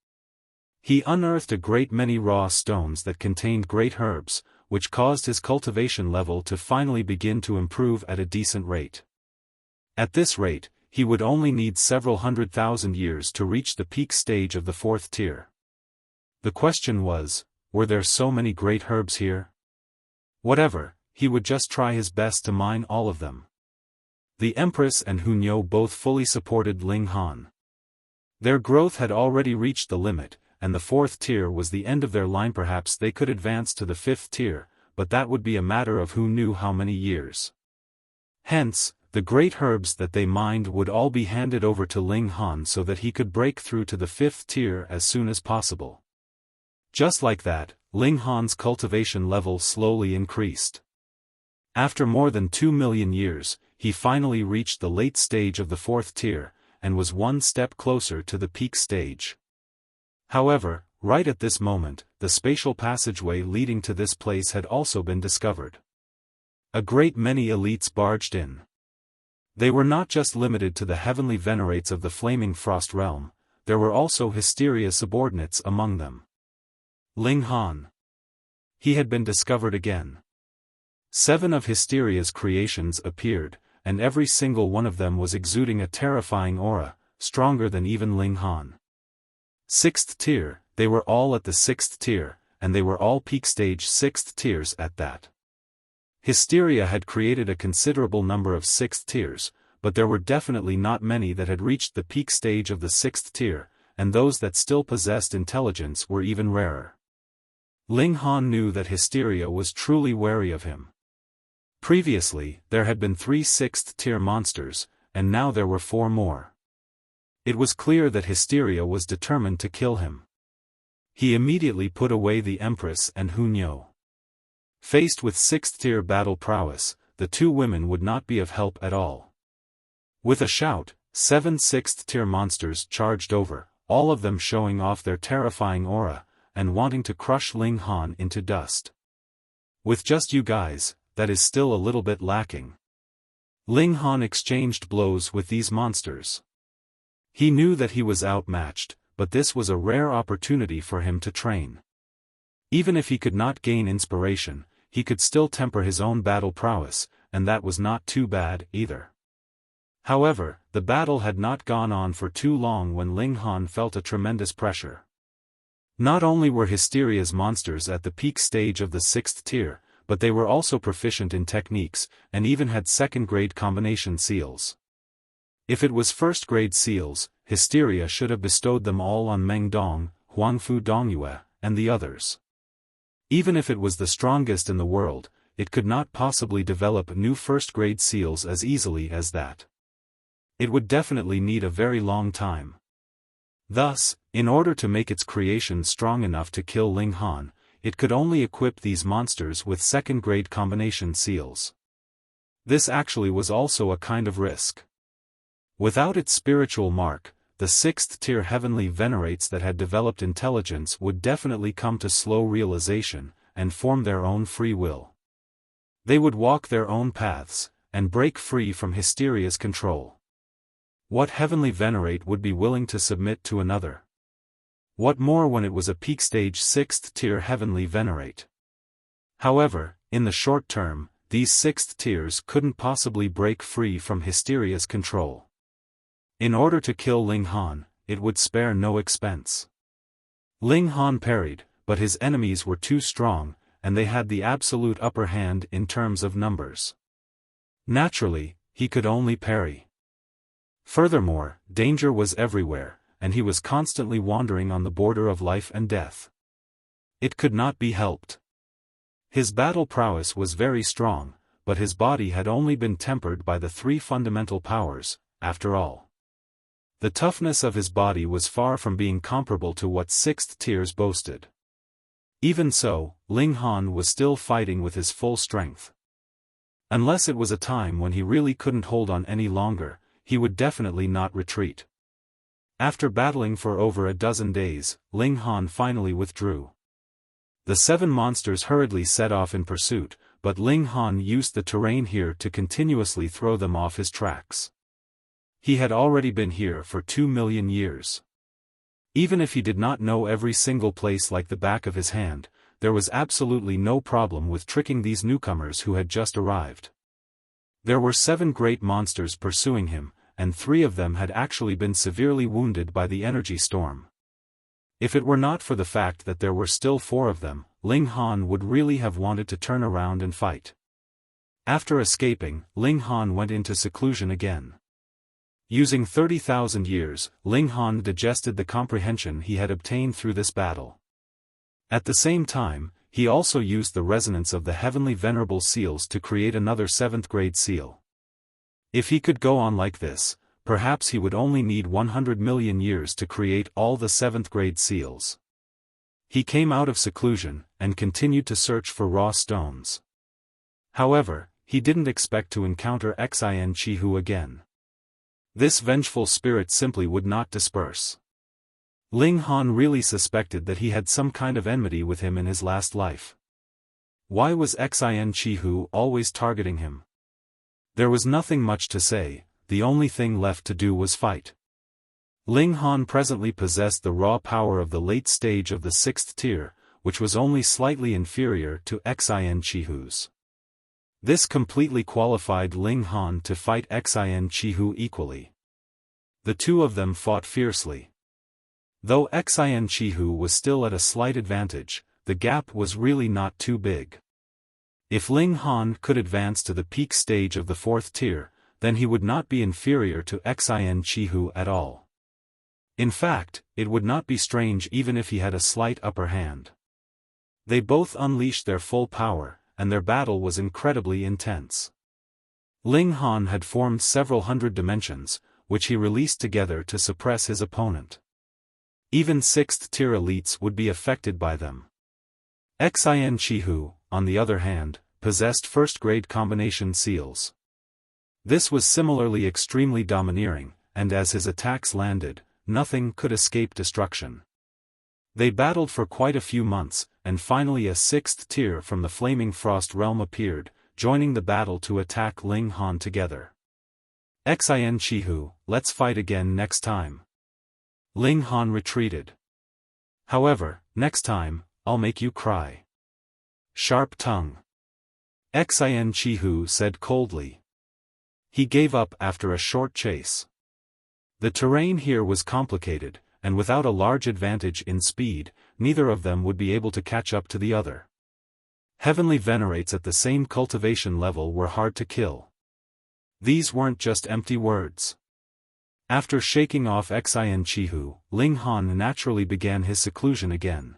A: He unearthed a great many raw stones that contained great herbs, which caused his cultivation level to finally begin to improve at a decent rate. At this rate, he would only need several 100,000 years to reach the peak stage of the 4th tier. The question was, were there so many great herbs here? Whatever, he would just try his best to mine all of them. The Empress and Hunyo both fully supported Ling Han. Their growth had already reached the limit, and the 4th tier was the end of their line. Perhaps they could advance to the 5th tier, but that would be a matter of who knew how many years. Hence, the great herbs that they mined would all be handed over to Ling Han so that he could break through to the 5th tier as soon as possible. Just like that, Ling Han's cultivation level slowly increased. After more than 2 million years, he finally reached the late stage of the 4th tier, and was one step closer to the peak stage. However, right at this moment, the spatial passageway leading to this place had also been discovered. A great many elites barged in. They were not just limited to the heavenly venerates of the Flaming Frost realm, there were also Hysteria subordinates among them. Ling Han. He had been discovered again. 7 of Hysteria's creations appeared, and every single one of them was exuding a terrifying aura, stronger than even Ling Han. 6th tier, they were all at the 6th tier, and they were all peak stage 6th tiers at that. Hysteria had created a considerable number of 6th tiers, but there were definitely not many that had reached the peak stage of the 6th tier, and those that still possessed intelligence were even rarer. Ling Han knew that Hysteria was truly wary of him. Previously, there had been 3 6th-tier monsters, and now there were 4 more. It was clear that Hysteria was determined to kill him. He immediately put away the Empress and Hunyo. Faced with 6th-tier battle prowess, the 2 women would not be of help at all. With a shout, 7 6th-tier monsters charged over, all of them showing off their terrifying aura, and wanting to crush Ling Han into dust. With just you guys, that is still a little bit lacking. Ling Han exchanged blows with these monsters. He knew that he was outmatched, but this was a rare opportunity for him to train. Even if he could not gain inspiration, he could still temper his own battle prowess, and that was not too bad either. However, the battle had not gone on for too long when Ling Han felt a tremendous pressure. Not only were Hysteria's monsters at the peak stage of the 6th tier, but they were also proficient in techniques, and even had second-grade combination seals. If it was first-grade seals, Hysteria should have bestowed them all on Meng Dong, Huangfu Dongyue, and the others. Even if it was the strongest in the world, it could not possibly develop new first-grade seals as easily as that. It would definitely need a very long time. Thus, in order to make its creation strong enough to kill Ling Han, it could only equip these monsters with second-grade combination seals. This actually was also a kind of risk. Without its spiritual mark, the 6th tier heavenly venerates that had developed intelligence would definitely come to slow realization, and form their own free will. They would walk their own paths, and break free from Hysteria's control. What heavenly venerate would be willing to submit to another? What more when it was a peak stage 6th tier heavenly venerate? However, in the short term, these 6th tiers couldn't possibly break free from Hysteria's control. In order to kill Ling Han, it would spare no expense. Ling Han parried, but his enemies were too strong, and they had the absolute upper hand in terms of numbers. Naturally, he could only parry. Furthermore, danger was everywhere, and he was constantly wandering on the border of life and death. It could not be helped. His battle prowess was very strong, but his body had only been tempered by the 3 fundamental powers, after all. The toughness of his body was far from being comparable to what 6th tiers boasted. Even so, Ling Han was still fighting with his full strength. Unless it was a time when he really couldn't hold on any longer, he would definitely not retreat. After battling for over a dozen days, Ling Han finally withdrew. The 7 monsters hurriedly set off in pursuit, but Ling Han used the terrain here to continuously throw them off his tracks. He had already been here for 2 million years. Even if he did not know every single place like the back of his hand, there was absolutely no problem with tricking these newcomers who had just arrived. There were 7 great monsters pursuing him, and 3 of them had actually been severely wounded by the energy storm. If it were not for the fact that there were still 4 of them, Ling Han would really have wanted to turn around and fight. After escaping, Ling Han went into seclusion again. Using 30,000 years, Ling Han digested the comprehension he had obtained through this battle. At the same time, he also used the resonance of the heavenly venerable seals to create another 7th grade seal. If he could go on like this, perhaps he would only need 100 million years to create all the 7th grade seals. He came out of seclusion, and continued to search for raw stones. However, he didn't expect to encounter Xin Chihu again. This vengeful spirit simply would not disperse. Ling Han really suspected that he had some kind of enmity with him in his last life. Why was Xin Chihu always targeting him? There was nothing much to say, the only thing left to do was fight. Ling Han presently possessed the raw power of the late stage of the 6th tier, which was only slightly inferior to Xin Chihu's. This completely qualified Ling Han to fight Xin Chihu equally. The 2 of them fought fiercely. Though Xin Chihu was still at a slight advantage, the gap was really not too big. If Ling Han could advance to the peak stage of the 4th tier, then he would not be inferior to Xin Chihu at all. In fact, it would not be strange even if he had a slight upper hand. They both unleashed their full power, and their battle was incredibly intense. Ling Han had formed several hundred dimensions, which he released together to suppress his opponent. Even 6th tier elites would be affected by them. Xin Chihu, on the other hand, possessed first-grade combination seals. This was similarly extremely domineering, and as his attacks landed, nothing could escape destruction. They battled for quite a few months, and finally a sixth tier from the Flaming Frost realm appeared, joining the battle to attack Ling Han together. Xin Chihu, let's fight again next time. Ling Han retreated. However, next time, I'll make you cry. Sharp tongue. Xin Chihu said coldly. He gave up after a short chase. The terrain here was complicated, and without a large advantage in speed, neither of them would be able to catch up to the other. Heavenly Venerates at the same cultivation level were hard to kill. These weren't just empty words. After shaking off Xin Chihu, Ling Han naturally began his seclusion again.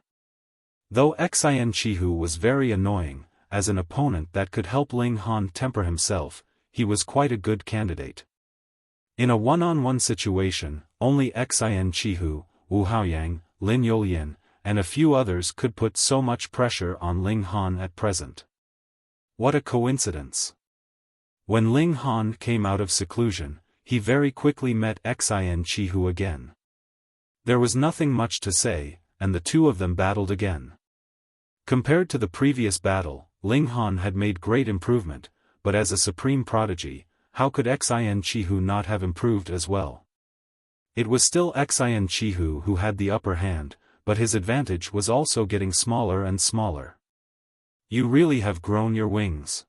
A: Though Xin Chihu was very annoying, as an opponent that could help Ling Han temper himself, he was quite a good candidate. In a one-on-one situation, only Xin Chihu, Wu Haoyang, Lin Yolian, and a few others could put so much pressure on Ling Han at present. What a coincidence! When Ling Han came out of seclusion, he very quickly met Xin Chihu again. There was nothing much to say, and the two of them battled again. Compared to the previous battle, Ling Han had made great improvement, but as a supreme prodigy, how could Xin Chihu not have improved as well? It was still Xin Chihu who had the upper hand, but his advantage was also getting smaller and smaller. You really have grown your wings.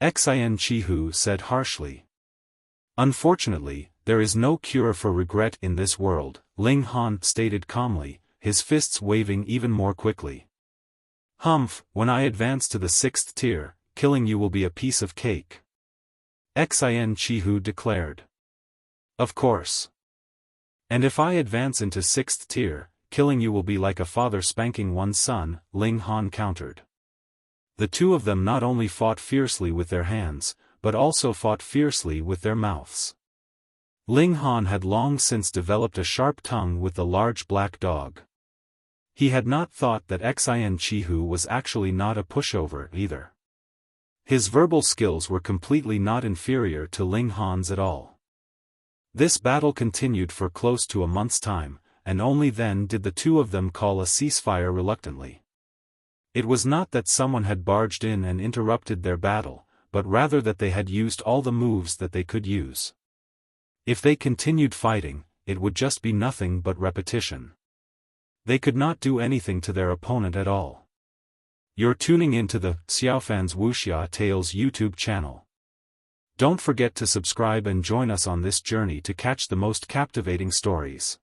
A: Xin Chihu said harshly. Unfortunately, there is no cure for regret in this world, Ling Han stated calmly, his fists waving even more quickly. Humph, when I advance to the 6th tier, killing you will be a piece of cake. Xin Chihu declared. Of course. And if I advance into 6th tier, killing you will be like a father spanking one's son, Ling Han countered. The two of them not only fought fiercely with their hands, but also fought fiercely with their mouths. Ling Han had long since developed a sharp tongue with the large black dog. He had not thought that Xin Chihu was actually not a pushover either. His verbal skills were completely not inferior to Ling Han's at all. This battle continued for close to a month's time, and only then did the two of them call a ceasefire reluctantly. It was not that someone had barged in and interrupted their battle, but rather that they had used all the moves that they could use. If they continued fighting, it would just be nothing but repetition. They could not do anything to their opponent at all. You're tuning into the Xiaofan's Wuxia Tales YouTube channel. Don't forget to subscribe and join us on this journey to catch the most captivating stories.